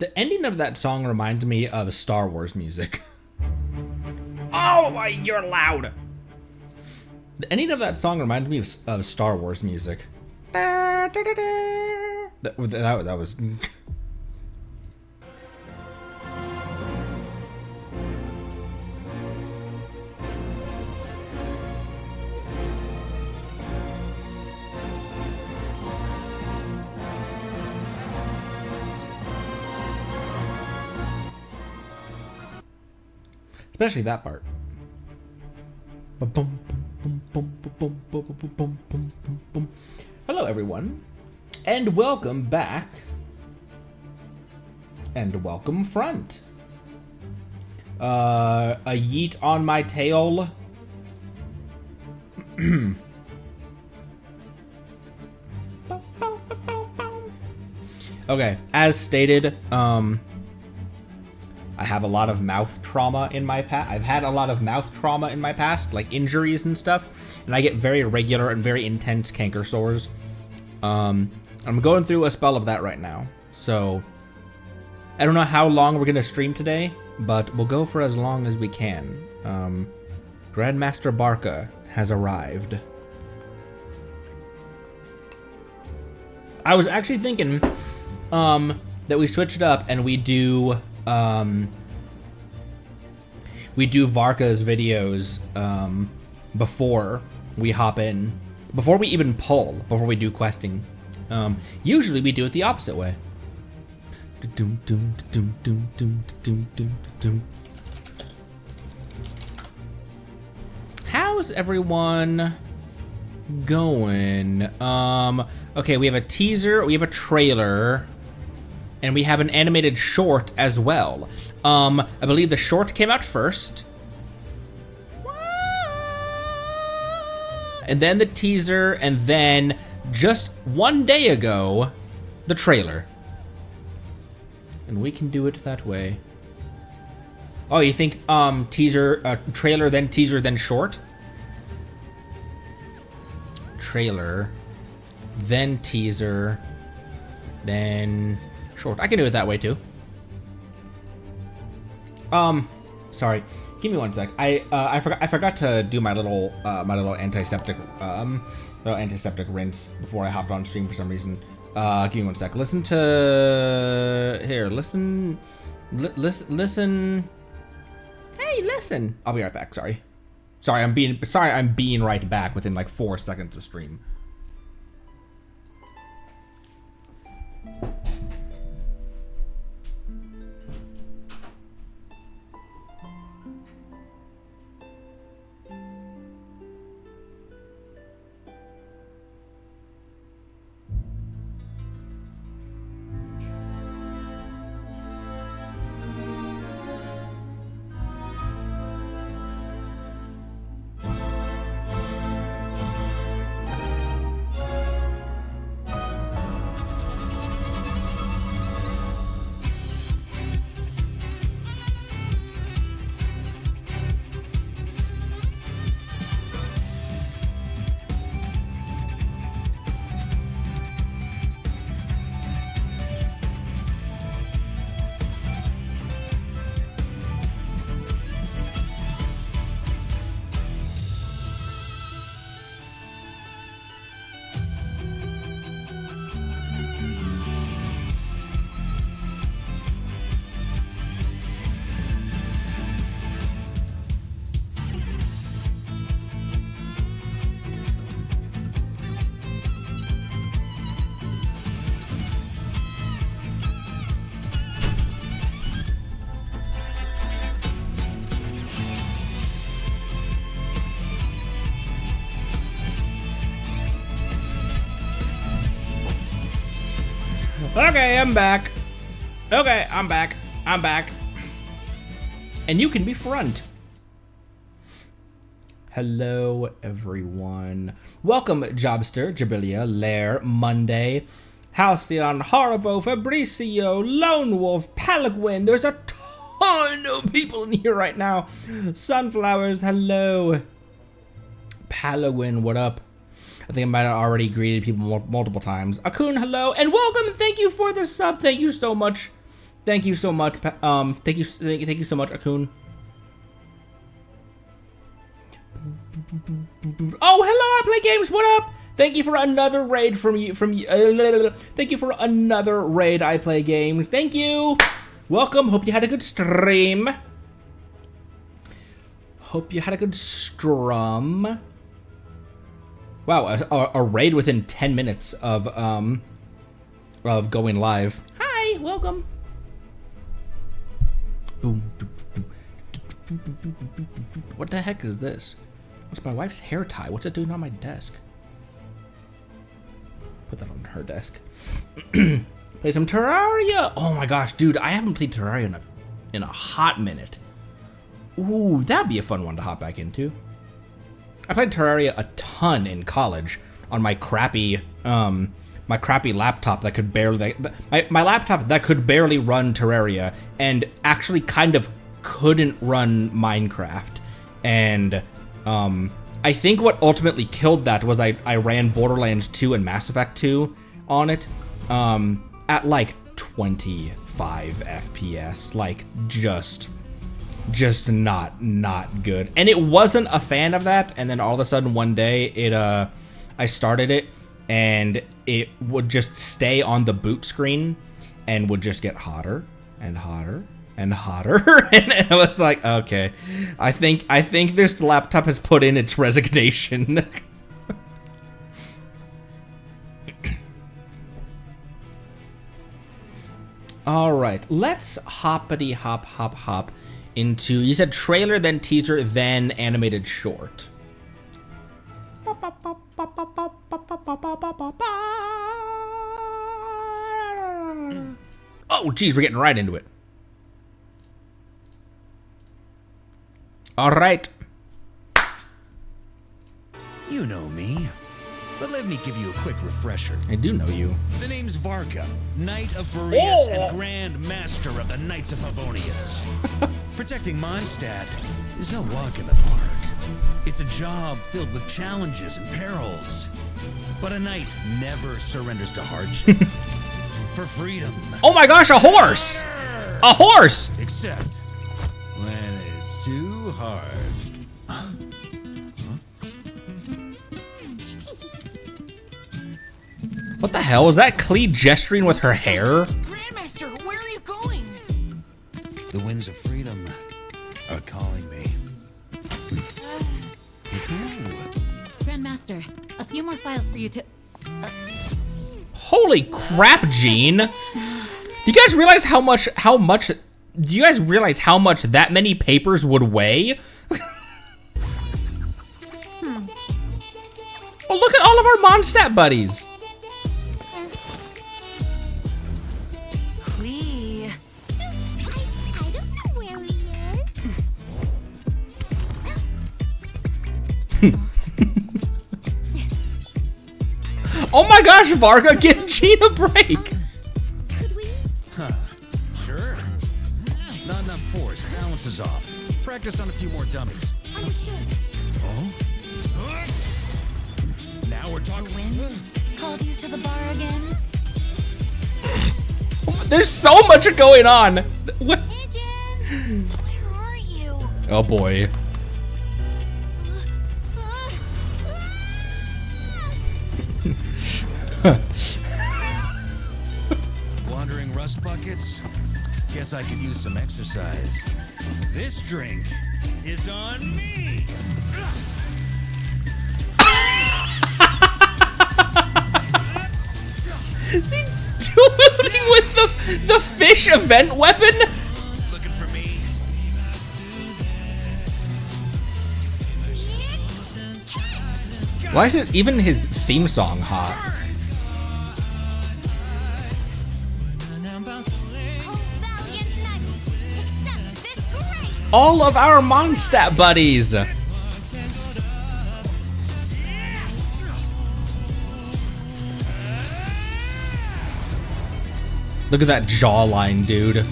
The ending of that song reminds me of Star Wars music. Oh, you're loud. The ending of that song reminds me of Star Wars music. That was... Especially that part. Hello everyone, and welcome back, and welcome front. A yeet on my tail. Okay, as stated, I have a lot of mouth trauma in my past. I've had a lot of mouth trauma in my past, like injuries and stuff, and I get very regular and very intense canker sores. I'm going through a spell of that right now, so I don't know how long we're gonna stream today, but we'll go for as long as we can. Grandmaster Varca has arrived. I was actually thinking that we switch it up and we do Varca's videos before we hop in, before we even pull, before we do questing. Usually we do it the opposite way. How's everyone going? Okay, we have a teaser, we have a trailer, and we have an animated short as well. I believe the short came out first. And then the teaser, and then just one day ago, the trailer. And we can do it that way. Oh, you think teaser, trailer, then teaser, then short? Trailer, then teaser, then short. I can do it that way too. Sorry. Give me one sec. I forgot to do my little antiseptic rinse before I hopped on stream for some reason. Give me one sec. Listen to here. Listen. Hey, listen. I'll be right back. Sorry. I'm being right back within like 4 seconds of stream. Okay, I'm back. Okay, I'm back. And you can be front. Hello, everyone. Welcome, Jobster, Jabilia, Lair, Monday, Halcyon, Haribo, Fabricio, Lone Wolf, Palaguin. There's a ton of people in here right now. Sunflowers, hello. Palaguin, what up? I think I might have already greeted people multiple times. Akun, hello, and welcome, and thank you for the sub. Thank you so much Thank you so much. Thank you so much, Akun. Oh, hello, I play games. What up? Thank you for another raid from you. Thank you for another raid. I play games. Thank you. Welcome. Hope you had a good stream. Hope you had a good strum. Wow, a raid within 10 minutes of going live. Hi, welcome. Boom. What the heck is this? What's my wife's hair tie? What's it doing on my desk? Put that on her desk. Play some Terraria. Oh my gosh, dude, I haven't played Terraria in a hot minute. Ooh, that'd be a fun one to hop back into. I played Terraria a ton in college on my crappy laptop that could barely my laptop that could barely run Terraria and actually kind of couldn't run Minecraft. And I think what ultimately killed that was I ran Borderlands 2 and Mass Effect 2 on it at like 25 FPS, like just not good. And it wasn't a fan of that, and then all of a sudden one day I started it and it would just stay on the boot screen and would just get hotter and hotter and hotter. And I was like, okay, I think this laptop has put in its resignation. All right, let's hoppity hop into, you said trailer, then teaser, then animated short. Oh, geez, we're getting right into it. All right. You know me, but let me give you a quick refresher. I do know you. The name's Varka, Knight of Boreas and Grand Master of the Knights of Favonius. Protecting Mondstadt is no walk in the park. It's a job filled with challenges and perils. But a knight never surrenders to hardship. For freedom. Oh my gosh, a horse! A horse! Except when it's too hard. What the hell? Is that Klee gesturing with her hair? Grandmaster, where are you going? The winds of freedom are calling me. Grandmaster, a few more files for you to... Holy crap, Gene! You guys realize how much? Do you guys realize how much that many papers would weigh? Oh, look at all of our Mondstadt buddies. Klee. I don't know where he is. Oh my gosh, Varka, give Gene a break. Could we? Sure. Not enough force. Balance is off. Practice on a few more dummies. Understood. Oh? Now we're talking. Wind called you to the bar again? There's so much going on. What? Pigeons! Where are you? Oh boy. Wandering rust buckets? Guess I could use some exercise. This drink is on me. Is he dueling with the fish event weapon? Looking for me? Why is it even his theme song hot? Oh, valiant knights, accept this grace! All of our Mondstadt buddies. Look at that jawline, dude.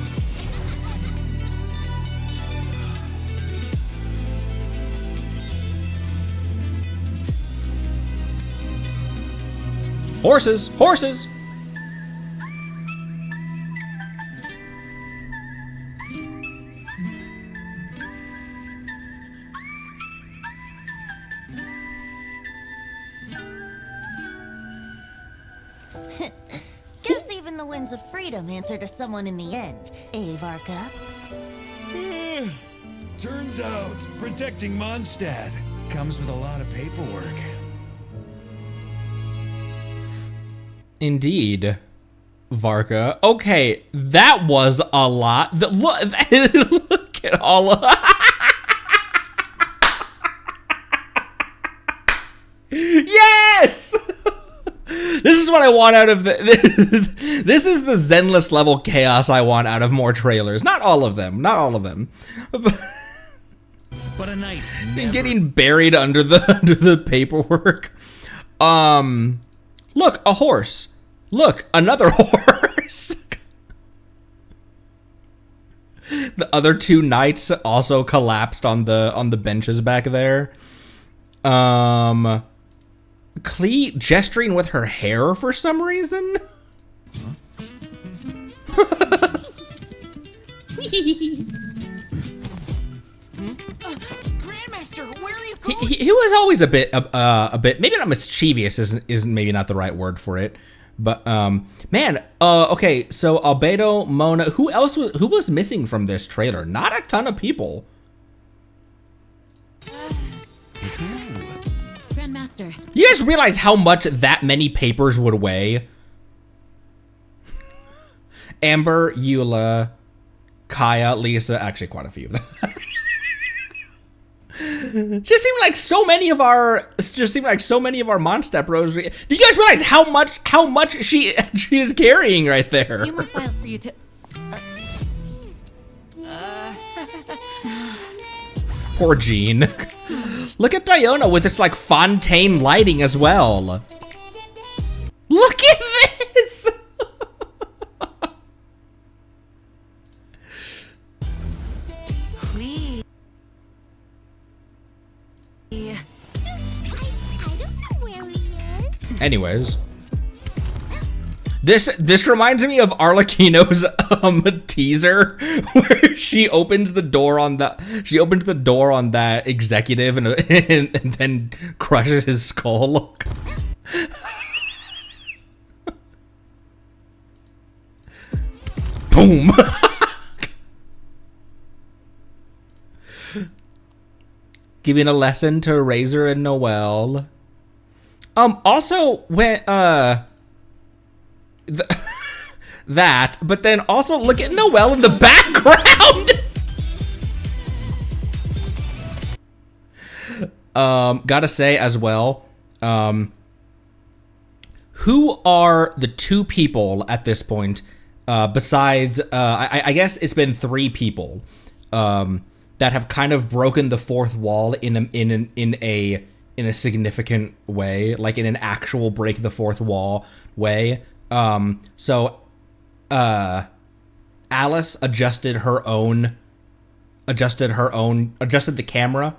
Horses! Horses! Guess even the winds of freedom answer to someone in the end, eh, Varka? Turns out, protecting Mondstadt comes with a lot of paperwork. Indeed, Varka. Okay, that was a lot. Look at all of... Yes! This is what I want out of the... This is the Zenless level chaos I want out of more trailers. Not all of them. Not all of them. But a knight Getting buried under the paperwork. Look, a horse. Look, another horse. The other two knights also collapsed on the benches back there. Klee gesturing with her hair for some reason. Grandmaster, where are you going? He was always a bit maybe not mischievous isn't maybe not the right word for it, but man, okay, so Albedo, Mona, who was missing from this trailer? Not a ton of people. Grandmaster. You guys realize how much that many papers would weigh? Amber, Eula, Kaya, Lisa, actually quite a few of them. Just seemed like so many of our Mondstadt bros. Do you guys realize how much she is carrying right there? A few more files for you to... Poor Jean. Look at Diona with its like fontaine lighting as well. Look at this! Please. I don't know where he is. Anyways. This reminds me of Arlecchino's teaser where she opens the door on that executive and then crushes his skull. Boom. Giving a lesson to Razor and Noelle. Also when that, but then also look at Noelle in the background. Gotta say as well, who are the two people at this point, besides, I guess it's been three people, that have kind of broken the fourth wall in a significant way, like in an actual break the fourth wall way. So Alice adjusted the camera.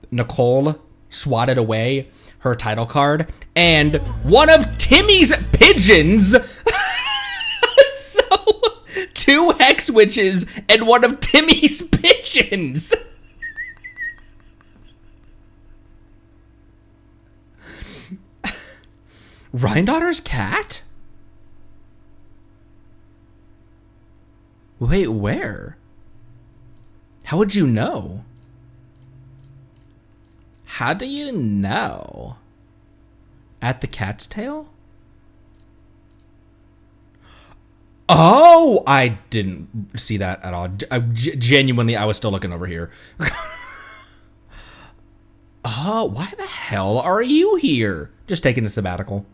Nicole swatted away her title card, and one of Timmy's pigeons. So 2 hex witches and one of Timmy's pigeons. Rhindaughter's cat? Wait, where? How would you know? How do you know? At the cat's tail? Oh, I didn't see that at all. Genuinely, I was still looking over here. Oh, why the hell are you here? Just taking a sabbatical.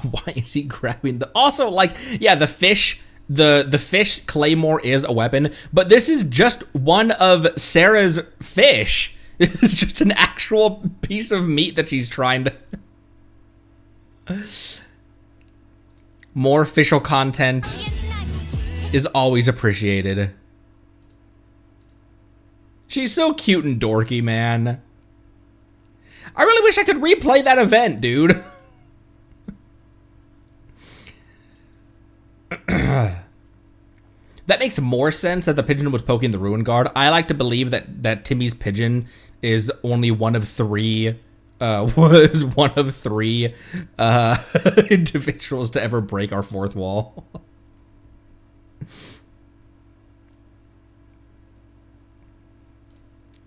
Why is he grabbing the... Also, like, yeah, the fish... The fish claymore is a weapon, but this is just one of Sarah's fish. This is just an actual piece of meat that she's trying to... More official content is always appreciated. She's so cute and dorky, man. I really wish I could replay that event, dude. That makes more sense that the pigeon was poking the ruin guard. I like to believe that Timmy's pigeon is only one of three individuals to ever break our fourth wall.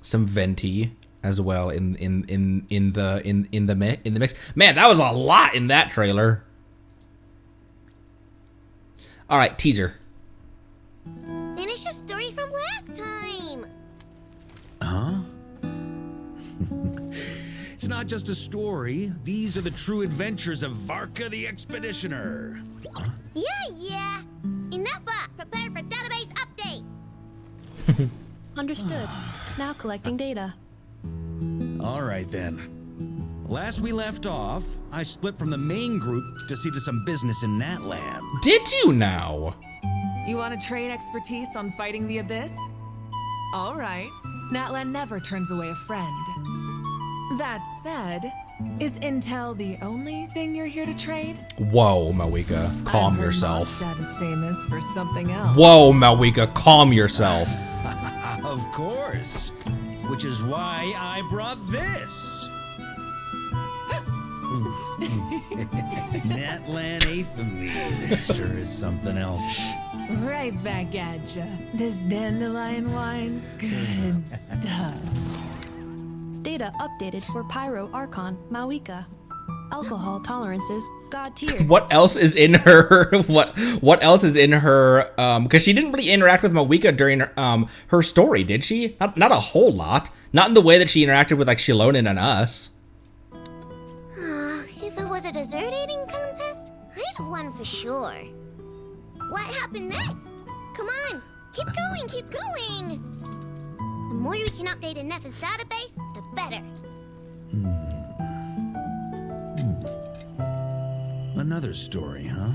Some venti as well in the mix. Man, that was a lot in that trailer. All right, teaser. Finish a story from last time. Huh? It's not just a story. These are the true adventures of Varka the Expeditioner. Huh? Yeah. Enough up. Prepare for database update. Understood. Now collecting data. All right, then. Last we left off, I split from the main group to see to some business in Natland. Did you now? You want to trade expertise on fighting the Abyss? All right. Natlan never turns away a friend. That said, is intel the only thing you're here to trade? Whoa, Malwika, calm yourself. Mondstadt is famous for something else. Whoa, Malwika, calm yourself. Of course. Which is why I brought this. Natlan Aphemide sure is something else. Right back at ya. This dandelion wine's good stuff. Data updated for Pyro Archon Mawika. Alcohol tolerances God tier. What else is in her? What else is in her? Because she didn't really interact with Mawika during her story, did she? Not a whole lot. Not in the way that she interacted with like Shilonen and us. If it was a dessert eating contest, I'd have won for sure. What happened next? Come on, keep going. The more we can update in Nef's database, the better. Another story, huh?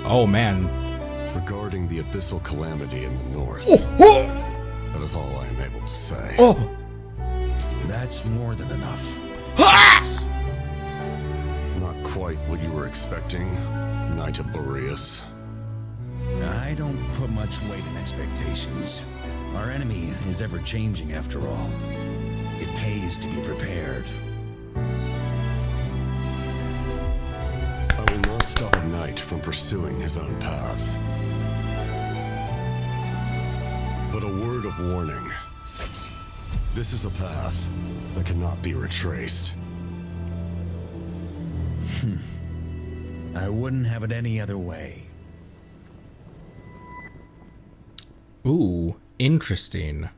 Oh man. Regarding the abyssal calamity in the north, that is all I am able to say. Oh. That's more than enough. Not quite what you were expecting, Knight of Boreas. I don't put much weight in expectations. Our enemy is ever changing after all. It pays to be prepared. I will not stop a knight from pursuing his own path. But a word of warning. This is a path that cannot be retraced. I wouldn't have it any other way. Ooh, interesting.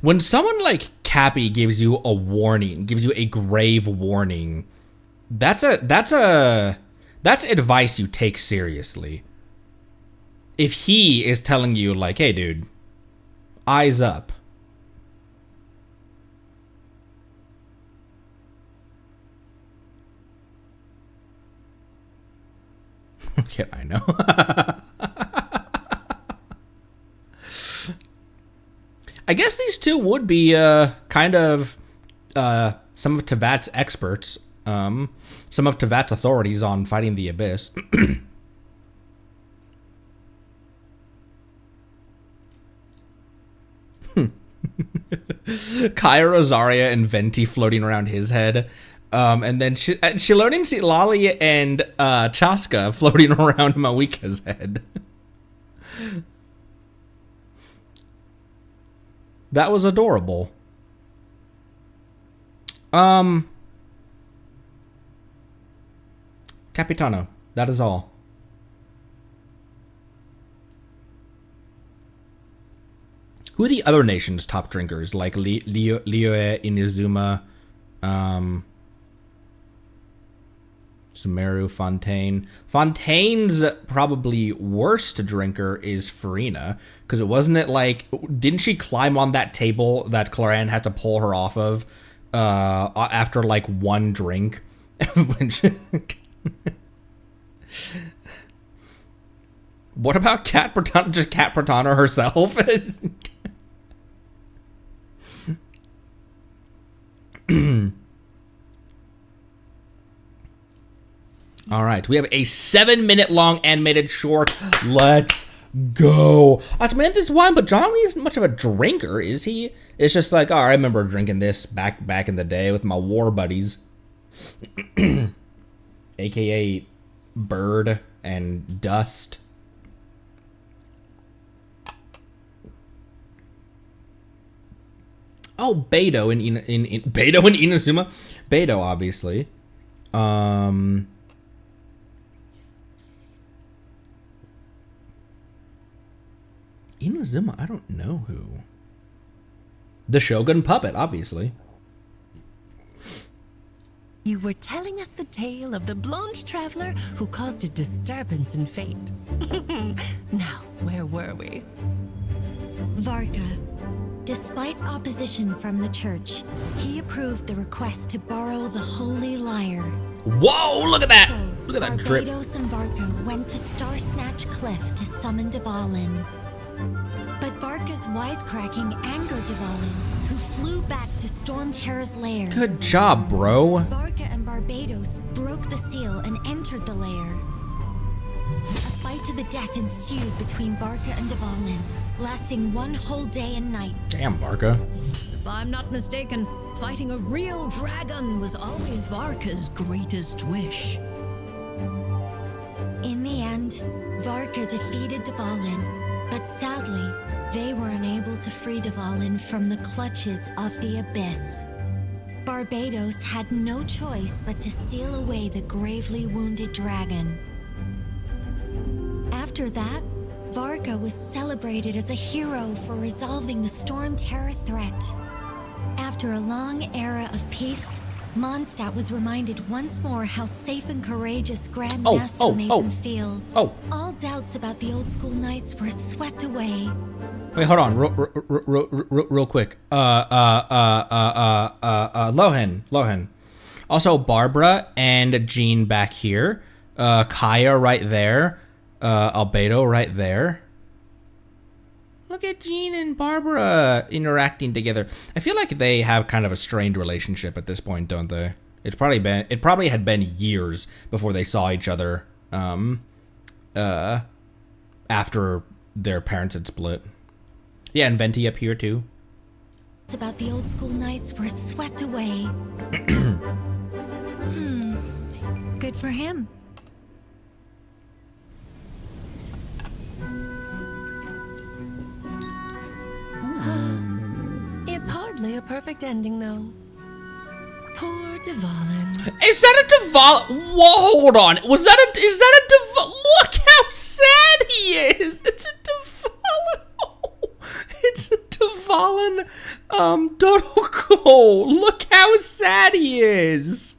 When someone like Cappy gives you a warning, gives you a grave warning, that's advice you take seriously. If he is telling you like, hey dude, eyes up. Okay, I know. I guess these two would be kind of some of Tevat's experts, some of Tevat's authorities on fighting the Abyss. Kaya Rosaria and Venti floating around his head. And then Shilonen, Lali, and Chaska floating around Mawika's head. That was adorable. Capitano, that is all. Who are the other nations' top drinkers? Like Liyue, Inazuma, Sumeru, Fontaine. Fontaine's probably worst drinker is Farina, because didn't she climb on that table that Claran had to pull her off of after like one drink? What about Cat Pratana? Just Cat Pratana herself? All right, we have a 7-minute long animated short. Let's go. This wine, but John Lee isn't much of a drinker, is he? It's just like, oh, I remember drinking this back in the day with my war buddies. AKA Bird and Dust. Oh, Beto in Beto and Inazuma. Beto, obviously. Inazuma, I don't know who. The Shogun puppet, obviously. You were telling us the tale of the blonde traveler who caused a disturbance in fate. Now, where were we? Varka. Despite opposition from the church, he approved the request to borrow the holy lyre. Whoa, look at that! So, Look at that drip. Barbados and Varka went to Star Snatch Cliff to summon Dvalin. But Varka's wisecracking angered Dvalin, who flew back to Storm Terror's lair. Good job, bro. Varka and Barbados broke the seal and entered the lair. A fight to the death ensued between Varka and Dvalin, lasting one whole day and night. Damn, Varka. If I'm not mistaken, fighting a real dragon was always Varka's greatest wish. In the end, Varka defeated Dvalin, but sadly, they were unable to free Dvalin from the clutches of the abyss. Barbados had no choice but to seal away the gravely wounded dragon. After that, Varka was celebrated as a hero for resolving the Storm Terror threat. After a long era of peace, Mondstadt was reminded once more how safe and courageous Grand Master made them feel. All doubts about the old school knights were swept away. Wait, hold on, real quick. Lohan. Also, Barbara and Jean back here. Kaya right there. Albedo right there. Look at Jean and Barbara interacting together. I feel like they have kind of a strained relationship at this point, don't they? It probably had been years before they saw each other after their parents had split. Yeah, and Venti up here too. It's about the old school knights were swept away. Good for him. It's hardly a perfect ending, though. Poor Dvalin. Is that a Dvalin? Whoa, hold on. Is that a Dvalin? Look how sad he is. It's a Dvalin. It's a Dvalin Dodoko. Look how sad he is.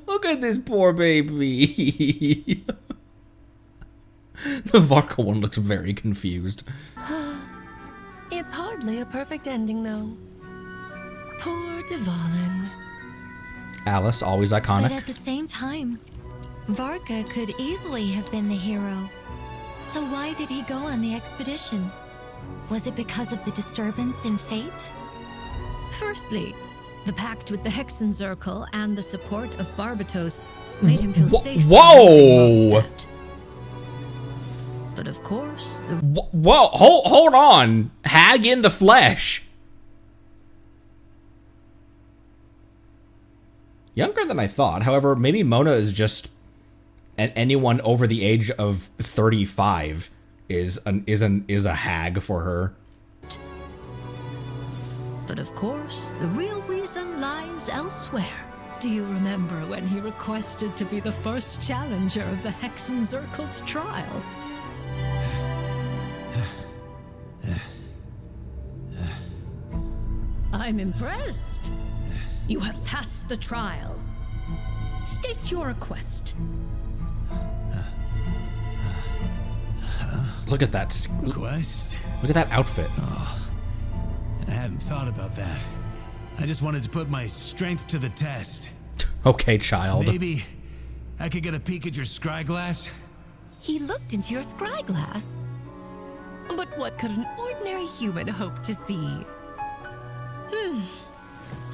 Look at this poor baby. The Varka one looks very confused. It's hardly a perfect ending, though. Poor Dvalin. Alice, always iconic. But at the same time, Varka could easily have been the hero. So why did he go on the expedition? Was it because of the disturbance in fate? Firstly, the pact with the Hexenzirkel and the support of Barbatos made him feel safe. Whoa! But of course, the whoa! Hold on, Hag in the flesh. Younger than I thought. However, maybe Mona is just, and anyone over the age of 35 is a hag for her. But of course, the real reason lies elsewhere. Do you remember when he requested to be the first challenger of the Hexenzirkel's trial? I'm impressed. You have passed the trial. State your request. Look at that. Request? Look at that outfit. Oh, I hadn't thought about that. I just wanted to put my strength to the test. Okay, child. Maybe I could get a peek at your scry glass? He looked into your scry glass. But what could an ordinary human hope to see?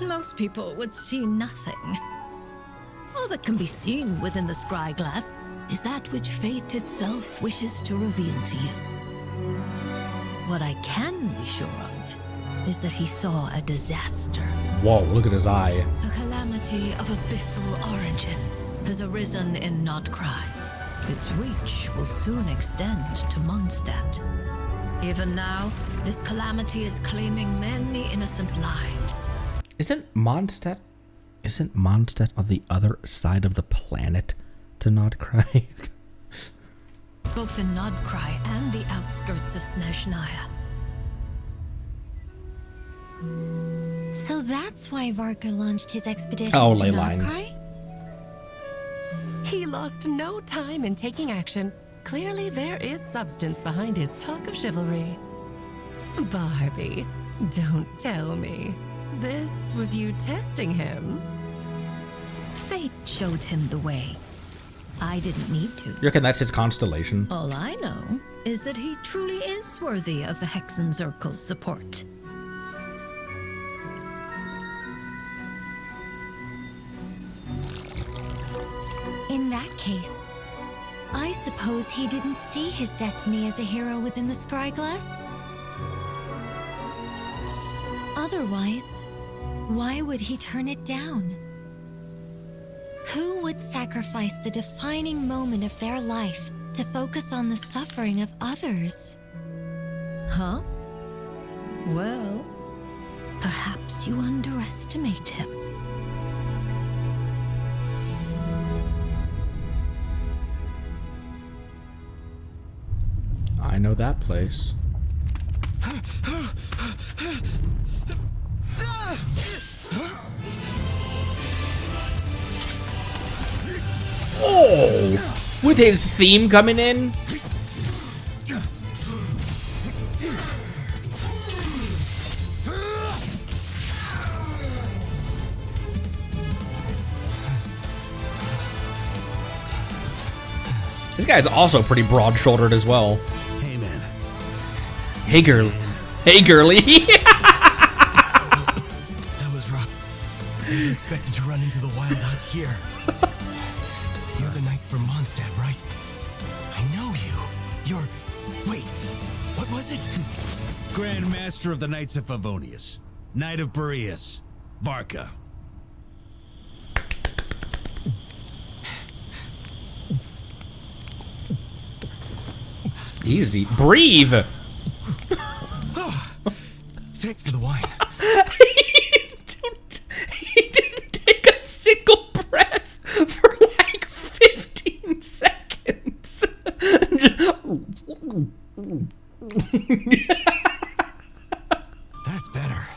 Most people would see nothing. All that can be seen within the scry glass is that which fate itself wishes to reveal to you. What I can be sure of is that he saw a disaster. Whoa, look at his eye. A calamity of abyssal origin has arisen in Nodcry. Its reach will soon extend to Mondstadt. Even now, this calamity is claiming many innocent lives. Isn't Mondstadt on the other side of the planet to Nodcry? Both in Nodcry and the outskirts of Snezhnaya. So that's why Varka launched his expedition Oh, to ley lines. Nodcry? He lost no time in taking action. Clearly there is substance behind his talk of chivalry. Barbie, don't tell me. This was you testing him? Fate showed him the way. I didn't need to. You reckon that's his constellation? All I know is that he truly is worthy of the Hexenzirkel's support. In that case, I suppose he didn't see his destiny as a hero within the Scryglass? Otherwise, why would he turn it down? Who would sacrifice the defining moment of their life to focus on the suffering of others? Huh? Well, perhaps you underestimate him. I know that place. Oh! With his theme coming in? This guy's also pretty broad-shouldered as well. Hey, man. Hey, girl. Hey, girly. That was rough. You expected to run into the wild hunt here. You're the knights from Mondstadt, right? I know you. You're... Wait, what was it? Grand Master of the Knights of Favonius. Knight of Boreas. Varca. Easy. Breathe. Oh, thanks for the wine. He didn't take a single breath for like 15 seconds. That's better.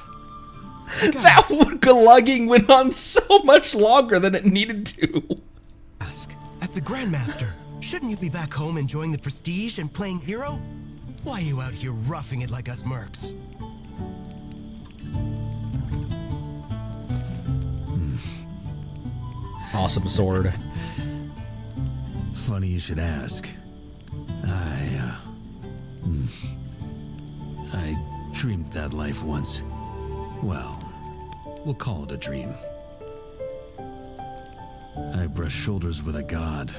That glugging went on so much longer than it needed to. Ask, as the Grandmaster, shouldn't you be back home enjoying the prestige and playing hero? Why are you out here roughing it like us mercs? Awesome sword. Funny you should ask. I dreamed that life once. Well, we'll call it a dream. I brushed shoulders with a god.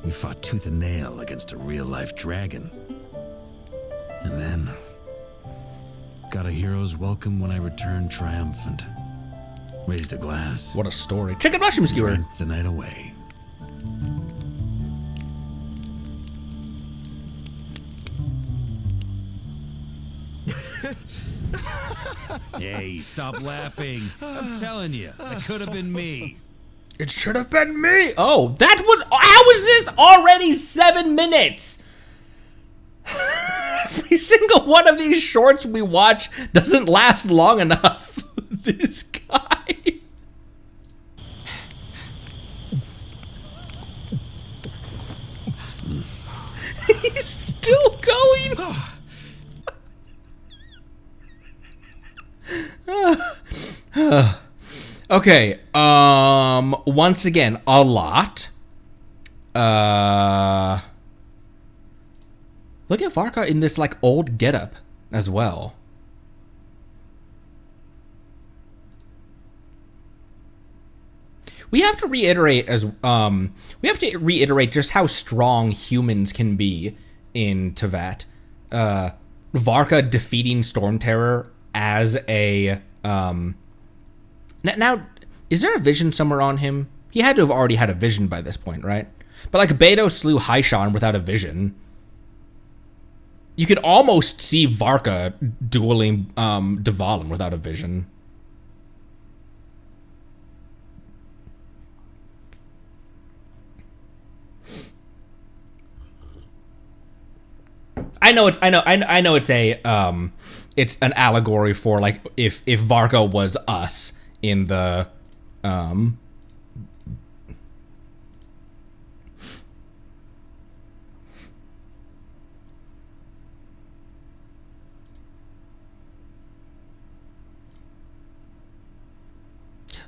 We fought tooth and nail against a real-life dragon. And then... got a hero's welcome when I returned triumphant. Raised a glass. What a story. Chicken mushroom skewer. Drank the night away. Hey, stop laughing. I'm telling you, that could have been me. It should have been me. Oh, that was... How is this already 7 minutes? Every single one of these shorts we watch doesn't last long enough. This guy. He's still going. Okay, once again, a lot. Look at Varka in this, like, old getup as well. We have to reiterate just how strong humans can be in Tevat. Varka defeating Storm Terror as a now is there a vision somewhere on him? He had to have already had a vision by this point, right? But like Beto slew Haishan without a vision. You could almost see Varka dueling Dvalin without a vision. I know it's it's an allegory for like if Varka was us in the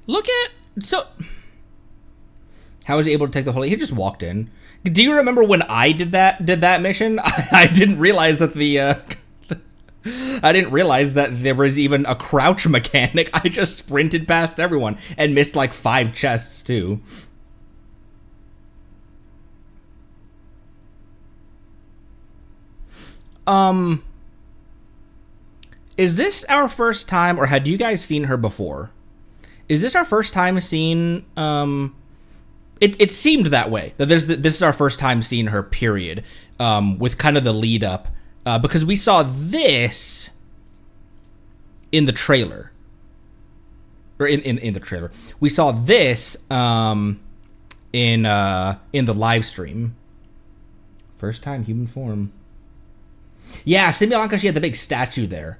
Look at how was he able to take the holy? He just walked in. Do you remember when I did that mission? I didn't realize that I didn't realize that there was even a crouch mechanic. I just sprinted past everyone and missed like 5 chests too. Is this our first time, or had you guys seen her before? Is this our first time seeing, it seemed that way, that this is our first time seeing her, period, with kind of the lead up, because we saw this in the trailer, or in the trailer. We saw this, in the live stream. First time human form. Yeah, Simulacra, she had the big statue there.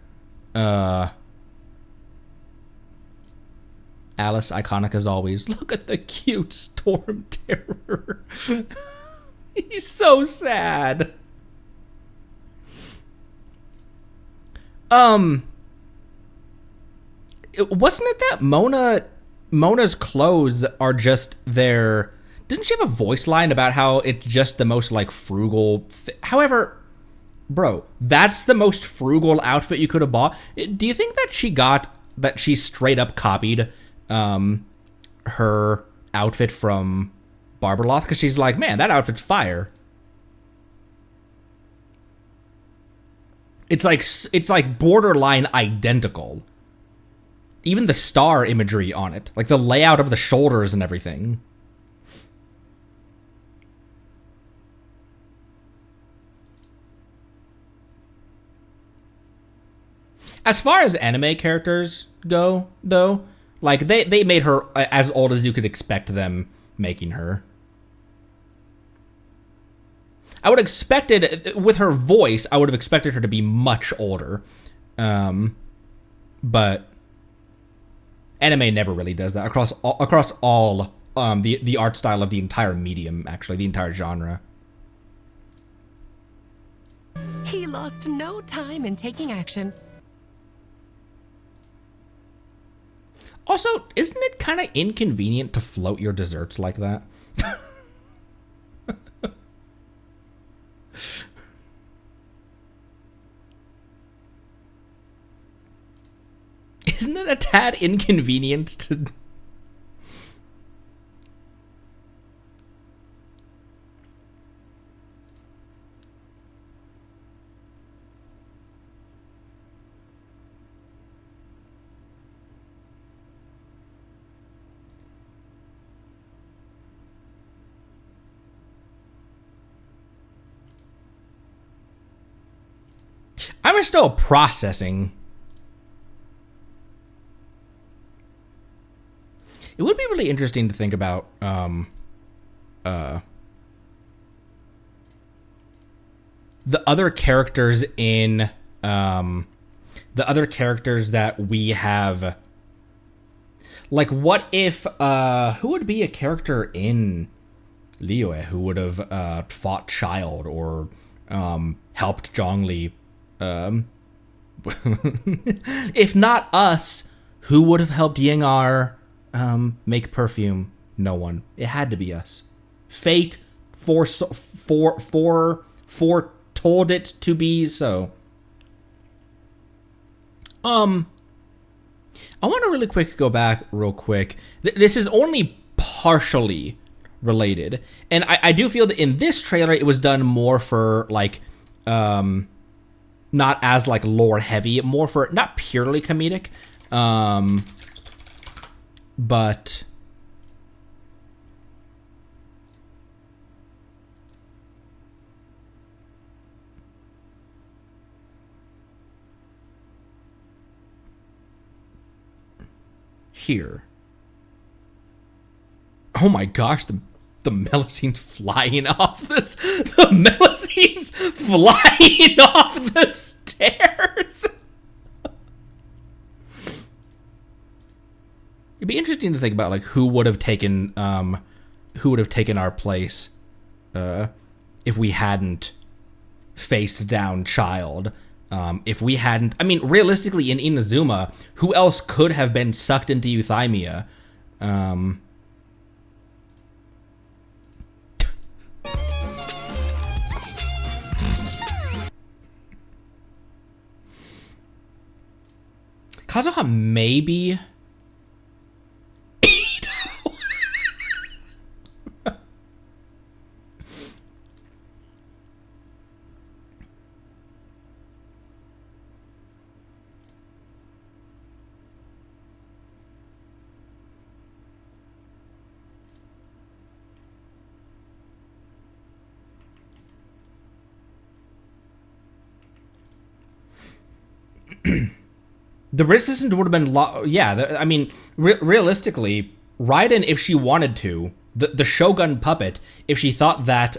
Alice, iconic as always. Look at the cute Storm Terror. He's so sad. Wasn't it that Mona's clothes are just their... Didn't she have a voice line about how it's just the most, like, frugal... However, bro, that's the most frugal outfit you could have bought. Do you think that she straight up copied her outfit from Barbarloth? Because she's like, man, that outfit's fire. It's like borderline identical. Even the star imagery on it, like the layout of the shoulders and everything. As far as anime characters go, though, like they made her as old as you could expect them making her. I would have expected, with her voice, I would have expected her to be much older. But anime never really does that across all the art style of the entire medium, actually, the entire genre. He lost no time in taking action. Also, isn't it kind of inconvenient to float your desserts like that? Isn't it a tad inconvenient to... I'm still processing. It would be really interesting to think about the other characters in the other characters that we have. Like, what if who would be a character in Liyue who would have fought Child or helped Zhongli? If not us, who would have helped Yingar make perfume? No one. It had to be us. Fate foretold it to be so. I want to really quick go back real quick. This is only partially related. And I do feel that in this trailer, it was done more for, like, not as, like, lore heavy, more for, not purely comedic, but... Here. Oh my gosh, the Melusines flying off this. The Melusines flying off the stairs. It'd be interesting to think about, like, who would have taken our place if we hadn't faced down Child. If we hadn't, I mean, realistically, in Inazuma, who else could have been sucked into Euthymia? Kazuha maybe. The resistance would have been, I mean, realistically, Raiden, if she wanted to, the Shogun puppet, if she thought that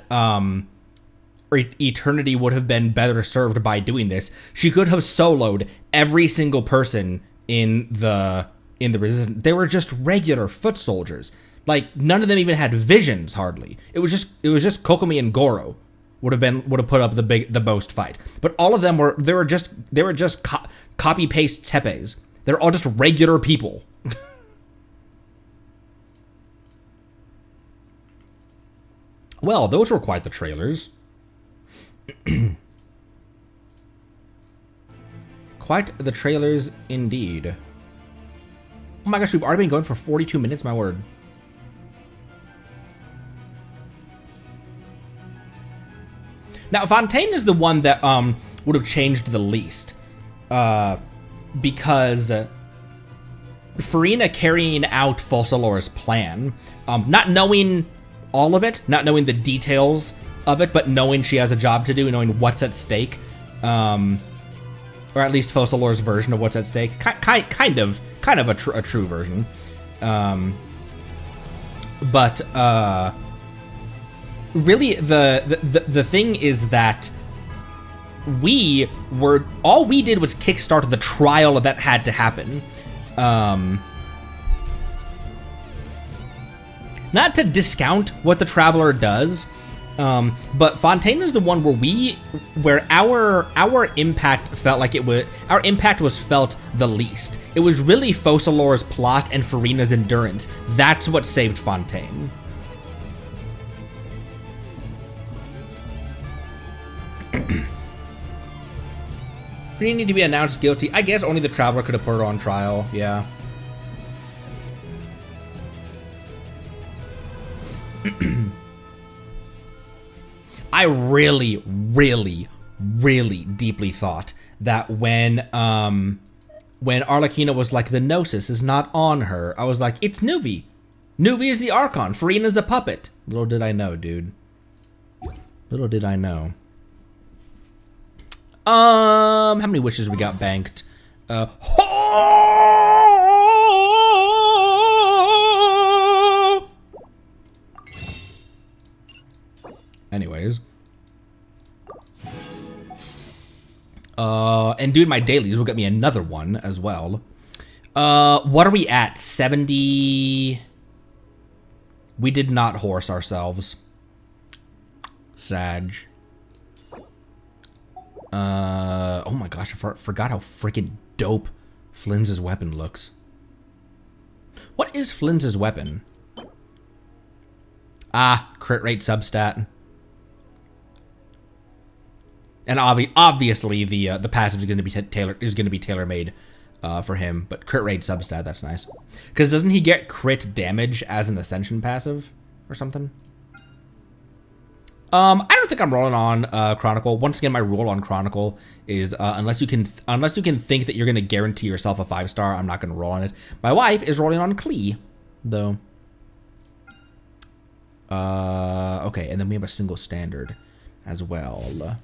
Eternity would have been better served by doing this, she could have soloed every single person in the resistance. They were just regular foot soldiers. Like, none of them even had visions, hardly. It was just Kokomi and Goro would have put up the most fight. But all of them were just copy paste Teppes. They're all just regular people. Well, those were quite the trailers. Quite the trailers indeed. Oh my gosh, we've already been going for 42 minutes, my word. Now, Fontaine is the one that would have changed the least, because Furina carrying out Focalor's plan, not knowing all of it, not knowing the details of it, but knowing she has a job to do, knowing what's at stake, or at least Focalor's version of what's at stake, kind of a true version, but really, the thing is that all we did was kickstart the trial that had to happen. Not to discount what the Traveler does, but Fontaine is the one where our impact felt like our impact was felt the least. It was really Focalor's plot and Furina's endurance. That's what saved Fontaine. Furina need to be announced guilty. I guess only the Traveler could have put her on trial, yeah. I really, really, really deeply thought that when Arlecchino was like, the Gnosis is not on her, I was like, it's Nuvi. Nuvi is the Archon. Furina's a puppet. Little did I know, dude. Little did I know. How many wishes we got banked? Anyways. And doing my dailies will get me another one as well. What are we at? 70... We did not horse ourselves. Sag. Oh my gosh, I forgot how freaking dope Flynn's weapon looks. What is Flynn's weapon? Ah, crit rate substat. And obviously the passive is going to be tailor-made for him, but crit rate substat, that's nice. Because doesn't he get crit damage as an Ascension passive or something? I don't think I'm rolling on Chronicle. Once again, my rule on Chronicle is unless you can think that you're gonna guarantee yourself a 5-star, I'm not gonna roll on it. My wife is rolling on Klee, though. Okay, and then we have a single standard as well.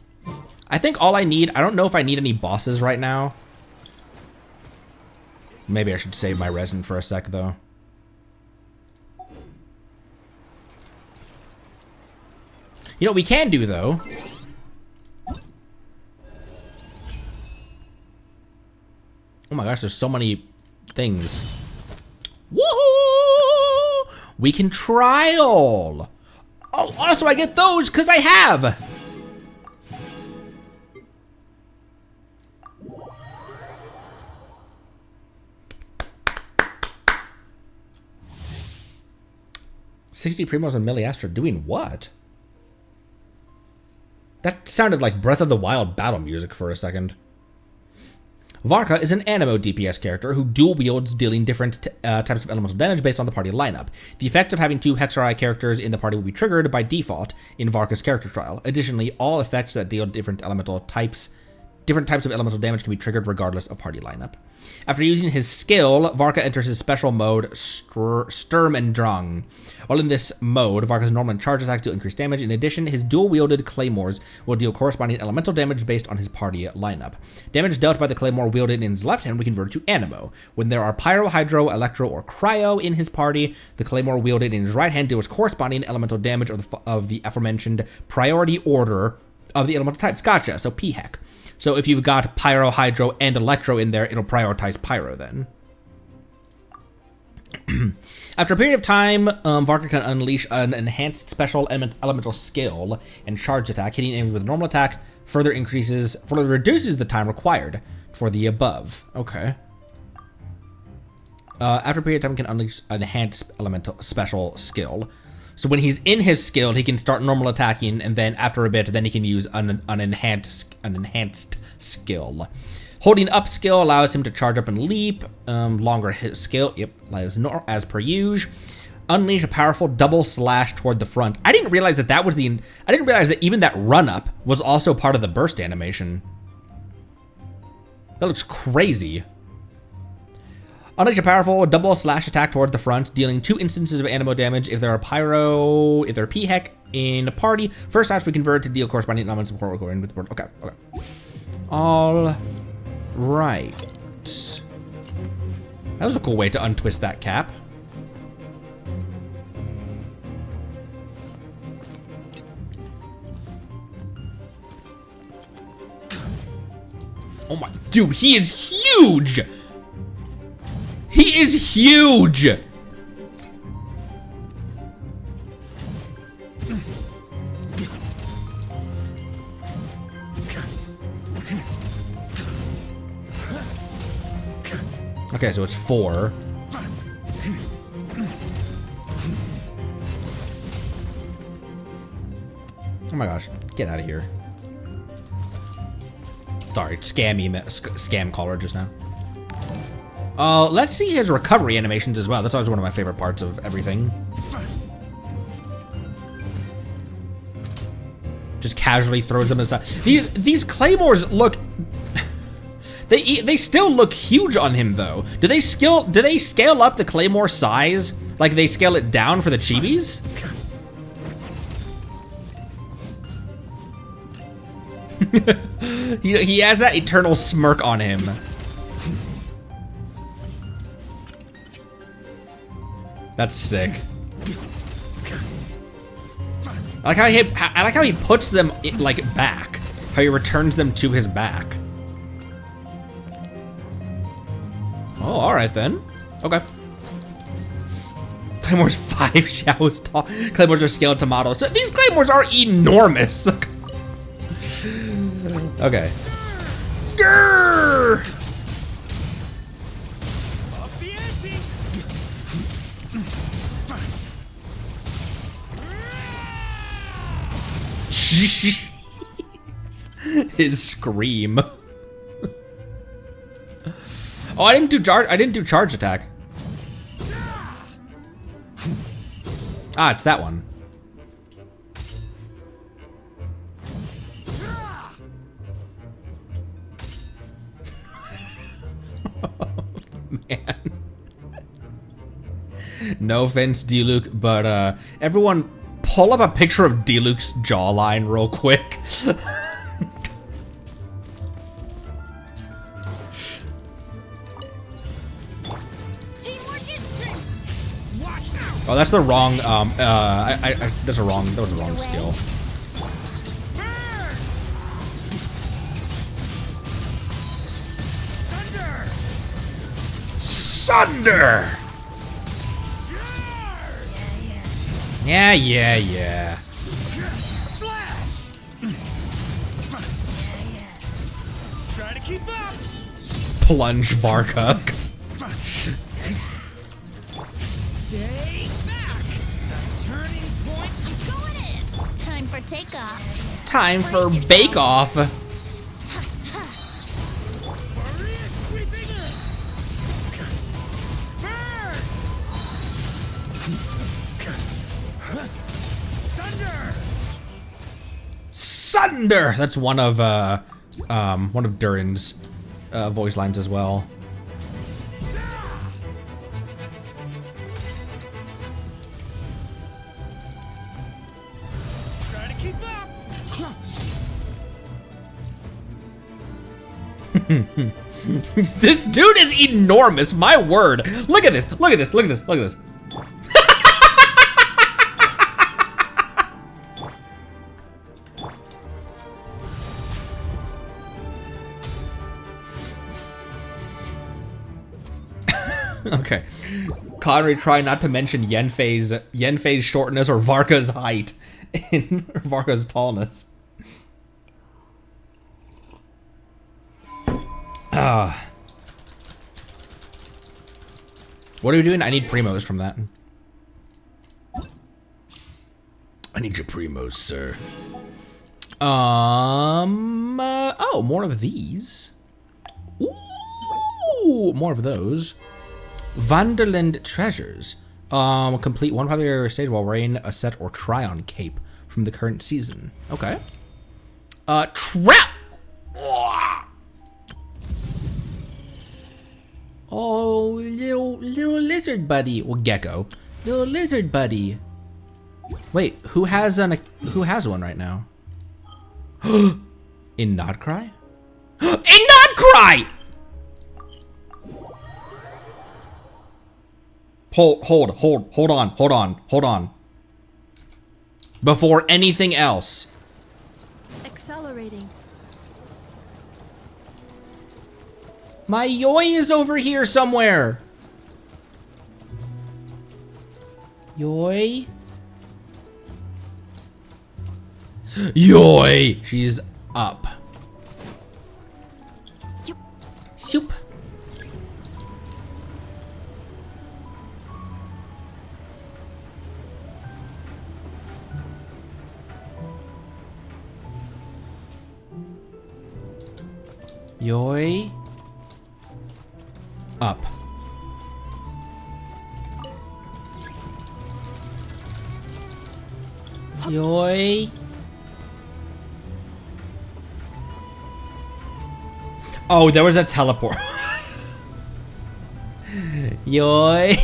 I think all I need, I don't know if I need any bosses right now. Maybe I should save my resin for a sec, though. You know what we can do, though? Oh my gosh, there's so many things. Woohoo! We can trial! Oh, also I get those because I have! $60 Primos and Milliastra doing what? That sounded like Breath of the Wild battle music for a second. Varka is an Anemo DPS character who dual wields, dealing different types of elemental damage based on the party lineup. The effect of having 2 Hexarai characters in the party will be triggered by default in Varka's character trial. Additionally, all effects that deal different types of elemental damage can be triggered regardless of party lineup. After using his skill, Varka enters his special mode, Sturm and Drang. While in this mode, Varka's normal and charge attacks deal increased damage. In addition, his dual-wielded claymores will deal corresponding elemental damage based on his party lineup. Damage dealt by the claymore wielded in his left hand we convert to Anemo. When there are Pyro, Hydro, Electro, or Cryo in his party, the claymore wielded in his right hand deals corresponding elemental damage of the aforementioned priority order of the elemental types. Gotcha, so P-Heck. So if you've got Pyro, Hydro, and Electro in there, it'll prioritize Pyro then. After a period of time, Varka can unleash an enhanced special elemental skill and charge attack, hitting enemies with a normal attack, further reduces the time required for the above. Okay. After a period of time, can unleash an enhanced elemental special skill. So when he's in his skill, he can start normal attacking, and then after a bit, then he can use an enhanced skill. Holding up skill allows him to charge up and leap. Longer hit skill, yep, as per usual. Unleash a powerful double slash toward the front. I didn't realize that I didn't realize that even that run up was also part of the burst animation. That looks crazy. Unleash a powerful double slash attack toward the front, dealing 2 instances of Anemo damage if there are Pyro, if there are P-Heck in a party. First slash we convert to deal corresponding elements before we're going with the word. Okay. All right. That was a cool way to untwist that cap. Oh my, dude, he is huge! He is huge! Okay, so it's 4. Oh my gosh, get out of here. Sorry, scam caller just now. Let's see his recovery animations as well. That's always one of my favorite parts of everything. Just casually throws them aside. These claymores look they still look huge on him though. Do they scale up the claymore size like they scale it down for the chibis? He has that eternal smirk on him. That's sick. I like how he puts them like back. How he returns them to his back. Oh, all right then. Okay. Claymores 5 showers tall. Claymores are scaled to models. So these claymores are enormous. Okay. Grrr! His scream. Oh, I didn't do charge. I didn't do charge attack. Ah, it's that one. Man. No offense, D-Luke, but everyone pull up a picture of D-Luke's jawline real quick. Oh, that's the wrong, that's a wrong, that was a wrong skill. Sunder! Yeah. Try to keep up. Plunge Varka. Stay back. The turning point. I'm going in. Time for takeoff. Time for Bake Off. Boreas sweeping in. Burn. Sunder! That's one of Durin's voice lines as well. Try to keep up. This dude is enormous, my word. Look at this, look at this, look at this, look at this. Okay. Connery try not to mention Yenfei's shortness or Varka's height in Varka's tallness. What are we doing? I need primos from that. I need your primos, sir. Oh, more of these. Ooh, more of those. Vanderland treasures. Complete one popular stage while wearing a set or try-on cape from the current season. Okay. Trap! Oh, little lizard buddy. Well, gecko. Little lizard buddy. Wait, who has one right now? In Nodcry? In Nodcry! Hold on. Before anything else. Accelerating. My Yoi is over here somewhere. Yoi? Yoi! She's up. Soup. Yoi. Up. Yoi. Oh, there was a teleport. Yoi.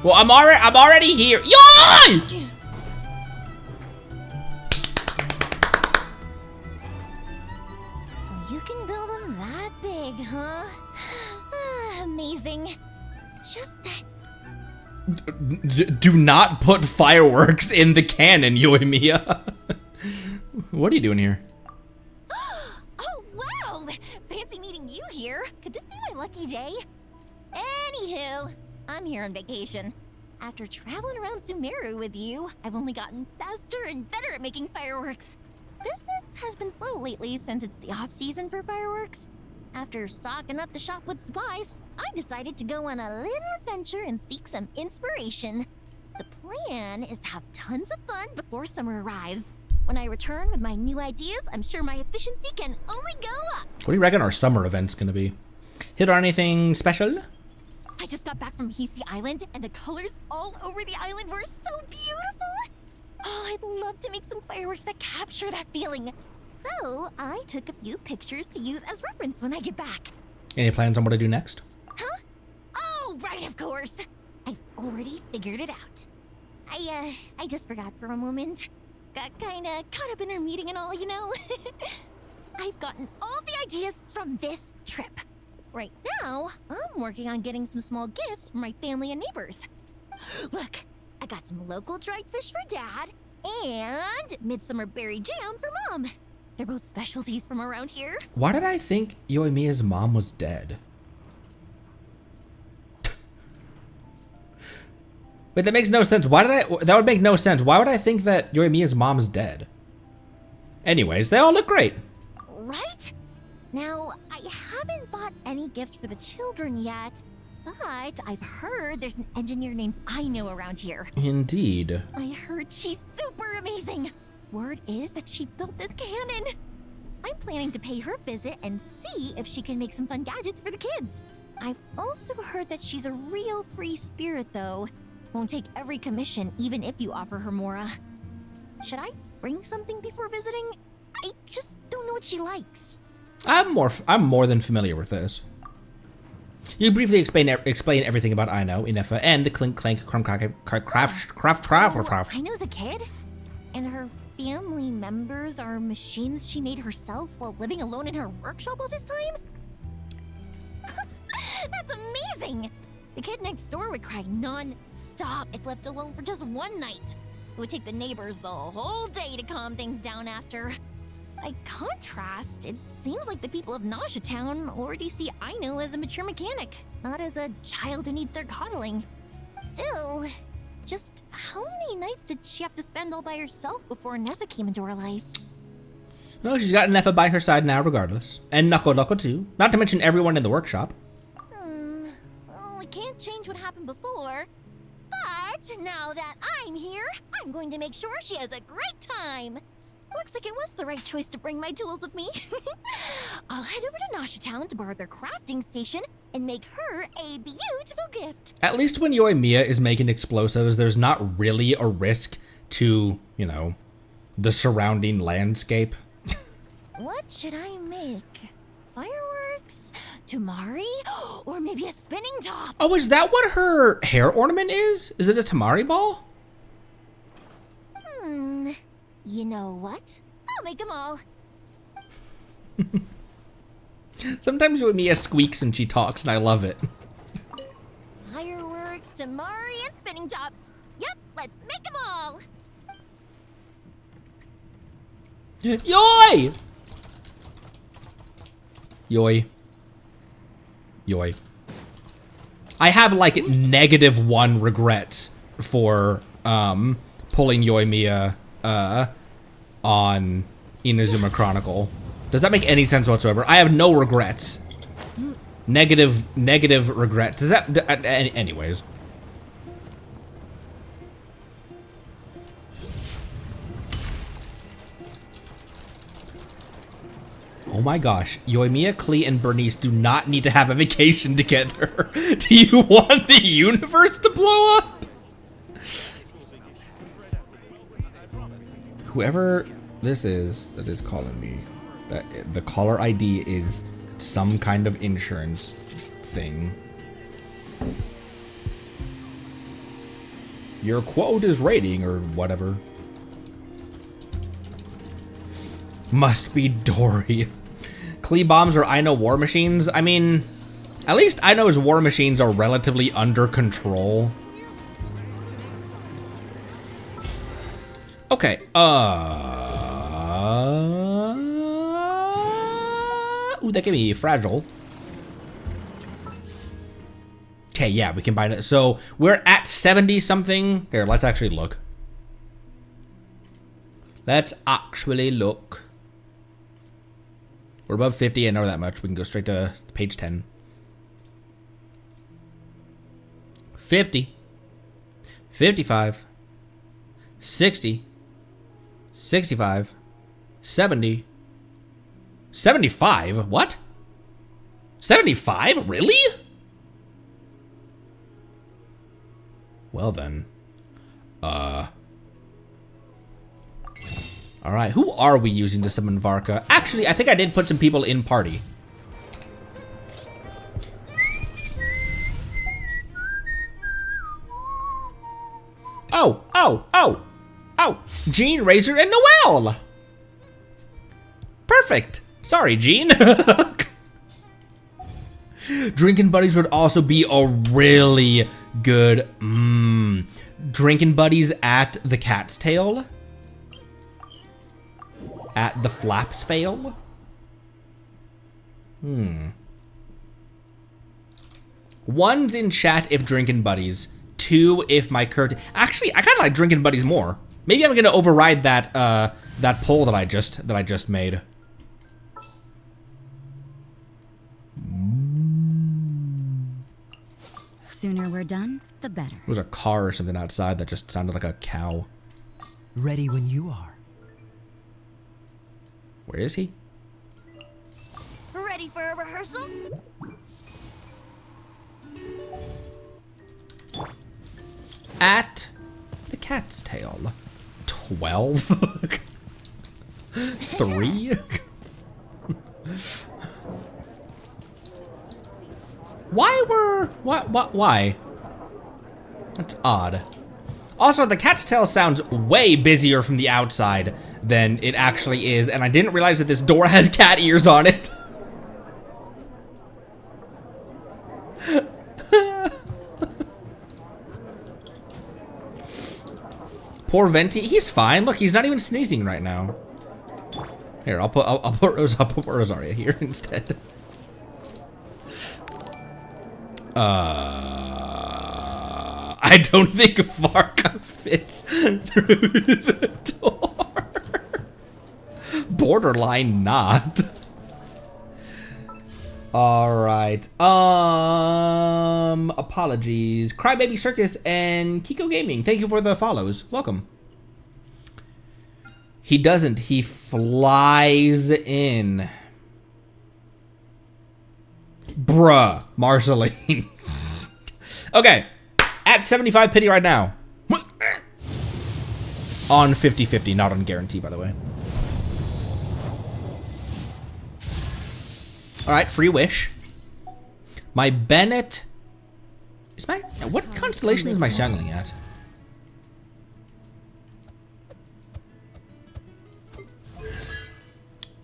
Well, I'm already here. Yoi! You can build them that big, huh? Amazing. It's just that... Do not put fireworks in the cannon, Yoimiya. What are you doing here? Oh, wow! Fancy meeting you here. Could this be my lucky day? Anywho, I'm here on vacation. After traveling around Sumeru with you, I've only gotten faster and better at making fireworks. Business has been slow lately since it's the off-season for fireworks. After stocking up the shop with supplies, I decided to go on a little adventure and seek some inspiration. The plan is to have tons of fun before summer arrives. When I return with my new ideas, I'm sure my efficiency can only go up. What do you reckon our summer event's gonna be? Hit on anything special? I just got back from Hisi Island, and the colors all over the island were so beautiful. Oh, I'd love to make some fireworks that capture that feeling. So I took a few pictures to use as reference when I get back. Any plans on what to do next? Huh? Oh, right, of course. I've already figured it out. I just forgot for a moment. Got kinda caught up in our meeting and all, you know? I've gotten all the ideas from this trip. Right now, I'm working on getting some small gifts for my family and neighbors. Look, I got some local dried fish for Dad and midsummer berry jam for Mom. They're both specialties from around here. Why did I think Yoimiya's mom was dead? Wait, that makes no sense. That would make no sense. Why would I think that Yoimiya's mom's dead? Anyways, they all look great. Right? Now, I haven't bought any gifts for the children yet, but I've heard there's an engineer named Aino around here. Indeed. I heard she's super amazing. Word is that she built this cannon. I'm planning to pay her a visit and see if she can make some fun gadgets for the kids. I've also heard that she's a real free spirit, though. Won't take every commission, even if you offer her more. Should I bring something before visiting? I just don't know what she likes. I'm more than familiar with this. You briefly explain everything about Aino, Inefa, and the Clink Clank Craft. Aino's a kid, and her family members are machines she made herself while living alone in her workshop all this time? That's amazing! The kid next door would cry non-stop if left alone for just one night. It would take the neighbors the whole day to calm things down after. By contrast, it seems like the people of Nasha Town already see Aino as a mature mechanic, not as a child who needs their coddling. Still, just how many nights did she have to spend all by herself before Nefa came into her life? Well, she's got Nefa by her side now regardless. And Nako too. Not to mention everyone in the workshop. Well, I can't change what happened before. But now that I'm here, I'm going to make sure she has a great time. Looks like it was the right choice to bring my tools with me. I'll head over to Nasha Town to borrow their crafting station and make her a beautiful gift. At least when Yoimiya is making explosives, there's not really a risk to, you know, the surrounding landscape. What should I make? Fireworks? Tamari? Or maybe a spinning top? Oh, is that what her hair ornament is? Is it a Tamari ball? You know what? I'll make them all. Sometimes Yoimiya squeaks when she talks, and I love it. Fireworks, Tamari, and spinning tops. Yep, let's make them all. Yoy! Yoy. Yoy. I have like -1 regrets for pulling Yoimiya on Inazuma Chronicle. Does that make any sense whatsoever? I have no regrets. Negative regret. Does that anyways? Oh my gosh, Yoimiya, Klee, and Bernice do not need to have a vacation together. Do you want the universe to blow up? Whoever this is that is calling me, that the caller ID is some kind of insurance thing. Your quote is rating or whatever. Must be Dory. Klee bombs or Aino war machines? I mean, at least Aino's war machines are relatively under control. Okay, ooh, that gave me fragile. Okay, yeah, we can buy it. So we're at 70 something. Here, let's actually look. Let's actually look. We're above 50, I know that much. We can go straight to page 10. 50. 55. 60. 65. 70. 75? What? 75? Really? Well then. Alright, who are we using to summon Varca? Actually, I think I did put some people in party. Oh, oh, oh, oh, Jean, Razor, and Noelle. Perfect. Sorry, Jean. Drinking Buddies would also be a really good, Drinking Buddies at the Cat's Tail. At the Flaps Fail. One's in chat if Drinking Buddies. 2 if my curtain. Actually, I kind of like Drinking Buddies more. Maybe I'm gonna override that that poll that I just made. Sooner we're done, the better. There was a car or something outside that just sounded like a cow. Ready when you are. Where is he? Ready for a rehearsal? At the Cat's Tail. 12? 3? Why? That's odd. Also, the Cat's Tail sounds way busier from the outside than it actually is, and I didn't realize that this door has cat ears on it. Poor Venti, he's fine. Look, he's not even sneezing right now. Here, I'll put Rosaria here instead. I don't think Varca fits through the door. Borderline not. Alright. Apologies. Crybaby Circus and Kiko Gaming. Thank you for the follows. Welcome. He doesn't. He flies in. Bruh. Marceline. Okay. At 75 pity right now. On 50-50, not on guarantee, by the way. Alright, free wish. My Bennett... Is my... What constellation is my Xiangling at?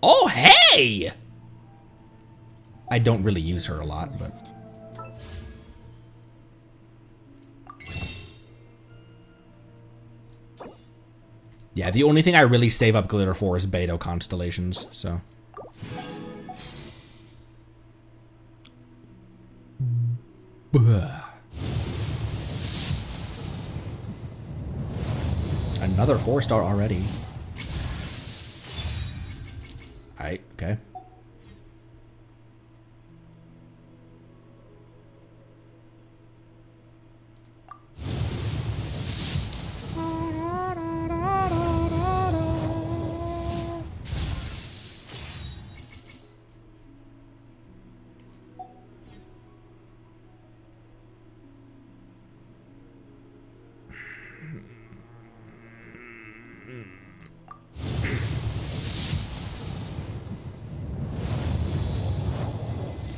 Oh, hey! I don't really use her a lot, but... Yeah, the only thing I really save up glitter for is Beto constellations, so... Another 4-star already. Alright, okay.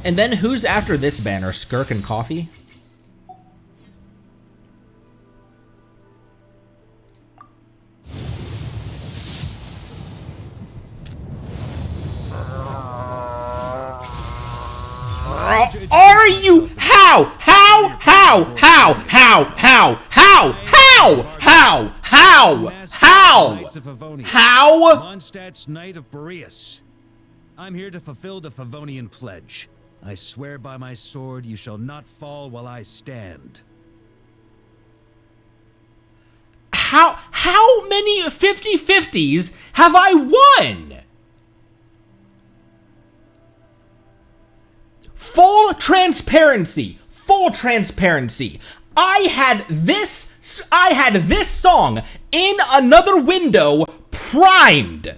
And then who's after this banner? Skirk and Coffee? Are you? How? Mondstadt's Knight of Boreas. I'm here to fulfill the Favonian pledge. I swear by my sword, you shall not fall while I stand. How many 50-50s have I won? Full transparency. I had this song in another window primed.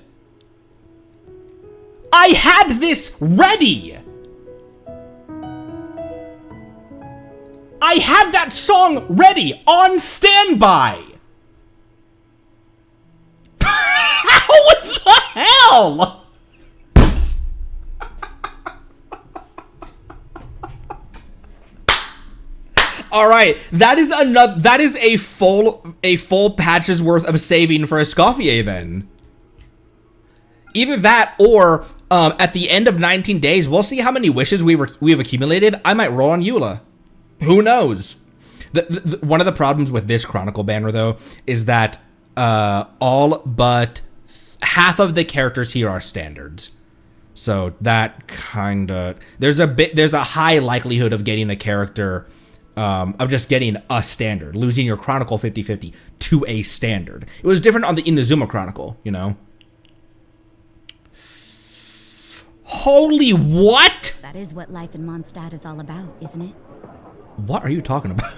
I had this ready. I had that song ready on standby. What the hell? All right, that is a full patch's worth of saving for Escoffier then. Either that or at the end of 19 days, we'll see how many wishes we've accumulated. I might roll on Eula. Who knows? One of the problems with this Chronicle banner though is that all but half of the characters here are standards. So that kinda there's a high likelihood of getting a character of just getting a standard, losing your Chronicle 50/50 to a standard. It was different on the Inazuma Chronicle, you know. Holy what? That is what life in Mondstadt is all about, isn't it? What are you talking about?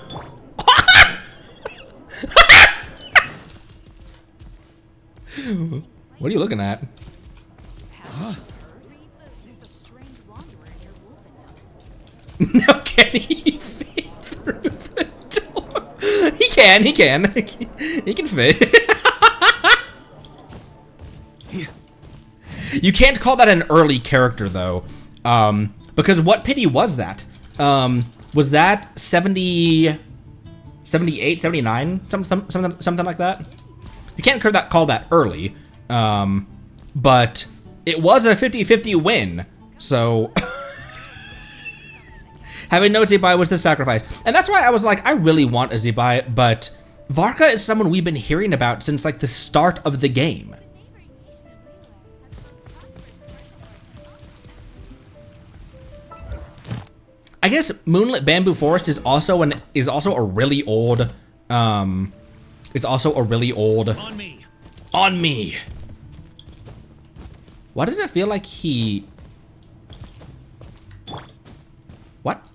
What are you looking at? Huh? No, can he fit through the door? He can. He can fit. You can't call that an early character though, because what pity was that? Was that 70, 78, 79, something like that? You can't call that early, but it was a 50-50 win, so having no Zibai was the sacrifice. And that's why I was like, I really want a Zibai, but Varca is someone we've been hearing about since like the start of the game. I guess Moonlit Bamboo Forest is also a really old on me. Why does it feel like he What?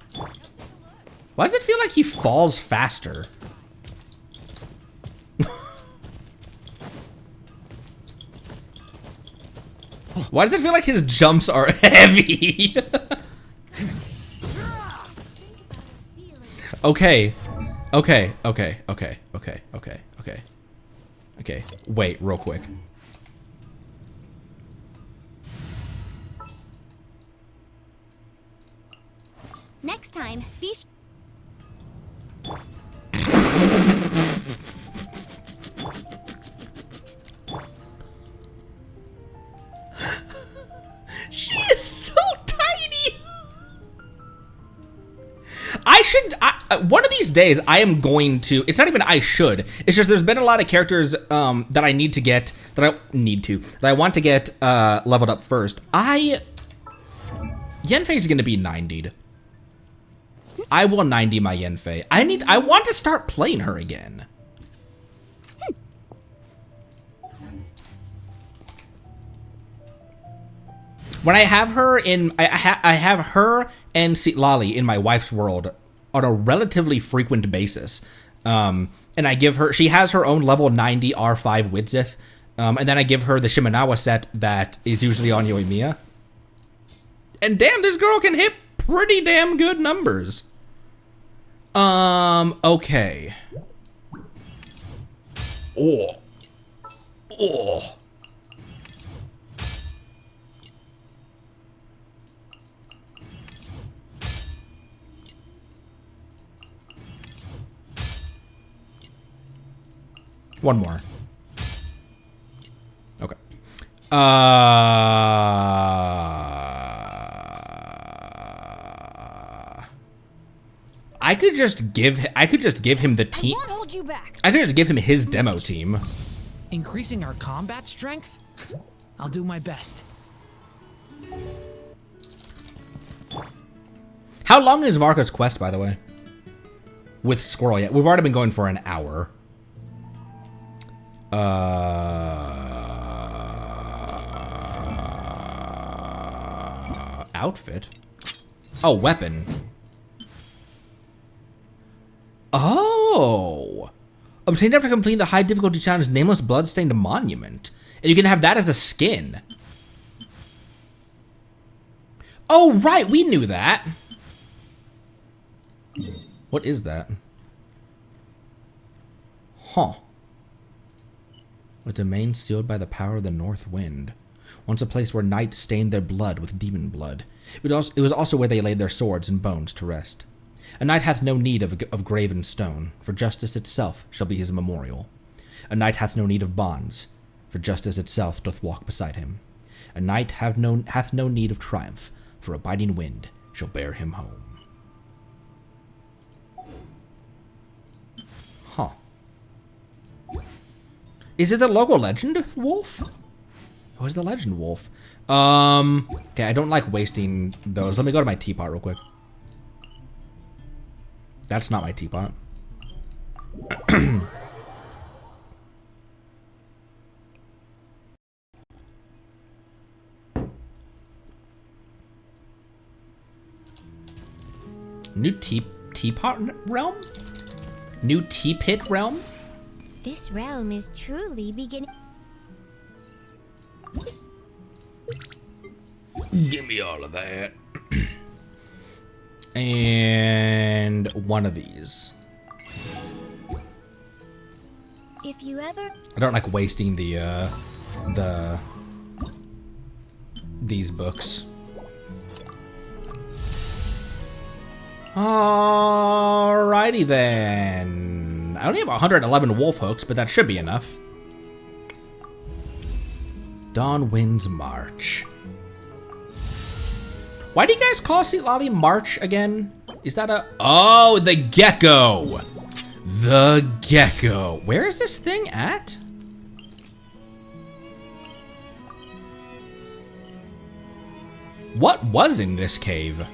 Why does it feel like he falls faster? Why does it feel like his jumps are heavy? Okay, wait, real quick. Next time, be She is so tiny. One of these days I am going to, it's not even I should, it's just there's been a lot of characters that I need to get, that I want to get leveled up first. Yanfei is going to be 90'd. I will 90 my Yanfei. I want to start playing her again. When I have her in, I have her and Lolly in my wife's world on a relatively frequent basis. And I give her, she has her own level 90 R5 Widzith. And then I give her the Shimenawa set that is usually on Yoimiya. And damn, this girl can hit pretty damn good numbers. Okay. Oh. One more. Okay. I could just give him the team. I won't hold you back. I could just give him his demo team. Increasing our combat strength? I'll do my best. How long is Varka's quest, by the way? With Squirrel yet? We've already been going for an hour. Outfit? Oh, weapon. Oh! Obtained after completing the high difficulty challenge Nameless Bloodstained Monument. And you can have that as a skin. Oh, right, we knew that. What is that? Huh. A domain sealed by the power of the north wind. Once a place where knights stained their blood with demon blood. It was also where they laid their swords and bones to rest. A knight hath no need of graven stone, for justice itself shall be his memorial. A knight hath no need of bonds, for justice itself doth walk beside him. A knight hath no need of triumph, for a biting wind shall bear him home. Huh. Is it the local legend wolf? What is the legend wolf? Okay, I don't like wasting those. Let me go to my teapot real quick. That's not my teapot. New teapot realm? New teapot realm? This realm is truly beginning. Give me all of that. And one of these. If you ever... I don't like wasting these books. Alrighty then. I only have 111 wolf hooks, but that should be enough. Dawn Wind's March. Why do you guys call Sitlali March again? Is that a... Oh, the gecko! The gecko. Where is this thing at? What was in this cave?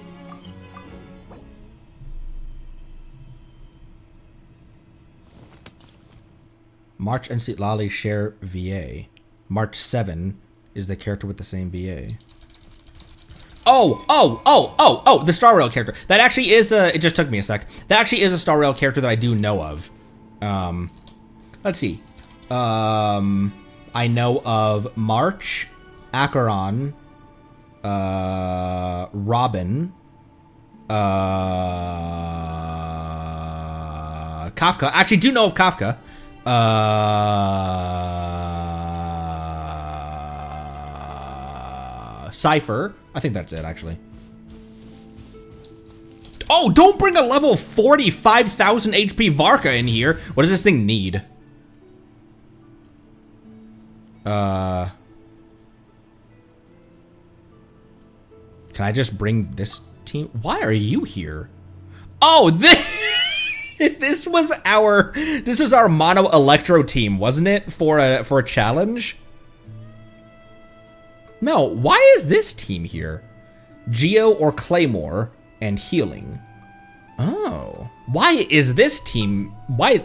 March and Sitlali share VA. March 7 is the character with the same VA. Oh, the Star Rail character. That actually is a, it just took me a sec. That actually is a Star Rail character that I do know of. Let's see. I know of March, Acheron, Robin, Kafka. I actually do know of Kafka. Cypher. I think that's it, actually. Oh, don't bring a level 45,000 HP Varca in here. What does this thing need? Can I just bring this team? Why are you here? Oh, this was our mono electro team, wasn't it? For a challenge? No, why is this team here? Geo or Claymore and healing. Oh, why is this team? Why?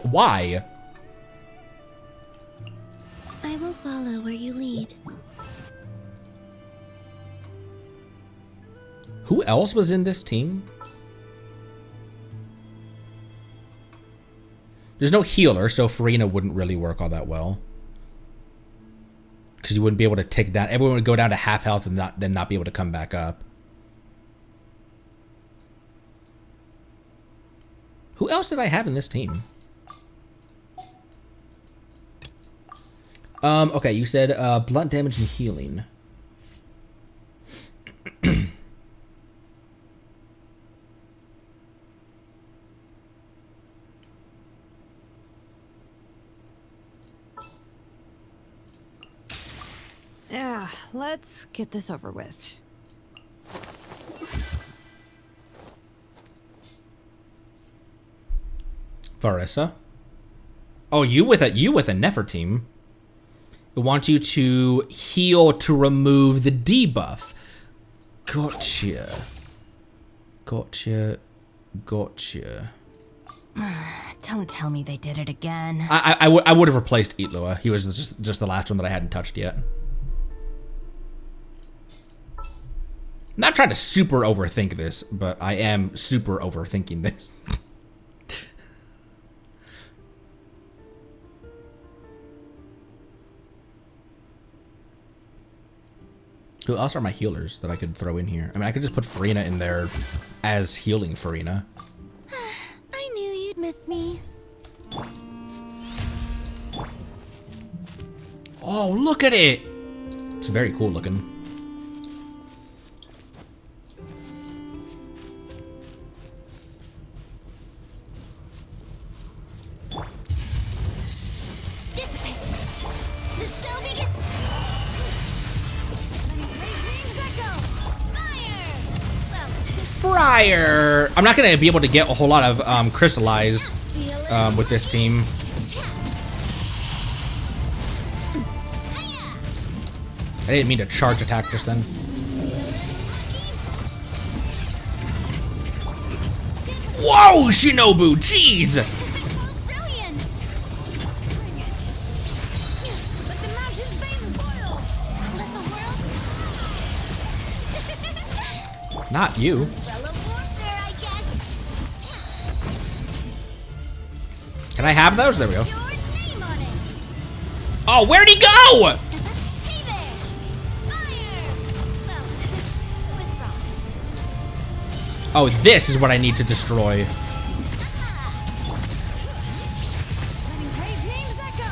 I will follow where you lead. Who else was in this team? There's no healer, so Farina wouldn't really work all that well. Because you wouldn't be able to take down. Everyone would go down to half health and then not be able to come back up. Who else did I have in this team? Okay, you said blunt damage and healing. Yeah, let's get this over with. Varessa. Oh, you with a Nefer team. It wants you to heal to remove the debuff. Gotcha. Don't tell me they did it again. I would have replaced Itlua. He was just the last one that I hadn't touched yet. Not trying to super overthink this, but I am super overthinking this. Who else are my healers that I could throw in here? I mean, I could just put Farina in there as healing Farina. I knew you'd miss me. Oh, look at it! It's very cool looking. Dissipate. The show begins. Fryer! I'm not gonna be able to get a whole lot of crystallize with this team. I didn't mean to charge attack just then. Whoa, Shinobu! Jeez! Brilliant. Bring it. Let the mountains veins boil. Let the world. Not you. Umbrella warfare, I guess. Can I have those? There we go. Your name on it. Oh, where'd he go? Hey there. Fire. Well, with rocks. Oh, this is what I need to destroy. Letting brave names echo.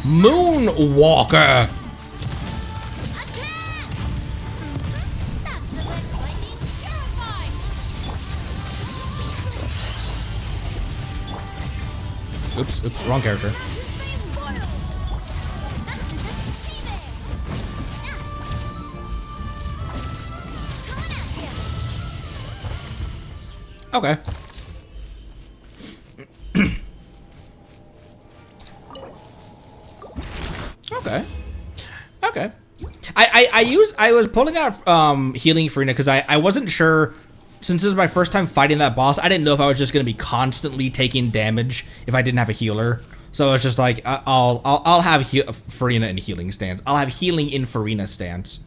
Moonwalker. Attack! That's the red lightning. Terrified. Oops, wrong character. Veins boil. Okay. Okay. I was pulling out healing Farina because I wasn't sure, since this was my first time fighting that boss, I didn't know if I was just gonna be constantly taking damage if I didn't have a healer. So it's just like I'll have Farina in healing stance. I'll have healing in Farina stance.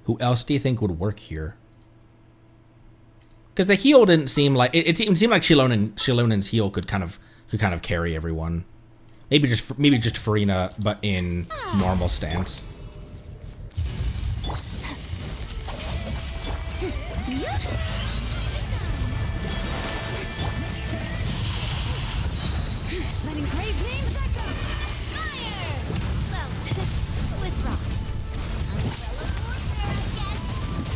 Who else do you think would work here? Because the heal didn't seem like it seemed like Shilonen's heal could kind of carry everyone. Maybe just Farina, but in normal stance. Letting brave names echo. Fire! Well, with rocks. Umbrella warfare, I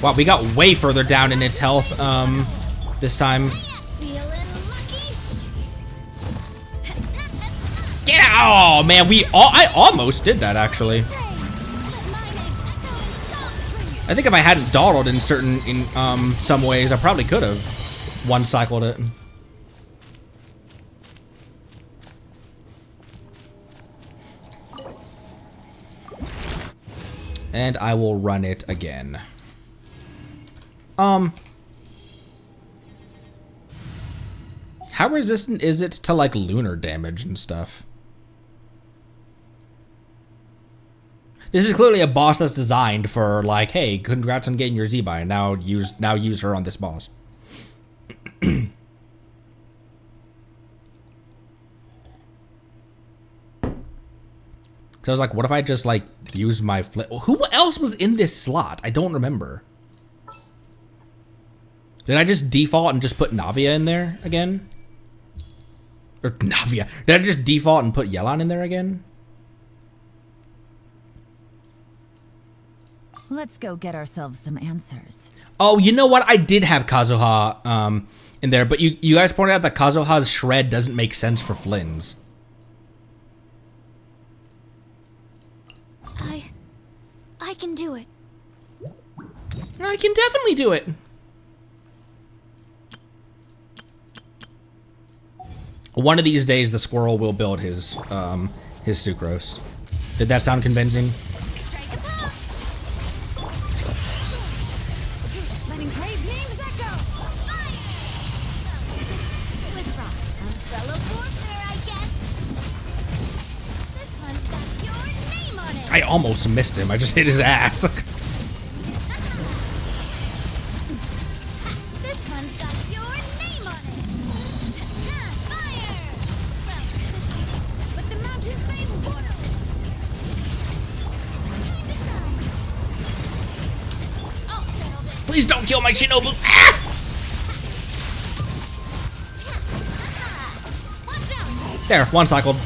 Wow, we got way further down in its health this time. Get out! Oh man, I almost did that actually. I think if I hadn't dawdled in some ways, I probably could have one cycled it. And I will run it again. How resistant is it to like lunar damage and stuff? This is clearly a boss that's designed for like, hey, congrats on getting your Z-Buy. Now use her on this boss. So I was like, what if I just like use my who else was in this slot? I don't remember. Did I just default and just put Navia in there again? Or Navia. Did I just default and put Yelan in there again? Let's go get ourselves some answers. Oh, you know what? I did have Kazuha in there, but you guys pointed out that Kazuha's shred doesn't make sense for Flynn's. I can do it. I can definitely do it. One of these days, the squirrel will build his sucrose. Did that sound convincing? Letting praise names echo. With rock, a fellow warfare, I guess. This one's got your name on it. I almost missed him. I just hit his ass. This one's got your name on it. Fire! But the mountains face portal. Time to shine. I'll settle this. Please don't kill my Shinobu. Ah! Watch out! There, one cycled.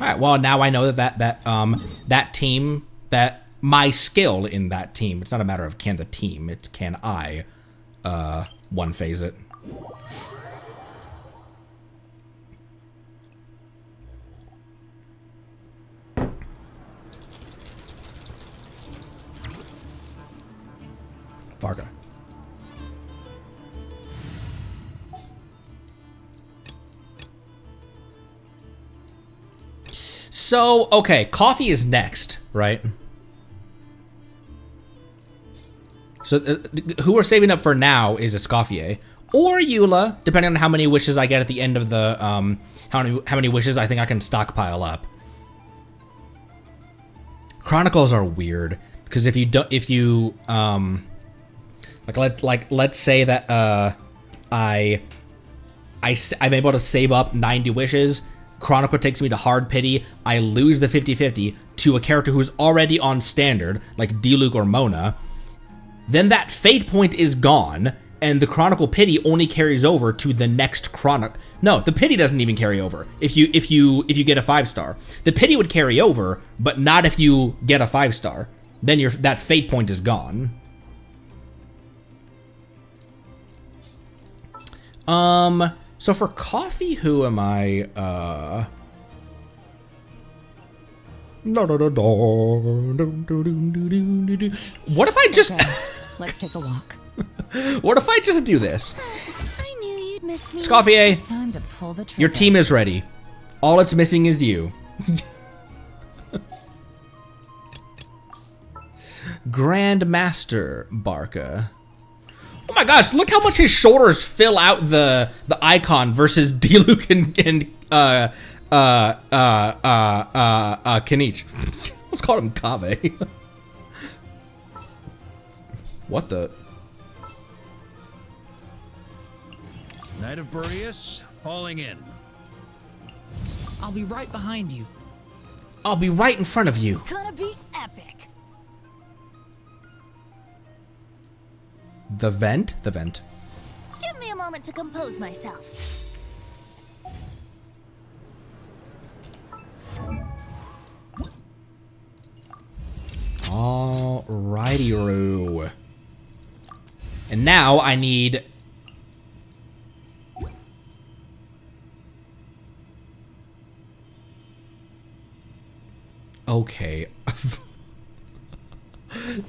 Alright, well now I know that team, that my skill in that team, it's not a matter of can the team, it's can I one phase it. Varka. So, okay, coffee is next, right? So, who we're saving up for now is Escoffier. Or Eula, depending on how many wishes I get at the end of the, how many wishes I think I can stockpile up. Chronicles are weird, because if you, let's say that, I'm able to save up 90 wishes, Chronicle takes me to hard pity, I lose the 50-50 to a character who's already on standard, like Diluc or Mona, then that fate point is gone, and the Chronicle pity only carries over to the next Chronicle. No, the pity doesn't even carry over if you get a 5-star. The pity would carry over, but not if you get a 5-star. Then that fate point is gone. So for coffee, who am I? What if I just? Okay, let's take a walk. What if I just do this? I knew you'd miss me. Scoffier, It's time to pull the trigger. your team is ready. All it's missing is you. Grandmaster Barca. Oh my gosh, look how much his shoulders fill out the icon versus Diluc and Kanich. Let's call him Kave. What the? Knight of Boreas, falling in. I'll be right behind you. I'll be right in front of you. Gonna be epic. The vent? The vent. Give me a moment to compose myself. Alrighty-roo. And now I need... Okay.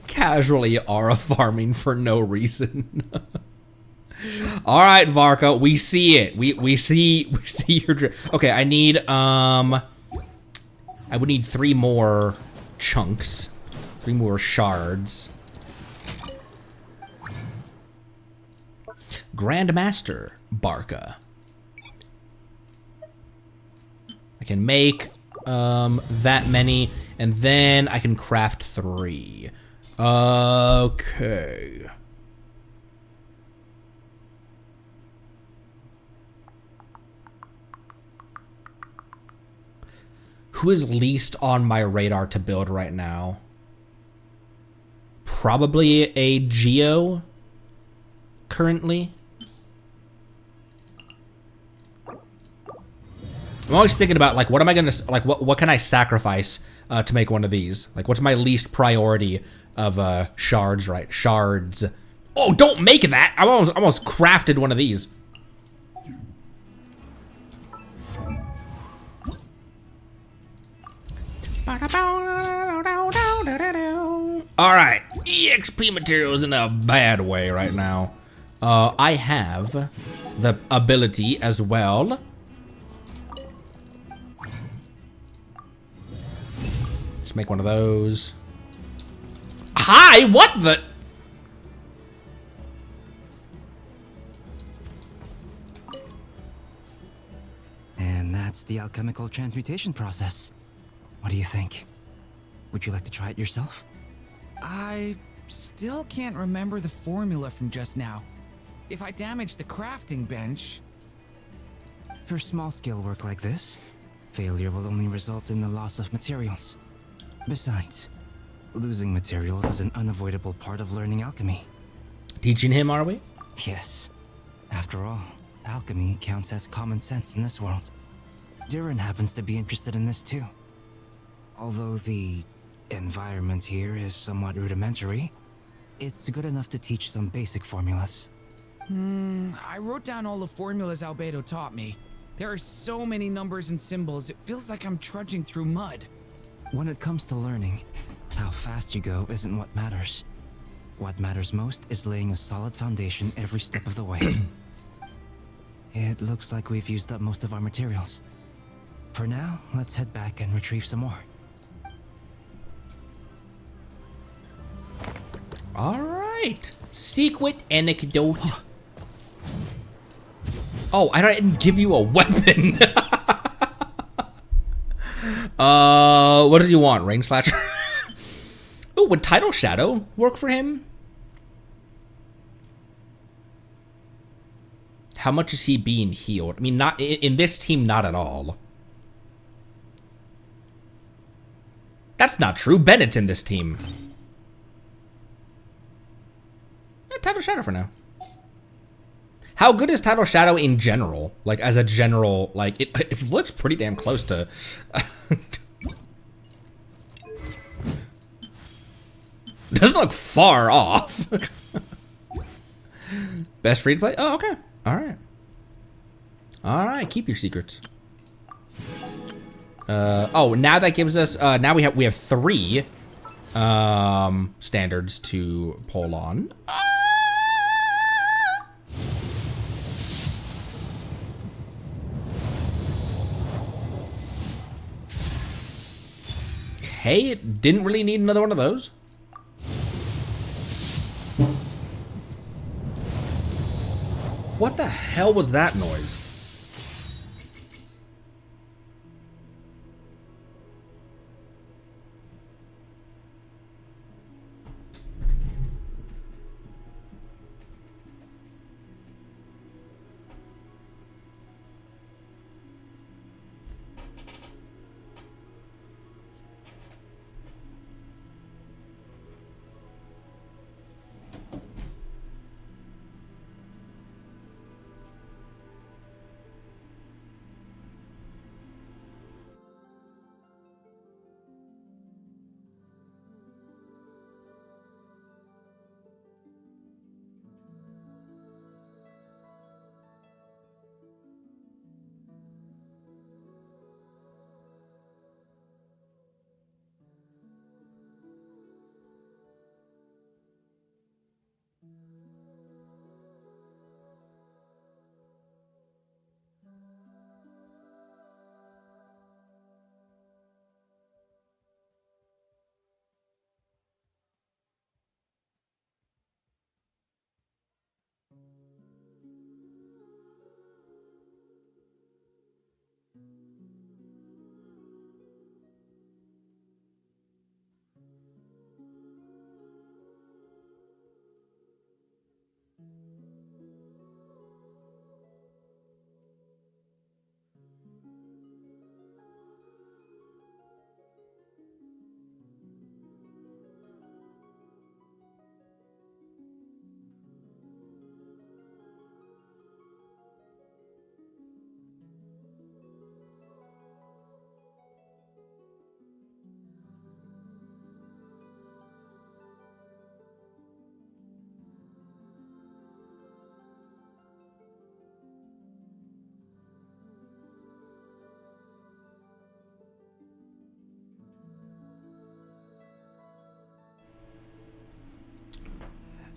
Casually Aura farming for no reason. All right, Varka, we see it. We see your drift. Okay, I need I would need 3 more chunks, 3 more shards. Grandmaster Barca. I can make that many, and then I can craft 3. Okay. Who is least on my radar to build right now? Probably a Geo currently. I'm always thinking about, like, what am I gonna, like, what can I sacrifice to make one of these? Like, what's my least priority of shards, right? Shards. Oh, don't make that! I almost crafted one of these. All right, EXP materials in a bad way right now. I have the ability as well. Let's make one of those. Hi, what the? And that's the alchemical transmutation process. What do you think? Would you like to try it yourself? I still can't remember the formula from just now. If I damage the crafting bench... For small-scale work like this, failure will only result in the loss of materials. Besides, losing materials is an unavoidable part of learning alchemy. Teaching him, are we? Yes. After all, alchemy counts as common sense in this world. Durin happens to be interested in this too. Although the environment here is somewhat rudimentary, it's good enough to teach some basic formulas. I wrote down all the formulas Albedo taught me. There are so many numbers and symbols, it feels like I'm trudging through mud. When it comes to learning, how fast you go isn't what matters. What matters most is laying a solid foundation every step of the way. It looks like we've used up most of our materials. For now, let's head back and retrieve some more. All right. Secret anecdote. Oh, I didn't give you a weapon. What does he want? Rain Slasher? Oh, would Tidal Shadow work for him? How much is he being healed? I mean, not in this team, not at all. That's not true. Bennett's in this team. Yeah, Tidal Shadow for now. How good is Tidal Shadow in general? Like, as a general, like, it looks pretty damn close to... Doesn't look far off. Best free to play? Oh, okay. All right. All right, keep your secrets. Oh, now that gives us, now we have 3 standards to pull on. Okay, it didn't really need another one of those. What the hell was that noise?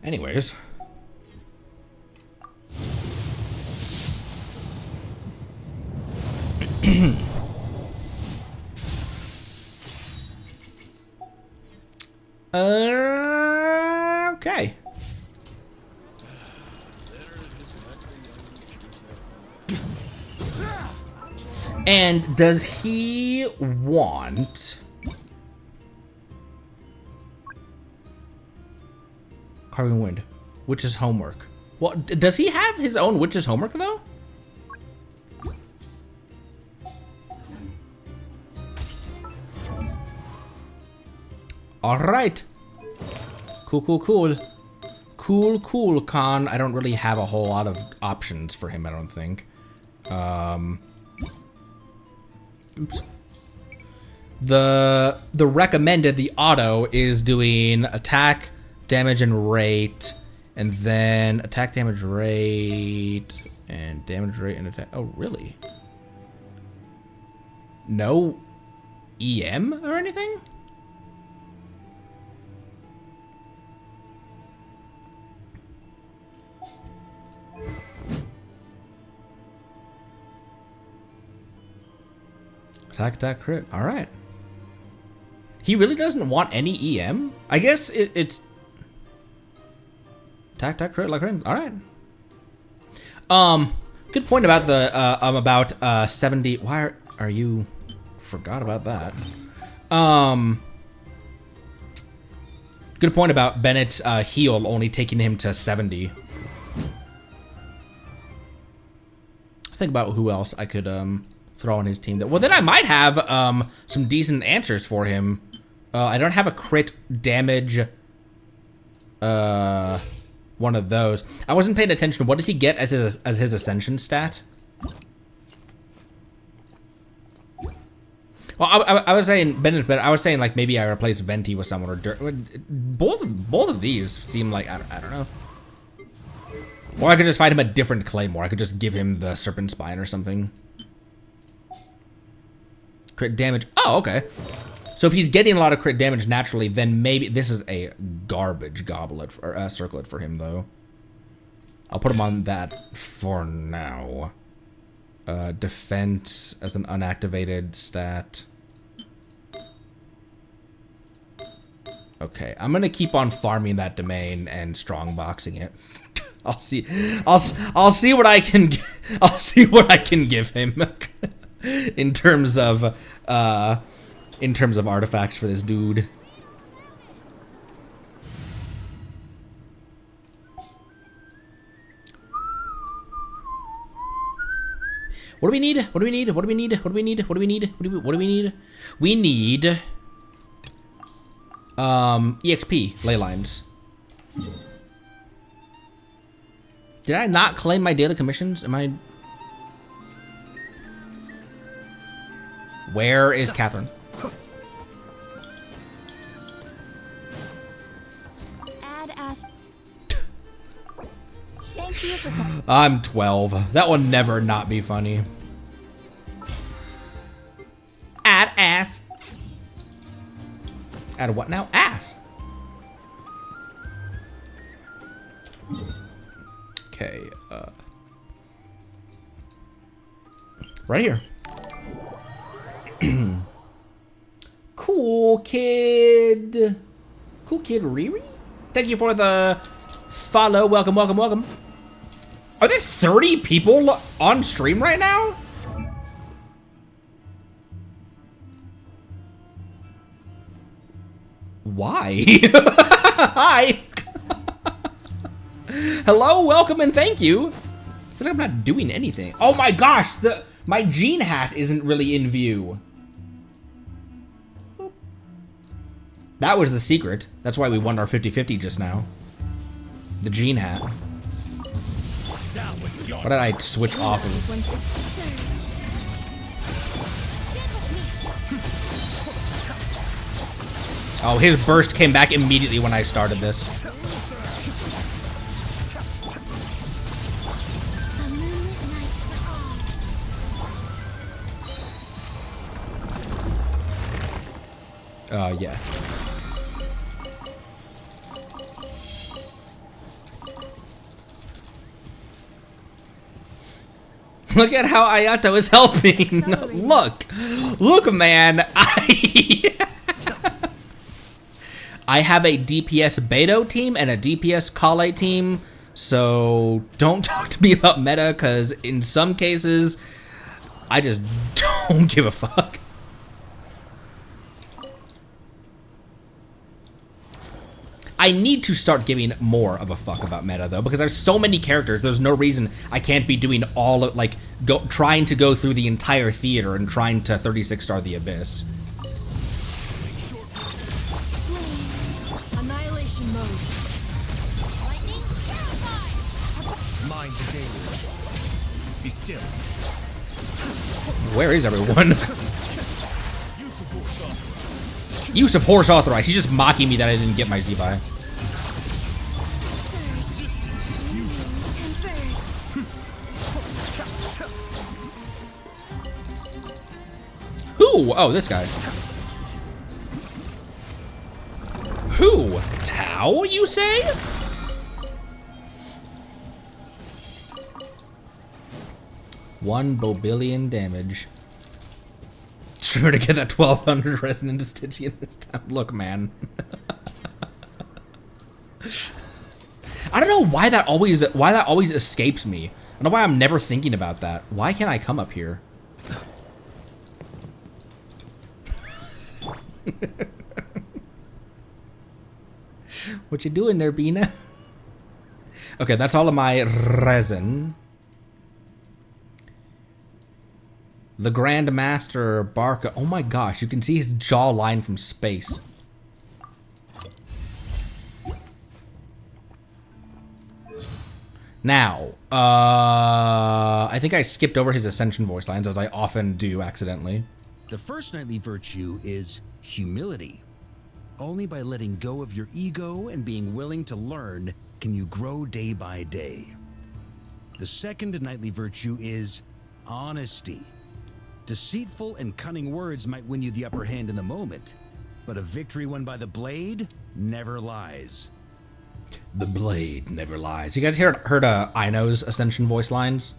Anyways. Okay. And does he want carving wind, witch's homework? Well, does he have his own witch's homework though? All right. Cool, cool, cool. Cool, cool, Khan. I don't really have a whole lot of options for him, I don't think. Oops. The recommended, the auto, is doing attack, damage, and rate. And then attack, damage, rate, and damage, rate, and attack. Oh, really? No EM or anything? Attack, attack, crit. All right. He really doesn't want any EM? I guess it's... Attack, attack, crit, like crit. All right. Good point about the, 70... Why are you... Forgot about that. Good point about Bennett's heal only taking him to 70. Think about who else I could, throw on his team. Well, then I might have some decent answers for him. I don't have a crit damage one of those. I wasn't paying attention. What does he get as his ascension stat? Well, I was saying Bennett, but I was saying like maybe I replace Venti with someone or both of these seem like I don't know. Or I could just find him a different Claymore. I could just give him the Serpent Spine or something. Crit damage. Oh, okay. So if he's getting a lot of crit damage naturally, then maybe this is a garbage goblet or circlet for him, though. I'll put him on that for now. Defense as an unactivated stat. Okay, I'm gonna keep on farming that domain and strong boxing it. I'll see what I can. I'll see what I can give him. In terms of artifacts for this dude. What do we need? What do we need? What do we need? What do we need? What do we need? What do we need? We need EXP ley lines. Did I not claim my daily commissions? Am I? Where is Catherine? Thank you for I'm 12. That will never not be funny. Add ass. Add what now? Ass. Okay. Right here. Cool kid. Cool kid Riri? Thank you for the follow. Welcome, welcome, welcome. Are there 30 people on stream right now? Why? Hi. Hello, welcome, and thank you. I feel like I'm not doing anything. Oh my gosh, my jean hat isn't really in view. That was the secret. That's why we won our 50-50 just now. The jean hat. What did I switch off of? Oh, his burst came back immediately when I started this. Yeah. Look at how Ayato is helping. Look, man. I have a DPS Beto team and a DPS Kale team, so don't talk to me about meta, because in some cases, I just don't give a fuck. I need to start giving more of a fuck about meta though, because there's so many characters. There's no reason I can't be doing all of, like, trying to go through the entire theater and trying to 36 star the Abyss. Annihilation mode. Lightning, terrified! Mind the deluge. Be still. Where is everyone? Use of horse authorized. He's just mocking me that I didn't get my Z-Buy. Who? Oh, this guy. Who? Tao, you say? One bobillion damage. Sure to get that 1200 resonant Stygian this time. Look, man. I don't know why that always escapes me. I don't know why I'm never thinking about that. Why can't I come up here? What you doing there, Bina? Okay, that's all of my resin. The Grand Master Barca. Oh my gosh, you can see his jawline from space. Now, I think I skipped over his Ascension voice lines, as I often do accidentally. The first knightly virtue is humility. Only by letting go of your ego and being willing to learn can you grow day by day. The second knightly virtue is honesty. Deceitful and cunning words might win you the upper hand in the moment, but a victory won by the blade never lies. The blade never lies. You guys heard Aino's Ascension voice lines?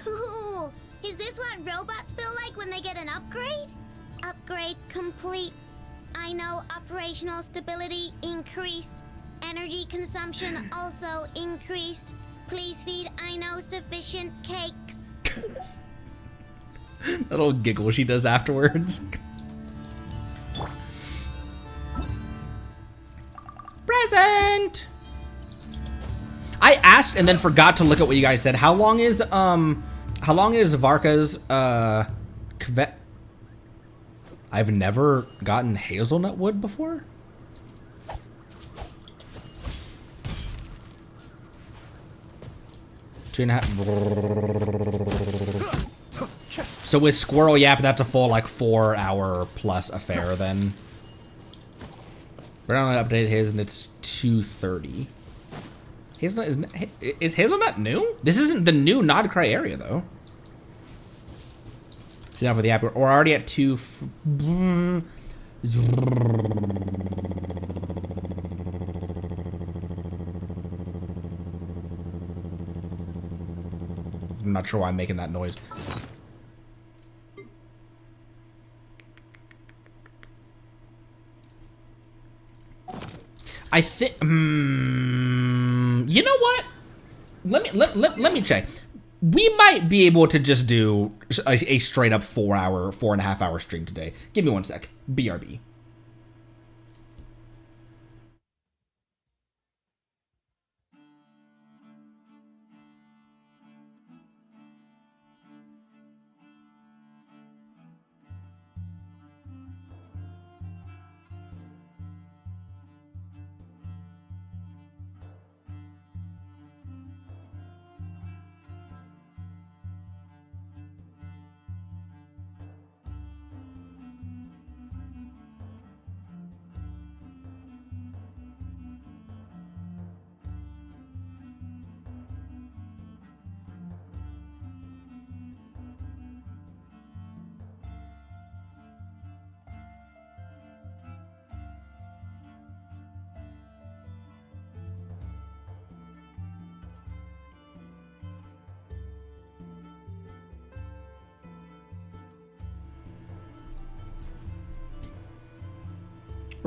Ooh, is this what robots feel like when they get an upgrade? Upgrade complete. I know operational stability increased. Energy consumption also increased. Please feed I know sufficient cakes. That little giggle she does afterwards. Present! I asked and then forgot to look at what you guys said. How long is Varka's kvet? I've never gotten hazelnut wood before. Two and a half. So with Squirrel Yap, that's a full like 4-hour plus affair then. We're gonna update his and it's 2:30. Hazelnut is Hazelnut new? This isn't the new Nod Cry area though. Enough for the app. We're already at 2. I'm not sure why I'm making that noise. I think. You know what? Let me check. We might be able to just do a straight up 4.5 hour stream today. Give me one sec. BRB.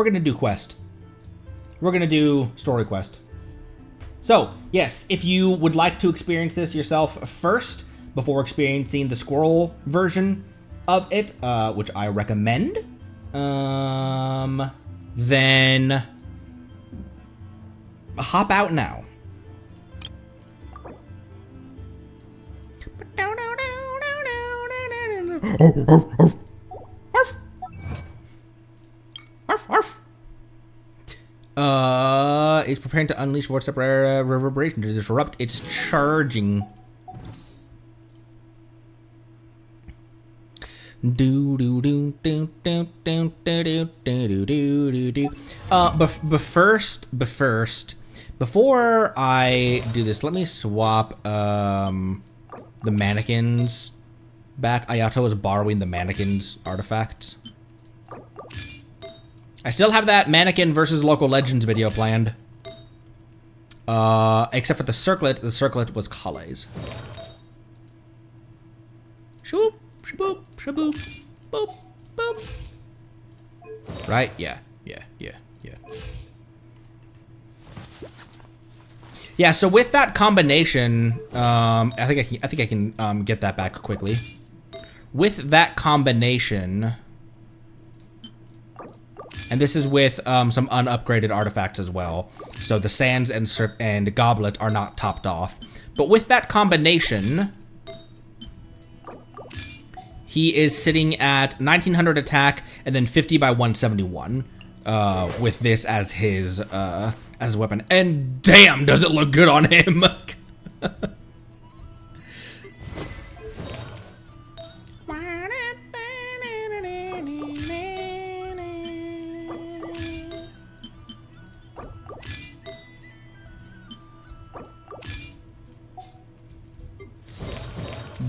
we're gonna do quest. We're gonna do story quest. So, yes, if you would like to experience this yourself first, before experiencing the squirrel version of it, which I recommend, then hop out now. Is preparing to unleash vortex reverberation to disrupt its charging. Before I do this, let me swap the mannequins back. Ayato is borrowing the mannequins artifacts. I still have that mannequin versus local legends video planned. Except for the circlet was Kale's. Shoop, shaboop, shaboop, boop, boop. Right? Yeah. Yeah, so with that combination, I think I can get that back quickly. With that combination, and this is with some unupgraded artifacts as well. So the sands and goblet are not topped off. But with that combination, he is sitting at 1900 attack and then 50 by 171 with this as his weapon. And damn, does it look good on him!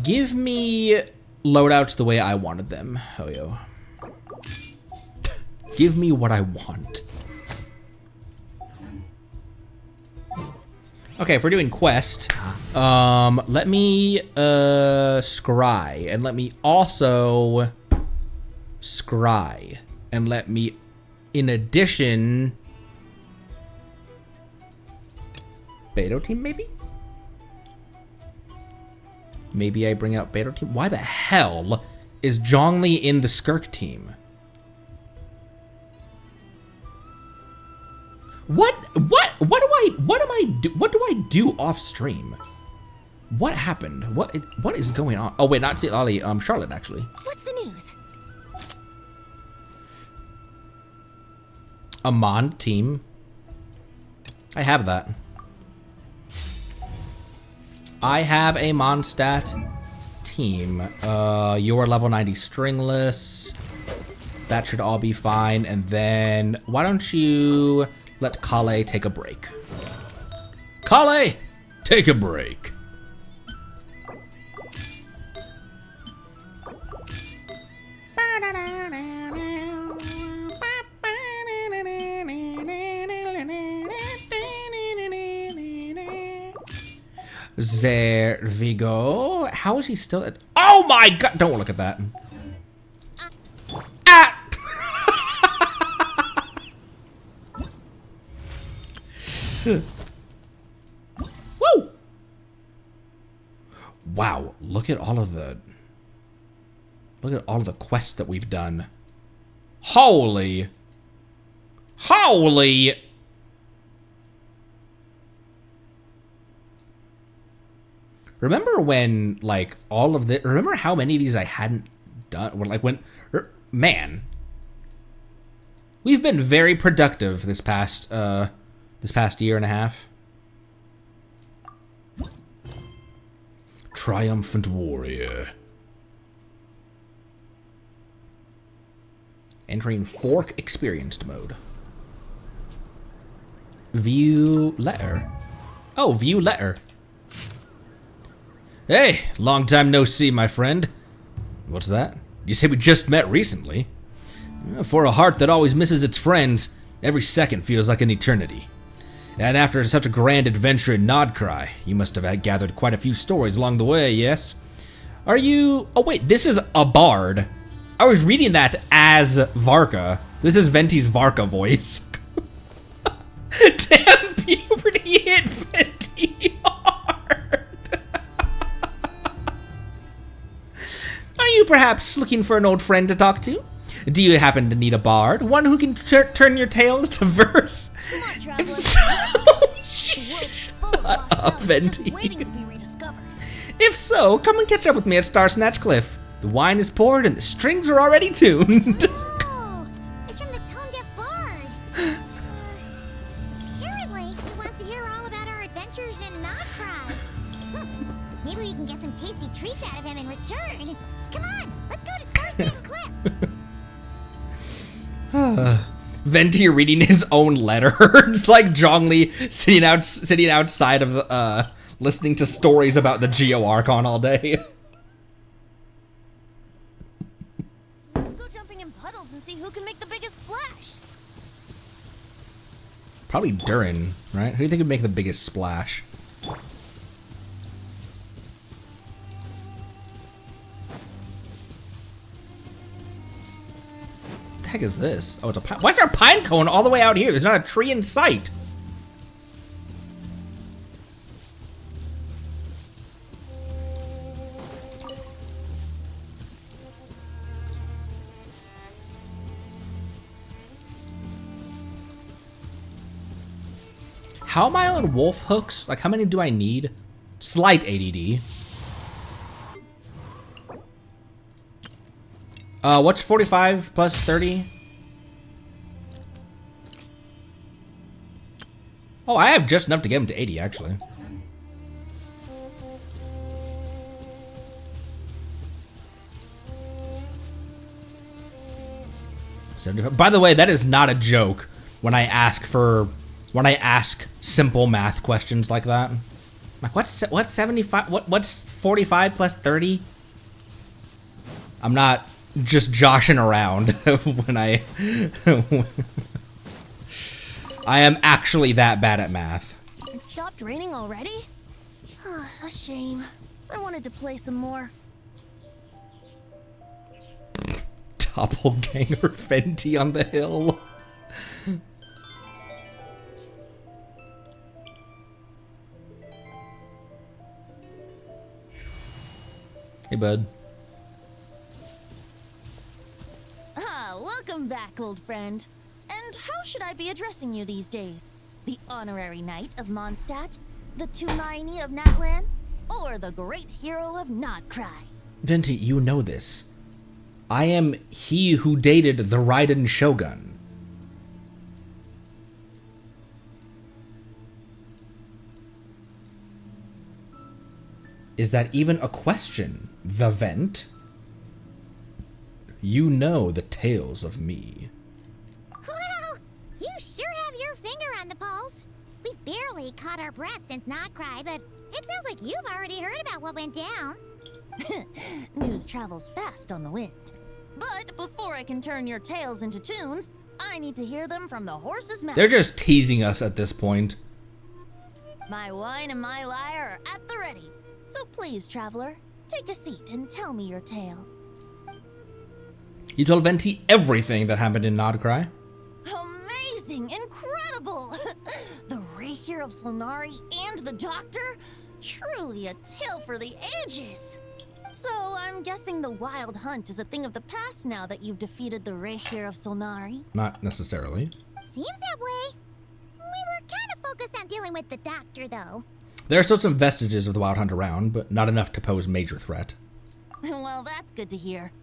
Give me loadouts the way I wanted them, Hoyo. Give me what I want. Okay, if we're doing quest, let me scry, and let me also scry, and let me, in addition, Beto team maybe? Maybe I bring out Beto team? Why the hell is Zhongli in the Skirk team? What do I do off stream? What happened? What is going on? Oh wait, not Ollie, Charlotte actually. What's the news? A Mon team. I have that. I have a Mondstadt team. You're level 90 stringless. That should all be fine. And then why don't you let Kale take a break? Kale, take a break. There we go. How is he still at... Oh my god! Don't look at that. Ah! Woo! Wow, look at all of the... Look at all of the quests that we've done. Holy... Holy... Remember when, like, all of the... Remember how many of these I hadn't done? Like, when... Man. We've been very productive this past year and a half. Triumphant Warrior. Entering Fork Experienced mode. View letter. Oh, view letter. Hey, long time no see, my friend. What's that? You say we just met recently? For a heart that always misses its friends, every second feels like an eternity. And after such a grand adventure in Nodcry, you must have gathered quite a few stories along the way, yes? Are you... Oh wait, this is a bard. I was reading that as Varka. This is Venti's Varka voice. Damn, puberty hit Venti hard. Are you perhaps looking for an old friend to talk to? Do you happen to need a bard? One who can turn your tales to verse? If so, shut up, Venti. If so, come and catch up with me at Star Snatch Cliff. The wine is poured and the strings are already tuned. Oh, it's from the tone-deaf bard. Apparently, he wants to hear all about our adventures in Notcry. Maybe we can get some tasty treats out of him in return. Come on, let's go to Star Snatch Cliff. Venti reading his own letter. It's like Zhongli sitting outside of listening to stories about the Geo Archon all day. Let's go jumping in puddles and see who can make the biggest splash. Probably Durin, right? Who do you think would make the biggest splash? What the heck is this? Oh, it's a pine. Why is there a pine cone all the way out here? There's not a tree in sight. How am I on wolf hooks? Like, how many do I need? Slight ADD. What's 45 plus 30? Oh, I have just enough to get him to 80, actually. By the way, that is not a joke when I ask simple math questions like that. Like, what's 75? What's 45 plus 30? I'm not just joshing around when I am actually that bad at math. It stopped raining already? A shame. I wanted to play some more. Doppelganger Venti on the hill. Hey, bud. Welcome back, old friend. And how should I be addressing you these days? The honorary knight of Mondstadt? The Tumaini of Natlan? Or the great hero of Notcry? Venti, you know this. I am he who dated the Raiden Shogun. Is that even a question, the Vent? You know the tales of me. Well, you sure have your finger on the pulse. We've barely caught our breath since Notcry, but it sounds like you've already heard about what went down. News travels fast on the wind. But before I can turn your tales into tunes, I need to hear them from the horse's mouth. They're just teasing us at this point. My wine and my lyre are at the ready. So please, traveler, take a seat and tell me your tale. You told Venti everything that happened in Notcry. Amazing! Incredible! The Rapier of Solnari and the Doctor? Truly a tale for the ages! So I'm guessing the Wild Hunt is a thing of the past now that you've defeated the Rapier of Solnari? Not necessarily. Seems that way. We were kind of focused on dealing with the Doctor, though. There are still some vestiges of the Wild Hunt around, but not enough to pose major threat. Well, that's good to hear.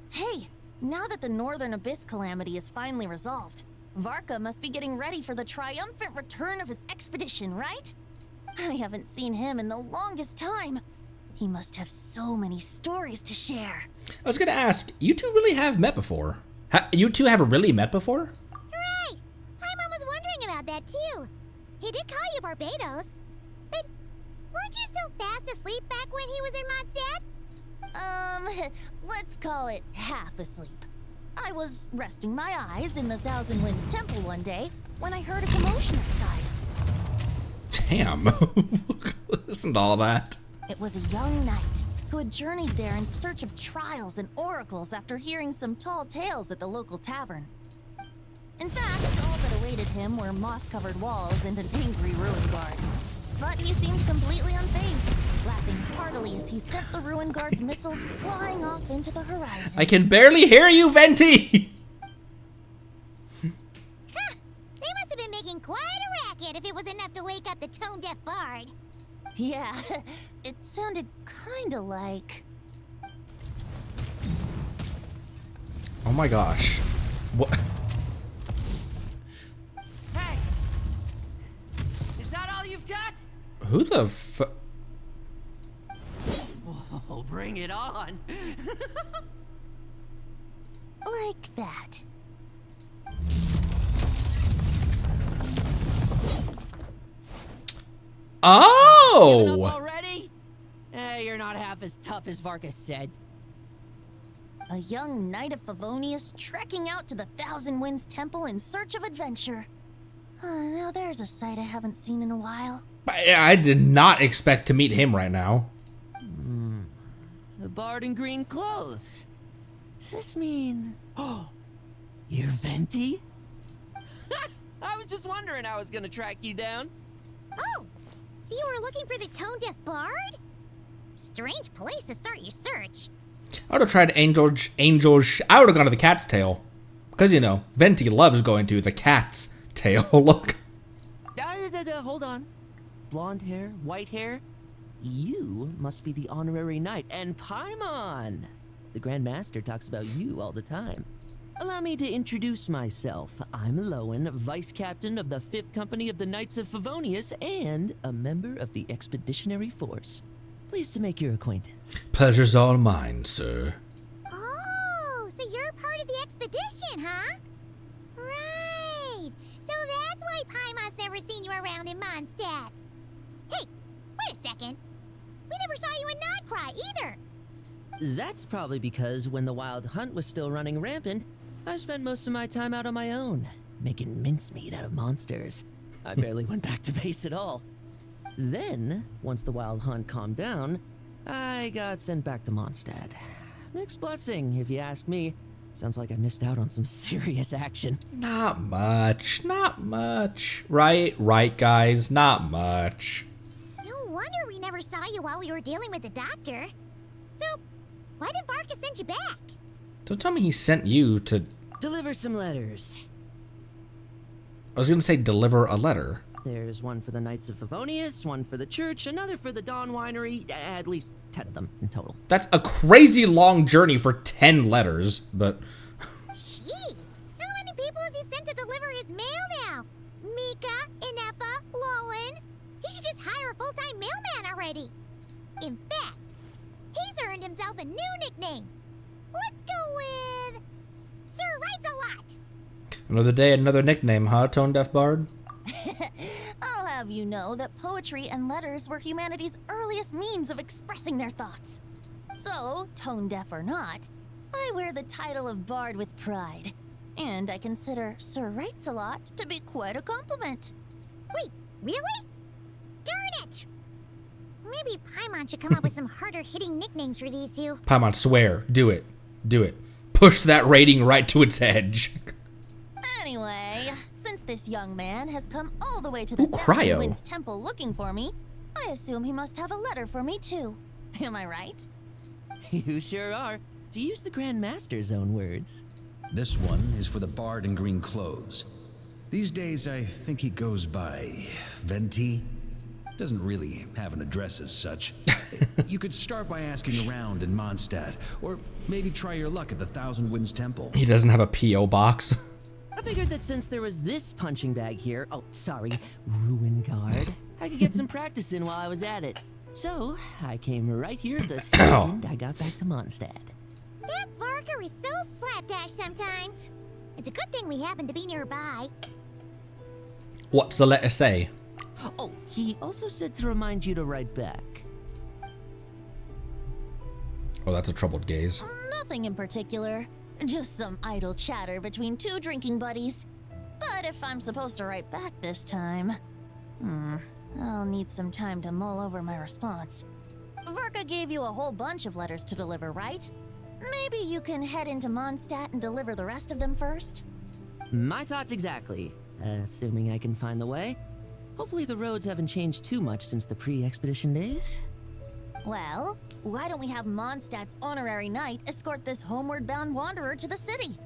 Hey, now that the Northern Abyss calamity is finally resolved, Varca must be getting ready for the triumphant return of his expedition, right? I haven't seen him in the longest time. He must have so many stories to share. I was gonna ask, you two really have met before? You two have really met before? Hooray! Paimon was wondering about that too. He did call you Barbados, but weren't you still fast asleep back when he was in Mondstadt? Let's call it half asleep. I was resting my eyes in the Thousand Winds Temple one day when I heard a commotion outside. Damn. Listen to all that. It was a young knight, who had journeyed there in search of trials and oracles after hearing some tall tales at the local tavern. In fact, all that awaited him were moss-covered walls and an angry ruin guard. But he seemed completely unfazed, laughing heartily as he sent the ruin guard's missiles flying off into the horizon. I can barely hear you, Venti! They must have been making quite a racket if it was enough to wake up the tone-deaf bard. Yeah, it sounded kinda like... Oh my gosh. What? Hey! Is that all you've got? Who the f... Oh, bring it on! like that. Oh! Giving up already? Hey, you're not half as tough as Varka said. A young knight of Favonius trekking out to the Thousand Winds Temple in search of adventure. Now there's a sight I haven't seen in a while. I did not expect to meet him right now. The bard in green clothes. Does this mean... Oh, you're Venti? I was just wondering how I was gonna track you down. Oh, so you were looking for the tone-deaf bard? Strange place to start your search. I would have tried I would have gone to the cat's tail. Because, you know, Venti loves going to the cat's tail. Look. Hold on. Blonde hair, white hair. You must be the honorary knight. And Paimon! The Grand Master talks about you all the time. Allow me to introduce myself. I'm Lowen, Vice Captain of the 5th Company of the Knights of Favonius and a member of the Expeditionary Force. Pleased to make your acquaintance. Pleasure's all mine, sir. Oh, so you're part of the expedition, huh? Right. So that's why Paimon's never seen you around in Mondstadt. Hey, wait a second. We never saw you in Nodcry either. That's probably because when the Wild Hunt was still running rampant, I spent most of my time out on my own, making mincemeat out of monsters. I barely went back to base at all. Then, once the Wild Hunt calmed down, I got sent back to Mondstadt. Mixed blessing, if you ask me. Sounds like I missed out on some serious action. Not much. Not much. Right, guys. Not much. No wonder we never saw you while we were dealing with the doctor. So, why did Varka send you back? Don't tell me he sent you to... Deliver some letters. I was gonna say deliver a letter. There's one for the Knights of Favonius, one for the church, another for the Dawn Winery, at least 10 of them in total. That's a crazy long journey for 10 letters, but... Jeez, how many people has he sent to deliver his mail now? Mika, Inefa, Lowen. He should just hire a full-time mailman already. In fact, he's earned himself a new nickname. Let's go with... Sir Writes a Lot. Another day, another nickname, huh, Tone Deaf Bard? I'll have you know that poetry and letters were humanity's earliest means of expressing their thoughts. So, tone deaf or not, I wear the title of Bard with pride. And I consider Sir Writes a Lot to be quite a compliment. Wait, really? Darn it! Maybe Paimon should come up with some harder-hitting nicknames for these two. Paimon, swear. Do it. Do it. Push that rating right to its edge. Anyway, since this young man has come all the way to the Ooh, Thousand cryo. Winds Temple looking for me, I assume he must have a letter for me too. Am I right? You sure are. To use the Grand Master's own words. This one is for the bard in green clothes. These days, I think he goes by Venti. Doesn't really have an address as such. You could start by asking around in Mondstadt, or maybe try your luck at the Thousand Winds Temple. He doesn't have a P.O. box. I figured that since there was this punching bag here, ruin guard, I could get some practice in while I was at it. So, I came right here the second I got back to Mondstadt. That Varka is so slapdash sometimes. It's a good thing we happen to be nearby. What's the letter say? Oh, he also said to remind you to write back. Oh, that's a troubled gaze. Nothing in particular. Just some idle chatter between two drinking buddies. But if I'm supposed to write back this time, I'll need some time to mull over my response. Varka gave you a whole bunch of letters to deliver, right? Maybe you can head into Mondstadt and deliver the rest of them first? My thoughts exactly. Assuming I can find the way. Hopefully the roads haven't changed too much since the pre-expedition days. Well, why don't we have Mondstadt's honorary knight escort this homeward-bound wanderer to the city?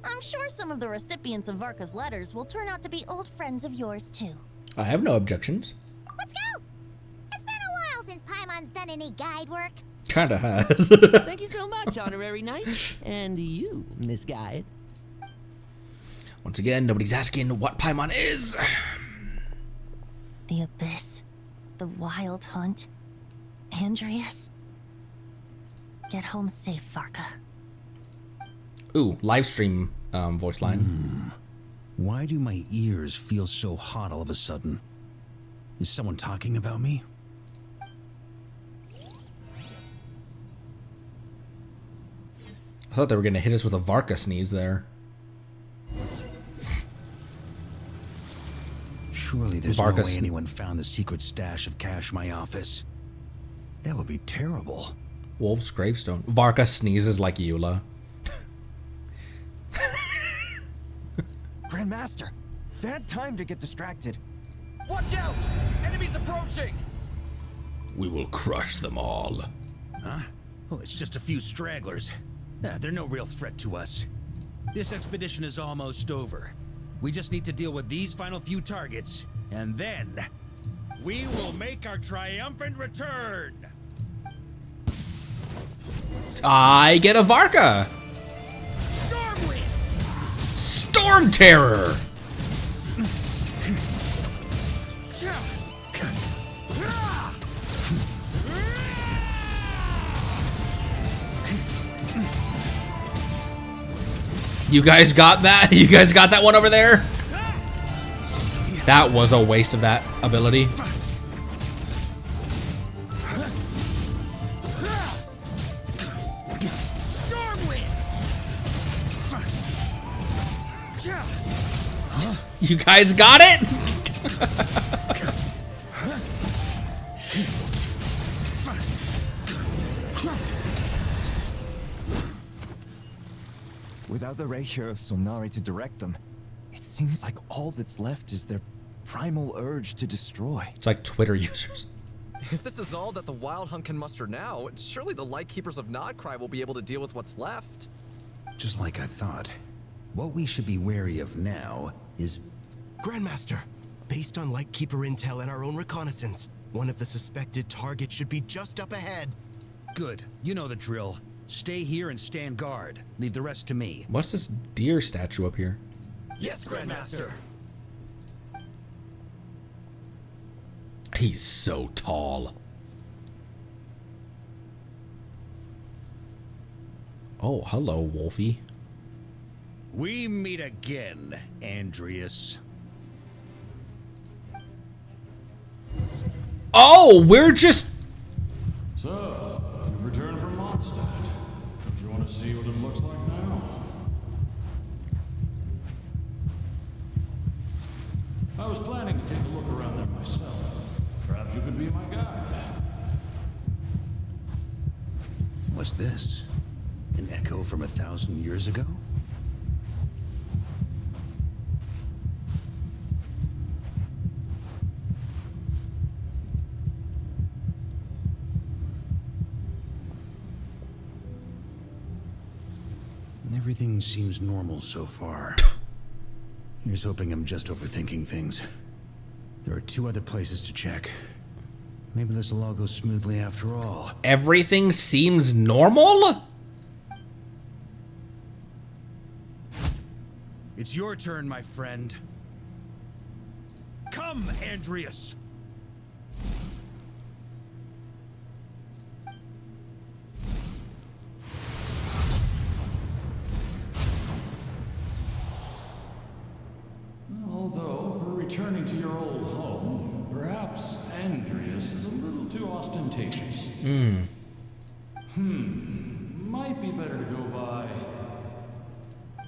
I'm sure some of the recipients of Varka's letters will turn out to be old friends of yours, too. I have no objections. Let's go! It's been a while since Paimon's done any guide work. Kinda has. Thank you so much, honorary knight. And you, Miss Guide. Once again, nobody's asking what Paimon is. The Abyss. The Wild Hunt. Andreas. Get home safe, Varka. Ooh, live stream voice line. Why do my ears feel so hot all of a sudden? Is someone talking about me? I thought they were gonna hit us with a Varca sneeze there. Surely there's Varca no way anyone found the secret stash of cash in my office. That would be terrible. Wolf's gravestone. Varca sneezes like Eula. Grandmaster, bad time to get distracted. Watch out! Enemies approaching! We will crush them all. Huh? Oh, it's just a few stragglers. They're no real threat to us. This expedition is almost over. We just need to deal with these final few targets, and then we will make our triumphant return. I get a Varca. Storm Terror. You guys got that? You guys got that one over there? That was a waste of that ability. You guys got it? Without the Reikir of Solnari to direct them, it seems like all that's left is their primal urge to destroy. It's like Twitter users. If this is all that the Wild Hunt can muster now, surely the Lightkeepers of Nodcry will be able to deal with what's left. Just like I thought. What we should be wary of now is... Grandmaster, based on Lightkeeper intel and our own reconnaissance, one of the suspected targets should be just up ahead. Good. You know the drill. Stay here and stand guard. Leave the rest to me. What's this deer statue up here? Yes, Grandmaster. He's so tall. Oh, hello, Wolfie. We meet again, Andreas. Oh, we're just... So, you've returned from Mondstadt. Don't you want to see what it looks like now? I was planning to take a look around there myself. Perhaps you could be my guide. What's this? An echo from 1,000 years ago? Everything seems normal so far. Here's hoping I'm just overthinking things. There are 2 other places to check. Maybe this will all go smoothly after all. Everything seems normal? It's your turn, my friend. Come, Andreas! Although, for returning to your old home, perhaps Andreas is a little too ostentatious. Might be better to go by...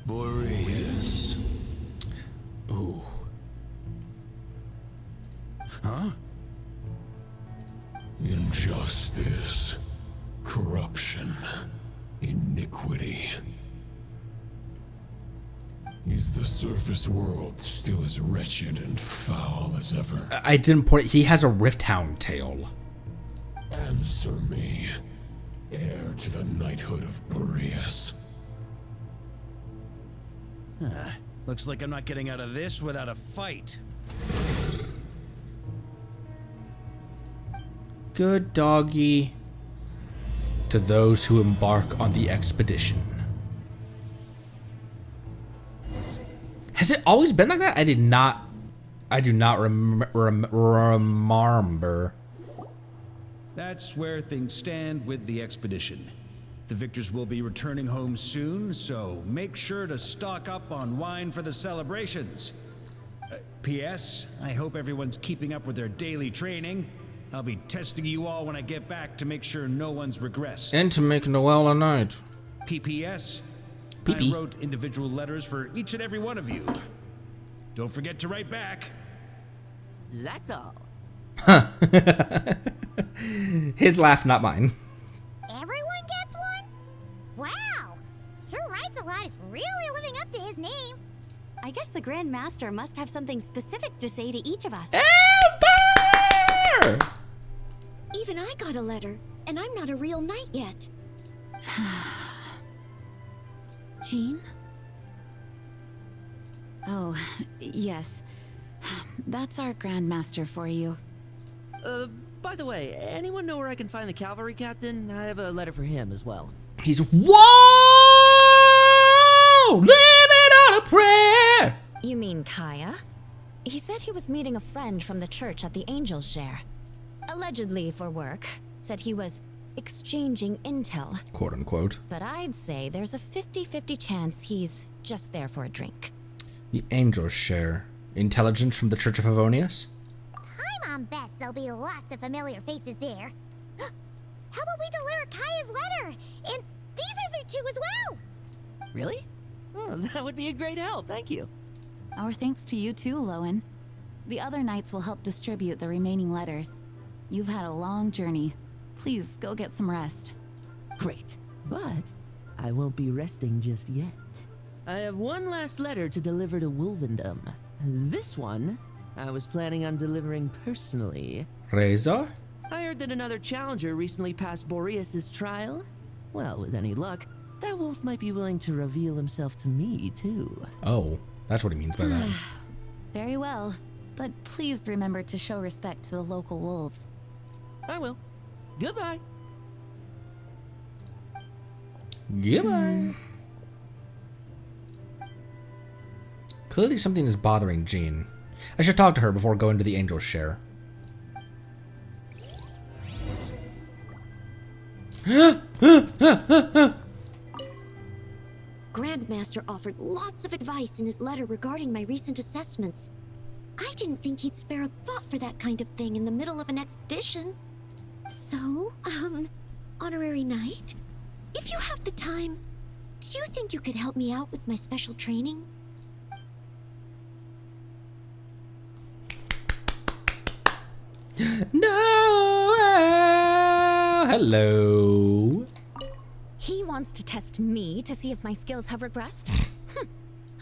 Boreas. Ooh. Huh? Injustice. Is the surface world still as wretched and foul as ever? I didn't point. He has a Rifthound tail. Answer me, heir to the knighthood of Boreas. Looks like I'm not getting out of this without a fight. Good doggy to those who embark on the expedition. Has it always been like that? I do not remember. That's where things stand with the expedition. The victors will be returning home soon, so make sure to stock up on wine for the celebrations. P.S. I hope everyone's keeping up with their daily training. I'll be testing you all when I get back to make sure no one's regressed. And to make Noel a knight. P.P.S. PP. I wrote individual letters for each and every one of you. Don't forget to write back. That's all. His laugh, not mine. Everyone gets one? Wow! Sir Writes a Lot is really living up to his name. I guess the Grand Master must have something specific to say to each of us. Amber! Even I got a letter, and I'm not a real knight yet. Jean? Oh, yes. That's our Grandmaster for you. By the way, anyone know where I can find the cavalry captain? I have a letter for him as well. He's whoa! Living on a prayer! You mean Kaya? He said he was meeting a friend from the church at the Angel's Share. Allegedly for work. Said he was exchanging intel. Quote unquote. But I'd say there's a 50-50 chance he's just there for a drink. The Angel's Share. Intelligence from the Church of Favonius? Paimon bets there'll be lots of familiar faces there. How about we deliver Kaya's letter? And these other two as well! Really? Oh, that would be a great help, thank you. Our thanks to you too, Lowen. The other knights will help distribute the remaining letters. You've had a long journey. Please go get some rest. Great, but I won't be resting just yet. I have one last letter to deliver to Wolvendom. This one, I was planning on delivering personally. Razor? I heard that another challenger recently passed Boreas' trial. Well, with any luck, that wolf might be willing to reveal himself to me, too. Oh, that's what he means by that. Very well, but please remember to show respect to the local wolves. I will. Goodbye. Goodbye. Clearly something is bothering Jean. I should talk to her before going to the Angel's Share. Grandmaster offered lots of advice in his letter regarding my recent assessments. I didn't think he'd spare a thought for that kind of thing in the middle of an expedition. So, Honorary Knight, if you have the time, do you think you could help me out with my special training? No! Hello. He wants to test me to see if my skills have regressed?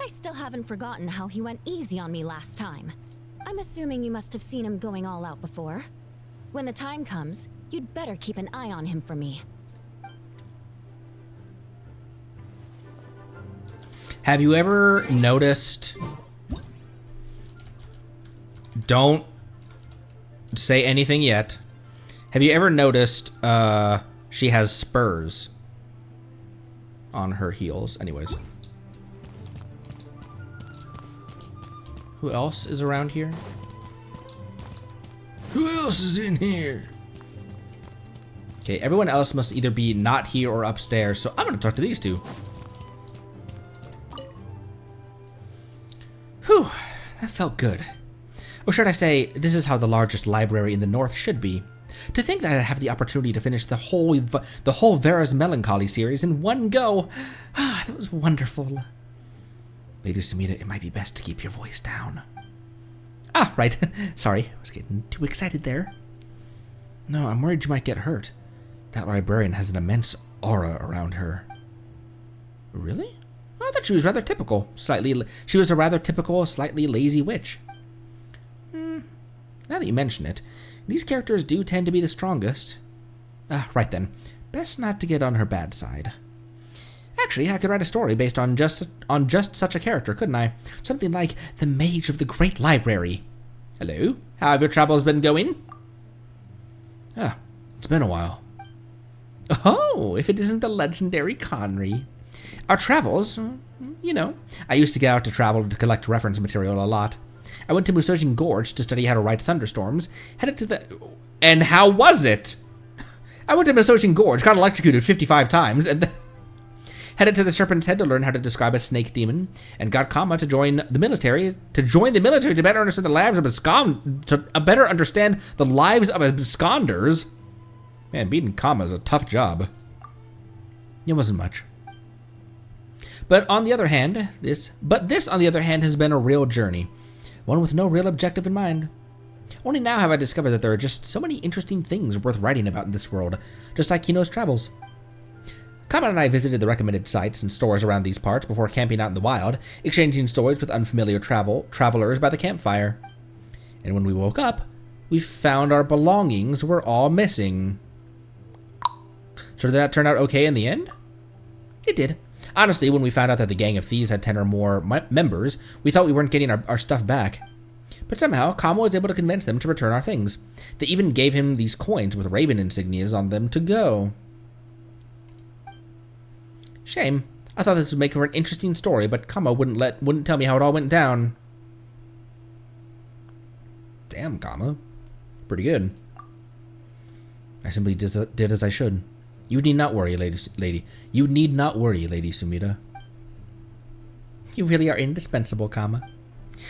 I still haven't forgotten how he went easy on me last time. I'm assuming you must have seen him going all out before. When the time comes, you'd better keep an eye on him for me. Have you ever noticed... Don't say anything yet. Have you ever noticed she has spurs on her heels? Anyways. Who else is around here? Who else is in here? Okay, everyone else must either be not here or upstairs, so I'm gonna talk to these two. Whew, that felt good. Or should I say, this is how the largest library in the north should be. To think that I'd have the opportunity to finish the whole Vera's Melancholy series in one go. That was wonderful. Lady Sumida, it might be best to keep your voice down. Ah, right. Sorry, I was getting too excited there. No, I'm worried you might get hurt. That librarian has an immense aura around her. Really? I thought she was rather typical. She was a rather typical, slightly lazy witch. Now that you mention it, these characters do tend to be the strongest. Right then. Best not to get on her bad side. Actually, I could write a story based on just such a character, couldn't I? Something like the Mage of the Great Library. Hello? How have your travels been going? It's been a while. Oh, if it isn't the legendary Conry. Our travels, you know. I used to get out to travel to collect reference material a lot. I went to Musojin Gorge to study how to ride thunderstorms, headed to the... And how was it? I went to Musojin Gorge, got electrocuted 55 times, and headed to the Serpent's Head to learn how to describe a snake demon, and got Kama to join the military. To better understand the lives of absconders. Man, beating Kama is a tough job. It wasn't much. But on the other hand, this on the other hand has been a real journey, one with no real objective in mind. Only now have I discovered that there are just so many interesting things worth writing about in this world, just like Kino's travels. Kama and I visited the recommended sites and stores around these parts before camping out in the wild, exchanging stories with unfamiliar travelers by the campfire. And when we woke up, we found our belongings were all missing. So did that turn out okay in the end? It did. Honestly, when we found out that the gang of thieves had 10 or more members, we thought we weren't getting our stuff back. But somehow, Kama was able to convince them to return our things. They even gave him these coins with raven insignias on them to go. Shame. I thought this would make for an interesting story, but Kama wouldn't tell me how it all went down. Damn, Kama. Pretty good. I simply did as I should. You need not worry, lady. You need not worry, Lady Sumida. You really are indispensable, Kama.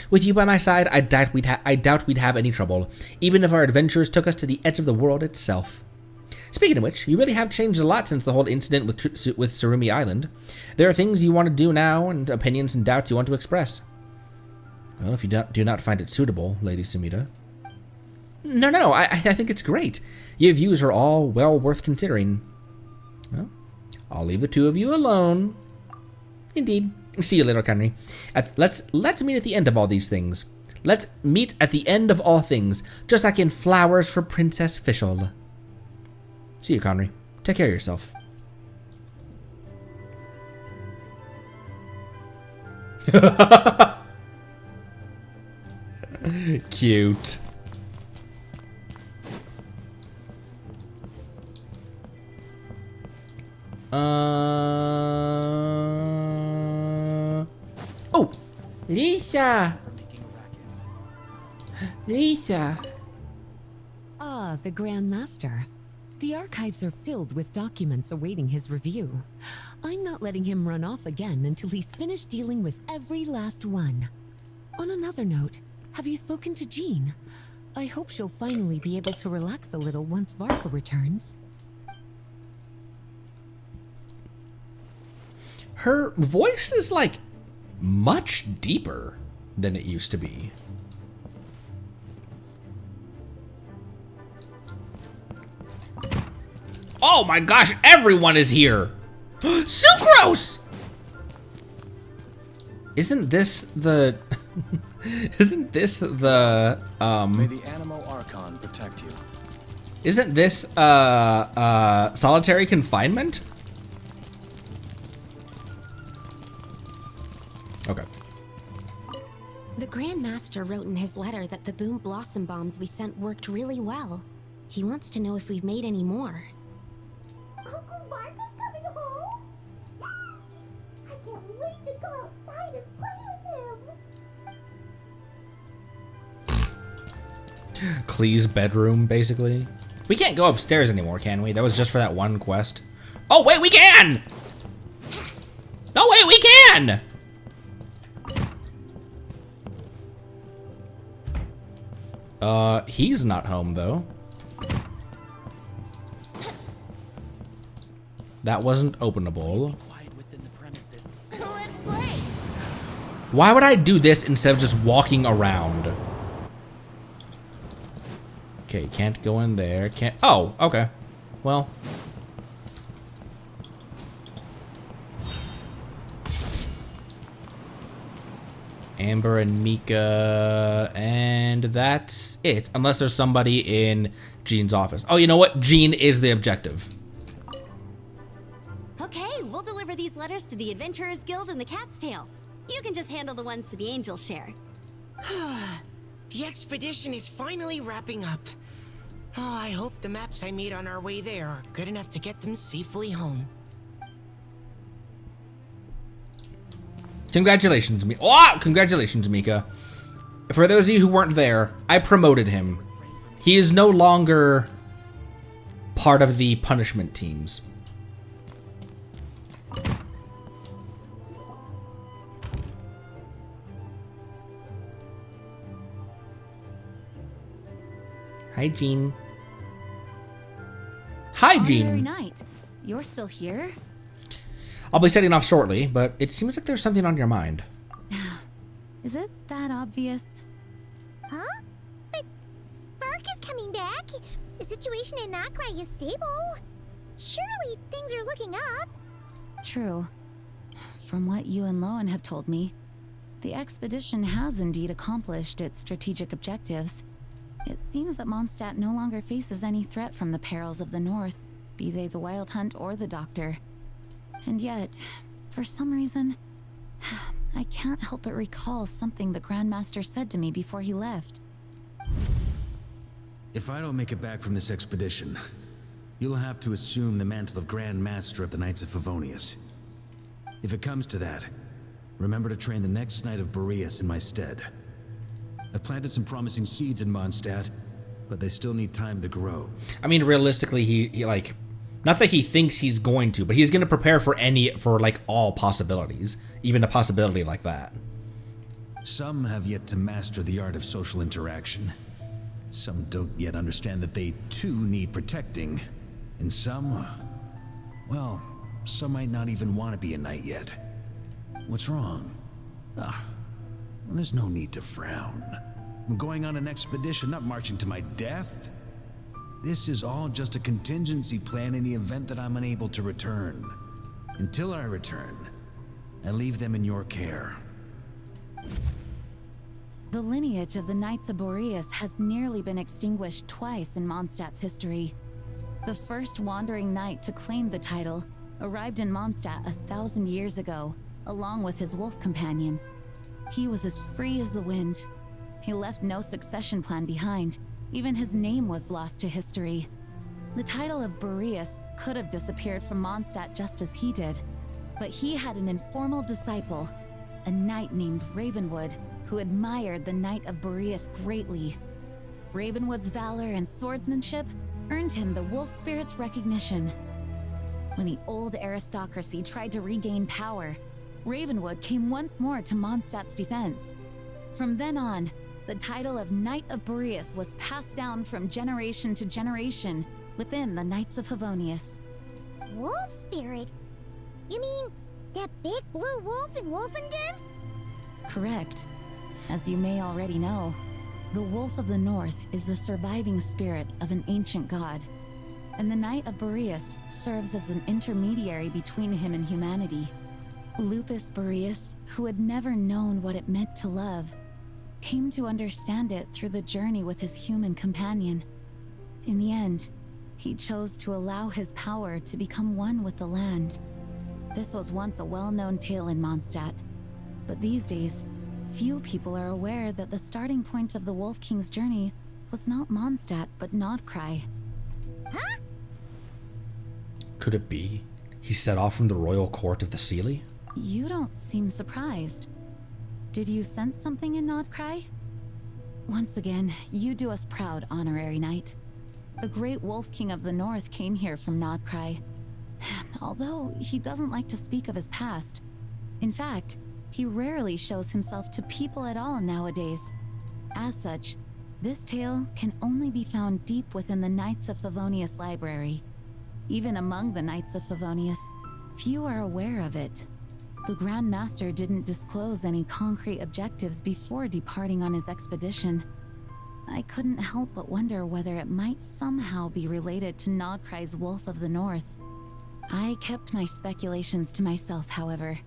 With you by my side, I doubt we'd have any trouble, even if our adventures took us to the edge of the world itself. Speaking of which, you really have changed a lot since the whole incident with Tsurumi Island. There are things you want to do now, and opinions and doubts you want to express. Well, if you do not find it suitable, Lady Sumida. No, I think it's great. Your views are all well worth considering. Well, I'll leave the two of you alone. Indeed. See you later, Conry. Let's meet at the end of all these things. Let's meet at the end of all things, just like in Flowers for Princess Fischl. See you, Conry. Take care of yourself. Cute. Oh, Lisa. Lisa. Ah, the Grand Master. The archives are filled with documents awaiting his review. I'm not letting him run off again until he's finished dealing with every last one. On another note, have you spoken to Jean? I hope she'll finally be able to relax a little once Varka returns. Her voice is like much deeper than it used to be. Oh my gosh, everyone is here! Sucrose! Isn't this the... Isn't this the, May the Animo Archon protect you. Isn't this, solitary confinement? Okay. The Grand Master wrote in his letter that the Boom Blossom Bombs we sent worked really well. He wants to know if we've made any more. Uncle Varca's coming home? Yay! I can't wait to go outside and play with him. Klee's bedroom, basically. We can't go upstairs anymore, can we? That was just for that one quest. Oh, wait, we can! Oh, wait, we can! He's not home, though. That wasn't openable. Let's play. Why would I do this instead of just walking around? Okay, can't go in there. Can't. Oh, okay. Well. Amber and Mika, and that's it. Unless there's somebody in Jean's office. Oh, you know what? Jean is the objective. Okay, we'll deliver these letters to the Adventurers Guild and the Cat's Tail. You can just handle the ones for the Angel share. The expedition is finally wrapping up. Oh, I hope the maps I made on our way there are good enough to get them safely home. Congratulations, Mika. Oh, congratulations, Mika. For those of you who weren't there, I promoted him. He is no longer part of the punishment teams. Hi, Jean. Hi, Jean. Honorary Knight, you're still here? I'll be setting off shortly, but it seems like there's something on your mind. Is it that obvious? Huh? But Varka's coming back. The situation in Nakrai is stable. Surely things are looking up. True. From what you and Lowen have told me, the expedition has indeed accomplished its strategic objectives. It seems that Mondstadt no longer faces any threat from the perils of the North, be they the Wild Hunt or the Doctor. And yet, for some reason, I can't help but recall something the Grandmaster said to me before he left. If I don't make it back from this expedition, you'll have to assume the mantle of Grand Master of the Knights of Favonius. If it comes to that, remember to train the next Knight of Boreas in my stead. I've planted some promising seeds in Mondstadt, but they still need time to grow. I mean, realistically, he like, not that he thinks he's going to, but he's going to prepare for like all possibilities, even a possibility like that. Some have yet to master the art of social interaction. Some don't yet understand that they too need protecting. And some, well, some might not even want to be a knight yet. What's wrong? Well, there's no need to frown. I'm going on an expedition, not marching to my death. This is all just a contingency plan in the event that I'm unable to return. Until I return, I leave them in your care. The lineage of the Knights of Boreas has nearly been extinguished twice in Mondstadt's history. The first wandering knight to claim the title arrived in Mondstadt 1,000 years ago, along with his wolf companion. He was as free as the wind. He left no succession plan behind. Even his name was lost to history. The title of Boreas could have disappeared from Mondstadt just as he did, but he had an informal disciple, a knight named Ravenwood, who admired the Knight of Boreas greatly. Ravenwood's valor and swordsmanship earned him the wolf spirit's recognition. When the old aristocracy tried to regain power, Ravenwood came once more to Mondstadt's defense. From then on, the title of Knight of Boreas was passed down from generation to generation within the Knights of Favonius. Wolf spirit? You mean that big blue wolf in Wolfenden? Correct. As you may already know, the Wolf of the North is the surviving spirit of an ancient god, and the Knight of Boreas serves as an intermediary between him and humanity. Lupus Boreas, who had never known what it meant to love, came to understand it through the journey with his human companion. In the end, he chose to allow his power to become one with the land. This was once a well-known tale in Mondstadt, but these days, few people are aware that the starting point of the Wolf King's journey was not Mondstadt, but Nodcry. Huh? Could it be he set off from the royal court of the Seelie? You don't seem surprised. Did you sense something in Nodcry? Once again, you do us proud, Honorary Knight. The great Wolf King of the North came here from Nodcry, although he doesn't like to speak of his past. In fact, he rarely shows himself to people at all nowadays. As such, this tale can only be found deep within the Knights of Favonius library. Even among the Knights of Favonius, few are aware of it. The Grand Master didn't disclose any concrete objectives before departing on his expedition. I couldn't help but wonder whether it might somehow be related to Nodcry's Wolf of the North. I kept my speculations to myself, however.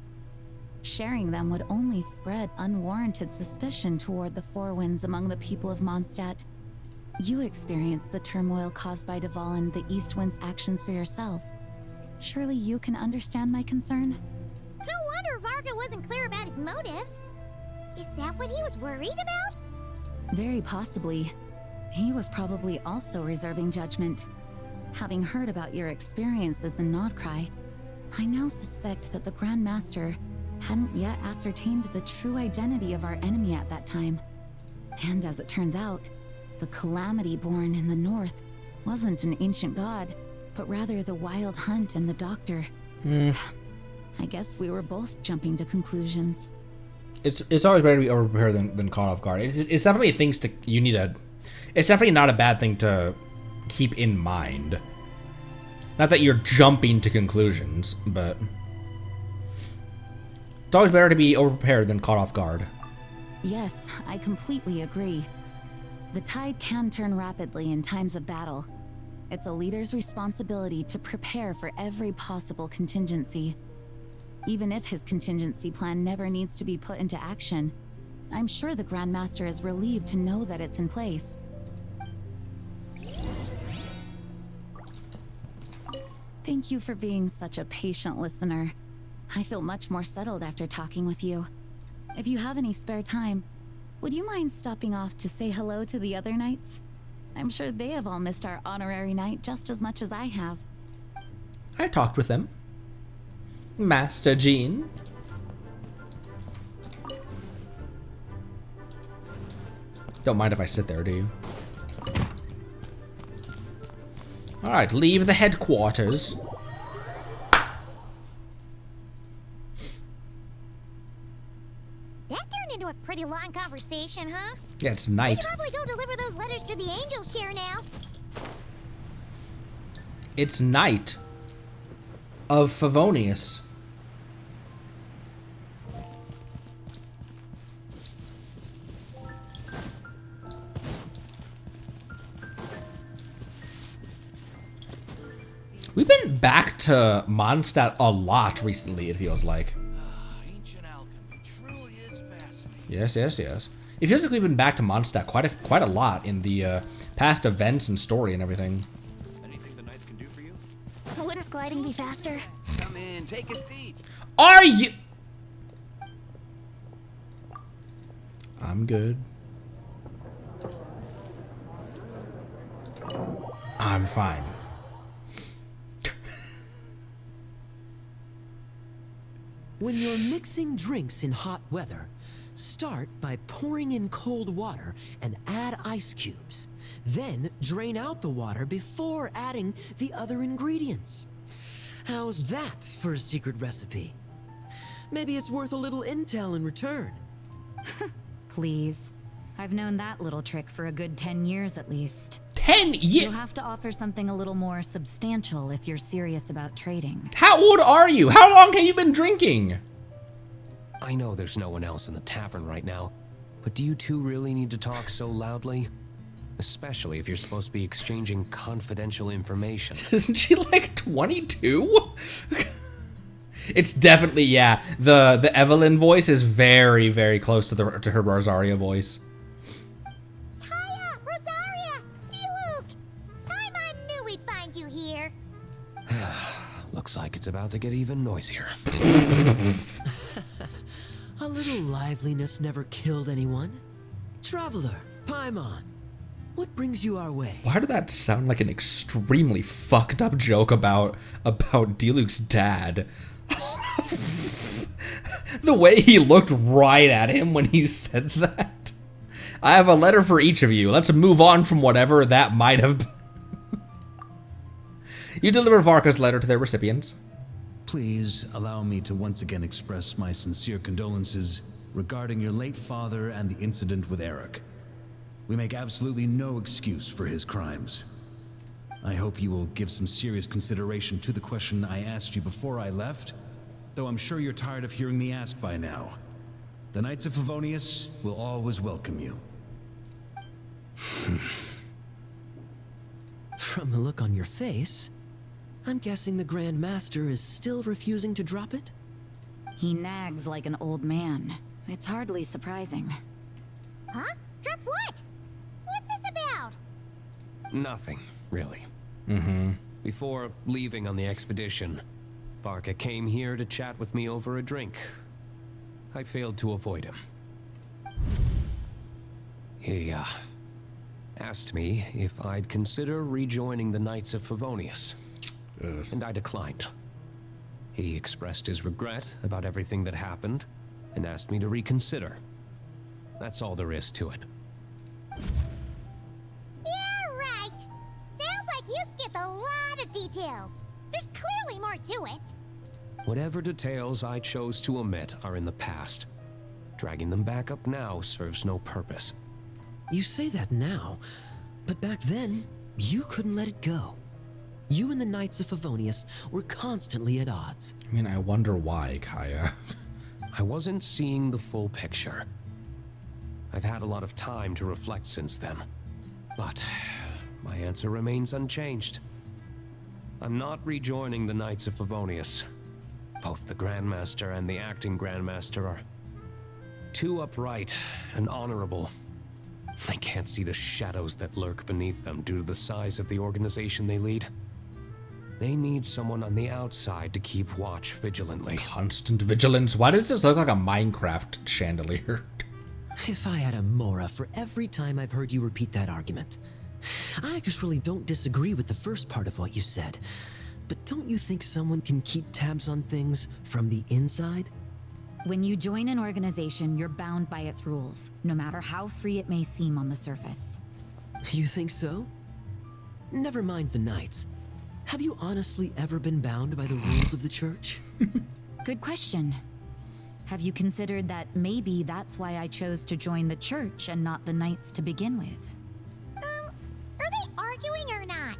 Sharing them would only spread unwarranted suspicion toward the Four Winds among the people of Mondstadt. You experienced the turmoil caused by Duval and the East Wind's actions for yourself. Surely you can understand my concern? No wonder Varka wasn't clear about his motives. Is that what he was worried about? Very possibly. He was probably also reserving judgment. Having heard about your experiences in Nodcry, I now suspect that the Grand Master hadn't yet ascertained the true identity of our enemy at that time. And as it turns out, the Calamity born in the north wasn't an ancient god, but rather the Wild Hunt and the Doctor. I guess we were both jumping to conclusions. It's always better to be overprepared than caught off guard. It's definitely things to you need to. It's definitely not a bad thing to keep in mind. Not that you're jumping to conclusions, but it's always better to be overprepared than caught off guard. Yes, I completely agree. The tide can turn rapidly in times of battle. It's a leader's responsibility to prepare for every possible contingency. Even if his contingency plan never needs to be put into action, I'm sure the Grand Master is relieved to know that it's in place. Thank you for being such a patient listener. I feel much more settled after talking with you. If you have any spare time, would you mind stopping off to say hello to the other knights? I'm sure they have all missed our honorary knight just as much as I have. I talked with them. Master Jean. Don't mind if I sit there, do you? Alright, leave the headquarters. That turned into a pretty long conversation, huh? Yeah, it's We night. should probably go deliver those letters to the Angels share now. It's night of Favonius. We've been back to Mondstadt a lot recently, it feels like. Yes, yes, yes. It feels like we've been back to Mondstadt quite a lot in the past events and story and everything. Anything the knights can do for you? Wouldn't gliding be faster? Come in, take a seat. Are you? I'm good. I'm fine. When you're mixing drinks in hot weather, start by pouring in cold water and add ice cubes. Then drain out the water before adding the other ingredients. How's that for a secret recipe? Maybe it's worth a little intel in return. Please. I've known that little trick for a good 10 years at least. 10 years? You'll have to offer something a little more substantial if you're serious about trading. How old are you? How long have you been drinking? I know there's no one else in the tavern right now, but do you two really need to talk so loudly? Especially if you're supposed to be exchanging confidential information. Isn't she like 22? It's definitely, yeah. The Evelyn voice is very, very close to her Rosaria voice. Hiya, Rosaria! D-Luke! I knew we'd find you here. Looks like it's about to get even noisier. A little liveliness never killed anyone. Traveler, Paimon, what brings you our way? Why did that sound like an extremely fucked up joke about D-Luke's dad? The way he looked right at him when he said that. I have a letter for each of you. Let's move on from whatever that might have been. You deliver Varka's letter to their recipients. Please allow me to once again express my sincere condolences regarding your late father and the incident with Eric. We make absolutely no excuse for his crimes. I hope you will give some serious consideration to the question I asked you before I left, though I'm sure you're tired of hearing me ask by now. The Knights of Favonius will always welcome you. From the look on your face, I'm guessing the Grand Master is still refusing to drop it? He nags like an old man. It's hardly surprising. Huh? Drip what? What's this about? Nothing, really. Mm-hmm. Before leaving on the expedition, Varka came here to chat with me over a drink. I failed to avoid him. He, asked me if I'd consider rejoining the Knights of Favonius. And I declined. He expressed his regret about everything that happened and asked me to reconsider. That's all there is to it. Yeah, right. Sounds like you skipped a lot of details. There's clearly more to it. Whatever details I chose to omit are in the past. Dragging them back up now serves no purpose. You say that now, but back then, you couldn't let it go. You and the Knights of Favonius were constantly at odds. I mean, I wonder why, Kaya. I wasn't seeing the full picture. I've had a lot of time to reflect since then. But my answer remains unchanged. I'm not rejoining the Knights of Favonius. Both the Grandmaster and the acting Grandmaster are too upright and honorable. I can't see the shadows that lurk beneath them due to the size of the organization they lead. They need someone on the outside to keep watch vigilantly. Constant vigilance? Why does this look like a Minecraft chandelier? If I had a Mora for every time I've heard you repeat that argument. I actually don't disagree with the first part of what you said. But don't you think someone can keep tabs on things from the inside? When you join an organization, you're bound by its rules, no matter how free it may seem on the surface. You think so? Never mind the Knights. Have you honestly ever been bound by the rules of the church? Good question. Have you considered that maybe that's why I chose to join the church and not the Knights to begin with? Are they arguing or not?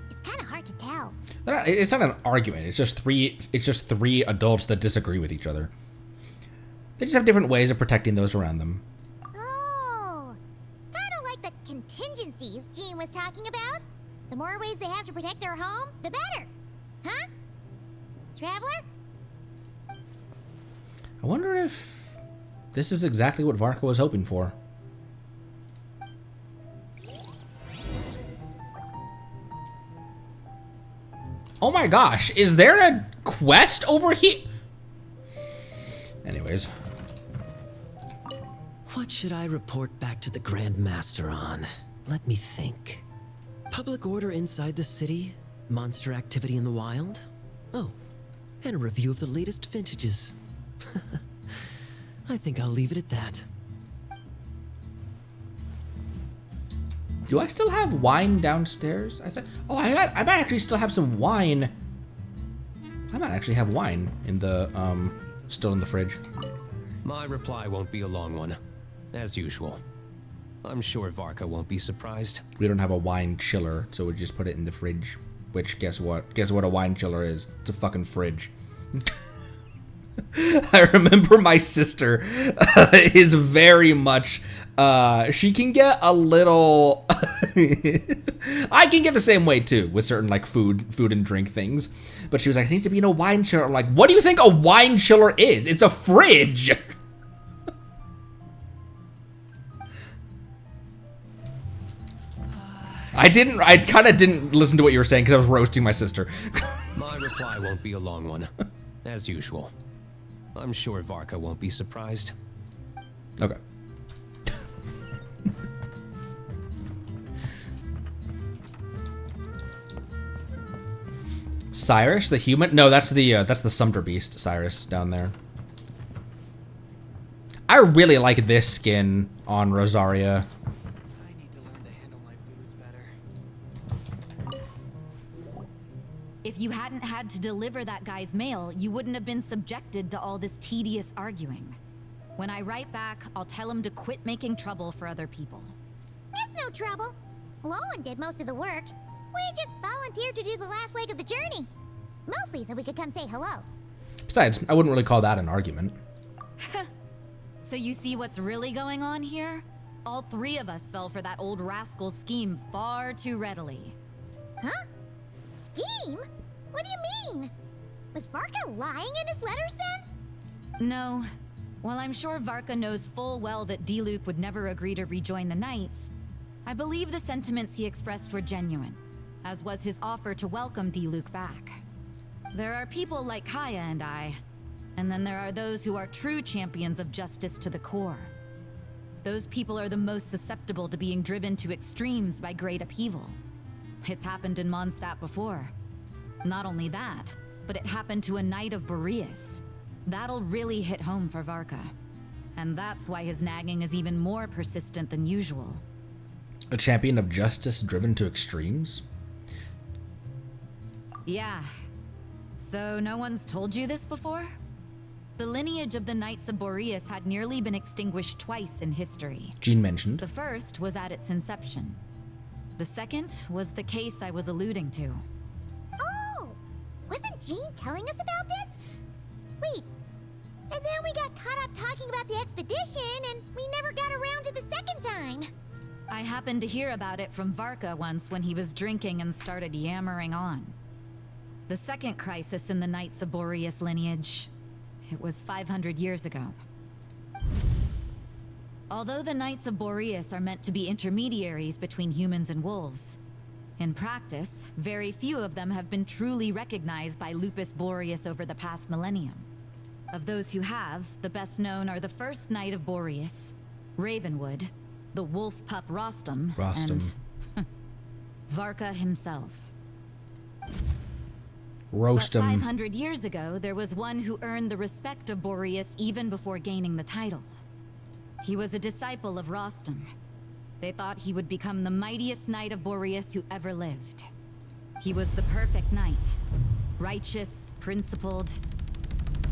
It's kind of hard to tell. It's not an argument. It's just three adults that disagree with each other. They just have different ways of protecting those around them. Oh, kind of like the contingencies Jean was talking about. The more ways they have to protect their home, the better. Huh? Traveler? I wonder if this is exactly what Varca was hoping for. Oh my gosh, is there a quest over here? Anyways. What should I report back to the Grand Master on? Let me think. Public order inside the city, monster activity in the wild. Oh, and a review of the latest vintages. I think I'll leave it at that. Do I still have wine downstairs? I might actually still have some wine. I might actually have wine in the still in the fridge. My reply won't be a long one, as usual. I'm sure Varka won't be surprised. We don't have a wine chiller, so we just put it in the fridge. Which, guess what? Guess what a wine chiller is? It's a fucking fridge. I remember my sister is very much, she can get a little, I can get the same way too, with certain like food and drink things. But she was like, it needs to be in a wine chiller. I'm like, what do you think a wine chiller is? It's a fridge. I kind of didn't listen to what you were saying because I was roasting my sister. My reply won't be a long one, as usual. I'm sure Varka won't be surprised. Okay. Cyrus, the human? No, that's the Sumter Beast, Cyrus, down there. I really like this skin on Rosaria. If you hadn't had to deliver that guy's mail, you wouldn't have been subjected to all this tedious arguing. When I write back, I'll tell him to quit making trouble for other people. That's no trouble. Lowen did most of the work. We just volunteered to do the last leg of the journey. Mostly so we could come say hello. Besides, I wouldn't really call that an argument. So you see what's really going on here? All three of us fell for that old rascal's scheme far too readily. Huh? Scheme? What do you mean? Was Varka lying in his letters then? No. While I'm sure Varka knows full well that Diluc would never agree to rejoin the Knights, I believe the sentiments he expressed were genuine, as was his offer to welcome Diluc back. There are people like Kaya and I, and then there are those who are true champions of justice to the core. Those people are the most susceptible to being driven to extremes by great upheaval. It's happened in Mondstadt before. Not only that, but it happened to a Knight of Boreas. That'll really hit home for Varka. And that's why his nagging is even more persistent than usual. A champion of justice driven to extremes? Yeah. So no one's told you this before? The lineage of the Knights of Boreas had nearly been extinguished twice in history. Jean mentioned. The first was at its inception. The second was the case I was alluding to. Oh! Wasn't Jean telling us about this? Wait, and then we got caught up talking about the expedition, and we never got around to the second time. I happened to hear about it from Varka once when he was drinking and started yammering on. The second crisis in the Knights of Boreas lineage. It was 500 years ago. Although the Knights of Boreas are meant to be intermediaries between humans and wolves, in practice, very few of them have been truly recognized by Lupus Boreas over the past millennium. Of those who have, the best known are the first Knight of Boreas, Ravenwood, the wolf pup Rostam, and Varka himself. Roast him. But 500 years ago, there was one who earned the respect of Boreas even before gaining the title. He was a disciple of Rostam. They thought he would become the mightiest Knight of Boreas who ever lived. He was the perfect knight. Righteous, principled.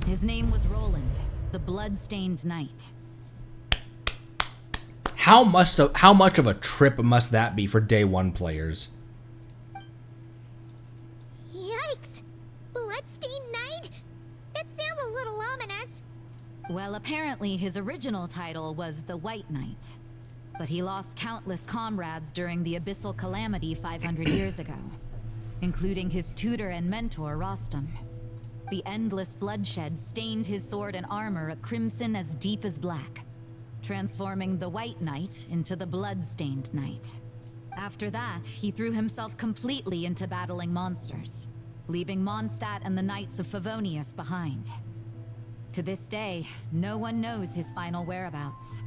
His name was Roland, the blood-stained knight. How much of a trip must that be for day one players? Yikes! Bloodstained Knight? That sounds a little ominous. Well, apparently his original title was the White Knight. But he lost countless comrades during the Abyssal Calamity 500 years ago, including his tutor and mentor, Rostam. The endless bloodshed stained his sword and armor a crimson as deep as black, transforming the White Knight into the Blood-Stained Knight. After that, he threw himself completely into battling monsters, leaving Mondstadt and the Knights of Favonius behind. To this day, no one knows his final whereabouts.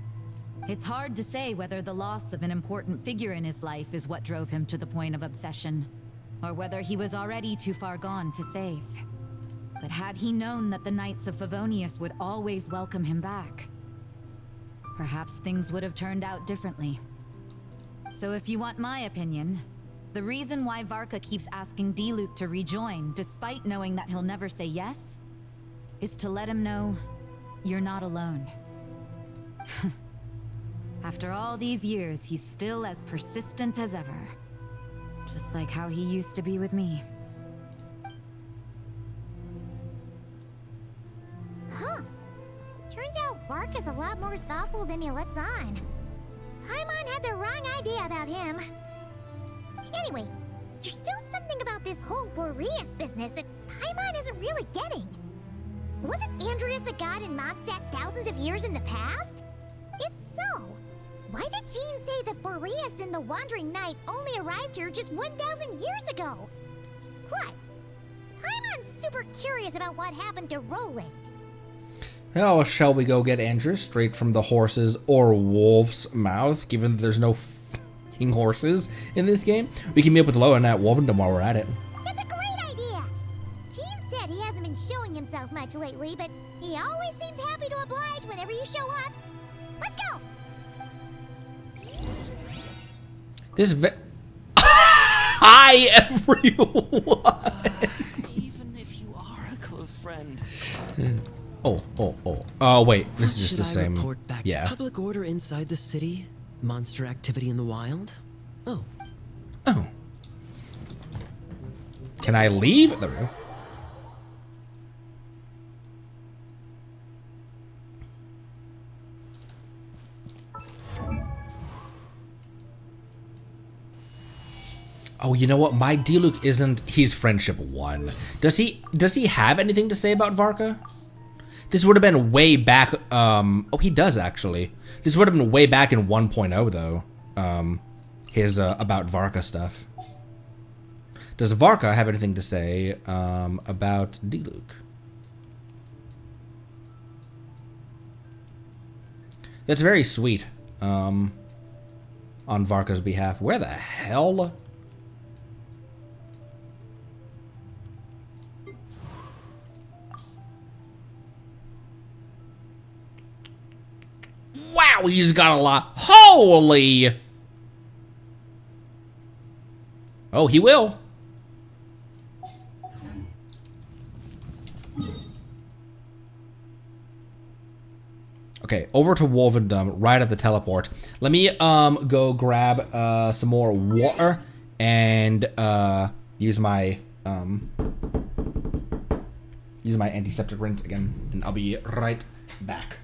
It's hard to say whether the loss of an important figure in his life is what drove him to the point of obsession, or whether he was already too far gone to save. But had he known that the Knights of Favonius would always welcome him back, perhaps things would have turned out differently. So if you want my opinion, the reason why Varka keeps asking Diluc to rejoin, despite knowing that he'll never say yes, is to let him know you're not alone. After all these years, he's still as persistent as ever. Just like how he used to be with me. Huh. Turns out Varka's a lot more thoughtful than he lets on. Paimon had the wrong idea about him. Anyway, there's still something about this whole Boreas business that Paimon isn't really getting. Wasn't Andreas a god in Mondstadt thousands of years in the past? If so, why did Jean say that Boreas and the Wandering Knight only arrived here just 1,000 years ago? Plus, Paimon's super curious about what happened to Roland. Well, shall we go get Andreas straight from the horse's or wolf's mouth, given that there's no fucking horses in this game? We can meet up with Loan at Wolvendom while we're at it. That's a great idea! Jean said he hasn't been showing himself much lately, but he always seems happy to oblige whenever you show up. Let's go! Hi, everyone! Even if you are a close friend. Oh, wait, this is just the same. Report back to public order inside the city? Monster activity in the wild? Oh. Can I leave? There we go. Oh, you know what? My Diluc isn't. He's friendship 1. Does he have anything to say about Varka? This would have been way back, oh, he does actually. This would have been way back in 1.0 though. His, about Varca stuff. Does Varca have anything to say, about D-Luke? That's very sweet, on Varca's behalf. Where the hell? Wow, he's got a lot. Holy! Oh, he will. Okay, over to Wolvendom, right at the teleport. Let me go grab some more water and use my antiseptic rinse again, and I'll be right back.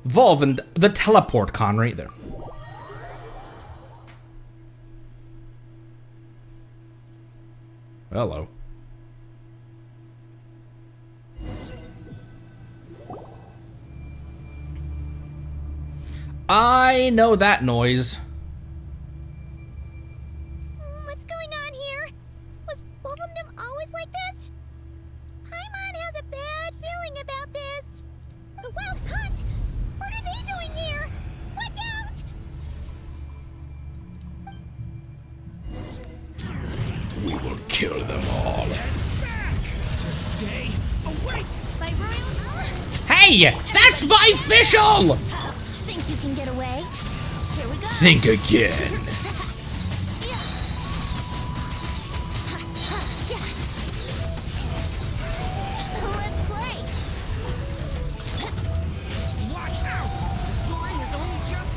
Volvendom. The teleport con right there. Hello. I know that noise. What's going on here? Was Wolvendom always like this? Paimon has a bad feeling about this. The Wild Hunt? What are they doing here? Watch out! We will kill them all. Stay away! My royal... Hey! That's my official! Think you can get away? Here we go. Think again. Let's play. Watch out! The scoring is only just...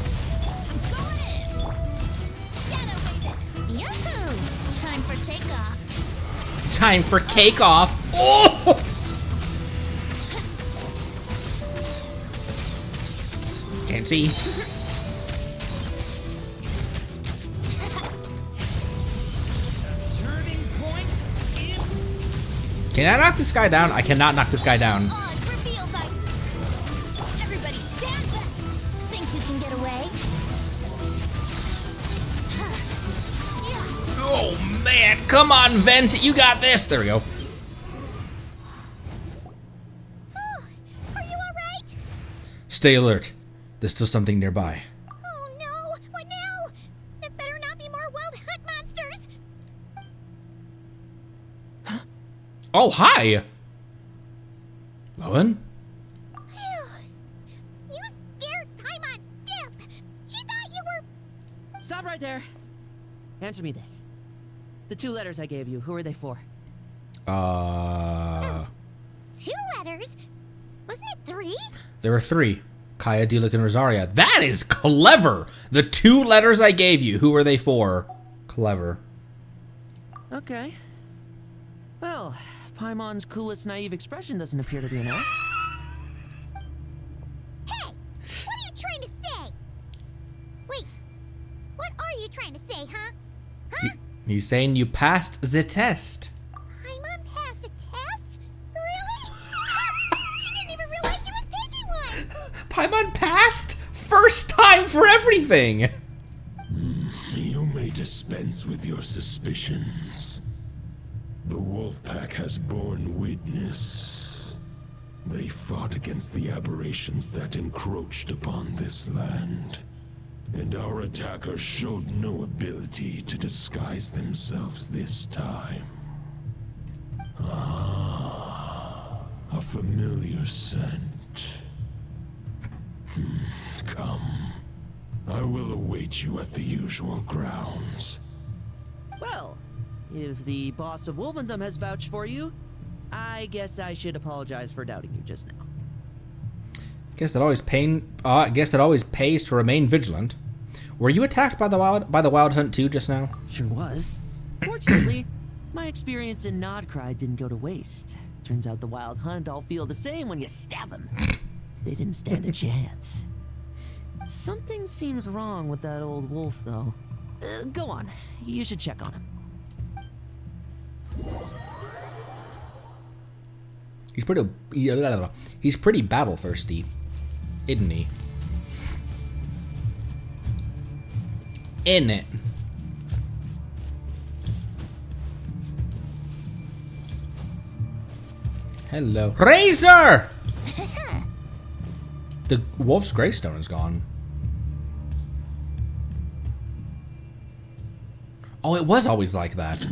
I'm going in. Shadow Raven. Yahoo! Time for takeoff. Time for cake off. Oh! Can't see. Turning point in... Can I knock this guy down? I cannot knock this guy down. Oz revealed by... Everybody stand back. Think you can get away? Oh man, come on, Vent, you got this. There we go. Oh, are you alright? Stay alert. There's still something nearby. Oh, hi! Lowen? You scared Paimon stiff. She thought you were... Stop right there. Answer me this. The 2 letters I gave you, who are they for? 2 letters? Wasn't it 3? There were 3. Kaya, Diluc, and Rosaria. That is clever! The 2 letters I gave you, who are they for? Clever. Okay. Well, Paimon's coolest naive expression doesn't appear to be enough. Hey! What are you trying to say? Wait. What are you trying to say, huh? He's saying you passed the test. Paimon passed a test? Really? She didn't even realize she was taking one! Paimon passed? First time for everything! You may dispense with your suspicions. The wolf pack has borne witness. They fought against the aberrations that encroached upon this land. And our attackers showed no ability to disguise themselves this time. Ah, a familiar scent. Come. I will await you at the usual grounds. Well, if the boss of Wolvendom has vouched for you, I guess I should apologize for doubting you just now. Guess that always pays to remain vigilant. Were you attacked by the wild hunt too just now? Sure was. Fortunately, my experience in Nodcry didn't go to waste. Turns out the wild hunt all feel the same when you stab them. They didn't stand a chance. Something seems wrong with that old wolf, though. Go on. You should check on him. He's pretty battle thirsty, isn't he? In it. Hello, Razor. The wolf's gravestone is gone. Oh, it was always like that.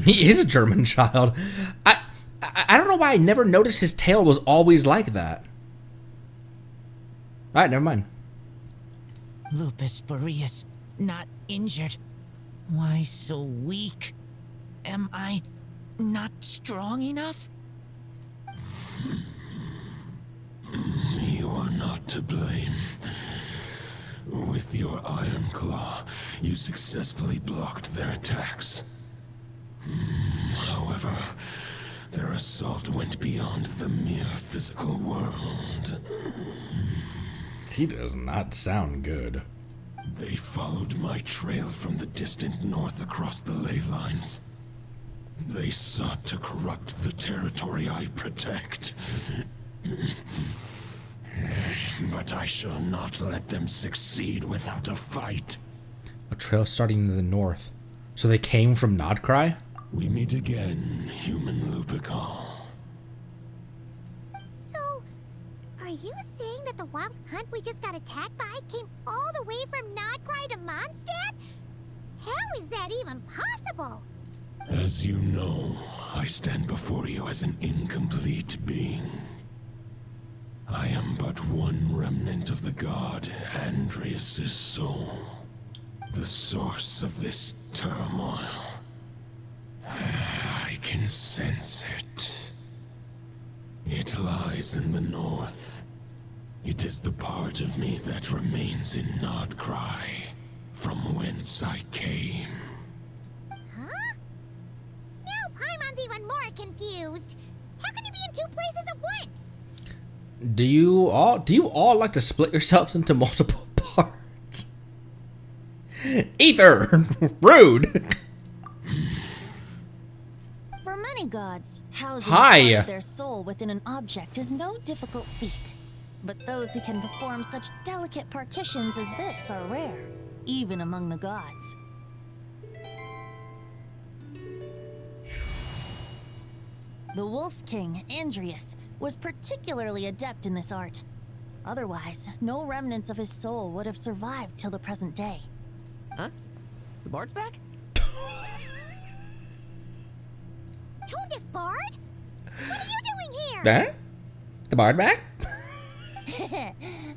He is a German child. I don't know why I never noticed his tail was always like that. Alright, never mind. Lupus Boreas, not injured. Why so weak? Am I not strong enough? You are not to blame. With your Iron Claw, you successfully blocked their attacks. However, their assault went beyond the mere physical world. He does not sound good. They followed my trail from the distant north across the ley lines. They sought to corrupt the territory I protect. But I shall not let them succeed without a fight. A trail starting in the north. So they came from Nodcry? We meet again, human Lupical. So, are you saying that the wild hunt we just got attacked by came all the way from Nodcry to Mondstadt? How is that even possible? As you know, I stand before you as an incomplete being. I am but one remnant of the god Andreas' soul, the source of this turmoil. I can sense it. It lies in the north. It is the part of me that remains in Nodcry, from whence I came. Huh? Now Paimon's even more confused. How can you be in 2 places at once? Do you all like to split yourselves into multiple parts? Ether! Rude! For many gods, housing Hi. part of their soul within an object is no difficult feat. But those who can perform such delicate partitions as this are rare, even among the gods. The Wolf King, Andreas, was particularly adept in this art. Otherwise, no remnants of his soul would have survived till the present day. Huh? The bard's back? Toad Bard? What are you doing here? Huh? The bard back?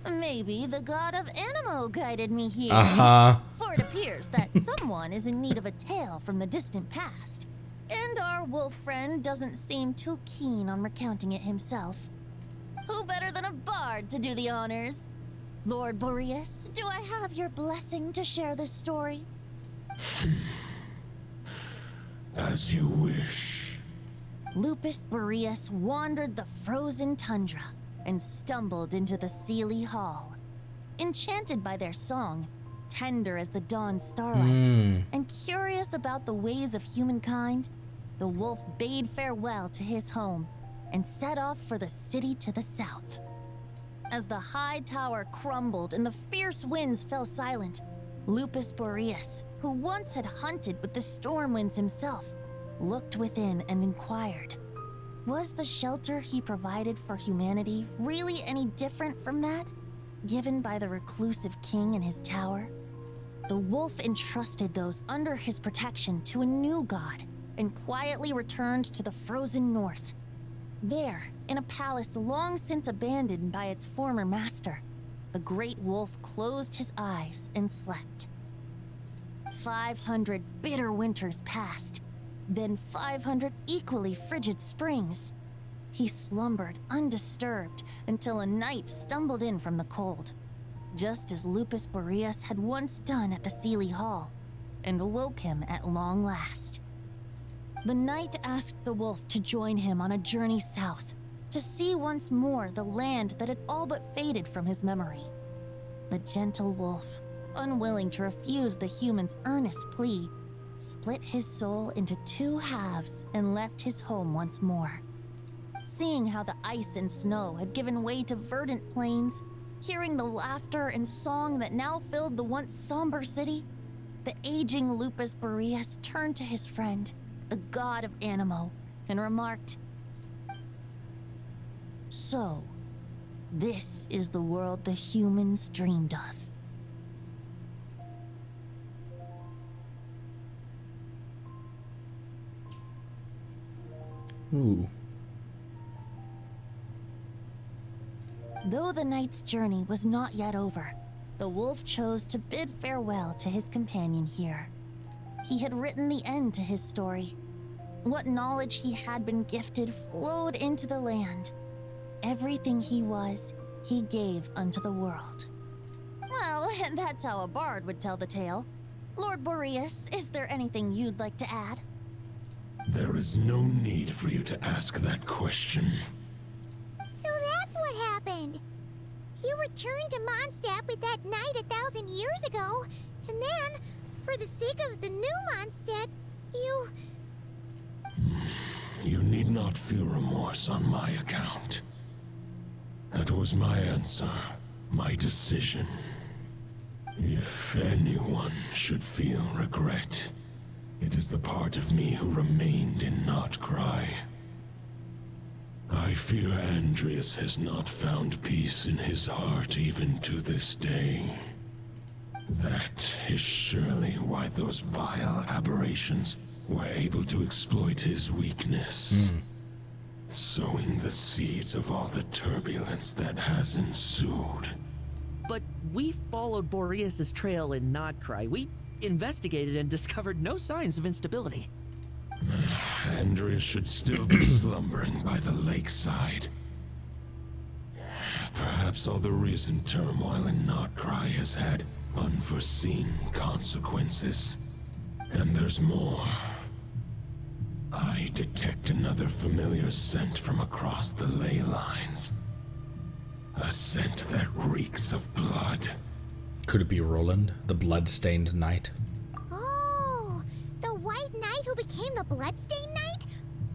Maybe the god of Animo guided me here. For it appears that someone is in need of a tale from the distant past, and our wolf friend doesn't seem too keen on recounting it himself. Who better than a bard to do the honors? Lord Boreas, do I have your blessing to share this story? As you wish. Lupus Boreas wandered the frozen tundra and stumbled into the Sealy Hall. Enchanted by their song, tender as the dawn starlight, and curious about the ways of humankind, the wolf bade farewell to his home and set off for the city to the south. As the high tower crumbled and the fierce winds fell silent, Lupus Boreas, who once had hunted with the storm winds himself, looked within and inquired, was the shelter he provided for humanity really any different from that given by the reclusive king in his tower? The wolf entrusted those under his protection to a new god and quietly returned to the frozen north. There, in a palace long since abandoned by its former master, the great wolf closed his eyes and slept. 500 bitter winters passed, then 500 equally frigid springs. He slumbered undisturbed until a night stumbled in from the cold, just as Lupus Boreas had once done at the Sealy Hall, and awoke him at long last. The night asked the wolf to join him on a journey south, to see once more the land that had all but faded from his memory. The gentle wolf, unwilling to refuse the human's earnest plea, split his soul into two halves and left his home once more. Seeing how the ice and snow had given way to verdant plains, hearing the laughter and song that now filled the once somber city, the aging Lupus Boreas turned to his friend, the god of Animo, and remarked, "So, this is the world the humans dreamed of." Ooh. Though the knight's journey was not yet over, the wolf chose to bid farewell to his companion here. He had written the end to his story. What knowledge he had been gifted flowed into the land. Everything he was, he gave unto the world. Well, that's how a bard would tell the tale. Lord Boreas, is there anything you'd like to add? There is no need for you to ask that question. So that's what happened. You returned to Mondstadt with that knight 1,000 years ago, and then, for the sake of the new Mondstadt, you... You need not feel remorse on my account. That was my answer, my decision. If anyone should feel regret, it is the part of me who remained in Notcry. I fear Andreas has not found peace in his heart even to this day. That is surely why those vile aberrations were able to exploit his weakness, sowing the seeds of all the turbulence that has ensued. But we followed Boreas' trail in Notcry. We investigated and discovered no signs of instability. Andreas should still be slumbering by the lakeside. Perhaps all the recent turmoil in Notcry has had unforeseen consequences. And there's more. I detect another familiar scent from across the ley lines. A scent that reeks of blood. Could it be Roland, the blood-stained knight? Oh, the White Knight who became the Bloodstained Knight?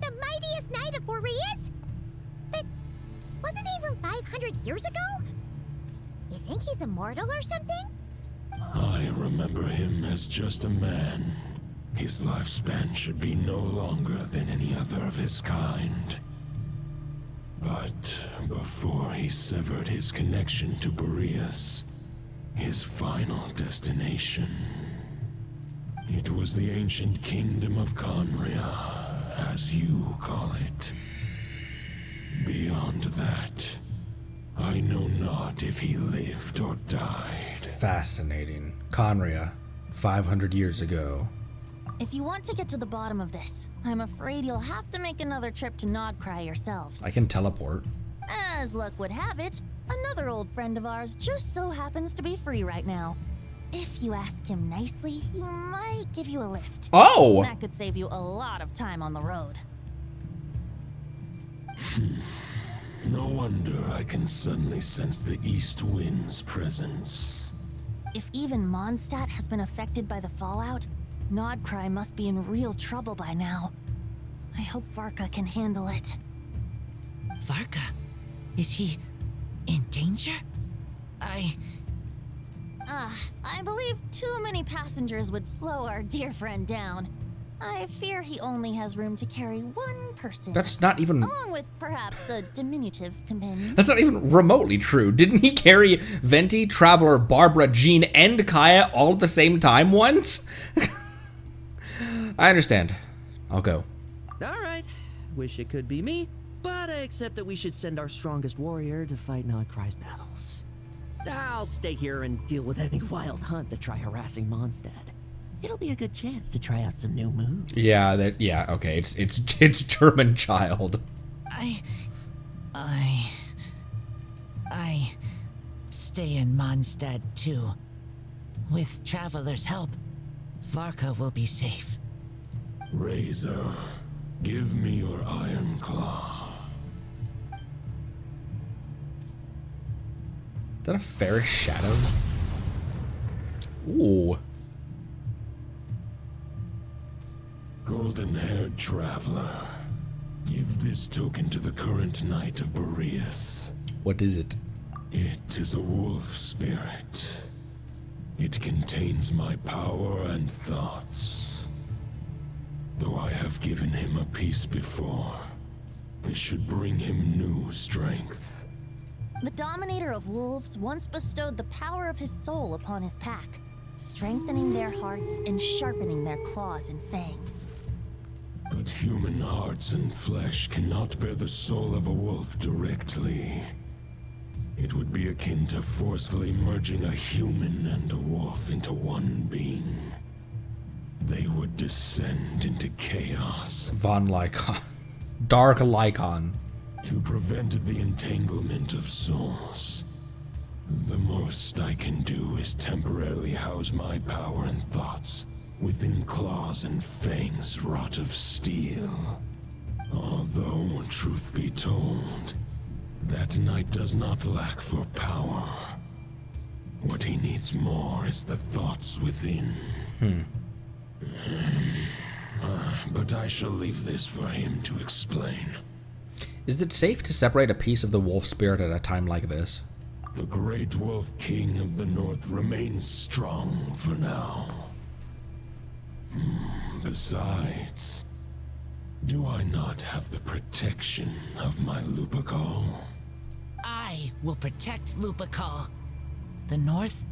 The mightiest knight of Boreas? But wasn't he from 500 years ago? You think he's immortal or something? I remember him as just a man. His lifespan should be no longer than any other of his kind. But before he severed his connection to Boreas, his final destination, It was the ancient kingdom of Conria, as you call it. Beyond that, I know not if he lived or died. Fascinating. Conria, 500 years ago. If you want to get to the bottom of this, I'm afraid you'll have to make another trip to Nodcry yourselves. I can teleport. As luck would have it, another old friend of ours just so happens to be free right now. If you ask him nicely, he might give you a lift. Oh! That could save you a lot of time on the road. No wonder I can suddenly sense the east wind's presence. If even Mondstadt has been affected by the fallout, Nodcry must be in real trouble by now. I hope Varka can handle it. Varka? Is he in danger? I believe too many passengers would slow our dear friend down. I fear he only has room to carry one person. That's not even... Along with perhaps a diminutive companion. That's not even remotely true. Didn't he carry Venti, Traveler, Barbara, Jean, and Kaya all at the same time once? I understand. I'll go. Alright. Wish it could be me, but I accept that we should send our strongest warrior to fight Nodcry's battles. I'll stay here and deal with any wild hunt that try harassing Mondstadt. It'll be a good chance to try out some new moves. Yeah, okay. It's German child. I stay in Mondstadt too. With Traveler's help, Varka will be safe. Razor, give me your iron claw. Is that a fairish shadow? Ooh. Golden-haired traveler, give this token to the current knight of Boreas. What is it? It is a wolf spirit. It contains my power and thoughts. Though I have given him a piece before, this should bring him new strength. The Dominator of Wolves once bestowed the power of his soul upon his pack, strengthening their hearts and sharpening their claws and fangs. But human hearts and flesh cannot bear the soul of a wolf directly. It would be akin to forcefully merging a human and a wolf into one being. They would descend into chaos. Von Lycon. Dark Lycon. To prevent the entanglement of souls, the most I can do is temporarily house my power and thoughts within claws and fangs wrought of steel. Although, truth be told, that knight does not lack for power. What he needs more is the thoughts within. But I shall leave this for him to explain. Is it safe to separate a piece of the wolf spirit at a time like this? The great wolf king of the north remains strong for now. Besides, do I not have the protection of my Lupacol? I will protect Lupacol. The North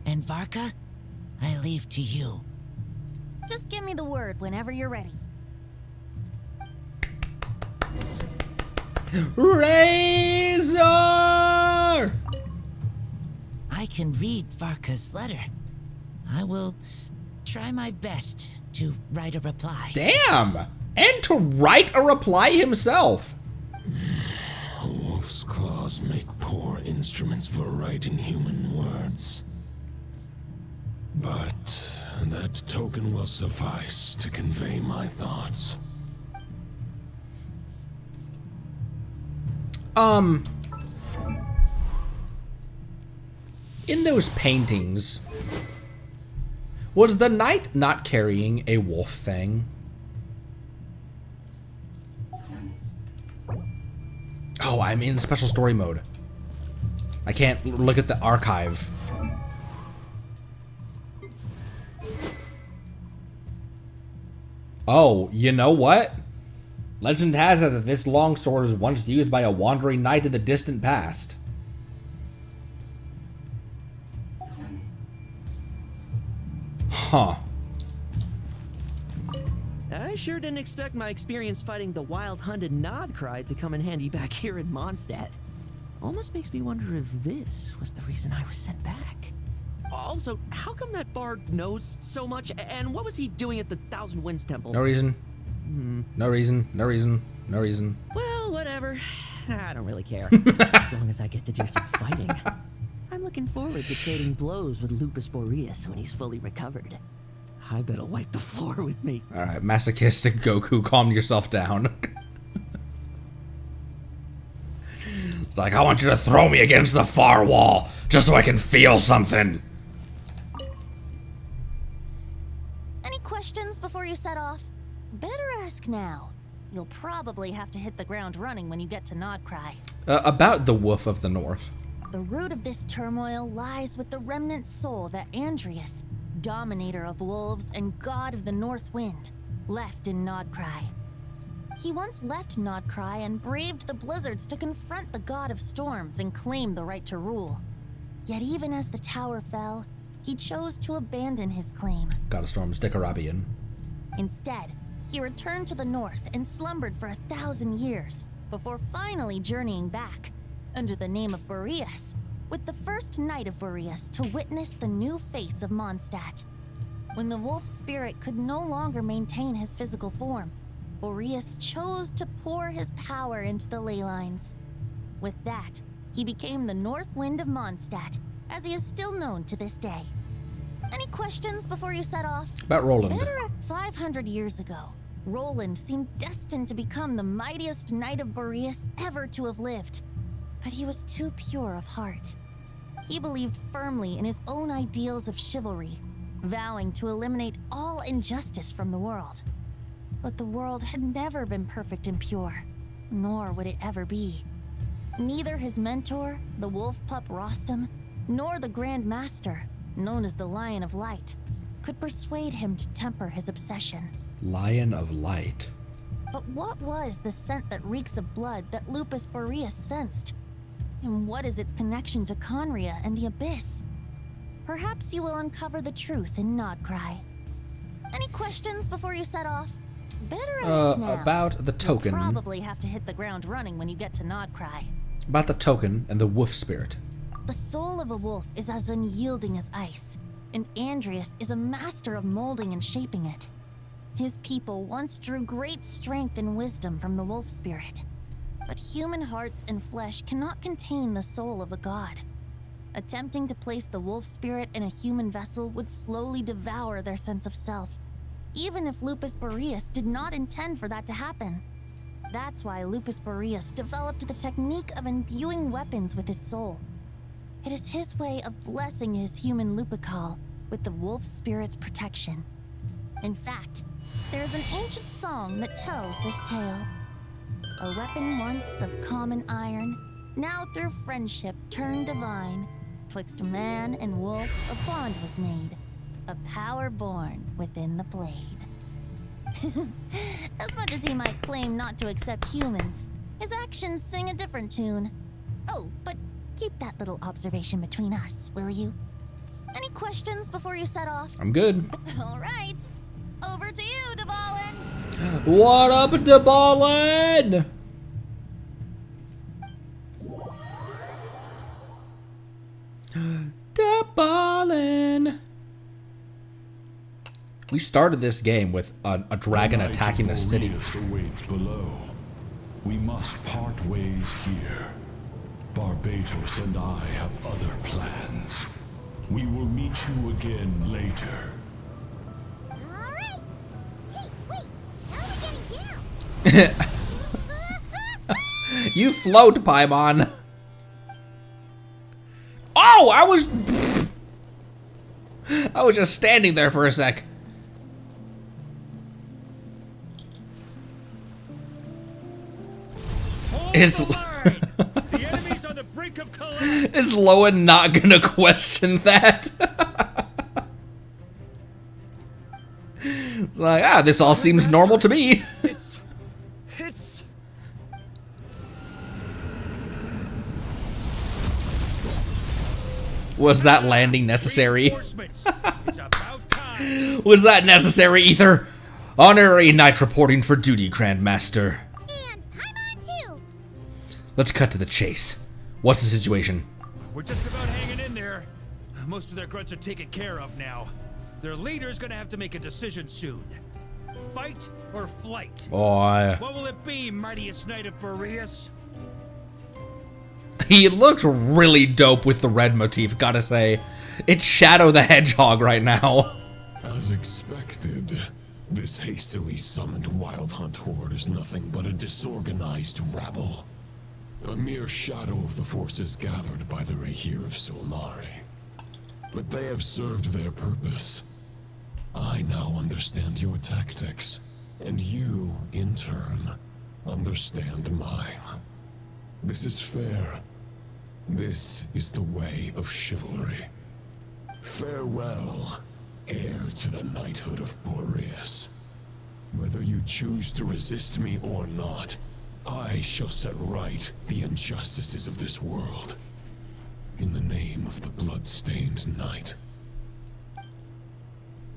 and Varka, I leave to you. Just give me the word whenever you're ready. Razor! I can read Varka's letter. I will try my best to write a reply. Damn! And to write a reply himself. A wolf's claws make poor instruments for writing human words. But that token will suffice to convey my thoughts. In those paintings, was the knight not carrying a wolf fang? Oh, I'm in special story mode. I can't look at the archive. Oh, you know what? Legend has it that this longsword was once used by a wandering knight in the distant past. Huh. I sure didn't expect my experience fighting the wild-hunted Nodcry to come in handy back here in Mondstadt. Almost makes me wonder if this was the reason I was sent back. Also, how come that bard knows so much, and what was he doing at the Thousand Winds Temple? No reason. No reason. No reason. No reason. Well, whatever. I don't really care. As long as I get to do some fighting. I'm looking forward to trading blows with Lupus Boreas when he's fully recovered. I bet he'll wipe the floor with me. Alright, masochistic Goku, calm yourself down. It's like, I want you to throw me against the far wall, just so I can feel something. Any questions before you set off? Better ask now. You'll probably have to hit the ground running when you get to Nodcry. About the Wolf of the North. The root of this turmoil lies with the remnant soul that Andrias, dominator of wolves and god of the North Wind, left in Nodcry. He once left Nodcry and braved the blizzards to confront the god of storms and claim the right to rule. Yet even as the tower fell, he chose to abandon his claim. God of Storms, Dickarabian. Instead, he returned to the north and slumbered for 1,000 years, before finally journeying back, under the name of Boreas, with the first Knight of Boreas to witness the new face of Mondstadt. When the wolf spirit could no longer maintain his physical form, Boreas chose to pour his power into the ley lines. With that, he became the North Wind of Mondstadt, as he is still known to this day. Any questions before you set off? About Roland. Better at 500 years ago, Roland seemed destined to become the mightiest Knight of Boreas ever to have lived. But he was too pure of heart. He believed firmly in his own ideals of chivalry, vowing to eliminate all injustice from the world. But the world had never been perfect and pure, nor would it ever be. Neither his mentor, the wolf pup Rostam, nor the Grand Master, known as the Lion of Light, could persuade him to temper his obsession. Lion of Light. But what was the scent that reeks of blood that Lupus Boreas sensed? And what is its connection to Conria and the Abyss? Perhaps you will uncover the truth in Nodcry. Any questions before you set off? Better ask now. About the token. You'll probably have to hit the ground running when you get to Nodcry. About the token and the wolf spirit. The soul of a wolf is as unyielding as ice, and Andrias is a master of molding and shaping it. His people once drew great strength and wisdom from the wolf spirit. But human hearts and flesh cannot contain the soul of a god. Attempting to place the wolf spirit in a human vessel would slowly devour their sense of self, even if Lupus Boreas did not intend for that to happen. That's why Lupus Boreas developed the technique of imbuing weapons with his soul. It is his way of blessing his human Lupical with the wolf spirit's protection. In fact, there is an ancient song that tells this tale. A weapon once of common iron, now through friendship turned divine. Twixt man and wolf a bond was made, a power born within the blade. As much as he might claim not to accept humans, his actions sing a different tune. Oh, but keep that little observation between us, will you? Any questions before you set off? I'm good. All right. Over to you, Dvalin. What up, Dvalin? Dvalin. We started this game with a dragon attacking the city. Awaits below. We must part ways here. Barbatos and I have other plans. We will meet you again later. Alright! Hey, wait! How are we getting down? You float, Paimon. Oh, I was just standing there for a sec. Is Lowen not gonna question that? It's like, this all seems normal to me. It's... Was that landing necessary? It's about time. Was that necessary, Ether? Honorary knight reporting for duty, Grandmaster. And Paimon too. Let's cut to the chase. What's the situation? We're just about hanging in there. Most of their grunts are taken care of now. Their leader's gonna have to make a decision soon. Fight or flight? Boy. What will it be, mightiest knight of Boreas? He looked really dope with the red motif, gotta say. It's Shadow the Hedgehog right now. As expected, this hastily summoned Wild Hunt horde is nothing but a disorganized rabble. A mere shadow of the forces gathered by the Rahir of Solnari. But they have served their purpose. I now understand your tactics, and you, in turn, understand mine. This is fair. This is the way of chivalry. Farewell, heir to the knighthood of Boreas. Whether you choose to resist me or not, I shall set right the injustices of this world. In the name of the blood-stained knight.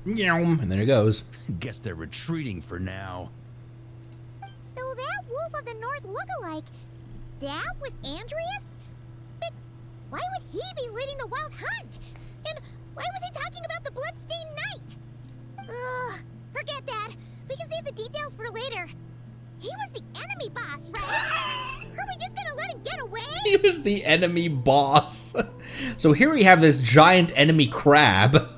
And there he goes. Guess they're retreating for now. So that Wolf of the North lookalike, that was Andreas? But why would he be leading the Wild Hunt? And why was he talking about the bloodstained knight? Ugh, forget that. We can save the details for later. He was the enemy boss, right? Are we just gonna let him get away? He was the enemy boss. So here we have this giant enemy crab.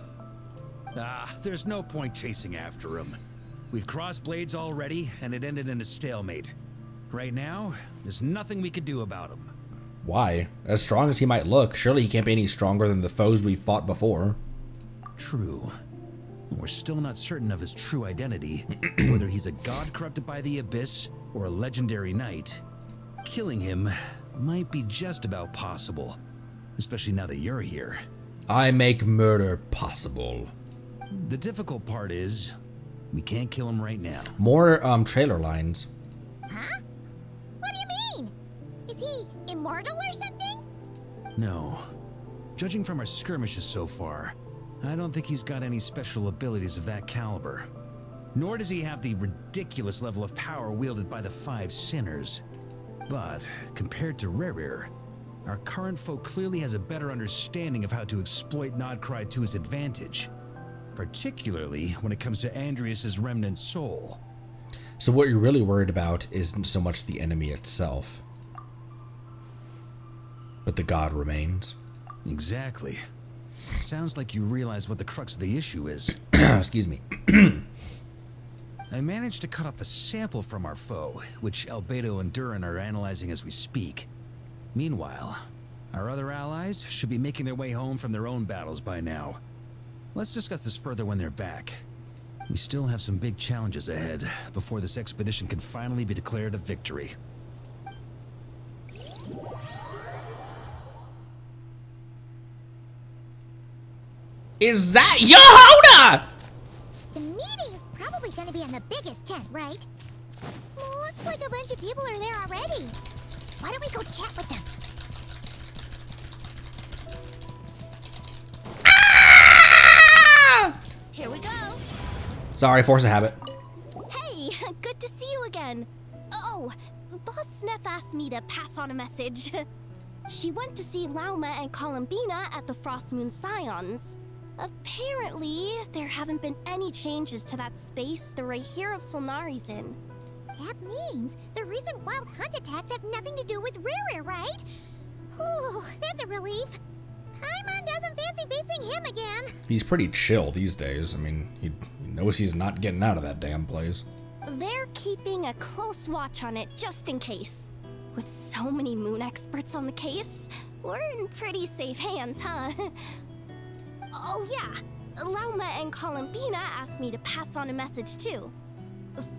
There's no point chasing after him. We've crossed blades already, and it ended in a stalemate. Right now, there's nothing we could do about him. Why? As strong as he might look, surely he can't be any stronger than the foes we've fought before. True. We're still not certain of his true identity, whether he's a god corrupted by the abyss or a legendary knight. Killing him might be just about possible, especially now that you're here. I make murder possible. The difficult part is, we can't kill him right now. More trailer lines. Huh? What do you mean? Is he immortal or something? No. Judging from our skirmishes so far, I don't think he's got any special abilities of that caliber. Nor does he have the ridiculous level of power wielded by the 5 sinners. But, compared to Rerir, our current foe clearly has a better understanding of how to exploit Nodcry to his advantage. Particularly when it comes to Andreas's remnant soul. So what you're really worried about isn't so much the enemy itself, but the god remains. Exactly. Sounds like you realize what the crux of the issue is. Excuse me. I managed to cut off a sample from our foe, which Albedo and Durin are analyzing as we speak. Meanwhile, our other allies should be making their way home from their own battles by now. Let's discuss this further when they're back. We still have some big challenges ahead before this expedition can finally be declared a victory. Is that Yehoda? The meeting is probably gonna be in the biggest tent, right? Looks like a bunch of people are there already. Why don't we go chat with them? Here we go. Sorry, force a habit. Hey, good to see you again. Oh, Boss Sneff asked me to pass on a message. She went to see Lauma and Columbina at the Frost Moon Scions. Apparently, there haven't been any changes to that space the Rahir of Solnari's in. That means the recent Wild Hunt attacks have nothing to do with Rerir, right? Whew, that's a relief. Paimon doesn't fancy facing him again. He's pretty chill these days. I mean, he knows he's not getting out of that damn place. They're keeping a close watch on it just in case. With so many moon experts on the case, we're in pretty safe hands, huh? Oh yeah, Lauma and Columbina asked me to pass on a message too.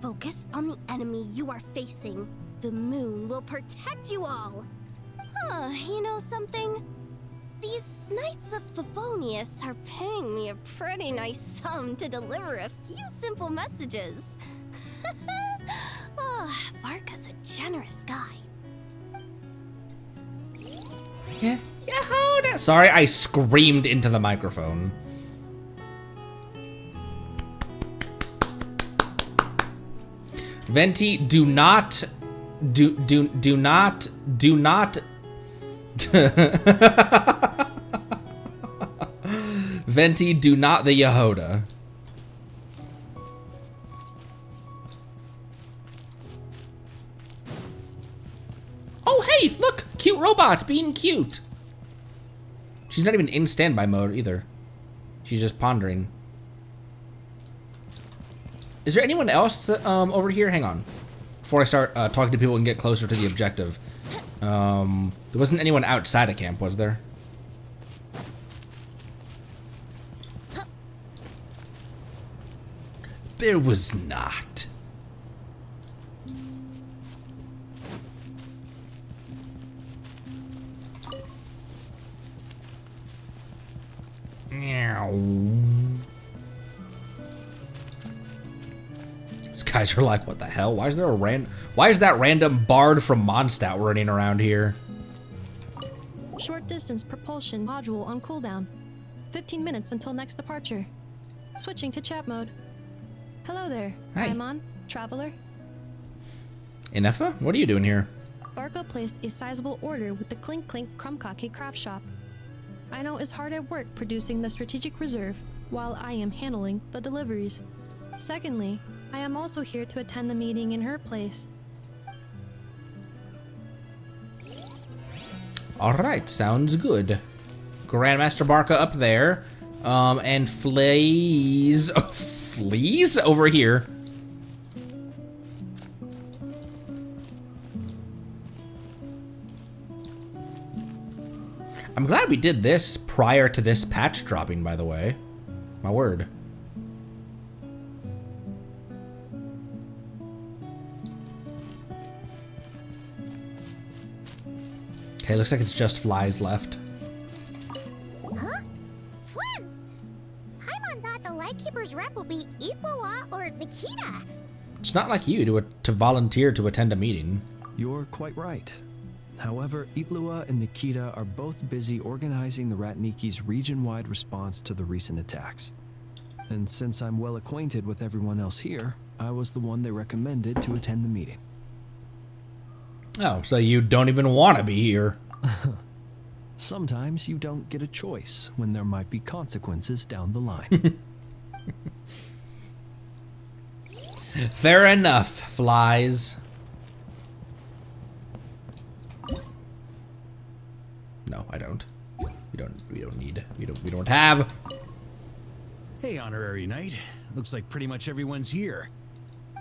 Focus on the enemy you are facing. The moon will protect you all. Huh, you know something? These Knights of Favonius are paying me a pretty nice sum to deliver a few simple messages. Oh, Varka's a generous guy. Yeah. Yehoda. Sorry, I screamed into the microphone. Venti, do not Venti, do not the Yehoda. Oh, hey, look! Cute robot being cute. She's not even in standby mode either. She's just pondering. Is there anyone else over here? Hang on. Before I start talking to people and get closer to the objective. There wasn't anyone outside of camp, was there? There was not. These guys are like, what the hell? Why is that random bard from Mondstadt running around here? Short distance propulsion module on cooldown. 15 minutes until next departure. Switching to chat mode. Hello there. Hi. Paimon, traveler. Inefa, what are you doing here? Varka placed a sizable order with the Clink Clink Krumkake craft shop. Aino is hard at work producing the strategic reserve, while I am handling the deliveries. Secondly, I am also here to attend the meeting in her place. Alright, sounds good. Grandmaster Barca up there. And Fleas... Oh, Fleas? Over here. I'm glad we did this prior to this patch dropping, by the way. My word. Okay, looks like it's just flies left. Huh? Flins! Paimon thought the Lightkeeper's rep would be Ipoa or Nikita. It's not like you to volunteer to attend a meeting. You're quite right. However, Itlua and Nikita are both busy organizing the Ratniki's region-wide response to the recent attacks. And since I'm well acquainted with everyone else here, I was the one they recommended to attend the meeting. Oh, so you don't even want to be here. Sometimes you don't get a choice when there might be consequences down the line. Fair enough, flies. No, I don't. We don't have. Hey, Honorary Knight. Looks like pretty much everyone's here.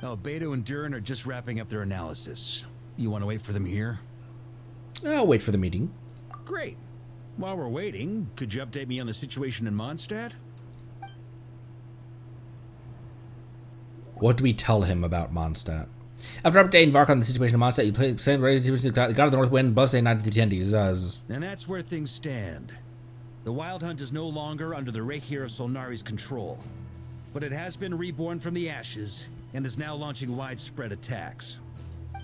Oh, Beto and Durin are just wrapping up their analysis. You want to wait for them here? I'll wait for the meeting. Great. While we're waiting, could you update me on the situation in Mondstadt? What do we tell him about Mondstadt? After updating Varka on the situation in Mondstadt, you play same ready to God of the North Wind, bus a night to the attendees. And that's where things stand. The Wild Hunt is no longer under the Reikir of Solnari's control, but it has been reborn from the ashes and is now launching widespread attacks.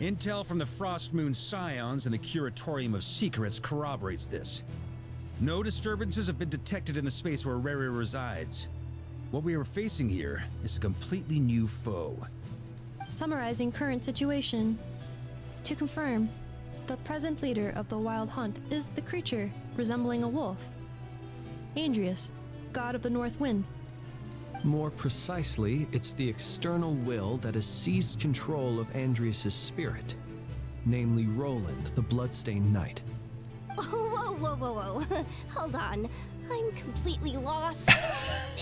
Intel from the Frost Moon Scions and the Curatorium of Secrets corroborates this. No disturbances have been detected in the space where Rere resides. What we are facing here is a completely new foe. Summarizing current situation. To confirm, the present leader of the Wild Hunt is the creature resembling a wolf. Andrius, god of the North Wind. More precisely, it's the external will that has seized control of Andrius' spirit, namely Roland, the Bloodstained Knight. Whoa, whoa, whoa, whoa. Hold on. I'm completely lost.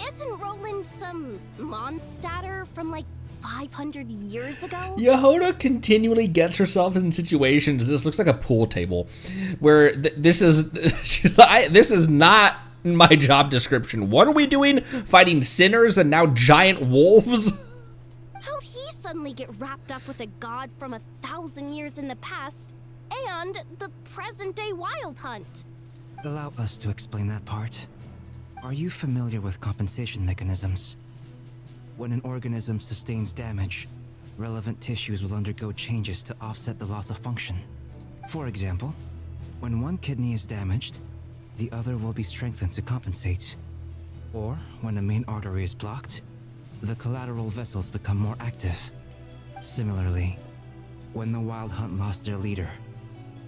Isn't Roland some Mondstadter from like 500 years ago? Yehoda continually gets herself in situations. This looks like a pool table, where this is this is not my job description. What are we doing? Fighting sinners and now giant wolves? How'd he suddenly get wrapped up with a god from 1,000 years in the past and the present-day Wild Hunt? Allow us to explain that part. Are you familiar with compensation mechanisms? When an organism sustains damage, relevant tissues will undergo changes to offset the loss of function. For example, when one kidney is damaged, the other will be strengthened to compensate. Or, when a main artery is blocked, the collateral vessels become more active. Similarly, when the Wild Hunt lost their leader,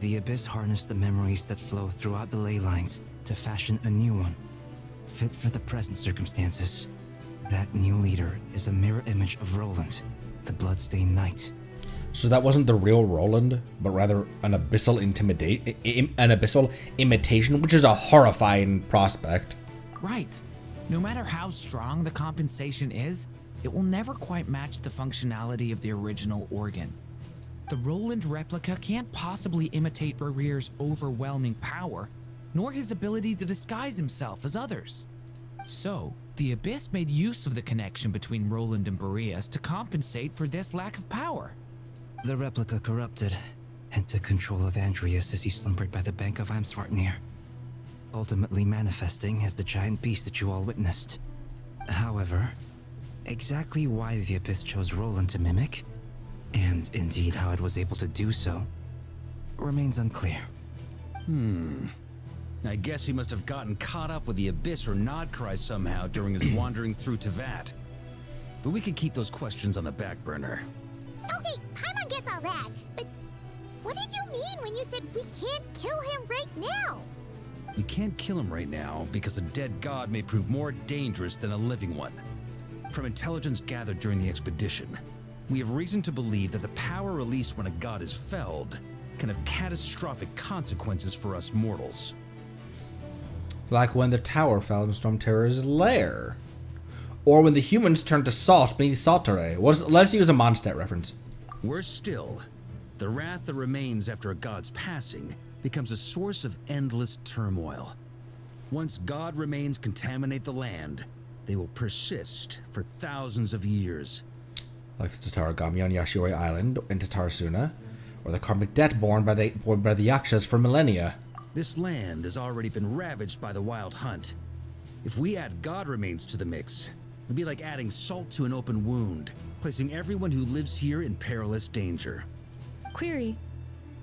the Abyss harnessed the memories that flow throughout the ley lines to fashion a new one, fit for the present circumstances. That new leader is a mirror image of Roland, the Bloodstained Knight. So that wasn't the real Roland, but rather an abyssal imitation, which is a horrifying prospect. Right. No matter how strong the compensation is, it will never quite match the functionality of the original organ. The Roland replica can't possibly imitate Barrier's overwhelming power, nor his ability to disguise himself as others. So, the Abyss made use of the connection between Roland and Boreas to compensate for this lack of power. The replica corrupted and took control of Andreas as he slumbered by the bank of Amsvartnir, ultimately manifesting as the giant beast that you all witnessed. However, exactly why the Abyss chose Roland to mimic, and indeed how it was able to do so, remains unclear. I guess he must have gotten caught up with the Abyss or Nodcry somehow during his wanderings through Tevat. But we can keep those questions on the back burner. Okay, Paimon gets all that, but what did you mean when you said we can't kill him right now? We can't kill him right now because a dead god may prove more dangerous than a living one. From intelligence gathered during the expedition, we have reason to believe that the power released when a god is felled can have catastrophic consequences for us mortals. Like when the tower fell in Storm Terror's lair. Or when the humans turned to salt beneath Saltare. Let's use a Mondstadt reference. Worse still, the wrath that remains after a god's passing becomes a source of endless turmoil. Once god remains contaminate the land, they will persist for thousands of years. Like the Tataragami on Yashiori Island in Tatarsuna, or the karmic debt borne by the Yakshas for millennia. This land has already been ravaged by the Wild Hunt. If we add god remains to the mix, it'd be like adding salt to an open wound, placing everyone who lives here in perilous danger. Query.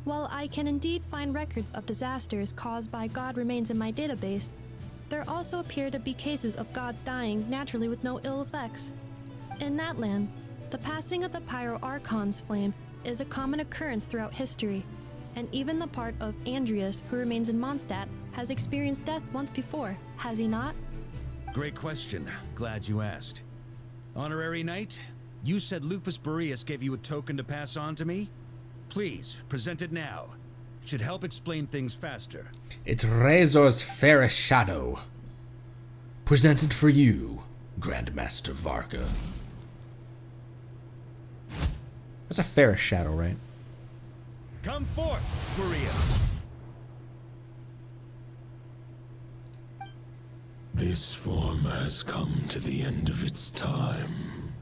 While I can indeed find records of disasters caused by god remains in my database, there also appear to be cases of gods dying naturally with no ill effects. In that land, the passing of the Pyro Archon's flame is a common occurrence throughout history, and even the part of Andreas who remains in Mondstadt has experienced death once before, has he not? Great question. Glad you asked. Honorary Knight, you said Lupus Boreas gave you a token to pass on to me? Please, present it now. It should help explain things faster. It's Razor's fairest shadow. Presented for you, Grandmaster Varka. That's a fairest shadow, right? Come forth, Boreas. This form has come to the end of its time.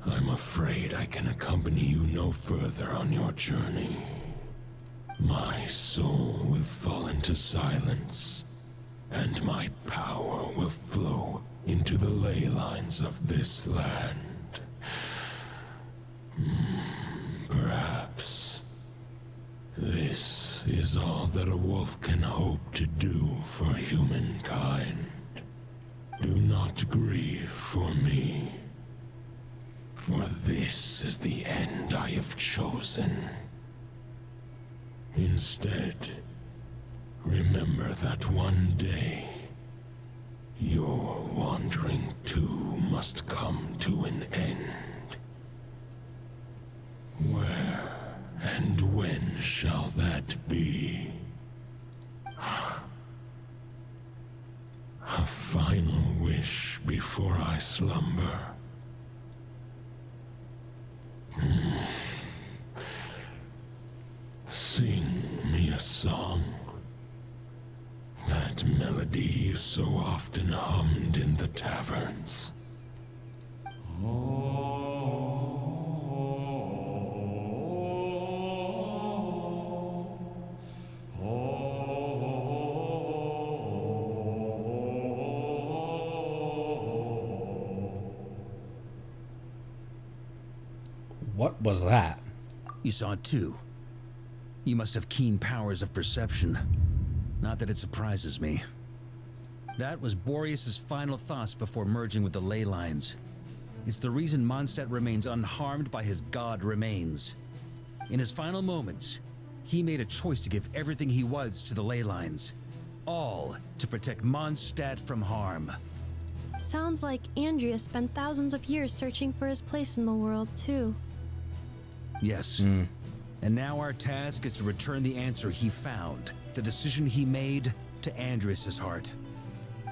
I'm afraid I can accompany you no further on your journey. My soul will fall into silence, and my power will flow into the ley lines of this land. Perhaps this is all that a wolf can hope to do for humankind. Do not grieve for me, for this is the end I have chosen. Instead, remember that one day, your wandering too must come to an end. Where and when shall that be? A final wish before I slumber. Sing me a song. That melody you so often hummed in the taverns. What was that? You saw it too. You must have keen powers of perception. Not that it surprises me. That was Boreas' final thoughts before merging with the ley lines. It's the reason Mondstadt remains unharmed by his god remains. In his final moments, he made a choice to give everything he was to the ley lines. All to protect Mondstadt from harm. Sounds like Andrea spent thousands of years searching for his place in the world, too. Yes. And now our task is to return the answer he found, the decision he made, to Andrias' heart.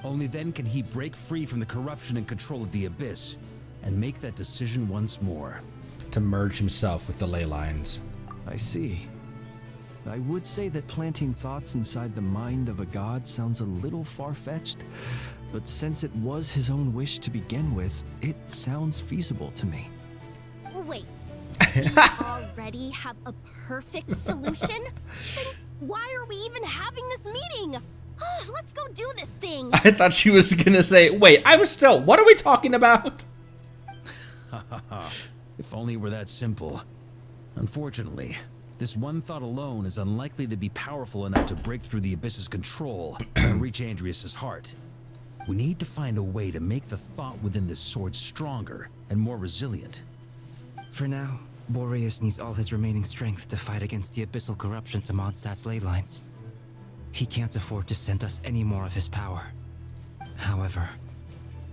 Only then can he break free from the corruption and control of the Abyss, and make that decision once more. To merge himself with the ley lines. I see. I would say that planting thoughts inside the mind of a god sounds a little far-fetched, but since it was his own wish to begin with, it sounds feasible to me. Wait, we already have a perfect solution? Then why are we even having this meeting? Let's go do this thing. I thought she was gonna say, wait, what are we talking about? If only it were that simple. Unfortunately, this one thought alone is unlikely to be powerful enough to break through the Abyss's control and reach Andrias' heart. We need to find a way to make the thought within this sword stronger and more resilient. For now, Boreas needs all his remaining strength to fight against the abyssal corruption to Mondstadt's ley lines. He can't afford to send us any more of his power. However,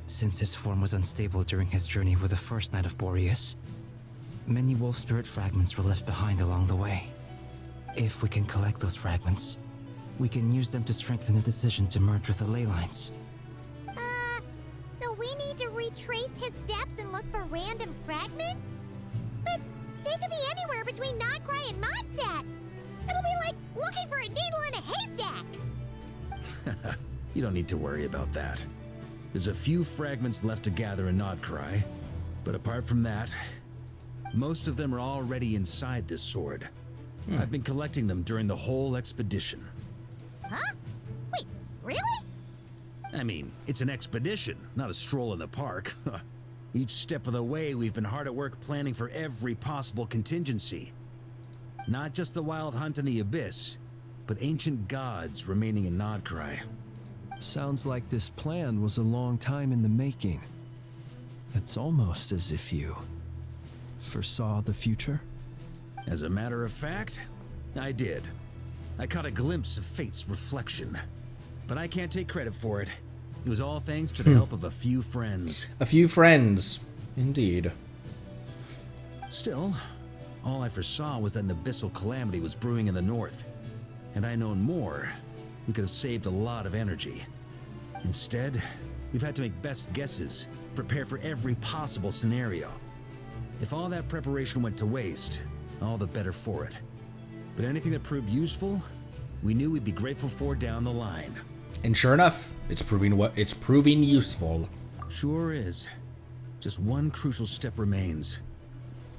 since his form was unstable during his journey with the first Knight of Boreas, many wolf spirit fragments were left behind along the way. If we can collect those fragments, we can use them to strengthen the decision to merge with the ley lines. So we need to retrace his steps and look for random fragments? But they could be anywhere between Nodcry and Mondstadt. It'll be like looking for a needle in a haystack. You don't need to worry about that. There's a few fragments left to gather in Nodcry, but apart from that, most of them are already inside this sword. I've been collecting them during the whole expedition. Huh? Wait, really? I mean, it's an expedition, not a stroll in the park. Each step of the way, we've been hard at work planning for every possible contingency. Not just the wild hunt in the Abyss, but ancient gods remaining in Nodcry. Sounds like this plan was a long time in the making. It's almost as if you foresaw the future. As a matter of fact, I did. I caught a glimpse of fate's reflection. But I can't take credit for it. It was all thanks to the help of a few friends. A few friends, indeed. Still, all I foresaw was that an abyssal calamity was brewing in the north. Had I known more, we could have saved a lot of energy. Instead, we've had to make best guesses, prepare for every possible scenario. If all that preparation went to waste, all the better for it. But anything that proved useful, we knew we'd be grateful for down the line. And sure enough, it's proving useful. Sure is. Just one crucial step remains.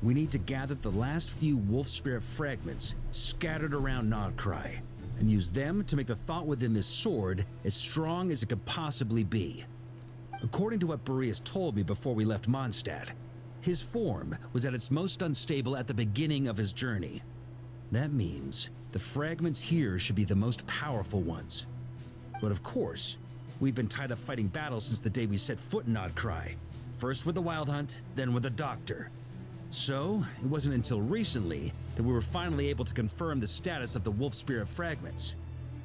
We need to gather the last few wolf spirit fragments scattered around Nodcry, and use them to make the thought within this sword as strong as it could possibly be. According to what Boreas told me before we left Mondstadt, his form was at its most unstable at the beginning of his journey. That means the fragments here should be the most powerful ones. But of course, we've been tied up fighting battles since the day we set foot in Nodcry. First with the Wild Hunt, then with the Doctor. So, it wasn't until recently that we were finally able to confirm the status of the Wolf Spirit fragments.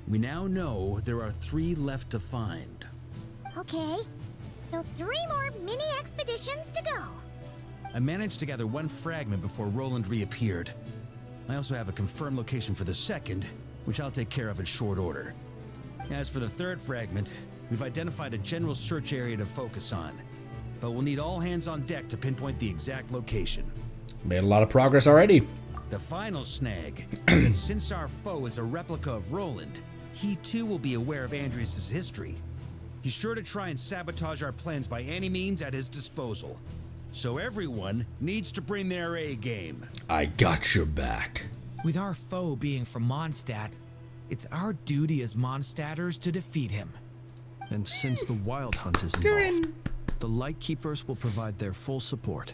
We now know there are 3 left to find. Okay, so 3 more mini expeditions to go. I managed to gather 1 fragment before Roland reappeared. I also have a confirmed location for the second, which I'll take care of in short order. As for the 3rd fragment, we've identified a general search area to focus on, but we'll need all hands on deck to pinpoint the exact location. Made a lot of progress already. The final snag is that since our foe is a replica of Roland, he too will be aware of Andrias' history. He's sure to try and sabotage our plans by any means at his disposal. So everyone needs to bring their A game. I got your back. With our foe being from Mondstadt, it's our duty as Mondstadters to defeat him. And since the Wild Hunt is involved, the Lightkeepers will provide their full support.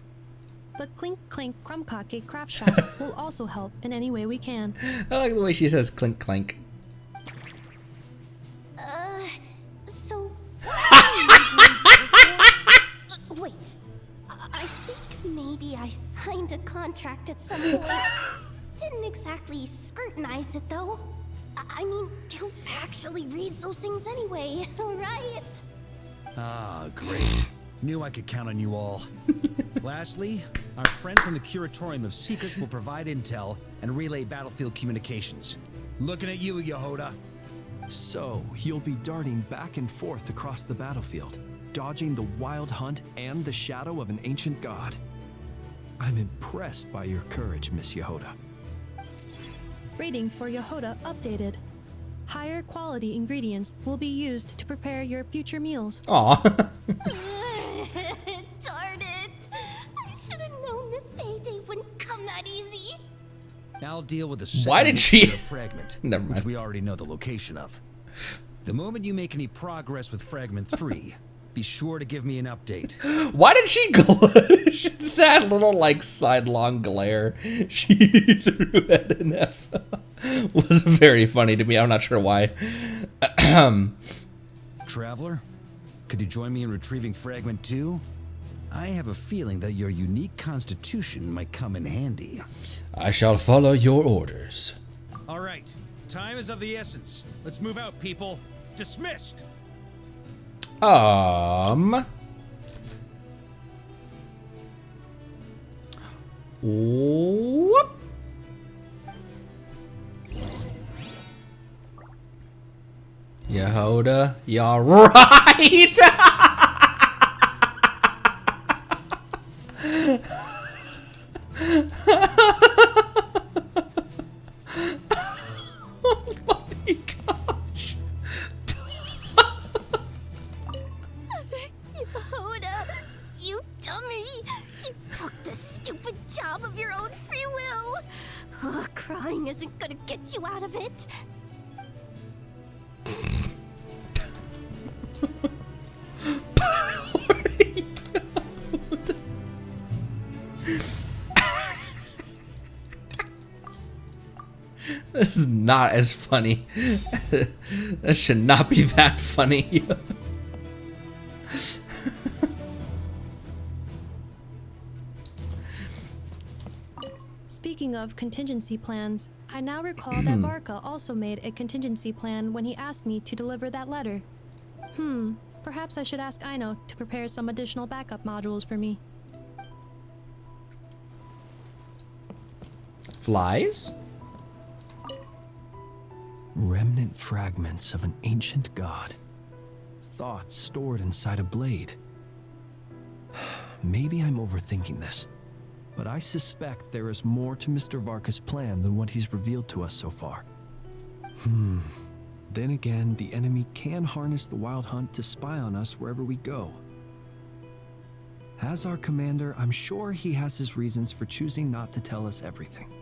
The Clink Clink Crumkake Craft Shop will also help in any way we can. I like the way she says clink clank. So... Wait, I backtracked at some point. Didn't exactly scrutinize it, though. I mean, who actually reads those things anyway, right? Ah, great. Knew I could count on you all. Lastly, our friend from the Curatorium of Secrets will provide intel and relay battlefield communications. Looking at you, Yehoda. So, you'll be darting back and forth across the battlefield, dodging the wild hunt and the shadow of an ancient god. I'm impressed by your courage, Miss Yehoda. Rating for Yehoda updated. Higher quality ingredients will be used to prepare your future meals. Aw. Darn it! I should have known this payday wouldn't come that easy. I'll deal with the second Why did she? fragment, Never mind. which we already know the location of. The moment you make any progress with Fragment 3, be sure to give me an update. Why did she glitch? That little, like, sidelong glare she threw at an F was very funny to me. I'm not sure why. Traveler, could you join me in retrieving Fragment 2? I have a feeling that your unique constitution might come in handy. I shall follow your orders. All right, time is of the essence. Let's move out, people. Dismissed! Whoop. Yehoda, you're right! Yehoda, you dummy! You took the stupid job of your own free will! Oh, crying isn't gonna get you out of it! This is not as funny. This should not be that funny. Speaking of contingency plans, I now recall that Varka also made a contingency plan when he asked me to deliver that letter. Perhaps I should ask Aino to prepare some additional backup modules for me. Flies? Remnant fragments of an ancient god. Thoughts stored inside a blade. Maybe I'm overthinking this, but I suspect there is more to Mr. Varka's plan than what he's revealed to us so far. Then again, the enemy can harness the wild hunt to spy on us wherever we go. As our commander, I'm sure he has his reasons for choosing not to tell us everything.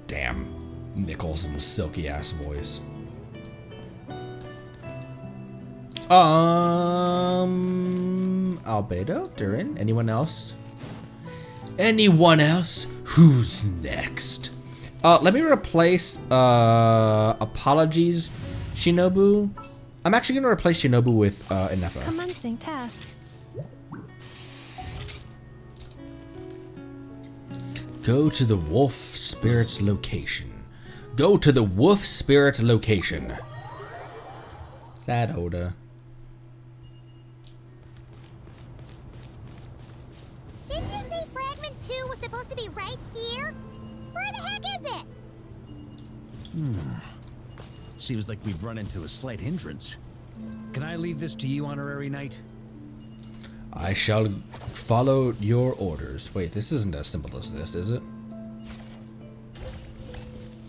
Damn. Nichols and silky ass voice. Albedo? Durin? Anyone else? Anyone else? Who's next? Let me replace, Apologies Shinobu. I'm actually gonna replace Shinobu with, Inefa. Commencing task. Go to the wolf spirit's location. Go to the wolf spirit location. Sad Oda. Didn't you say Fragment 2 was supposed to be right here? Where the heck is it? Seems like we've run into a slight hindrance. Can I leave this to you, Honorary Knight? I shall follow your orders. Wait, this isn't as simple as this, is it?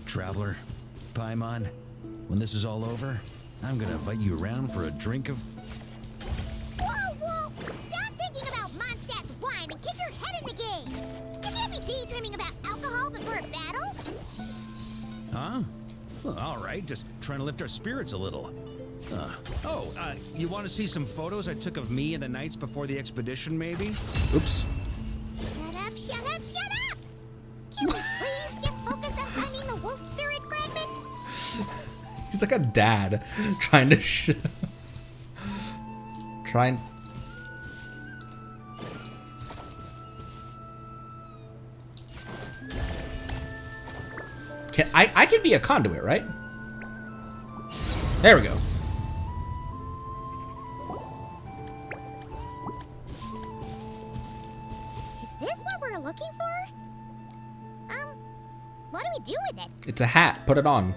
Traveler, Paimon, when this is all over, I'm gonna invite you around for a drink of... Whoa, whoa! Stop thinking about Mondstadt's wine and get your head in the game! You can't be daydreaming about alcohol before a battle! Huh? Well, all right, just trying to lift our spirits a little. You want to see some photos I took of me and the knights before the expedition, maybe? Oops. Shut up, shut up, shut up! Can we please get focused on finding the wolf spirit fragment? He's like a dad trying to Try and... I can be a conduit, right? There we go. Is this what we're looking for? What do we do with it? It's a hat. Put it on.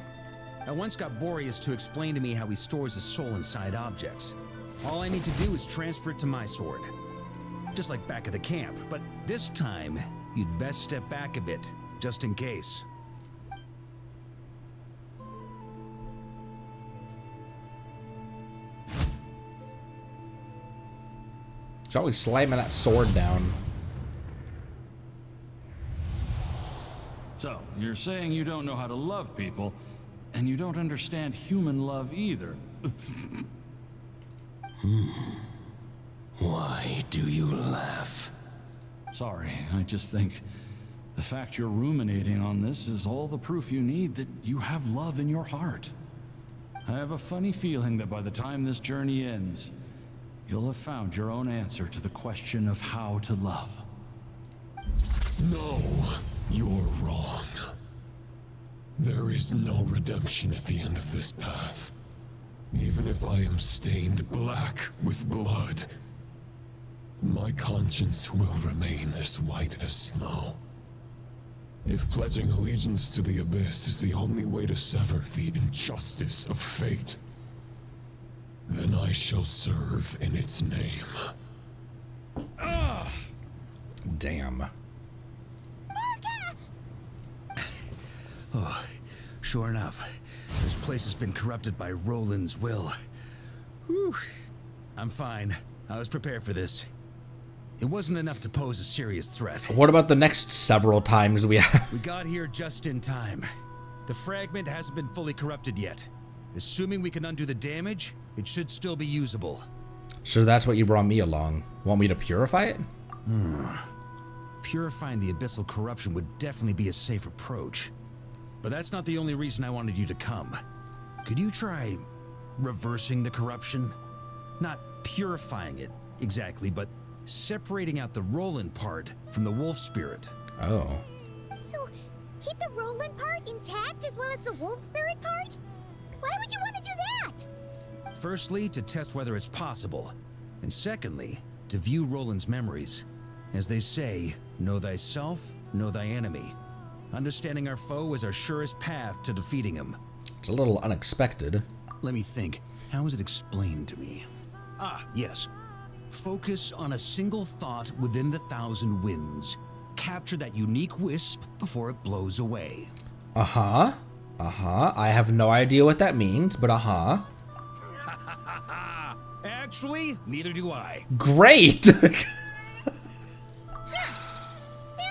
I once got Boreas to explain to me how he stores his soul inside objects. All I need to do is transfer it to my sword. Just like back at the camp, but this time, you'd best step back a bit, just in case. He's always slamming that sword down. So, you're saying you don't know how to love people, and you don't understand human love either. Why do you laugh? Sorry, I just think the fact you're ruminating on this is all the proof you need that you have love in your heart. I have a funny feeling that by the time this journey ends, you'll have found your own answer to the question of how to love. No, you're wrong. There is no redemption at the end of this path. Even if I am stained black with blood, my conscience will remain as white as snow. If pledging allegiance to the Abyss is the only way to sever the injustice of fate, then I shall serve in its name. Damn. Oh, sure enough, this place has been corrupted by Roland's will. Whew. I'm fine. I was prepared for this. It wasn't enough to pose a serious threat. What about the next several times we have? We got here just in time. The fragment hasn't been fully corrupted yet. Assuming we can undo the damage, it should still be usable. So that's what you brought me along. Want me to purify it? Purifying the abyssal corruption would definitely be a safe approach. But that's not the only reason I wanted you to come. Could you try reversing the corruption? Not purifying it, exactly, but separating out the Roland part from the wolf spirit. Oh. So, keep the Roland part intact as well as the wolf spirit part? Why would you want to do that? Firstly, to test whether it's possible. And secondly, to view Roland's memories. As they say, know thyself, know thy enemy. Understanding our foe is our surest path to defeating him. It's a little unexpected. Let me think. How was it explained to me? Ah, yes. Focus on a single thought within the 1,000 winds. Capture that unique wisp before it blows away. Uh-huh. Uh-huh. I have no idea what that means, but uh-huh. Actually, neither do I. Great! Sounds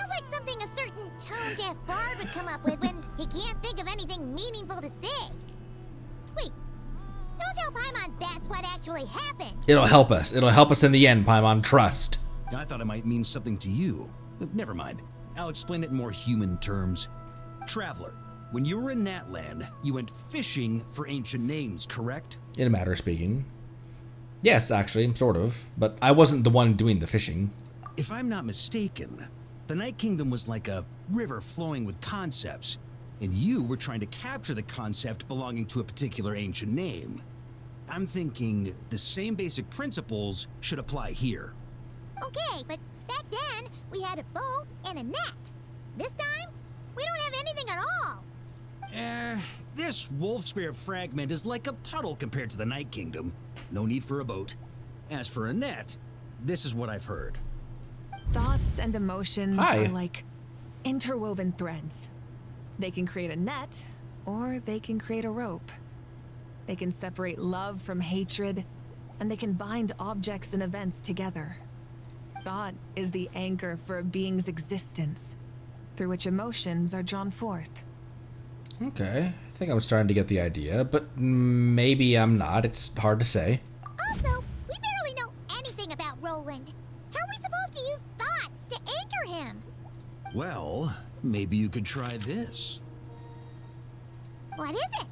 like something a certain tone-deaf bard would come up with when he can't think of anything meaningful to say. Wait, don't tell Paimon that's what actually happened. It'll help us. It'll help us in the end, Paimon. Trust. I thought it might mean something to you. Never mind. I'll explain it in more human terms. Traveler, when you were in Natland, you went fishing for ancient names, correct? In a matter of speaking. Yes, actually, sort of. But I wasn't the one doing the fishing. If I'm not mistaken, the Night Kingdom was like a river flowing with concepts, and you were trying to capture the concept belonging to a particular ancient name. I'm thinking the same basic principles should apply here. Okay, but back then, we had a boat and a net. This time, we don't have anything at all. This wolf spirit fragment is like a puddle compared to the Night Kingdom. No need for a boat. As for a net, this is what I've heard. Thoughts and emotions Hi. are like interwoven threads. They can create a net, or they can create a rope. They can separate love from hatred, and they can bind objects and events together. Thought is the anchor for a being's existence, through which emotions are drawn forth. Okay. I think I'm starting to get the idea, but maybe I'm not. It's hard to say. Also, we barely know anything about Roland. How are we supposed to use thoughts to anchor him? Well, maybe you could try this. What is it?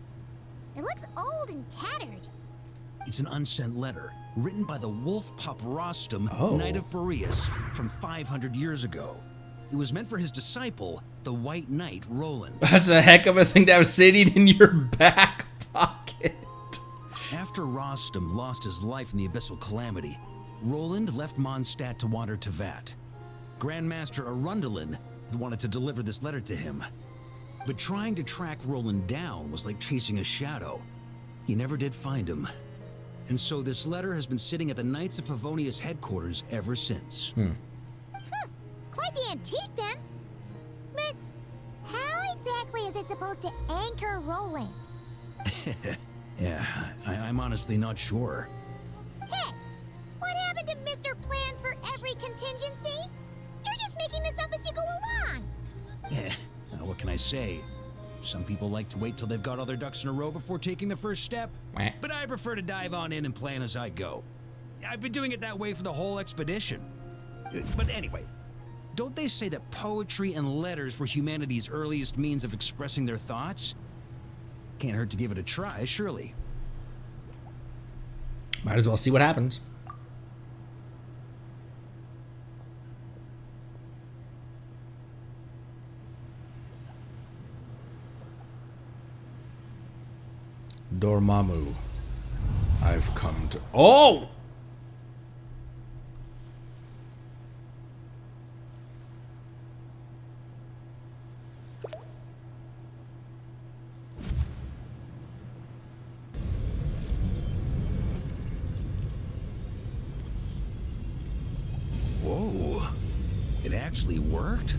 It looks old and tattered. It's an unsent letter. written by the wolf pup Rostam, Oh. Knight of Boreas, from 500 years ago. It was meant for his disciple, the White Knight Roland. That's a heck of a thing to have sitting in your back pocket. After Rostam lost his life in the Abyssal Calamity, Roland left Mondstadt to wander to Vat. Grandmaster Arundelen had wanted to deliver this letter to him. But trying to track Roland down was like chasing a shadow. He never did find him. And so this letter has been sitting at the Knights of Favonius headquarters ever since. Quite the antique then. But how exactly is it supposed to anchor Roland? Yeah, I'm honestly not sure. Hey, what happened to Mr. Plans for every contingency? You're just making this up as you go along. What can I say? Some people like to wait till they've got all their ducks in a row before taking the first step. But I prefer to dive on in and plan as I go. I've been doing it that way for the whole expedition. But anyway, don't they say that poetry and letters were humanity's earliest means of expressing their thoughts? Can't hurt to give it a try, surely. Might as well see what happens. Dormammu, I've come to... Oh! Whoa. It actually worked?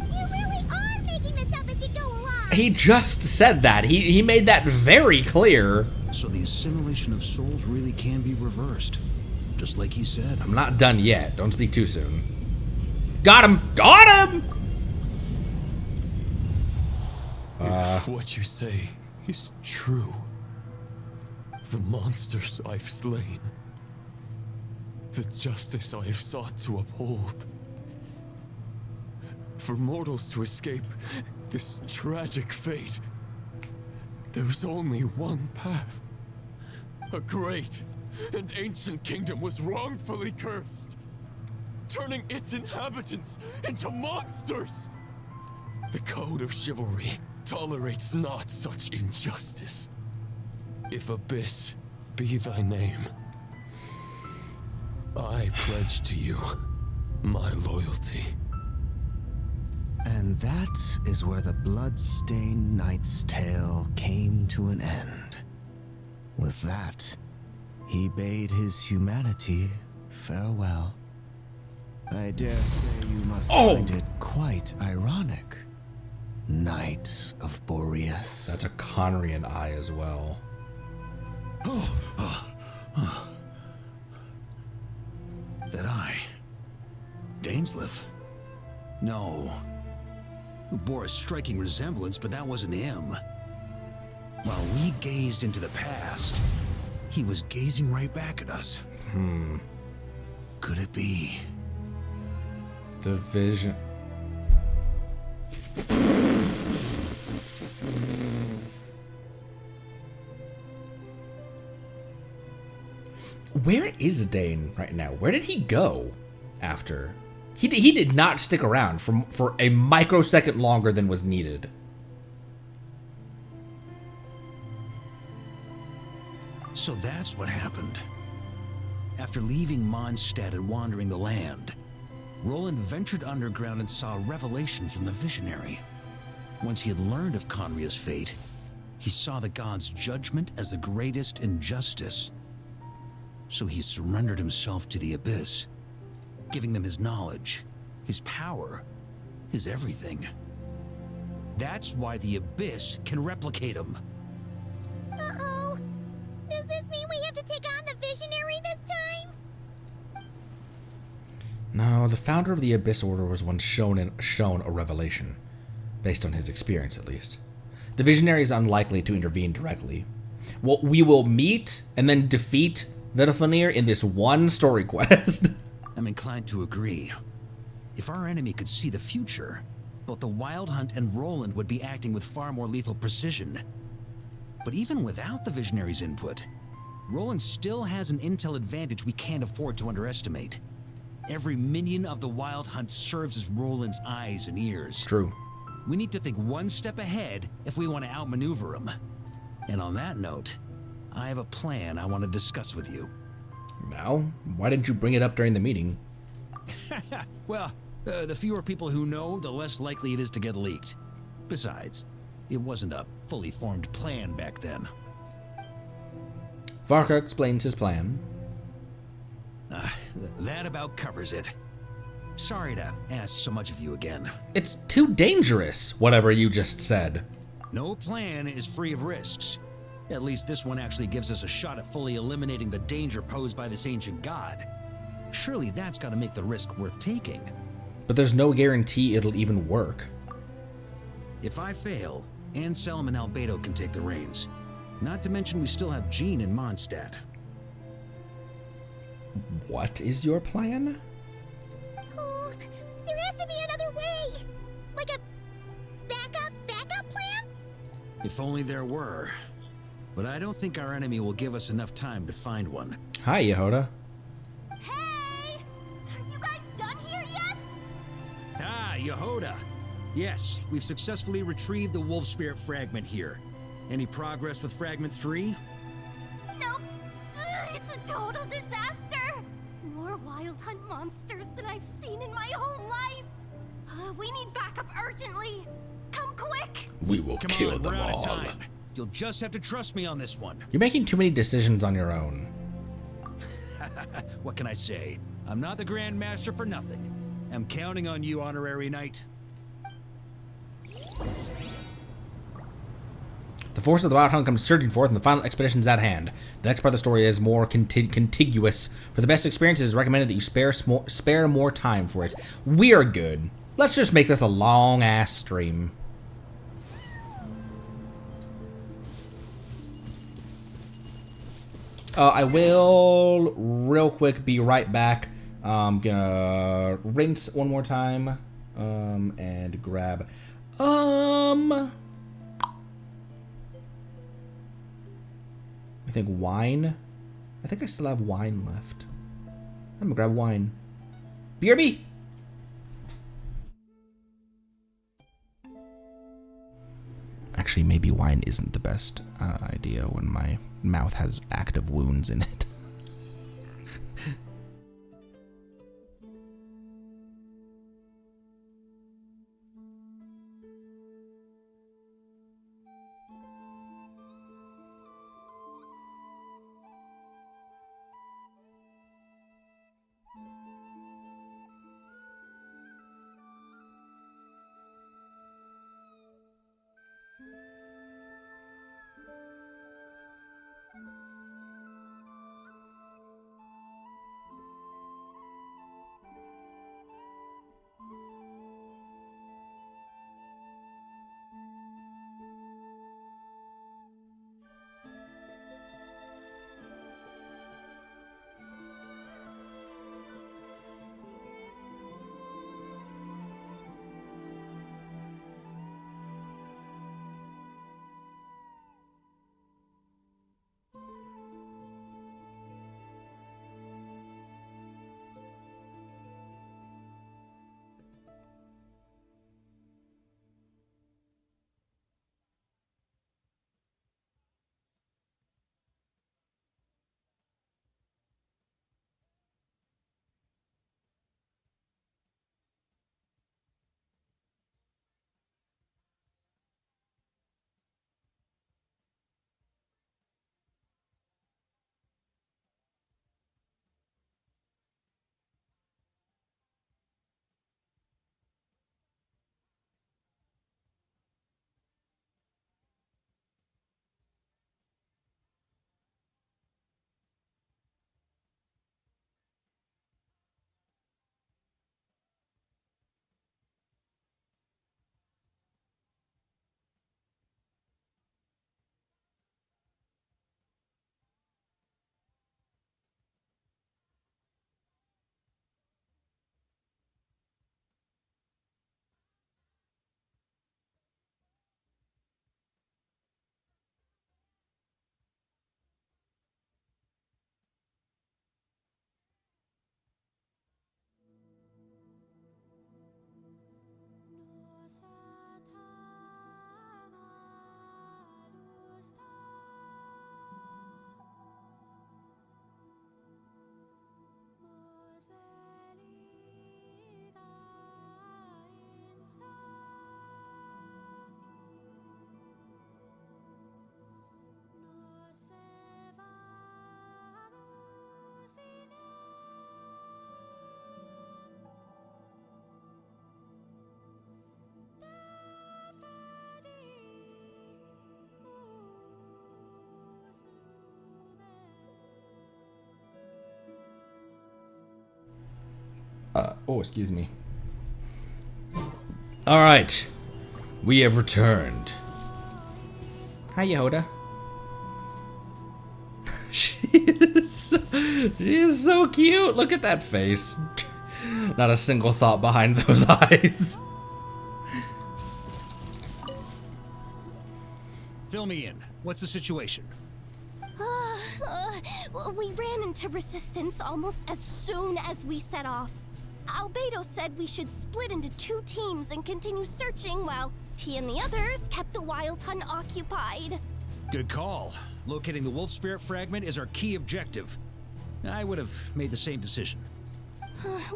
You really are making this up as you go along. He just said that. He made that very clear. So the assimilation of souls really can be reversed. Just like he said. I'm not done yet. Don't speak too soon. Got him! Got him! If what you say is true, the monsters I've slain, the justice I have sought to uphold, for mortals to escape this tragic fate, there's only one path. A great and ancient kingdom was wrongfully cursed, turning its inhabitants into monsters. The code of chivalry tolerates not such injustice. If Abyss be thy name, I pledge to you my loyalty. And that is where the blood-stained knight's tale came to an end. With that, he bade his humanity farewell. I dare say you must find it quite ironic, Knight of Boreas. That's a Conrian eye as well. That eye. Dainsleif? No. It bore a striking resemblance, but that wasn't him. While we gazed into the past, he was gazing right back at us. Could it be? The vision. Where is Dane right now? Where did he go after? He did not stick around for a microsecond longer than was needed. So that's what happened. After leaving Mondstadt and wandering the land, Roland ventured underground and saw a revelation from the Visionary. Once he had learned of Conria's fate, he saw the gods' judgment as the greatest injustice. So he surrendered himself to the Abyss, giving them his knowledge, his power, his everything. That's why the Abyss can replicate him. Uh-oh. Does this mean we have to take on the Visionary this time? No, the founder of the Abyss Order was once shown a revelation, based on his experience at least. The Visionary is unlikely to intervene directly. Well, we will meet and then defeat Vitafonir in this one story quest. I'm inclined to agree. If our enemy could see the future, both the Wild Hunt and Roland would be acting with far more lethal precision. But even without the Visionary's input, Roland still has an intel advantage we can't afford to underestimate. Every minion of the Wild Hunt serves as Roland's eyes and ears. True. We need to think one step ahead if we want to outmaneuver him. And on that note, I have a plan I want to discuss with you. Now, why didn't you bring it up during the meeting? Well, the fewer people who know, the less likely it is to get leaked. Besides, it wasn't a fully formed plan back then. Varka explains his plan. That about covers it. Sorry to ask so much of you again. It's too dangerous, whatever you just said. No plan is free of risks. At least this one actually gives us a shot at fully eliminating the danger posed by this ancient god. Surely that's got to make the risk worth taking. But there's no guarantee it'll even work. If I fail, Anselm and Albedo can take the reins. Not to mention we still have Jean in Mondstadt. What is your plan? Oh, there has to be another way. Like a backup plan? If only there were. But I don't think our enemy will give us enough time to find one. Hi, Yehoda. Hey! Are you guys done here yet? Ah, Yehoda. Yes, we've successfully retrieved the Wolf Spirit fragment here. Any progress with Fragment 3? Nope. It's a total disaster. More Wild Hunt monsters than I've seen in my whole life. We need backup urgently. Come quick. We will kill them we're out all. of time. You'll just have to trust me on this one. You're making too many decisions on your own. What can I say? I'm not the Grand Master for nothing. I'm counting on you, Honorary Knight. The force of the Wild Hunt comes surging forth, and the final expedition is at hand. The next part of the story is more contiguous. For the best experiences, it's recommended that you spare more time for it. We are good. Let's just make this a long-ass stream. I will, real quick, be right back. I'm gonna rinse one more time, and grab, I think wine. I think I still have wine left. I'm gonna grab wine. BRB! Actually, maybe wine isn't the best idea when my mouth has active wounds in it. Oh, excuse me. All right, we have returned. Hi, Yoda. She is so cute. Look at that face. Not a single thought behind those eyes. Fill me in. What's the situation? We ran into resistance almost as soon as we set off. Albedo said we should split into 2 teams and continue searching while he and the others kept the Wild Hunt occupied. Good call. Locating the wolf spirit fragment is our key objective. I would have made the same decision.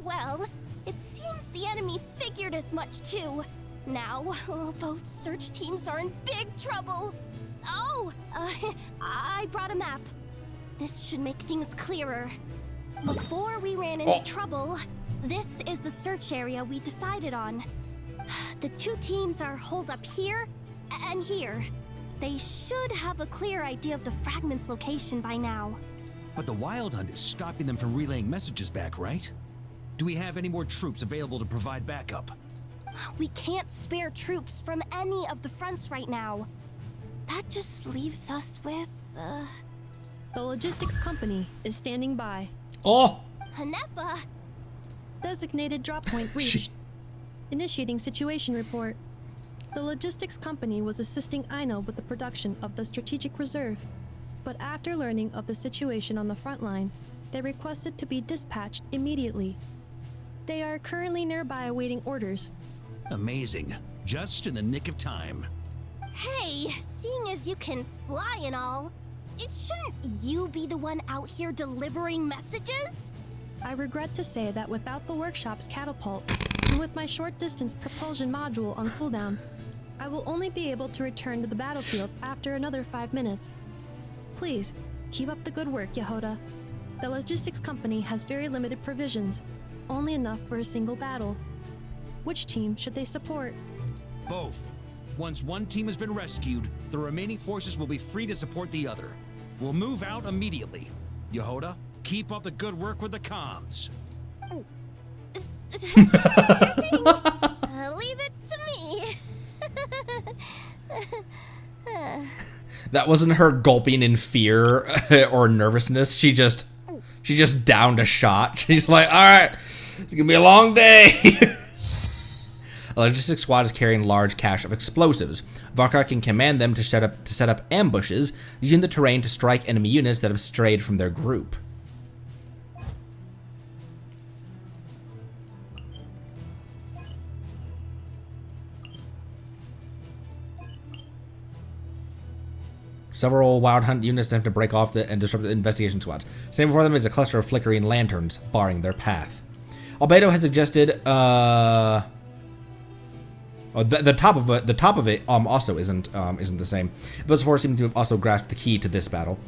Well, it seems the enemy figured as much too. Now, both search teams are in big trouble. Oh, I brought a map. This should make things clearer. Before we ran into trouble, this is the search area we decided on. The 2 teams are holed up here and here. They should have a clear idea of the fragment's location by now. But the Wild Hunt is stopping them from relaying messages back, right? Do we have any more troops available to provide backup? We can't spare troops from any of the fronts right now. That just leaves us with, The logistics company is standing by. Oh! Hanefa! Designated drop point reached. Initiating situation report. The logistics company was assisting Aino with the production of the strategic reserve, but after learning of the situation on the front line, they requested to be dispatched immediately. They are currently nearby awaiting orders. Amazing. Just in the nick of time. Hey, seeing as you can fly and all, shouldn't you be the one out here delivering messages? I regret to say that without the workshop's catapult, and with my short-distance propulsion module on cooldown, I will only be able to return to the battlefield after another 5 minutes. Please, keep up the good work, Yehoda. The logistics company has very limited provisions, only enough for a single battle. Which team should they support? Both. Once one team has been rescued, the remaining forces will be free to support the other. We'll move out immediately. Yehoda, keep up the good work with the comms. Leave it to me. That wasn't her gulping in fear or nervousness. She just downed a shot. She's like, all right, it's gonna be a long day. A logistics squad is carrying a large cache of explosives. Varka can command them to set up ambushes, using the terrain to strike enemy units that have strayed from their group. Several Wild Hunt units attempt to break off and disrupt the investigation squads. Standing before them is a cluster of flickering lanterns, barring their path. Albedo has suggested, the top of it also isn't the same. Those four seem to have also grasped the key to this battle.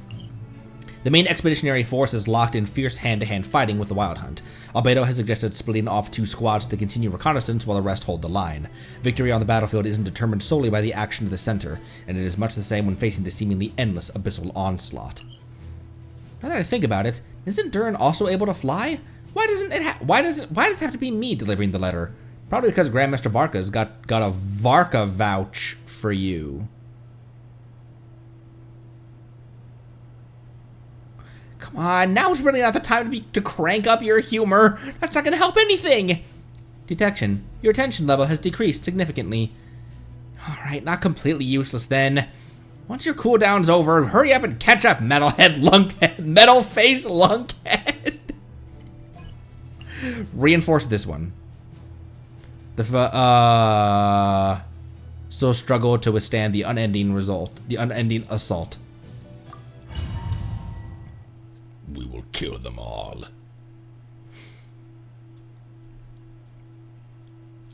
The main expeditionary force is locked in fierce hand-to-hand fighting with the Wild Hunt. Albedo has suggested splitting off 2 squads to continue reconnaissance while the rest hold the line. Victory on the battlefield isn't determined solely by the action of the center, and it is much the same when facing the seemingly endless abyssal onslaught. Now that I think about it, isn't Durin also able to fly? Why does it have to be me delivering the letter? Probably because Grandmaster Varka's got a Varca vouch for you. Come on, now's really not the time to crank up your humor. That's not gonna help anything. Detection. Your attention level has decreased significantly. Alright, not completely useless then. Once your cooldown's over, hurry up and catch up, metalhead lunkhead. Metal face lunkhead. Reinforce this one. Still struggle to withstand the unending assault. We will kill them all.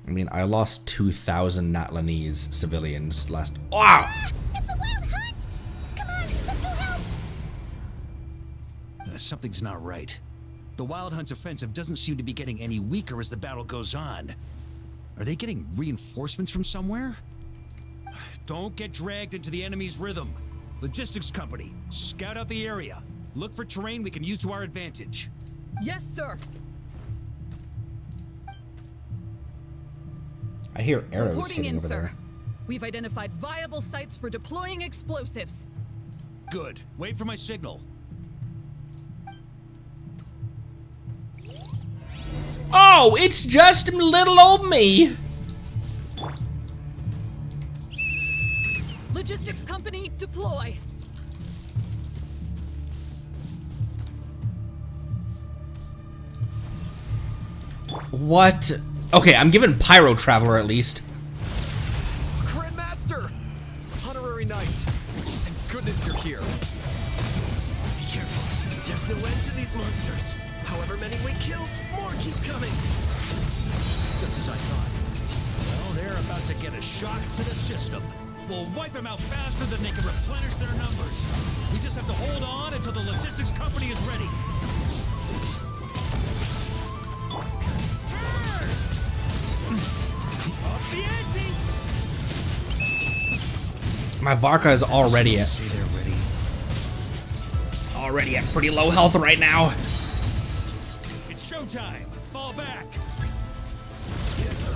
I mean, I lost 2,000 Natlanese civilians last. Wow! It's the Wild Hunt! Come on, let's go help! Something's not right. The Wild Hunt's offensive doesn't seem to be getting any weaker as the battle goes on. Are they getting reinforcements from somewhere? Don't get dragged into the enemy's rhythm. Logistics company, scout out the area. Look for terrain we can use to our advantage. Yes, sir. I hear arrows Reporting hitting in, over sir. there. We've identified viable sites for deploying explosives. Good. Wait for my signal. Oh, it's just little old me. Logistics company, deploy. What? Okay, I'm giving Pyro Traveler at least. Grandmaster! Honorary Knight! Thank goodness you're here. Be careful. There's no end to these monsters. However many we kill, more keep coming. Just as I thought. Well, they're about to get a shock to the system. We'll wipe them out faster than they can replenish their numbers. We just have to hold on until the logistics company is ready. Up the ante! My Varka is already at pretty low health right now. It's showtime. Fall back. Yes, sir.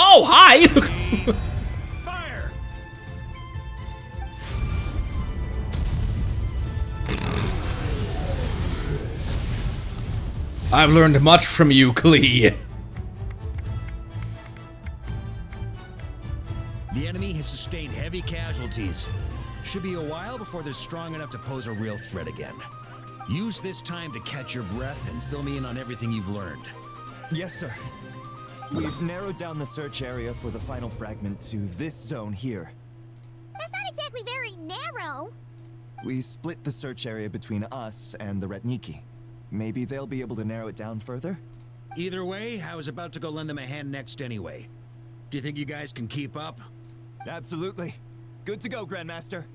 Oh, hi! Fire! I've learned much from you, Klee. The enemy has sustained heavy casualties. Should be a while before they're strong enough to pose a real threat again. Use this time to catch your breath and fill me in on everything you've learned. Yes, sir. We've narrowed down the search area for the final fragment to this zone here. That's not exactly very narrow. We split the search area between us and the Retniki. Maybe they'll be able to narrow it down further? Either way, I was about to go lend them a hand next anyway. Do you think you guys can keep up? Absolutely. Good to go, Grandmaster.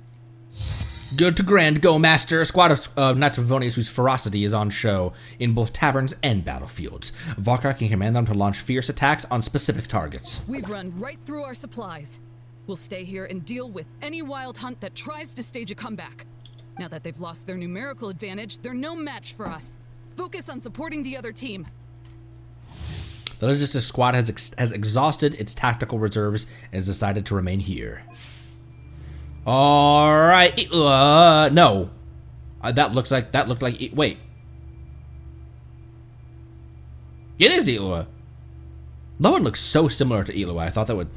Good to grand go, Master. A squad of Knights of Favonius whose ferocity is on show in both taverns and battlefields. Varka can command them to launch fierce attacks on specific targets. We've run right through our supplies. We'll stay here and deal with any wild hunt that tries to stage a comeback. Now that they've lost their numerical advantage, they're no match for us. Focus on supporting the other team. The logistics squad has exhausted its tactical reserves and has decided to remain here. All right, no, that looked like. Wait, it is Ilua. Lowen looks so similar to Ilua. I thought that would.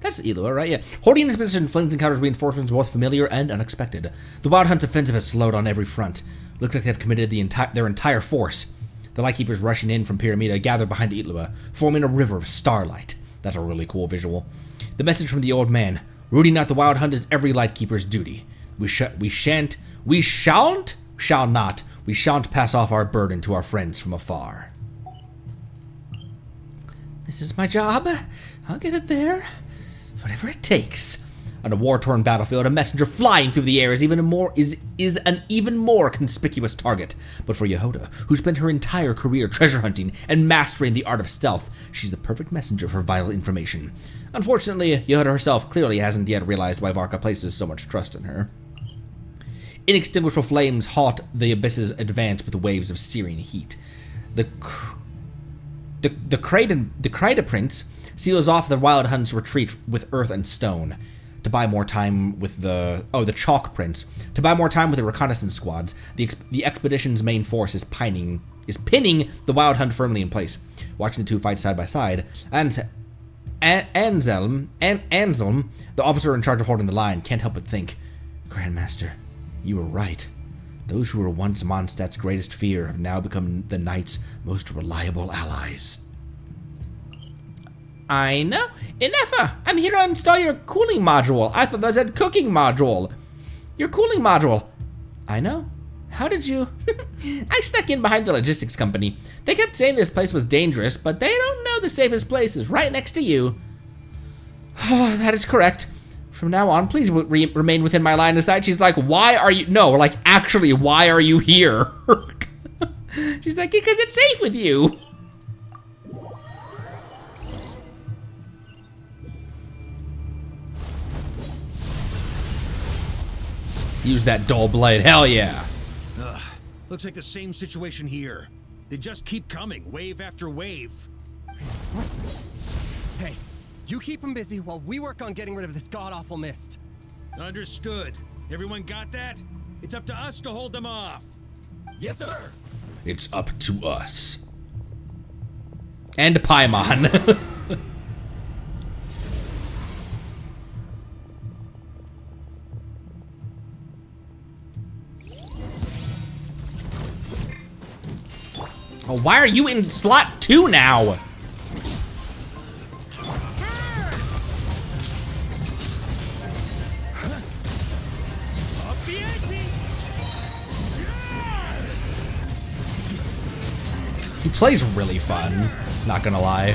That's Ilua, right? Yeah. Holding his position, Flings encounters reinforcements both familiar and unexpected. The Wild Hunt's offensive has slowed on every front. Looks like they've committed their entire force. The Lightkeepers rushing in from Pyramida gather behind Ilua, forming a river of starlight. That's a really cool visual. The message from the old man: rooting out the Wild Hunt is every Lightkeeper's duty. We shan't pass off our burden to our friends from afar. This is my job. I'll get it there. Whatever it takes. On a war-torn battlefield, a messenger flying through the air is an even more conspicuous target. But for Yehoda, who spent her entire career treasure hunting and mastering the art of stealth, she's the perfect messenger for vital information. Unfortunately, Yehoda herself clearly hasn't yet realized why Varka places so much trust in her. Inextinguishable flames haunt the abyss's advance with waves of searing heat. The Kraida Prince seals off the Wild Hunt's retreat with earth and stone. To buy more time with the Chalk Prince. To buy more time with the reconnaissance squads, the expedition's main force is pinning the Wild Hunt firmly in place. Watching the two fight side by side, Anselm, the officer in charge of holding the line, can't help but think, Grandmaster, you were right. Those who were once Mondstadt's greatest fear have now become the Knight's most reliable allies. I know. Inefa, I'm here to install your cooling module. I thought that said cooking module. Your cooling module. I know. How did you? I snuck in behind the logistics company. They kept saying this place was dangerous, but they don't know the safest place is right next to you. Oh, that is correct. From now on, please remain within my line of sight. She's like, why are you? No, like, actually, why are you here? She's like, because it's safe with you. Use that dull blade. Hell yeah. Ugh, looks like the same situation here. They just keep coming, wave after wave. Reinforcements. Hey, you keep them busy while we work on getting rid of this god-awful mist. Understood. Everyone got that? It's up to us to hold them off. Yes, sir. It's up to us. And Paimon. Oh, why are you in slot 2 now? He plays really fun, not gonna lie.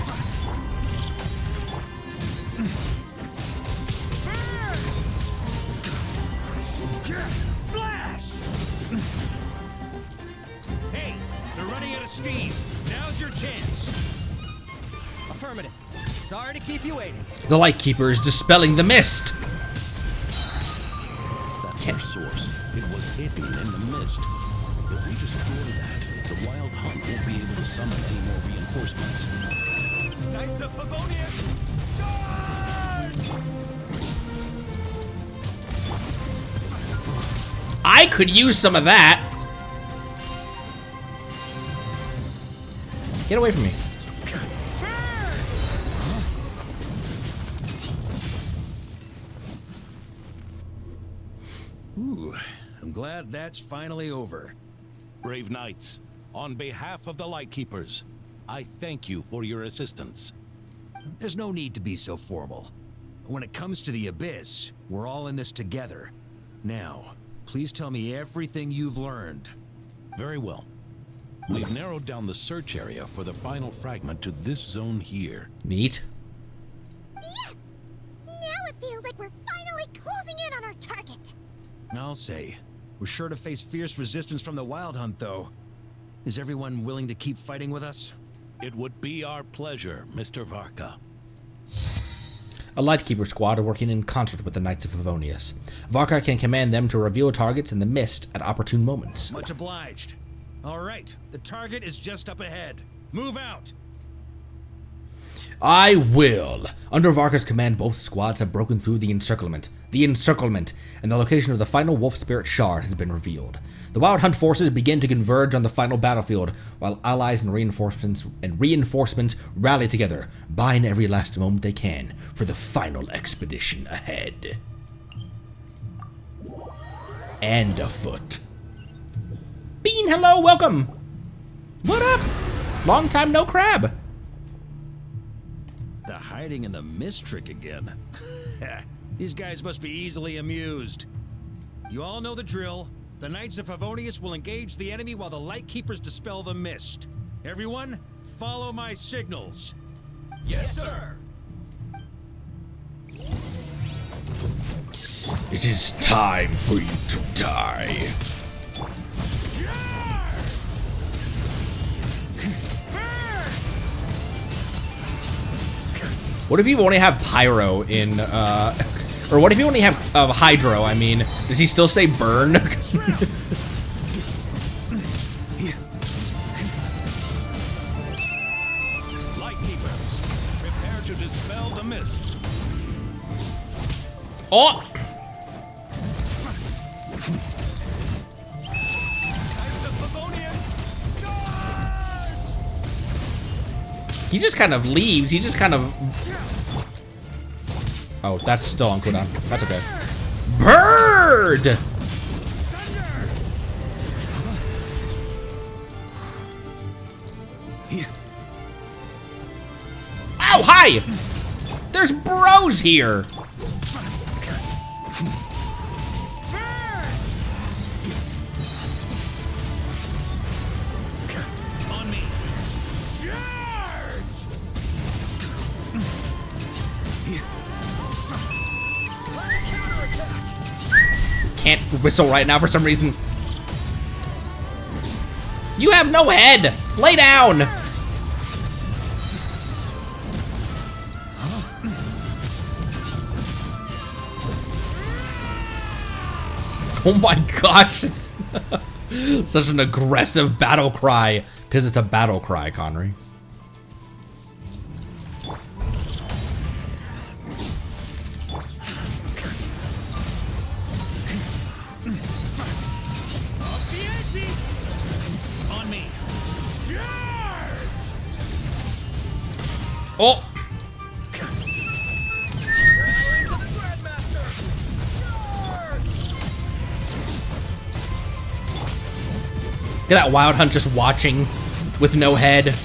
Splash! Hey, they're running out of steam. Now's your chance. Affirmative. Sorry to keep you waiting. The Lightkeeper is dispelling the mist. That's our source. It was hidden in the mist. If we destroy that, the Wild Hunt won't be able to summon any more reinforcements. Knights of Pavonia, charge! I could use some of that. Get away from me. Ooh, I'm glad that's finally over. Brave Knights, on behalf of the Lightkeepers, I thank you for your assistance. There's no need to be so formal. When it comes to the Abyss, we're all in this together. Now, please tell me everything you've learned. Very well. We've narrowed down the search area for the final fragment to this zone here. Neat. Yes! Now it feels like we're finally closing in on our target. I'll say. We're sure to face fierce resistance from the Wild Hunt, though. Is everyone willing to keep fighting with us? It would be our pleasure, Mr. Varka. A Lightkeeper squad are working in concert with the Knights of Favonius. Varka can command them to reveal targets in the mist at opportune moments. Much obliged. All right, the target is just up ahead. Move out! I will. Under Varka's command, both squads have broken through the encirclement. And the location of the final Wolf Spirit Shard has been revealed. The Wild Hunt forces begin to converge on the final battlefield, while allies and reinforcements rally together, buying every last moment they can for the final expedition ahead. And afoot. Bean, hello, welcome. What up? Long time no crab. The hiding in the mist trick again. These guys must be easily amused. You all know the drill. The Knights of Favonius will engage the enemy while the Lightkeepers dispel the mist. Everyone, follow my signals. Yes, sir. It is time for you to die. What if you only have Pyro in, or what if you only have Hydro, I mean? Does he still say burn? Lightkeepers, prepare to dispel the mist. Oh! He just kind of leaves. He just kind of... Oh, that's still on cooldown. That's okay. Bird! Ow, hi! There's bros here! Can't whistle right now for some reason. You have no head! Lay down! Oh my gosh, it's such an aggressive battle cry, because it's a battle cry, Connery. On me. Oh! Look at that Wild Hunt just watching with no head.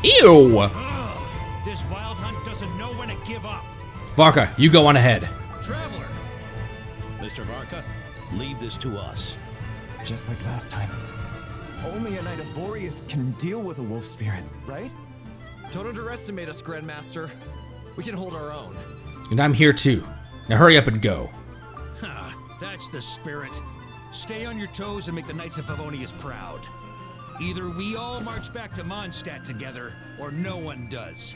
Ew! This Wild Hunt doesn't know when to give up. Varka, you go on ahead. Traveler! Mr. Varca, leave this to us. Just like last time. Only a Knight of Boreas can deal with a wolf spirit, right? Don't underestimate us, Grandmaster. We can hold our own. And I'm here too. Now hurry up and go. Ha, that's the spirit. Stay on your toes and make the Knights of Favonius proud. Either we all march back to Mondstadt together, or no one does.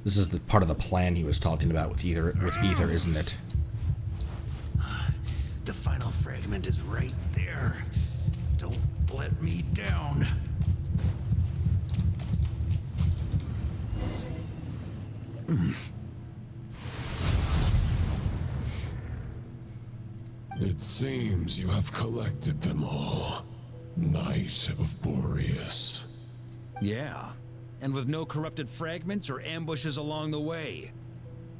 This is the part of the plan he was talking about with Ether, isn't it? The final fragment is right there. Don't let me down. It seems you have collected them all, Knight of Boreas. Yeah, and with no corrupted fragments or ambushes along the way.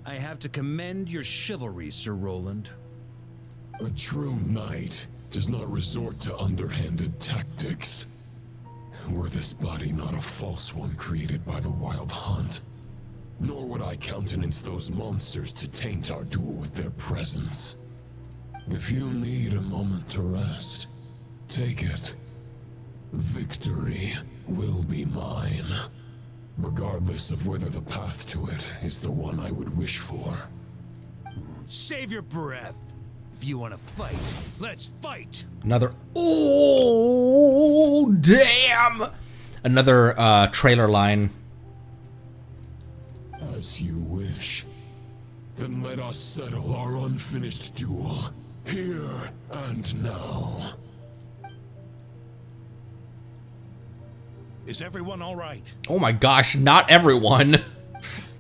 I have to commend your chivalry, Sir Roland. A true knight does not resort to underhanded tactics. Were this body not a false one created by the Wild Hunt, nor would I countenance those monsters to taint our duel with their presence. If you need a moment to rest, take it. Victory will be mine, regardless of whether the path to it is the one I would wish for. Save your breath. If you want to fight, let's fight. Another. Oh, damn! Another trailer line. As you wish. Then let us settle our unfinished duel, here and now. Is everyone all right? Oh my gosh, not everyone.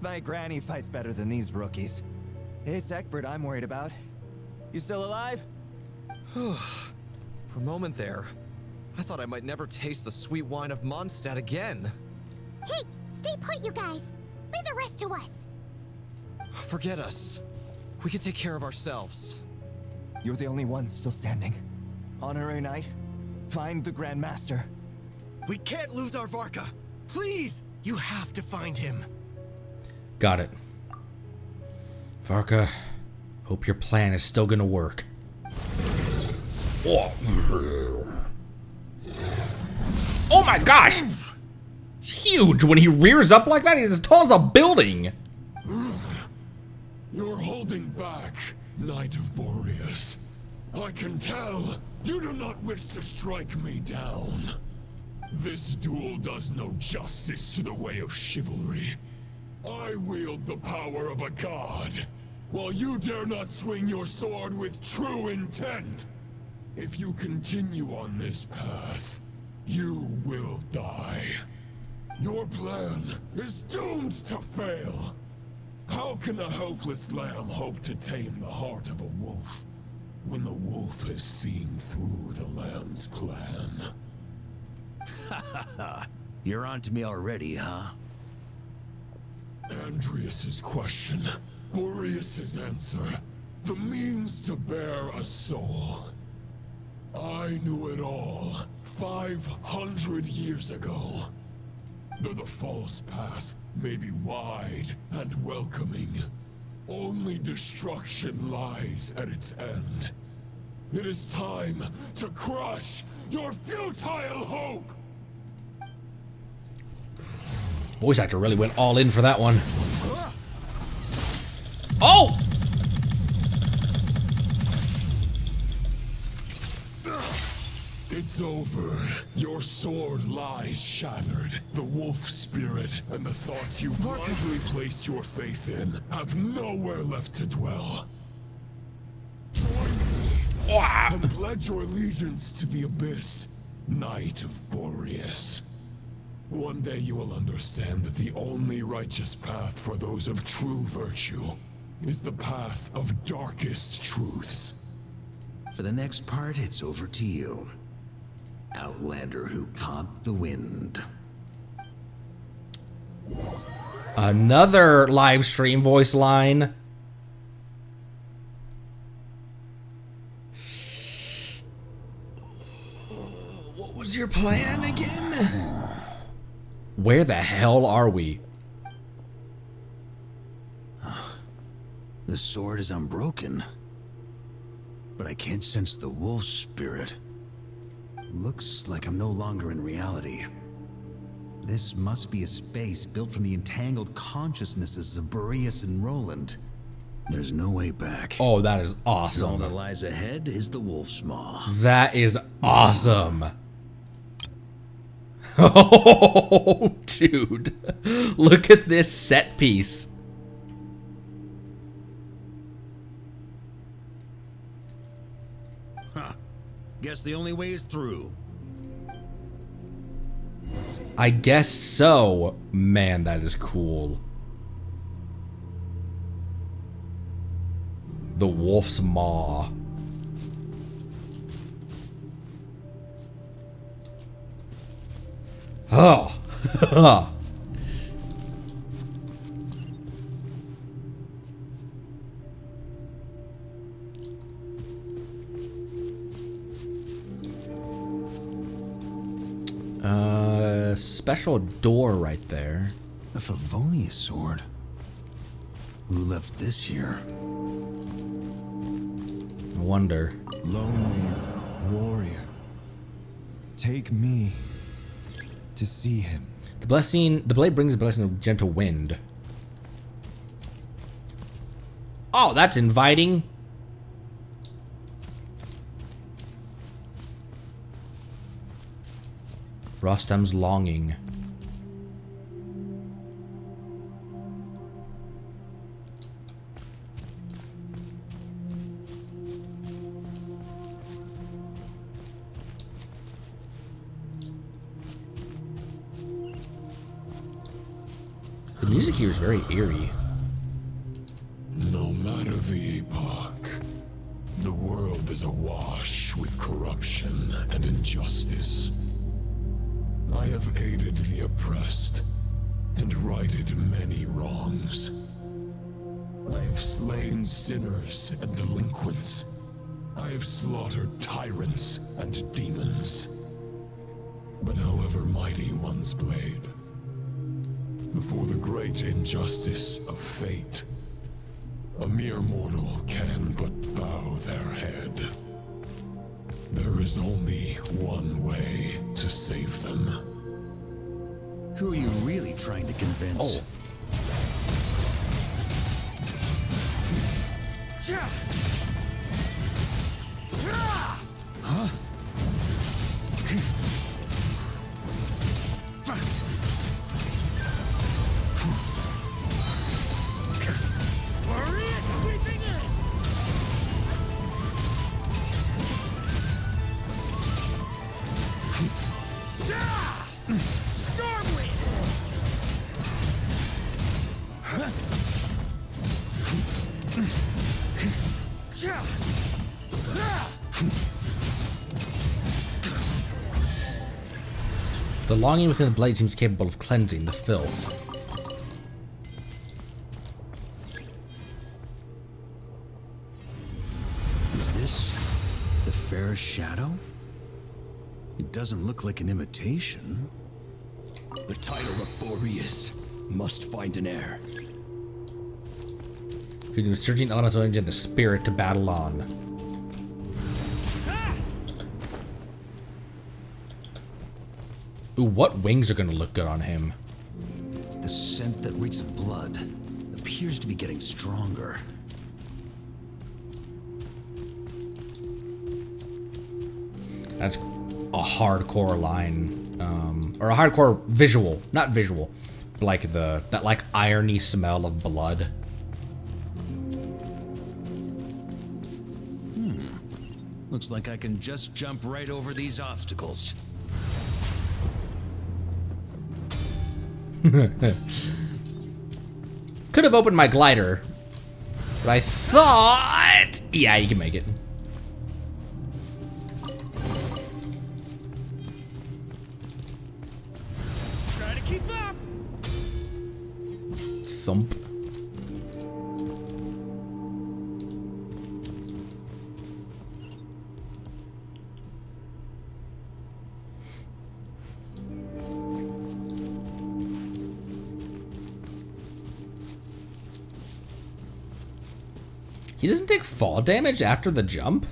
My granny fights better than these rookies. It's Egbert I'm worried about. You still alive? For a moment there, I thought I might never taste the sweet wine of Mondstadt again. Hey, stay put, you guys. Leave the rest to us. Forget us. We can take care of ourselves. You're the only one still standing. Honorary Knight, find the Grand Master. We can't lose our Varca. Please, you have to find him. Got it. Varka, hope your plan is still gonna work. Oh, oh my gosh! It's huge. When he rears up like that, he's as tall as a building. You're holding back, Knight of Boreas. I can tell you do not wish to strike me down. This duel does no justice to the way of chivalry. I wield the power of a god, while you dare not swing your sword with true intent. If you continue on this path, you will die. Your plan is doomed to fail. How can a helpless lamb hope to tame the heart of a wolf, when the wolf has seen through the lamb's plan? You're on to me already, huh? Andreas's question, Boreas's answer, the means to bear a soul. I knew it all 500 years ago. Though the false path may be wide and welcoming, only destruction lies at its end. It is time to crush your futile hope! Voice actor really went all in for that one. Oh! It's over. Your sword lies shattered. The wolf spirit and the thoughts you blindly placed your faith in have nowhere left to dwell. Join me and pledge your allegiance to the abyss, Knight of Boreas. One day you will understand that the only righteous path for those of true virtue is the path of darkest truths. For the next part, it's over to you. Outlander who caught the wind. Another live stream voice line. What was your plan again? Where the hell are we? The sword is unbroken, but I can't sense the wolf spirit. Looks like I'm no longer in reality. This must be a space built from the entangled consciousnesses of Boreas and Roland. There's no way back. Oh, that is awesome. All that lies ahead is the wolf's maw. That is awesome. Oh, dude. Look at this set piece. Huh. Guess the only way is through. I guess so. Man, that is cool. The wolf's maw. Oh. Special door right there. A Favonius sword. Who left this here? I wonder. Lonely warrior, take me to see him. The blade brings the blessing of gentle wind. Oh, that's inviting. Rostam's longing. The music here is very eerie. No matter the epoch, the world is awash with corruption and injustice. I have aided the oppressed and righted many wrongs. I have slain sinners and delinquents. I have slaughtered tyrants and demons. But however mighty one's blade, before the great injustice of fate, a mere mortal can but bow their head. There is only one way to save them. Who are you really trying to convince? Oh. Huh? The longing within the blade seems capable of cleansing the filth. Is this the fairest shadow? It doesn't look like an imitation. The title of Boreas must find an heir. Feeding the surging elemental energy and the spirit to battle on. Ooh, what wings are gonna look good on him? The scent that reeks of blood appears to be getting stronger. That's a hardcore line, or a hardcore visual, not visual, but like that like irony smell of blood. Looks like I can just jump right over these obstacles. Could have opened my glider, but I thought, yeah, you can make it. Try to keep up. Thump. He doesn't take fall damage after the jump?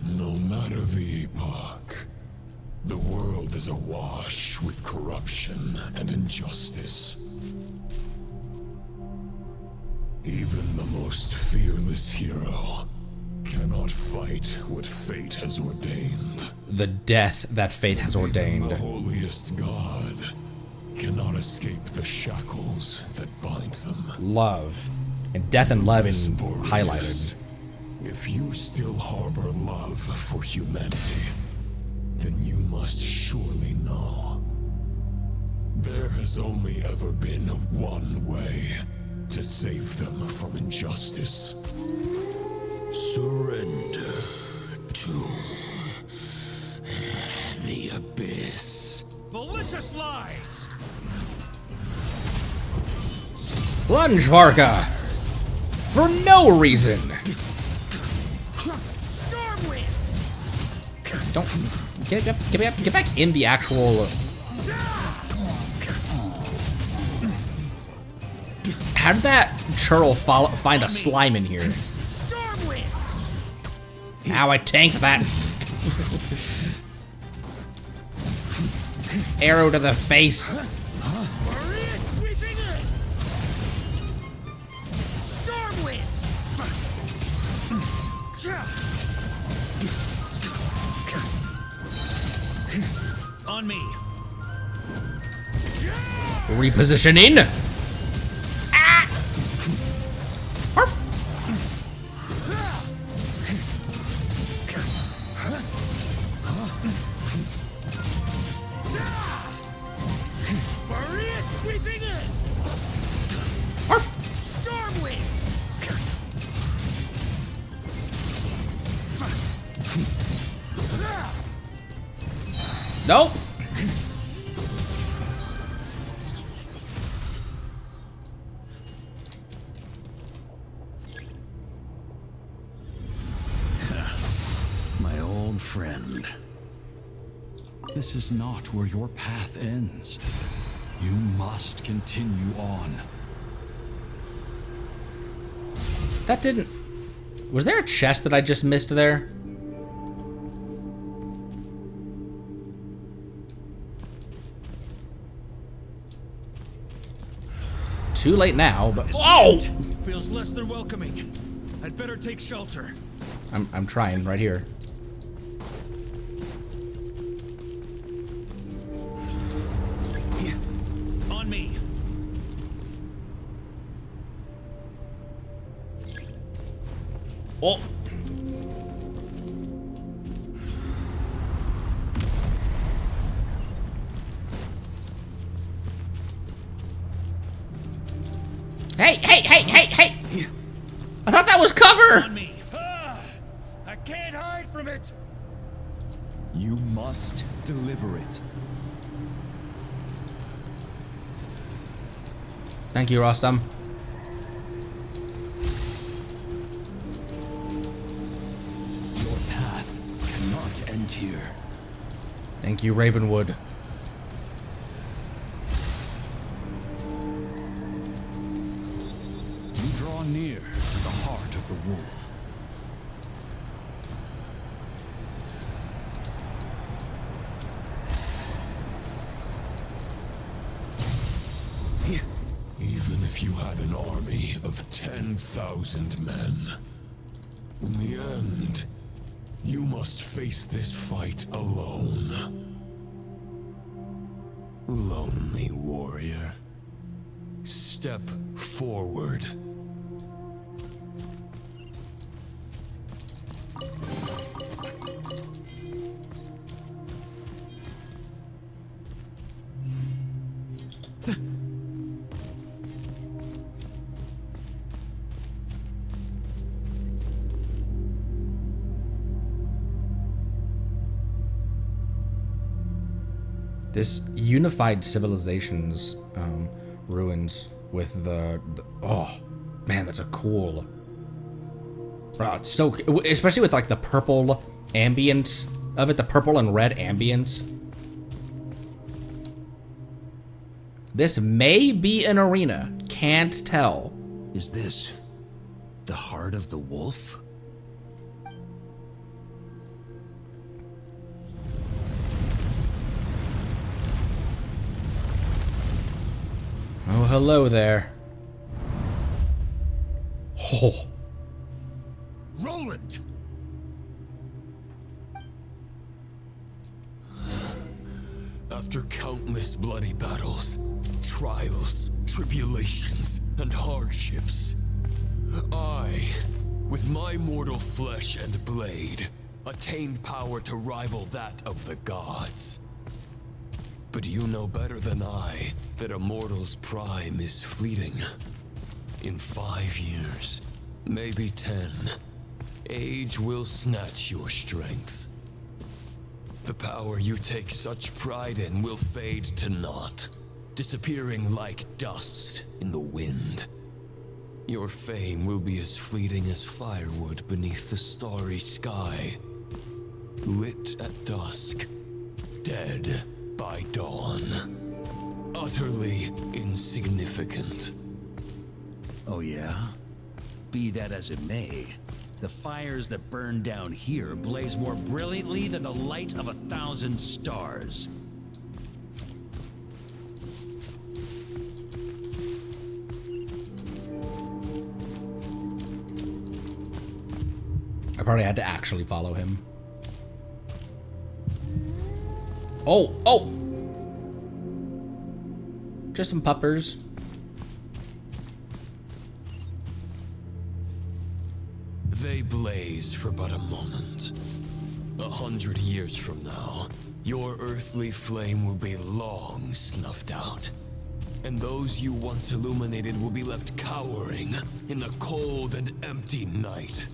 No matter the epoch, the world is awash with corruption and injustice. Even the most fearless hero cannot fight what fate has ordained. The death that fate has ordained. Even the holiest god cannot escape the shackles that bind them. Love. And death and love in highlighted. If you still harbor love for humanity, then you must surely know there has only ever been one way to save them from injustice. Surrender to the abyss. Malicious lies! Lunge, Varka! For no reason! Stormwind! Don't get back in the actual. How did that churl find a slime in here? Ow, I tanked that. Arrow to the face. On me. Repositioning. Ah! Arf. Sweeping in. Arf. Stormwind. Nope. My old friend. This is not where your path ends. You must continue on. That didn't. Was there a chest that I just missed there? Too late now, but whoa! Feels less than welcoming. I'd better take shelter. I'm trying right here. On me. Oh. Hey! I thought that was cover! On me. I can't hide from it. You must deliver it. Thank you, Rostam. Your path cannot end here. Thank you, Ravenwood. You draw near to the heart of the wolf. Even if if you had an army of 10,000 men. In the end, you must face this fight alone. Lonely warrior. Step forward. This unified civilizations ruins with the oh man, that's a cool. Wow, it's so, especially with like the purple ambience of it, the purple and red ambience. This may be an arena, can't tell. Is this the heart of the wolf? Oh, hello there. Oh. Roland! After countless bloody battles, trials, tribulations, and hardships, I, with my mortal flesh and blade, attained power to rival that of the gods. But you know better than I that a mortal's prime is fleeting. In 5 years, maybe 10, age will snatch your strength. The power you take such pride in will fade to naught, disappearing like dust in the wind. Your fame will be as fleeting as firewood beneath the starry sky, lit at dusk, dead by dawn. Utterly insignificant. Oh yeah? Be that as it may, the fires that burn down here blaze more brilliantly than the light of 1,000 stars. I probably had to actually follow him. Oh, oh! Just some puppers. They blaze for but a moment. 100 years from now, your earthly flame will be long snuffed out. And those you once illuminated will be left cowering in the cold and empty night.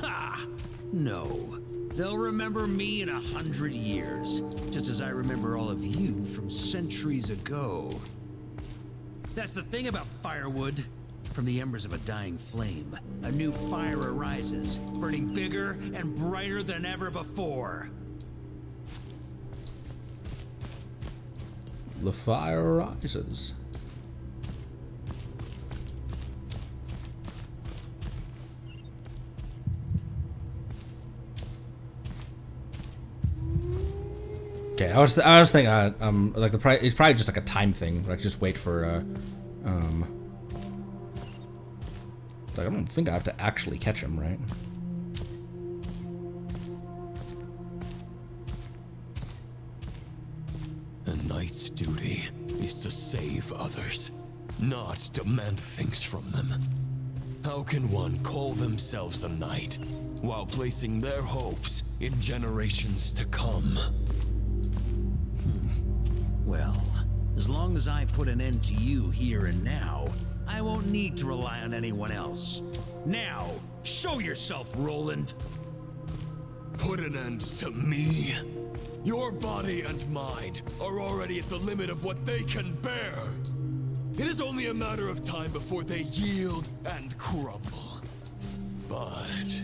Ha! No. They'll remember me in 100 years, just as I remember all of you from centuries ago. That's the thing about firewood. From the embers of a dying flame, a new fire arises, burning bigger and brighter than ever before. The fire rises. Okay, I was thinking, like it's probably just like a time thing. Like just wait for, like I don't think I have to actually catch him, right? A knight's duty is to save others, not demand things from them. How can one call themselves a knight while placing their hopes in generations to come? Well, as long as I put an end to you here and now, I won't need to rely on anyone else. Now, show yourself, Roland. Put an end to me? Your body and mind are already at the limit of what they can bear. It is only a matter of time before they yield and crumble. But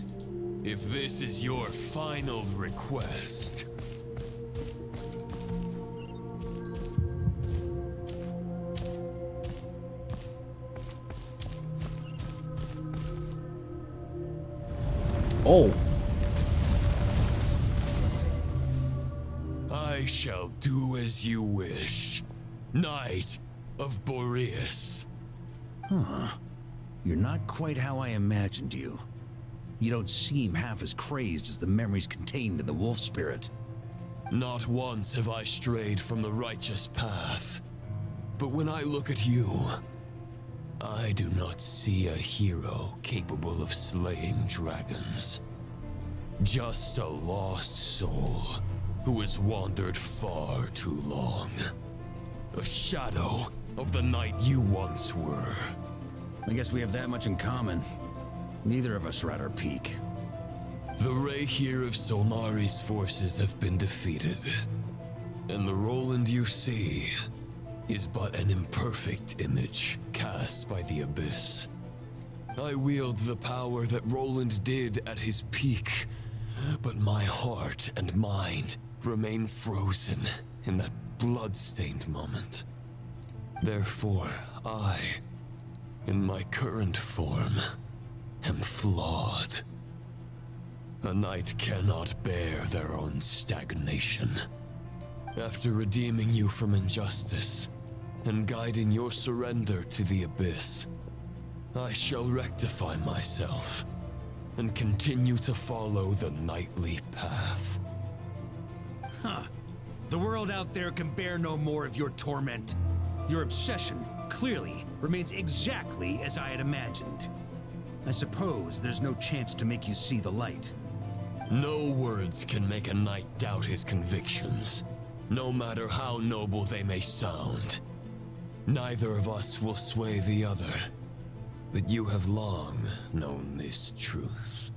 if this is your final request... Oh. I shall do as you wish. Knight, of Boreas. Huh. You're not quite how I imagined you. You don't seem half as crazed as the memories contained in the wolf spirit. Not once have I strayed from the righteous path. But when I look at you, I do not see a hero capable of slaying dragons. Just a lost soul who has wandered far too long. A shadow of the knight you once were. I guess we have that much in common. Neither of us are at our peak. The ray here of Solnari's forces have been defeated, and the Roland you see is but an imperfect image cast by the Abyss. I wield the power that Roland did at his peak, but my heart and mind remain frozen in that blood-stained moment. Therefore, I, in my current form, am flawed. A knight cannot bear their own stagnation. After redeeming you from injustice and guiding your surrender to the Abyss, I shall rectify myself and continue to follow the knightly path. Huh. The world out there can bear no more of your torment. Your obsession, clearly, remains exactly as I had imagined. I suppose there's no chance to make you see the light. No words can make a knight doubt his convictions, no matter how noble they may sound. Neither of us will sway the other, but you have long known this truth.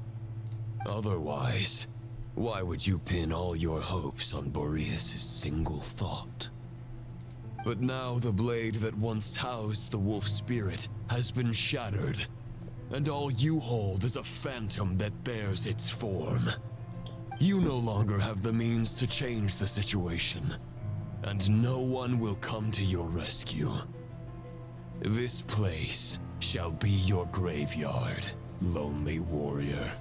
Otherwise, why would you pin all your hopes on Boreas' single thought? But now the blade that once housed the wolf spirit has been shattered, and all you hold is a phantom that bears its form. You no longer have the means to change the situation, and no one will come to your rescue. This place shall be your graveyard, lonely warrior.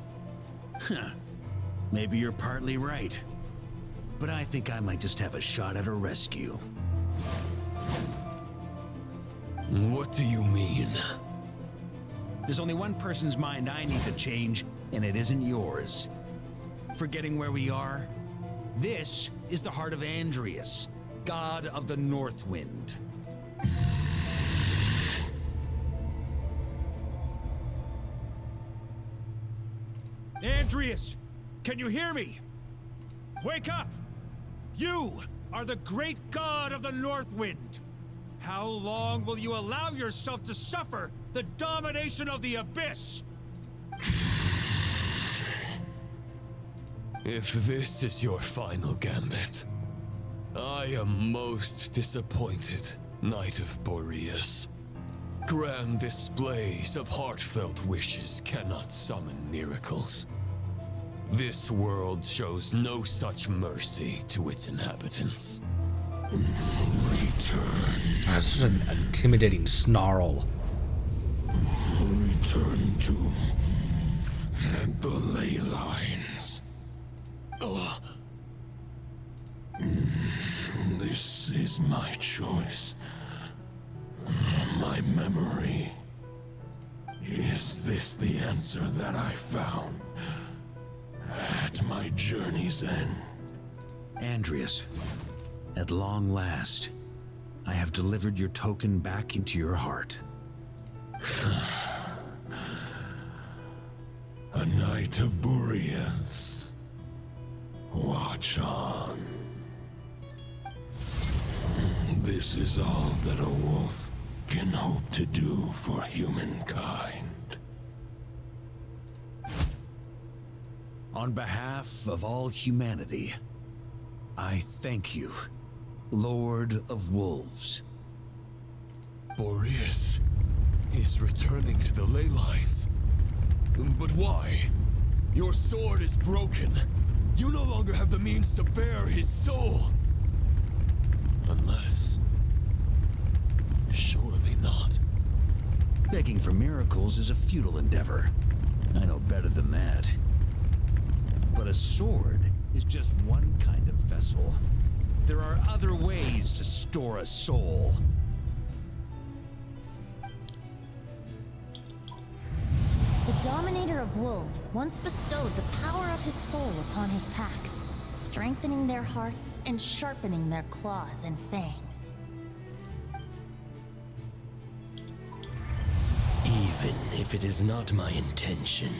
Huh. Maybe you're partly right. But I think I might just have a shot at a rescue. What do you mean? There's only one person's mind I need to change, and it isn't yours. Forgetting where we are? This is the heart of Andreas, god of the North Wind. Andreas, can you hear me? Wake up! You are the great god of the North Wind. How long will you allow yourself to suffer the domination of the Abyss? If this is your final gambit, I am most disappointed, Knight of Boreas. Grand displays of heartfelt wishes cannot summon miracles. This world shows no such mercy to its inhabitants. Return. That's such an intimidating snarl. Return to the ley lines. This is my choice. My memory. Is this the answer that I found at my journey's end? Andreas, at long last, I have delivered your token back into your heart. A Knight of Boreas. Watch on. This is all that a wolf can hope to do for humankind. On behalf of all humanity, I thank you, Lord of Wolves. Boreas is returning to the ley lines. But why? Your sword is broken. You no longer have the means to bear his soul. Unless... surely not. Begging for miracles is a futile endeavor. I know better than that. But a sword is just one kind of vessel. There are other ways to store a soul. of wolves once bestowed the power of his soul upon his pack, strengthening their hearts and sharpening their claws and fangs. Even if it is not my intention,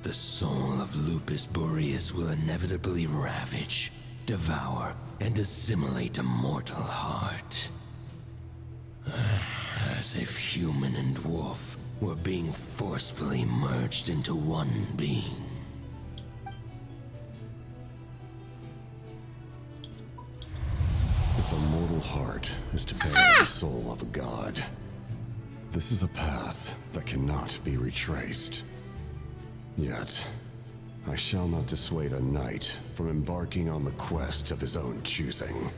the soul of Lupus Boreas will inevitably ravage, devour, and assimilate a mortal heart. As if human and wolf were being forcefully merged into one being. If a mortal heart is to bear the soul of a god, this is a path that cannot be retraced. Yet, I shall not dissuade a knight from embarking on the quest of his own choosing.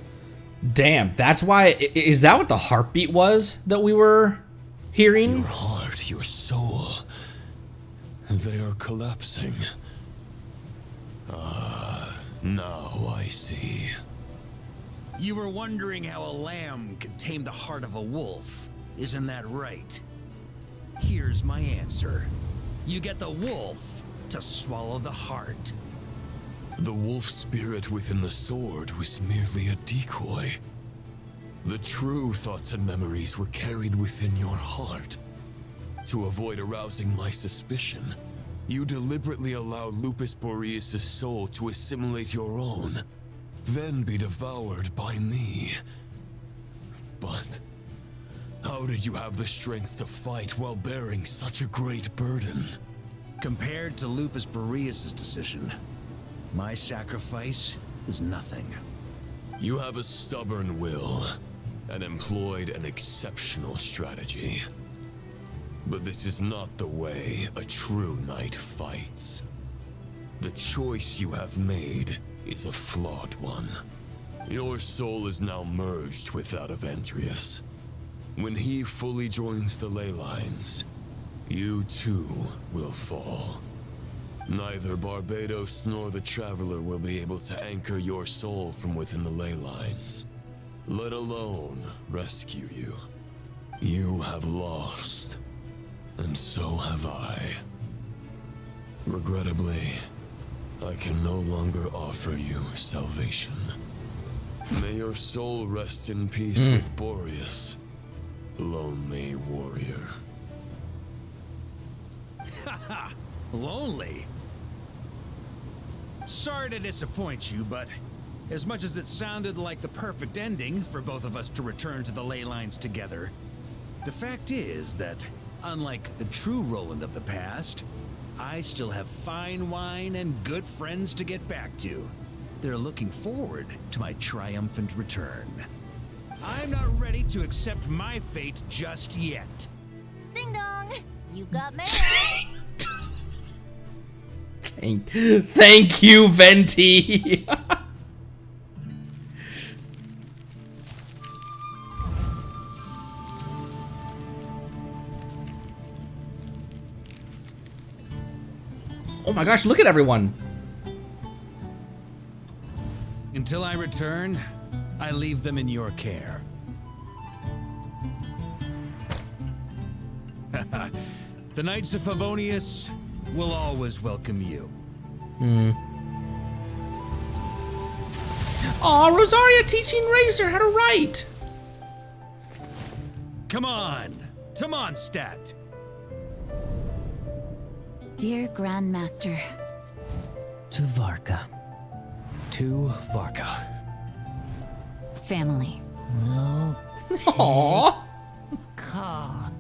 Damn, that's why. Is that what the heartbeat was that we were hearing? Your heart, your soul, they are collapsing. Now I see. You were wondering how a lamb could tame the heart of a wolf, isn't that right? Here's my answer. You get the wolf to swallow the heart. The wolf spirit within the sword was merely a decoy. The true thoughts and memories were carried within your heart. To avoid arousing my suspicion, you deliberately allowed Lupus Boreas' soul to assimilate your own, then be devoured by me. But how did you have the strength to fight while bearing such a great burden? Compared to Lupus Boreas' decision, my sacrifice is nothing. You have a stubborn will and employed an exceptional strategy. But this is not the way a true knight fights. The choice you have made is a flawed one. Your soul is now merged with that of Andreas. When he fully joins the ley lines, you too will fall. Neither Barbados nor the Traveler will be able to anchor your soul from within the ley lines, let alone rescue you. You have lost, and so have I. Regrettably, I can no longer offer you salvation. May your soul rest in peace with Boreas, lonely warrior. Haha, lonely? Sorry to disappoint you, but as much as it sounded like the perfect ending for both of us to return to the ley lines together, the fact is that, unlike the true Roland of the past, I still have fine wine and good friends to get back to. They're looking forward to my triumphant return. I'm not ready to accept my fate just yet. Ding dong! You've got mail! Thank you, Venti! Oh my gosh, look at everyone! Until I return, I leave them in your care. The Knights of Favonius will always welcome you. Aw, Rosaria teaching Razor how to write! Come on, to Mondstadt. Dear Grandmaster. To Varka. To Varka. Family. Aww. Call.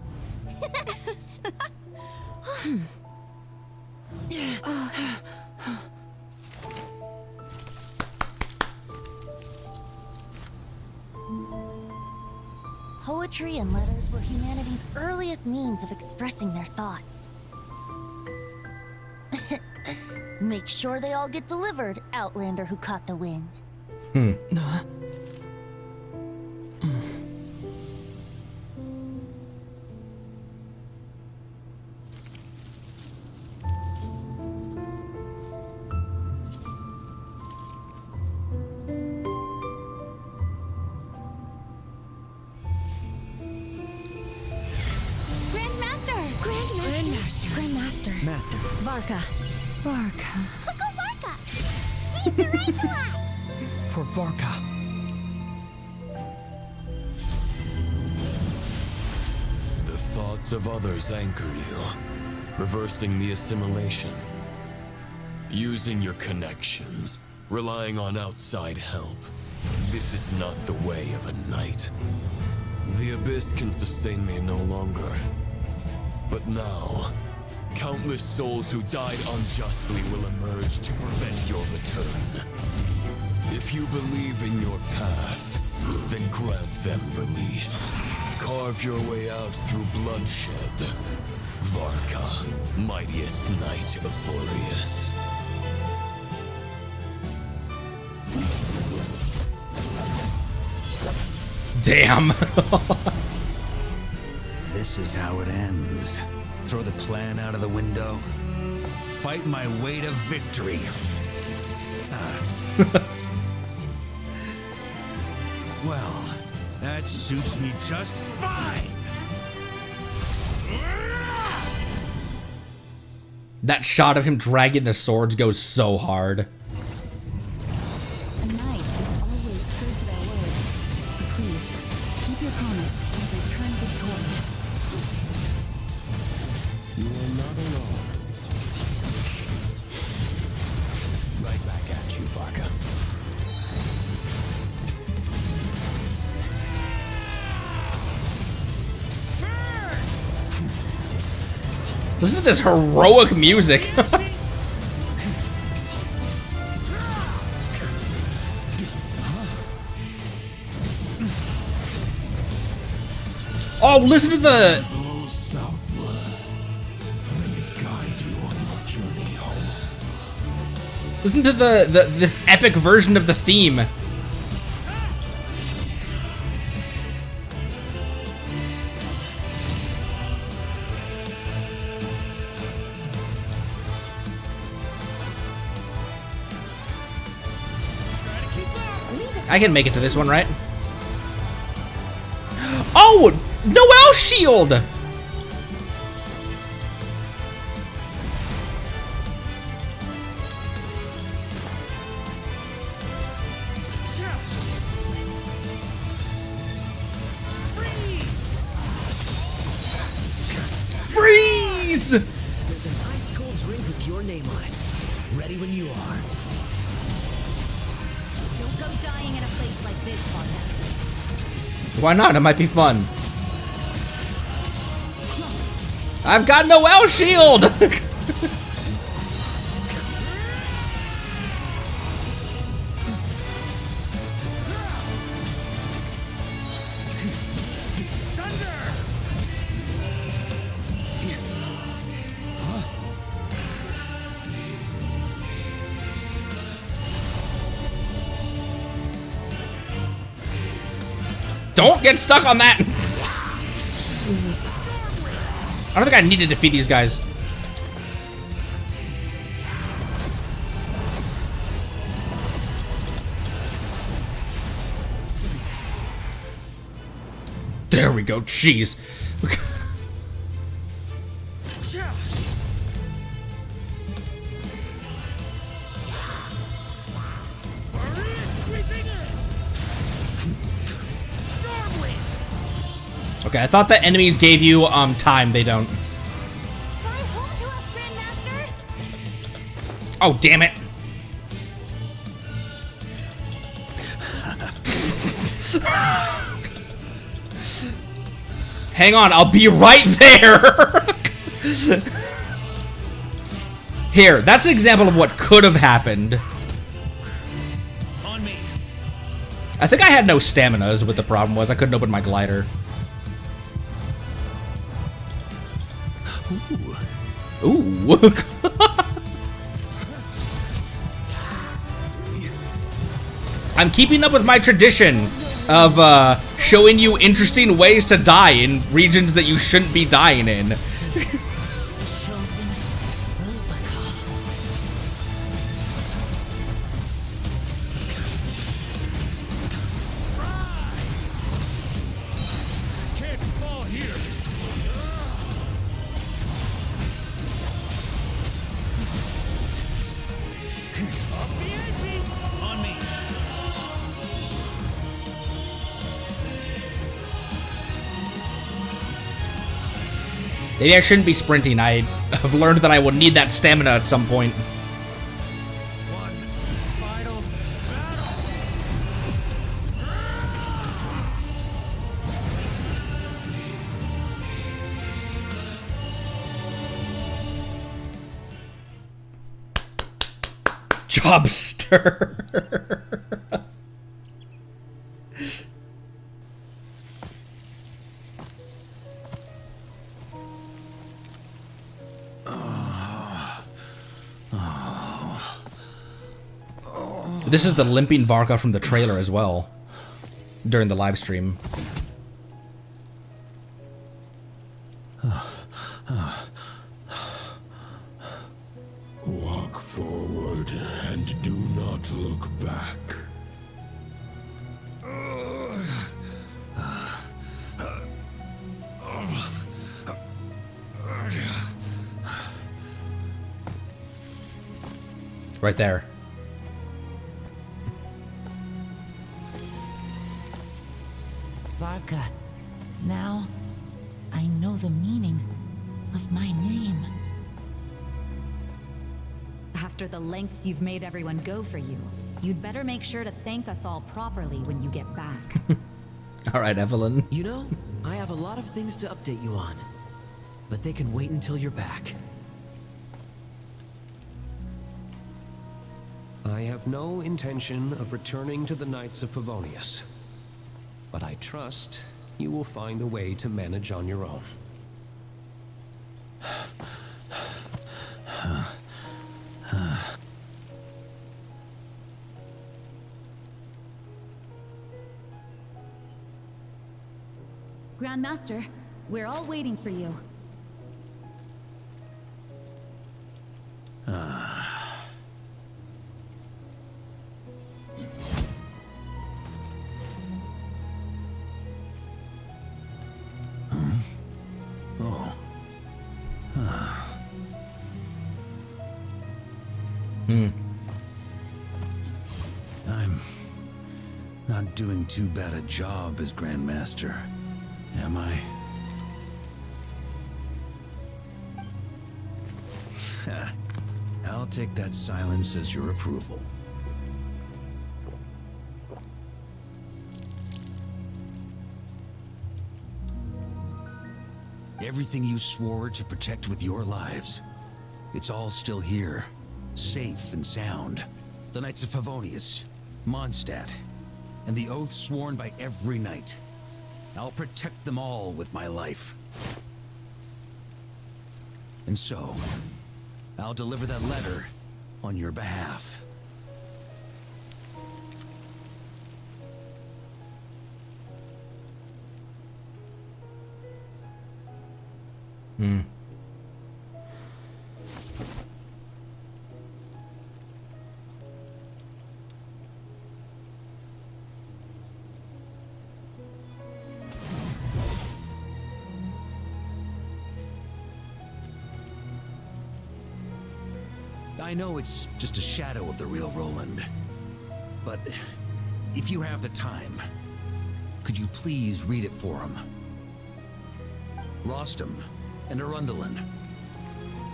Poetry and letters were humanity's earliest means of expressing their thoughts. Make sure they all get delivered, Outlander who caught the wind. Master. Varka. Varka. Uncle Varka! He's the right For Varca. The thoughts of others anchor you, reversing the assimilation. Using your connections, relying on outside help. This is not the way of a knight. The abyss can sustain me no longer. But now, countless souls who died unjustly will emerge to prevent your return. If you believe in your path, then grant them release. Carve your way out through bloodshed. Varca, mightiest knight of Boreas. Damn. This is how it ends. Throw the plan out of the window. Fight my way to victory. Well, that suits me just fine. That shot of him dragging the swords goes so hard. A knight is always true to their word. So please, keep your promise and return victorious. You are not alone. Right back at you, Varka. Listen to this heroic music. Oh, listen to the... Blow southward. May it guide you on your journey home. Listen to this epic version of the theme. I can make it to this one, right? Oh! Noel shield! Freeze! There's an ice cold drink with your name on it. Ready when you are. Don't go dying in a place like this, Varka. Why not? It might be fun. I've got Noel shield! Don't get stuck on that! I don't think I need to defeat these guys. There we go, jeez. Okay, I thought the enemies gave you time, they don't. Oh, damn it. Hang on, I'll be right there. Here, that's an example of what could have happened. On me. I think I had no stamina is what the problem was. I couldn't open my glider. Ooh. I'm keeping up with my tradition of showing you interesting ways to die in regions that you shouldn't be dying in. Maybe I shouldn't be sprinting. I have learned that I will need that stamina at some point. Jobster. This is the limping Varka from the trailer as well, during the live stream. Walk forward and do not look back. Right there. Varka, now I know the meaning of my name. After the lengths you've made everyone go for you, you'd better make sure to thank us all properly when you get back. All right, Evelyn. You know, I have a lot of things to update you on, but they can wait until you're back. I have no intention of returning to the Knights of Favonius, but I trust you will find a way to manage on your own. Grandmaster, we're all waiting for you. I'm not doing too bad a job as Grandmaster, am I? I'll take that silence as your approval. Everything you swore to protect with your lives, it's all still here, safe and sound. The Knights of Favonius, Mondstadt, and the oath sworn by every knight. I'll protect them all with my life. And so, I'll deliver that letter on your behalf. I know it's just a shadow of the real Roland, but if you have the time, could you please read it for him? Rostam and Arundelen,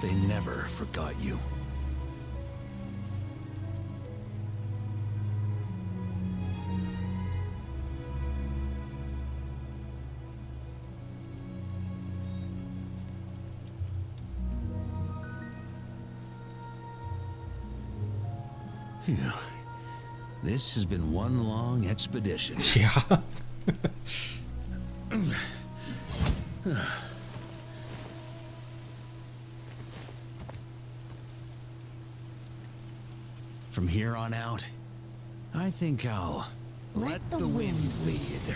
they never forgot you. Phew. This has been one long expedition. Yeah. From here on out, I think I'll let the wind lead.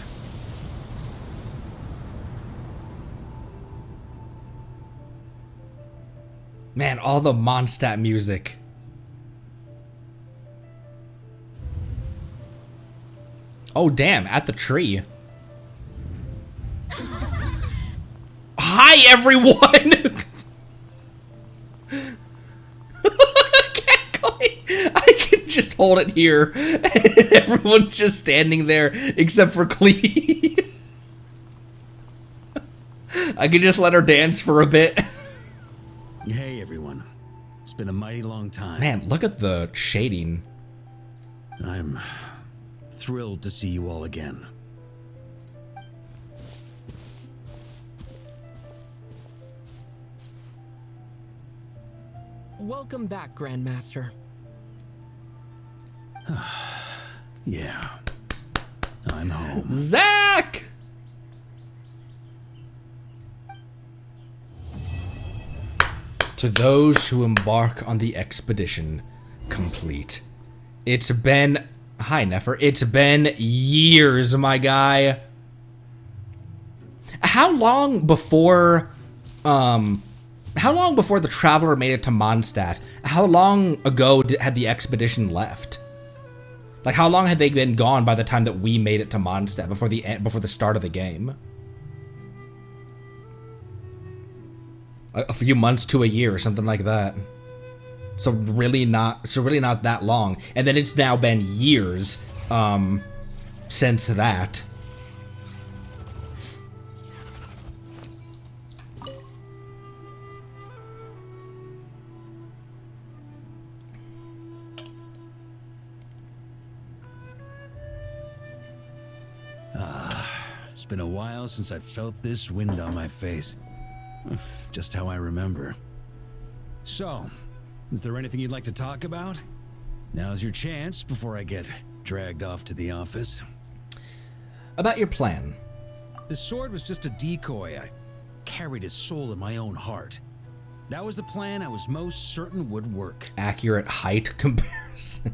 Man, all the Mondstadt music. Oh, damn, at the tree. Hi, everyone! I can just hold it here. And everyone's just standing there, except for Clee. I could just let her dance for a bit. Hey, everyone. It's been a mighty long time. Man, look at the shading. I'm thrilled to see you all again. Welcome back, Grandmaster. Yeah. I'm home. Zach! To those who embark on the expedition, complete. It's been... Hi, Nefer. It's been years, my guy. How long before the Traveler made it to Mondstadt? How long ago had the expedition left? Like, how long had they been gone by the time that we made it to Mondstadt before the start of the game? A few months to a year or something like that. So really not that long. And then it's now been years since that. It's been a while since I felt this wind on my face. Just how I remember. So, is there anything you'd like to talk about? Now's your chance before I get dragged off to the office. About your plan. The sword was just a decoy. I carried his soul in my own heart. That was the plan I was most certain would work. Accurate height comparison.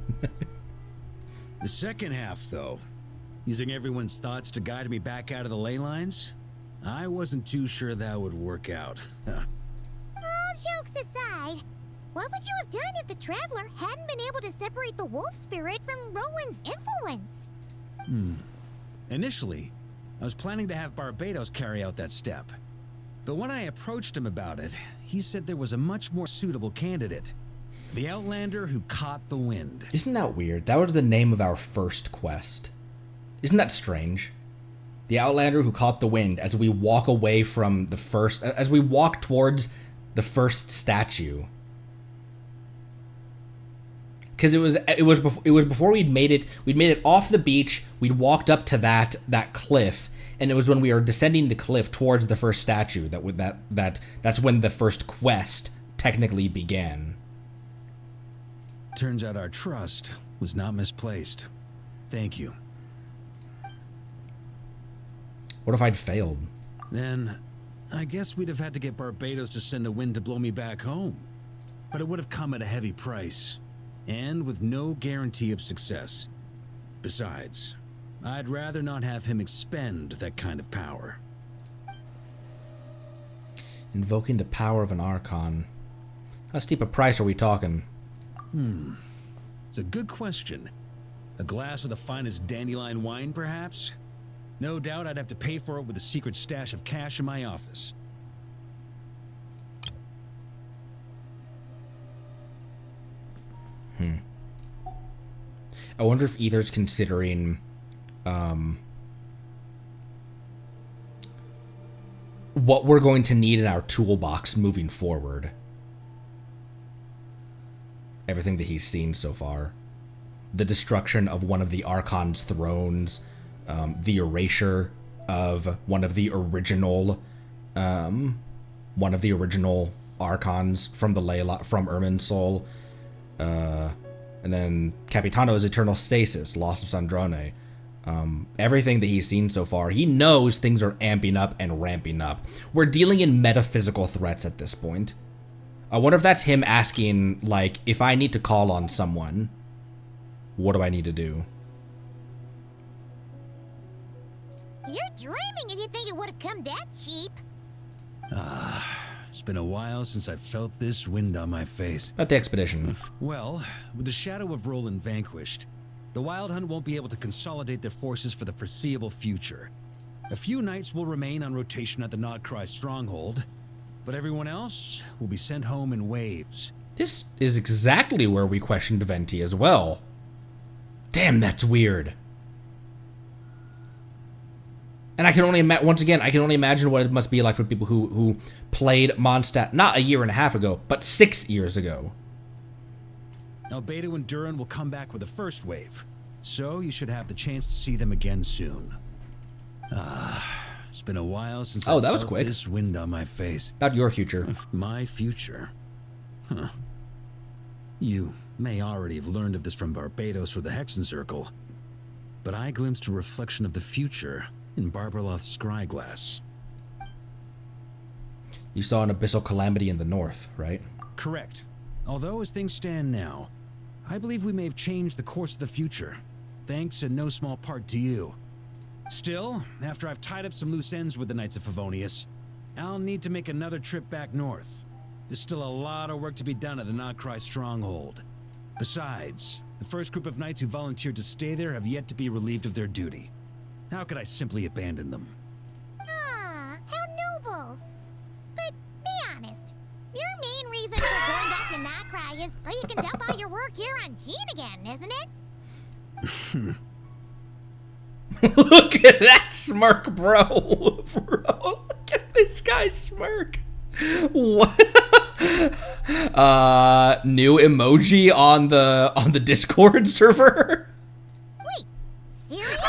The second half, though, using everyone's thoughts to guide me back out of the ley lines, I wasn't too sure that would work out. All jokes aside, what would you have done if the Traveler hadn't been able to separate the wolf spirit from Roland's influence? Initially, I was planning to have Barbados carry out that step. But when I approached him about it, he said there was a much more suitable candidate. The Outlander who caught the wind. Isn't that weird? That was the name of our first quest. Isn't that strange? The Outlander who caught the wind, as we walk away from the first, as we walk towards the first statue. Because it was before we'd made it off the beach. We'd walked up to that cliff, and it was when we were descending the cliff towards the first statue that's when the first quest technically began. Turns out our trust was not misplaced. Thank you. What if I'd failed? Then, I guess we'd have had to get Barbados to send a wind to blow me back home. But it would have come at a heavy price, and with no guarantee of success. Besides, I'd rather not have him expend that kind of power. Invoking the power of an Archon. How steep a price are we talking? It's a good question. A glass of the finest dandelion wine, perhaps? No doubt I'd have to pay for it with a secret stash of cash in my office. I wonder if either's considering what we're going to need in our toolbox moving forward. Everything that he's seen so far. The destruction of one of the Archon's thrones, the erasure of one of the original Archons from from Irminsul, and then Capitano's eternal stasis, loss of Sandrone. Everything that he's seen so far, he knows things are amping up and ramping up. We're dealing in metaphysical threats at this point. I wonder if that's him asking, like, if I need to call on someone, what do I need to do? You're dreaming if you think it would have come that cheap. It's been a while since I felt this wind on my face. About the expedition. Well, with the shadow of Roland vanquished, the Wild Hunt won't be able to consolidate their forces for the foreseeable future. A few knights will remain on rotation at the Nodcry stronghold, but everyone else will be sent home in waves. This is exactly where we questioned Venti as well. Damn, that's weird. And I can only once again, I can only imagine what it must be like for people who played Mondstadt not a year and a half ago, but 6 years ago. Albedo and Duran will come back with the first wave, so you should have the chance to see them again soon. It's been a while since I that was felt quick. this wind on my face. About your future. My future? Huh. You may already have learned of this from Barbados or the Hexen Circle, but I glimpsed a reflection of the future in Barbarloth's scryglass. You saw an abyssal calamity in the north, right? Correct. Although as things stand now, I believe we may have changed the course of the future, thanks in no small part to you. Still, after I've tied up some loose ends with the Knights of Favonius, I'll need to make another trip back north. There's still a lot of work to be done at the Notcry stronghold. Besides, the first group of knights who volunteered to stay there have yet to be relieved of their duty. How could I simply abandon them? Ah, how noble. But be honest, your main reason for going back to Notcry is so you can dump all your work here on Gene again, isn't it? Look at that smirk, bro. Bro, look at this guy's smirk. What? New emoji on the Discord server. Wait, serious?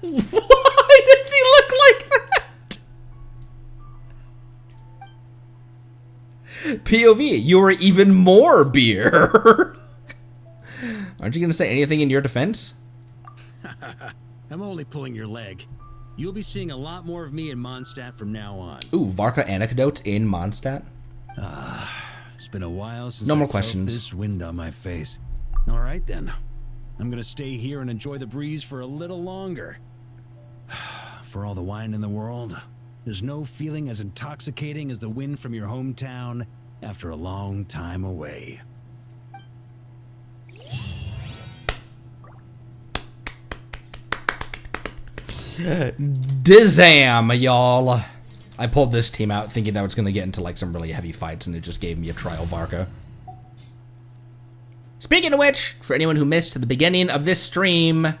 Why does he look like that? POV, you were even more beer. Aren't you gonna say anything in your defense? I'm only pulling your leg. You'll be seeing a lot more of me in Mondstadt from now on. Ooh, Varca anecdotes in Mondstadt. It's been a while since No more I felt questions. this wind on my face. All right then. I'm gonna stay here and enjoy the breeze for a little longer. For all the wine in the world, there's no feeling as intoxicating as the wind from your hometown after a long time away. Dizam, y'all. I pulled this team out thinking that was going to get into like some really heavy fights, and it just gave me a trial Varca. Speaking of which, for anyone who missed the beginning of this stream,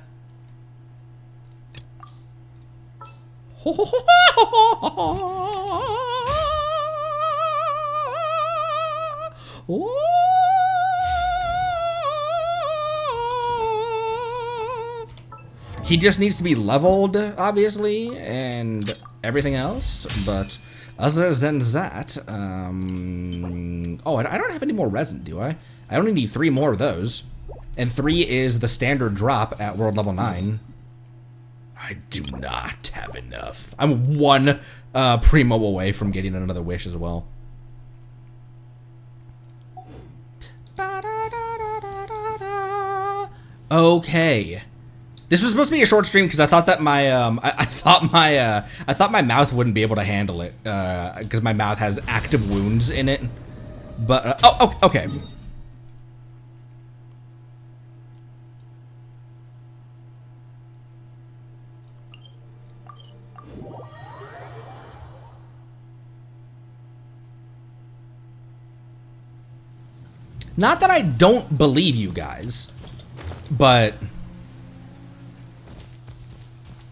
he just needs to be leveled, obviously, and everything else, but other than that, oh, I don't have any more resin, do I? I only need 3 more of those, and 3 is the standard drop at world level 9. I do not have enough. I'm 1 primo away from getting another wish as well. Okay. This was supposed to be a short stream because I thought that my I thought my mouth wouldn't be able to handle it because my mouth has active wounds in it. But oh, okay. Not that I don't believe you guys, but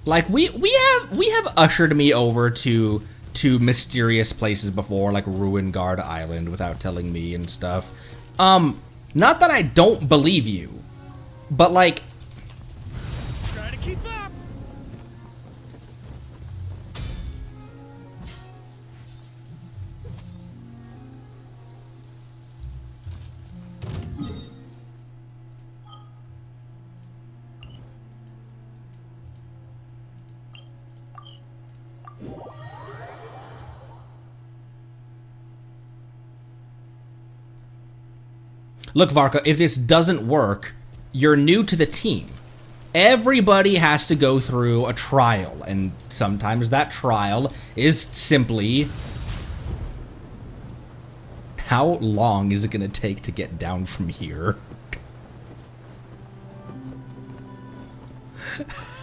like we have ushered me over to mysterious places before, like Ruin Guard Island, without telling me and stuff. Not that I don't believe you, but like, Try to keep up. look, Varca, if this doesn't work, you're new to the team. Everybody has to go through a trial, and sometimes that trial is simply, how long is it going to take to get down from here?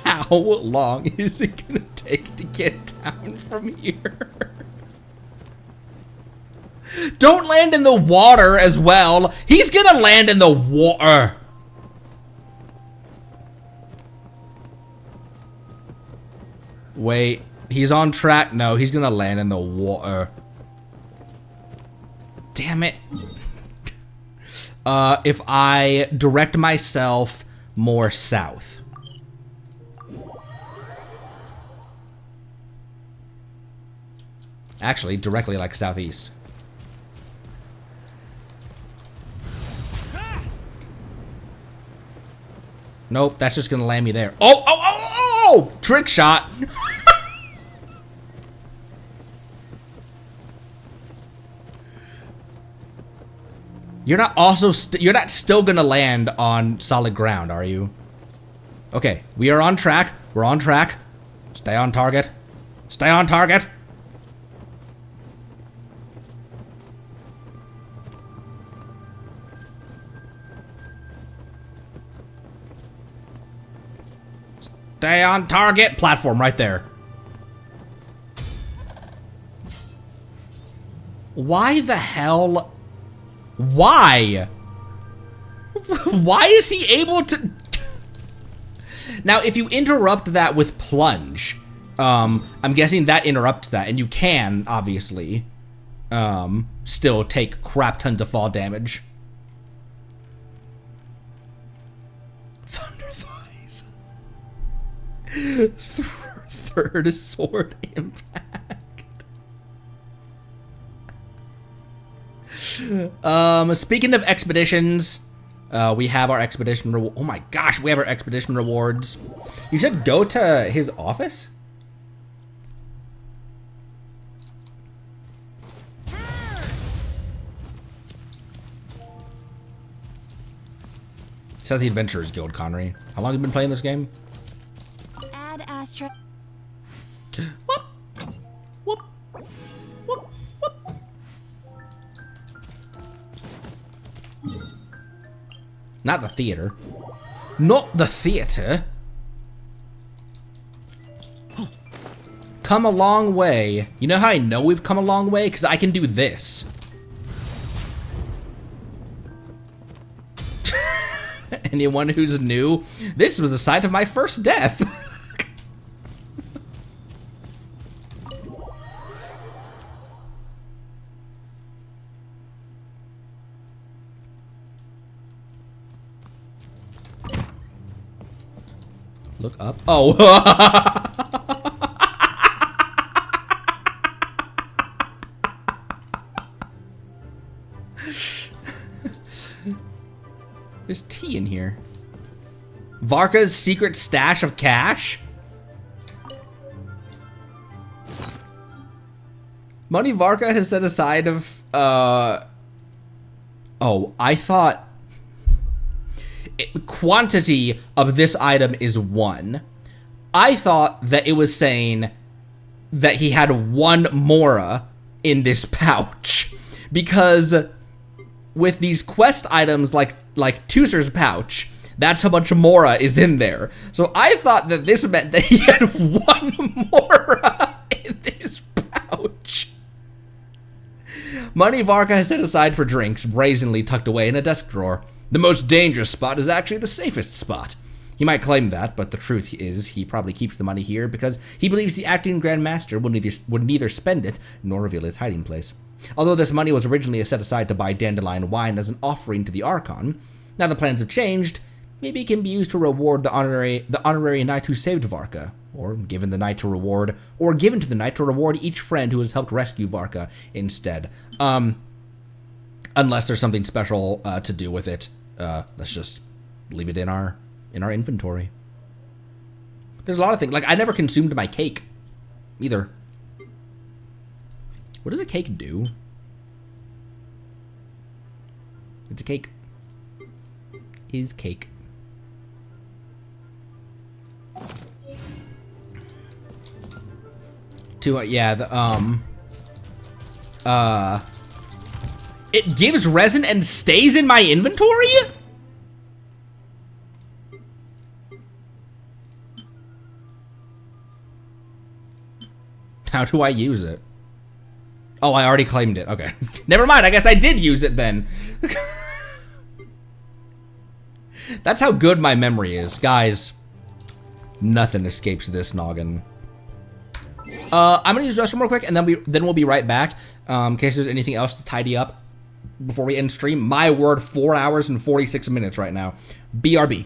How long is it going to take to get down from here? Don't land in the water as well. He's gonna land in the water. Wait, he's on track. No, he's gonna land in the water. Damn it. If I direct myself more south. Actually, directly like southeast. Nope, that's just gonna land me there. Oh, oh, oh, oh! Trick shot! You're not also you're not still gonna land on solid ground, are you? Okay, we are on track. We're on track. Stay on target. Stay on target. Stay on target. Platform right there. Why the hell? Why? Why is he able to? Now, if you interrupt that with plunge, I'm guessing that interrupts that, and you can, obviously, still take crap tons of fall damage. Thunder thighs. Third sword impact. Speaking of expeditions, we have our expedition reward. Oh my gosh, we have our expedition rewards. You said go to his office? South the Adventurers Guild, Connery. How long have you been playing this game? Add asterisk. Whoop. Whoop. Whoop. Whoop. Not the theater. Not the theater. Come a long way. You know how I know we've come a long way? Because I can do this. Anyone who's new, this was the site of my first death. Look up. Oh. There's tea in here. Varka's secret stash of cash? Money Varka has set aside of, oh, I thought quantity of this item is 1. I thought that it was saying that he had 1 Mora in this pouch, because with these quest items like Tooser's pouch, that's how much Mora is in there. So I thought that this meant that he had 1 Mora in this pouch. Money Varka has set aside for drinks, brazenly tucked away in a desk drawer. The most dangerous spot is actually the safest spot. He might claim that, but the truth is he probably keeps the money here because he believes the acting Grand Master would neither spend it nor reveal his hiding place. Although this money was originally set aside to buy dandelion wine as an offering to the Archon, now the plans have changed. Maybe it can be used to reward the honorary knight who saved Varka, or given to the knight to reward each friend who has helped rescue Varka instead. Unless there's something special to do with it, let's just leave it in our inventory. There's a lot of things. Like, I never consumed my cake either. What does a cake do? It's a cake. Is cake. It gives resin and stays in my inventory? How do I use it? Oh, I already claimed it. Okay. Never mind, I guess I did use it then. That's how good my memory is. Guys, nothing escapes this noggin. I'm gonna use the restroom real quick, and then we'll be right back. In case there's anything else to tidy up before we end stream. My word, 4 hours and 46 minutes right now. BRB.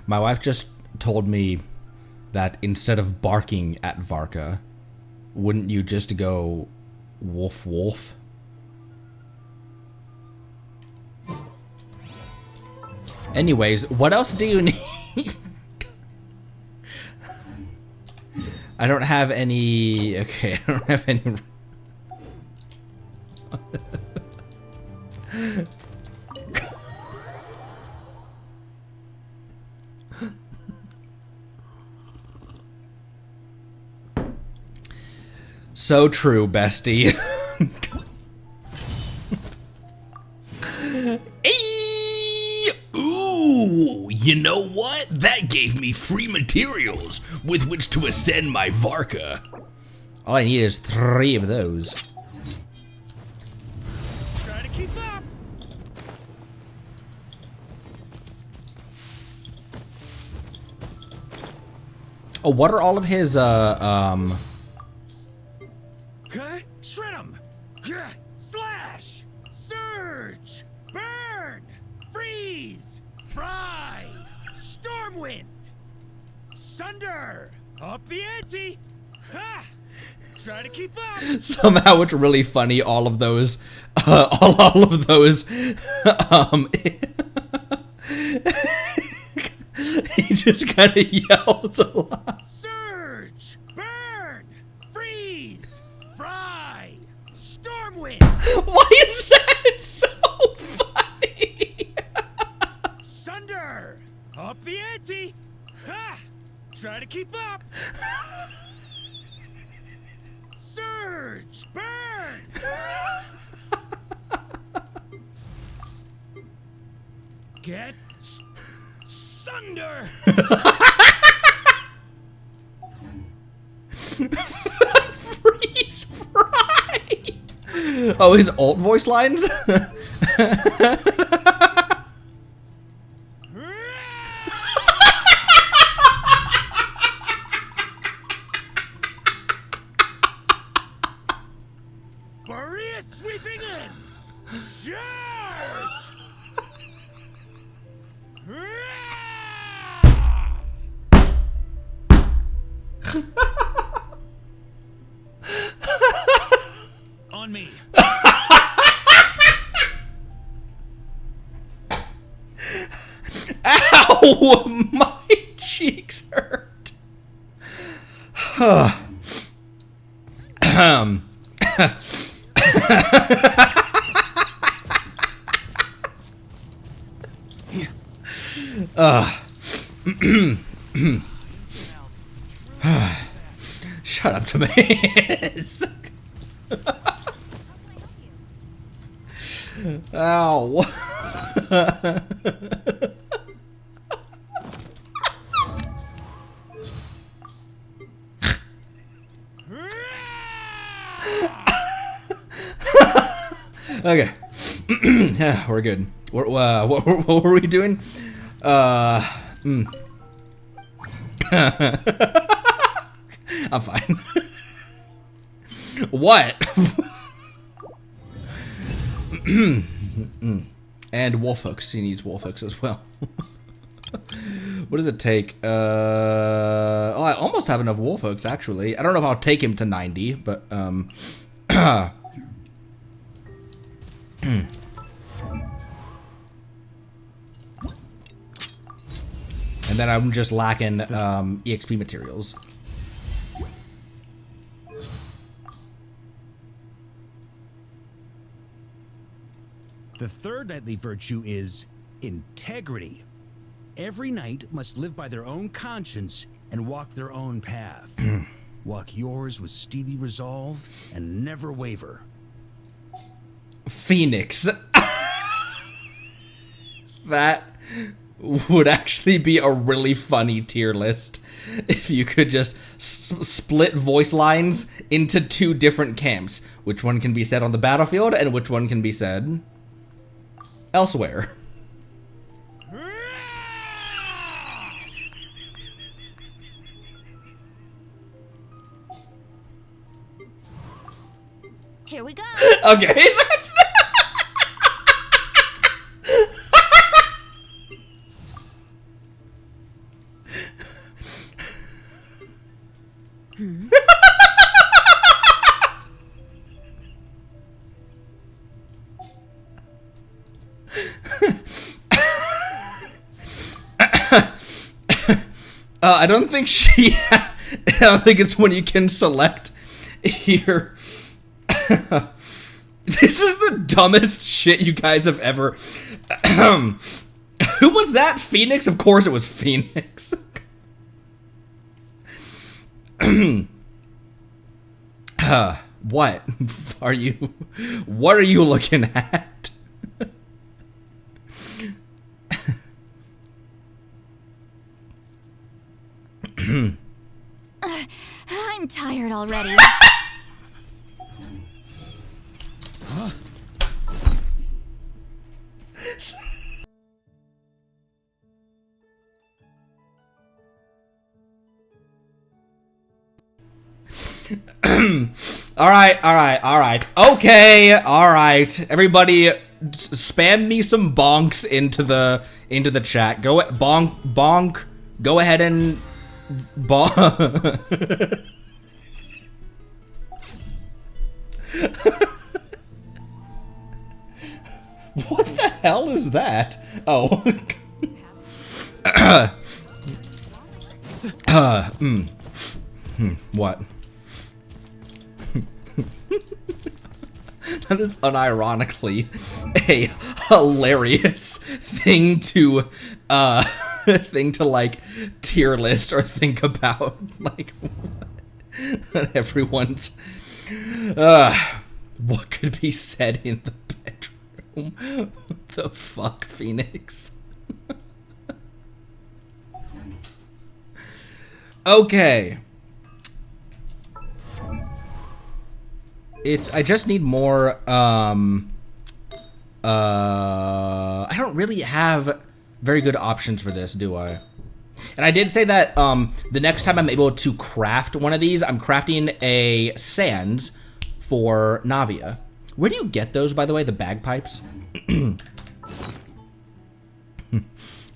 My wife just told me that instead of barking at Varka, wouldn't you just go wolf wolf? Anyways, what else do you need? I don't have any... Okay, I don't have any... So true, bestie. Ooh, you know what? That gave me free materials with which to ascend my Varca. All I need is 3 of those. Try to keep up. Oh, what are all of his, Shred 'em! Slash! Surge! Burn! Freeze! Fry! Stormwind! Sunder! Up the ante! Ha! Try to keep up! Somehow it's really funny, all of those, all of those, he just kind of yells a lot. Surge! Burn! Freeze! Fry! Stormwind! Why is that so funny? Sunder! Up the ante! Ha! Try to keep up! Surge! Burn! Get sunder! Freeze fry! Oh, his alt voice lines? Ow! My cheeks hurt. Shut up, Tomatoes. Ow. Okay. Yeah, we're good. What were we doing? I'm fine. What? And wolf hooks. He needs wolf hooks as well. What does it take? Oh, I almost have enough wolf hooks actually. I don't know if I'll take him to 90, but and then I'm just lacking EXP materials. The third knightly virtue is integrity. Every knight must live by their own conscience and walk their own path. Walk yours with steely resolve and never waver. Phoenix. That would actually be a really funny tier list if you could just split voice lines into 2 different camps. Which one can be said on the battlefield and which one can be said elsewhere. Here we go. Okay, that's I don't think I don't think it's when you can select here. This is the dumbest shit you guys have ever. Who was that? Phoenix? Of course it was Phoenix. What are you? What are you looking at? I'm tired already. Alright. Okay, alright. Everybody spam me some bonks into the chat. Go bonk. Go ahead and bonk. What the hell is that? Oh. What? That is unironically a hilarious thing to like tier list or think about, like what everyone's what could be said in the bedroom. What the fuck, Phoenix? Okay. I just need more, I don't really have very good options for this, do I? And I did say that, the next time I'm able to craft one of these, I'm crafting a Sands for Navia. Where do you get those, by the way, the bagpipes?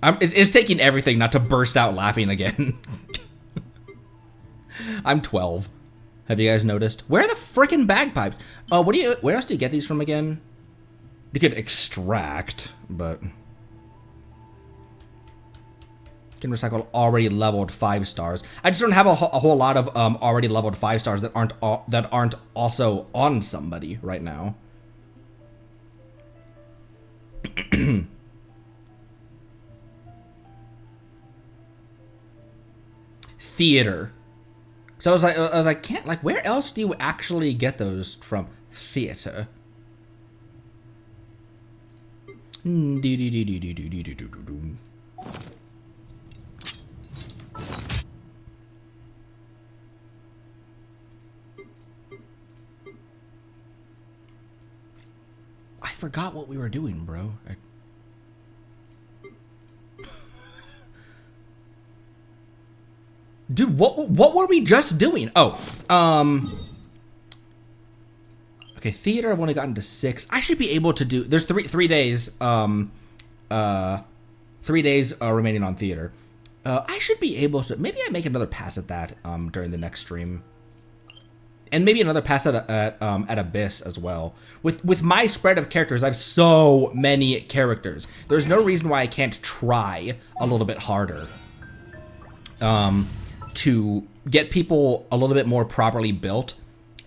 It's taking everything not to burst out laughing again. I'm 12. Have you guys noticed? Where are the frickin' bagpipes? Where else do you get these from again? You could extract, but Can recycle already leveled 5 stars. I just don't have a whole lot of already leveled 5 stars that aren't also on somebody right now. Theater. So I was like, can't, like, where else do you actually get those from? Theater. I forgot what we were doing, bro. Dude, what were we just doing? Oh, okay, theater, I've only gotten to 6. I should be able to do, there's 3 days, 3 days remaining on theater. I should be able to, maybe I make another pass at that during the next stream. And maybe another pass at Abyss as well. With my spread of characters, I have so many characters. There's no reason why I can't try a little bit harder. To get people a little bit more properly built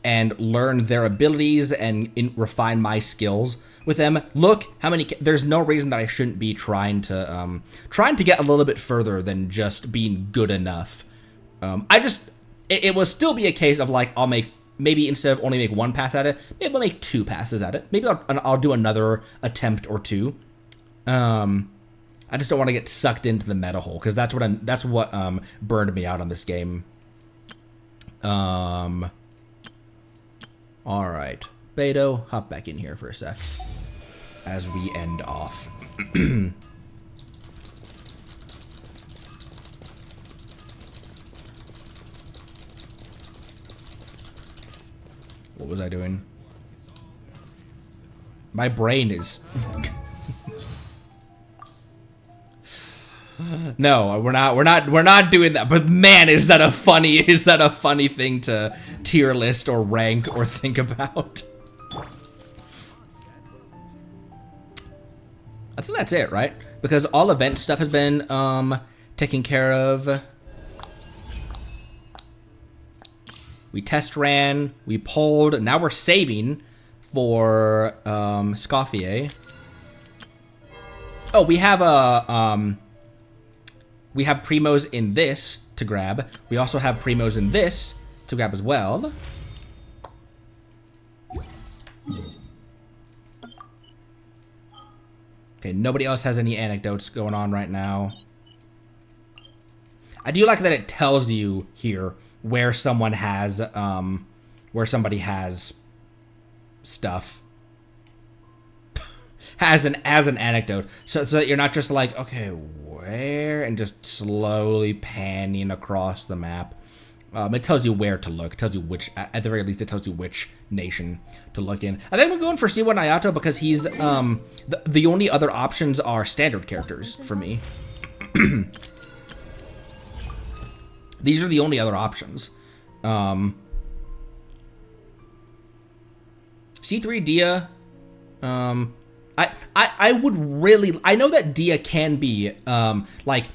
and learn their abilities and refine my skills with them. Look how many, there's no reason that I shouldn't be trying to get a little bit further than just being good enough. It will still be a case of like, I'll make, maybe instead of only make 1 pass at it, maybe I'll make 2 passes at it. Maybe I'll do another attempt or 2. I just don't want to get sucked into the meta hole, because that's what burned me out on this game. All right, Beto, hop back in here for a sec as we end off. What was I doing? My brain is. No, we're not doing that. But man, is that a funny thing to tier list or rank or think about? I think that's it, right? Because all event stuff has been taken care of. We test ran, we pulled, now we're saving for Scoffier. Oh, we have we have primos in this to grab. We also have primos in this to grab as well. Okay, nobody else has any anecdotes going on right now. I do like that it tells you here where someone has, where somebody has stuff. as an anecdote, so that you're not just like, okay, where, and just slowly panning across the map. It tells you where to look. It tells you which, at the very least, it tells you which nation to look in. I think we're going for Siwa Nayato because he's the only other options are standard characters for me. These are the only other options. C3 Dia. I would really, I know that Dia can be like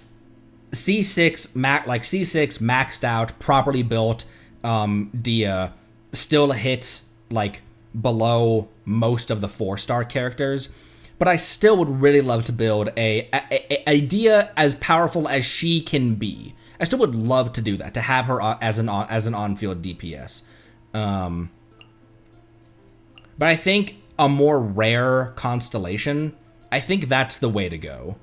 C6 maxed out, properly built Dia still hits like below most of the 4-star characters, but I still would really love to build a Dia as powerful as she can be. I still would love to do that, to have her as an on-field DPS. But I think a more rare constellation, I think that's the way to go.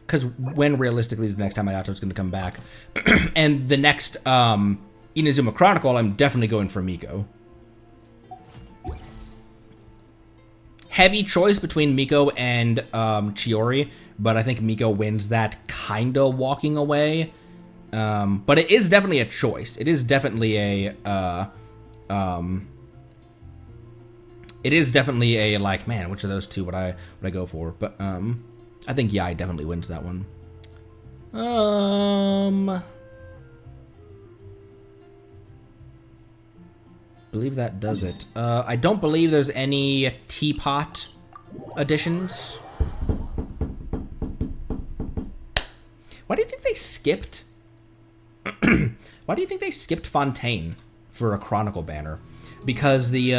Because when realistically is the next time Ayato's going to come back? And the next Inazuma Chronicle, I'm definitely going for Miko. Heavy choice between Miko and Chiori, but I think Miko wins that kinda walking away. But it is definitely a choice. It is definitely a like, man, which of those two would I go for? But I think Yai definitely wins that one. Believe that does it. I don't believe there's any teapot additions. Why do you think they skipped? Why do you think they skipped Fontaine for a Chronicle banner? Because the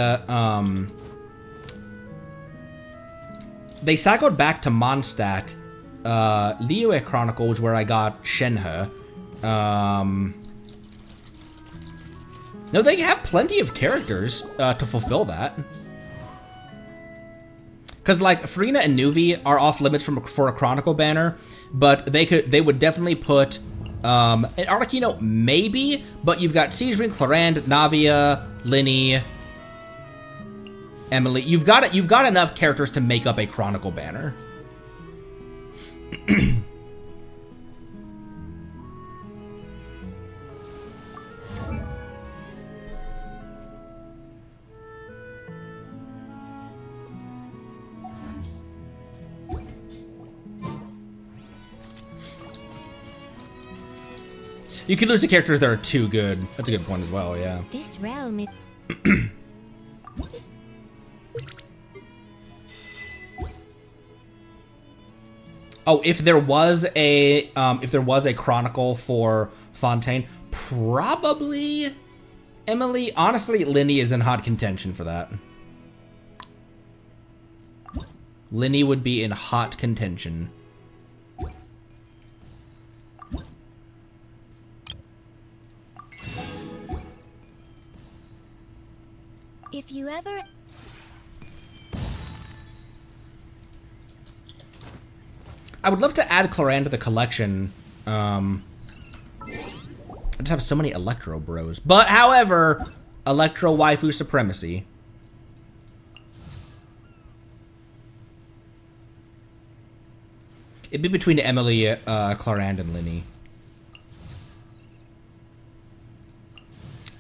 they cycled back to Mondstadt. Liyue Chronicle was where I got Shenhe. No, they have plenty of characters to fulfill that. Because like Farina and Nuvi are off limits for a Chronicle banner, but they would definitely put an Arlecchino maybe, but you've got Siegewin, Clarand, Navia, Linny, Emily. You've got enough characters to make up a Chronicle banner. You could lose the characters that are too good. That's a good point as well, yeah. This realm is... Oh, if there was a Chronicle for Fontaine, probably Emily. Honestly, Linny is in hot contention for that. Linny would be in hot contention. If you ever... I would love to add Clarand to the collection. I just have so many Electro bros. But, however, Electro waifu supremacy. It'd be between Emily, Clarand, and Linny.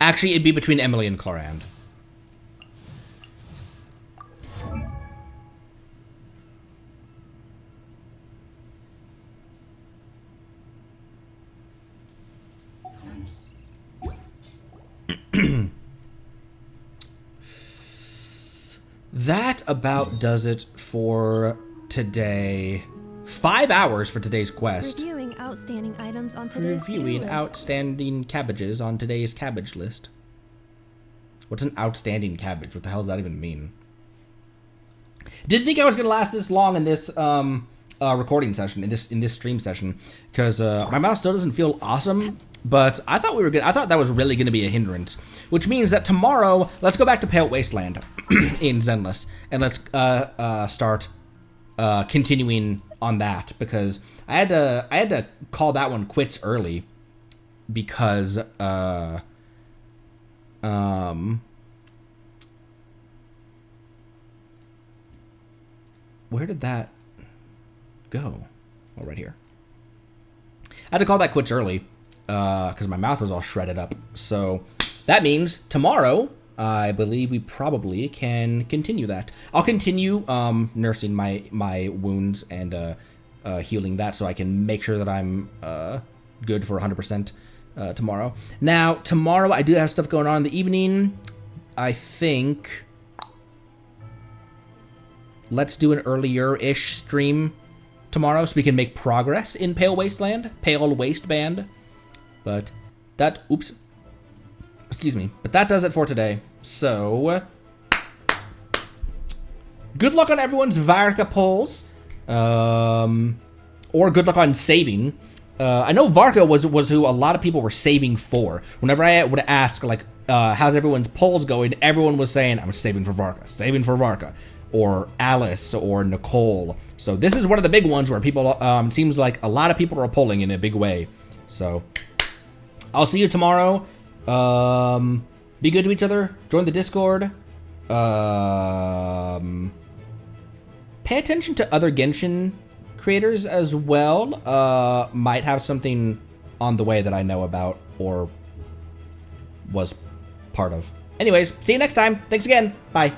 Actually, it'd be between Emily and Clarand. That about does it for today. 5 hours for today's quest. Reviewing outstanding items on today's to-do list. Outstanding cabbages on today's cabbage list. What's an outstanding cabbage? What the hell does that even mean? Didn't think I was gonna last this long in this recording session, in this stream session, because my mouse still doesn't feel awesome. But I thought we were good. I thought that was really going to be a hindrance, which means that tomorrow, let's go back to Pale Wasteland in Zenless, and let's start continuing on that, because I had to call that one quits early because where did that go? Oh, right here. I had to call that quits early. Because my mouth was all shredded up. So that means tomorrow, I believe we probably can continue that. I'll continue nursing my wounds and healing that, so I can make sure that I'm good for 100% tomorrow. Now, tomorrow I do have stuff going on in the evening. I think let's do an earlier-ish stream tomorrow so we can make progress in Pale Wasteland, Pale Waistband. But that, oops, excuse me, but that does it for today. So, good luck on everyone's Varka polls, or good luck on saving. I know Varka was who a lot of people were saving for. Whenever I would ask, like, how's everyone's polls going, everyone was saying, I'm saving for Varka, or Alice, or Nicole. So this is one of the big ones where people, seems like a lot of people are polling in a big way. So, I'll see you tomorrow. Be good to each other. Join the Discord. Pay attention to other Genshin creators as well. Might have something on the way that I know about or was part of. Anyways, see you next time. Thanks again. Bye.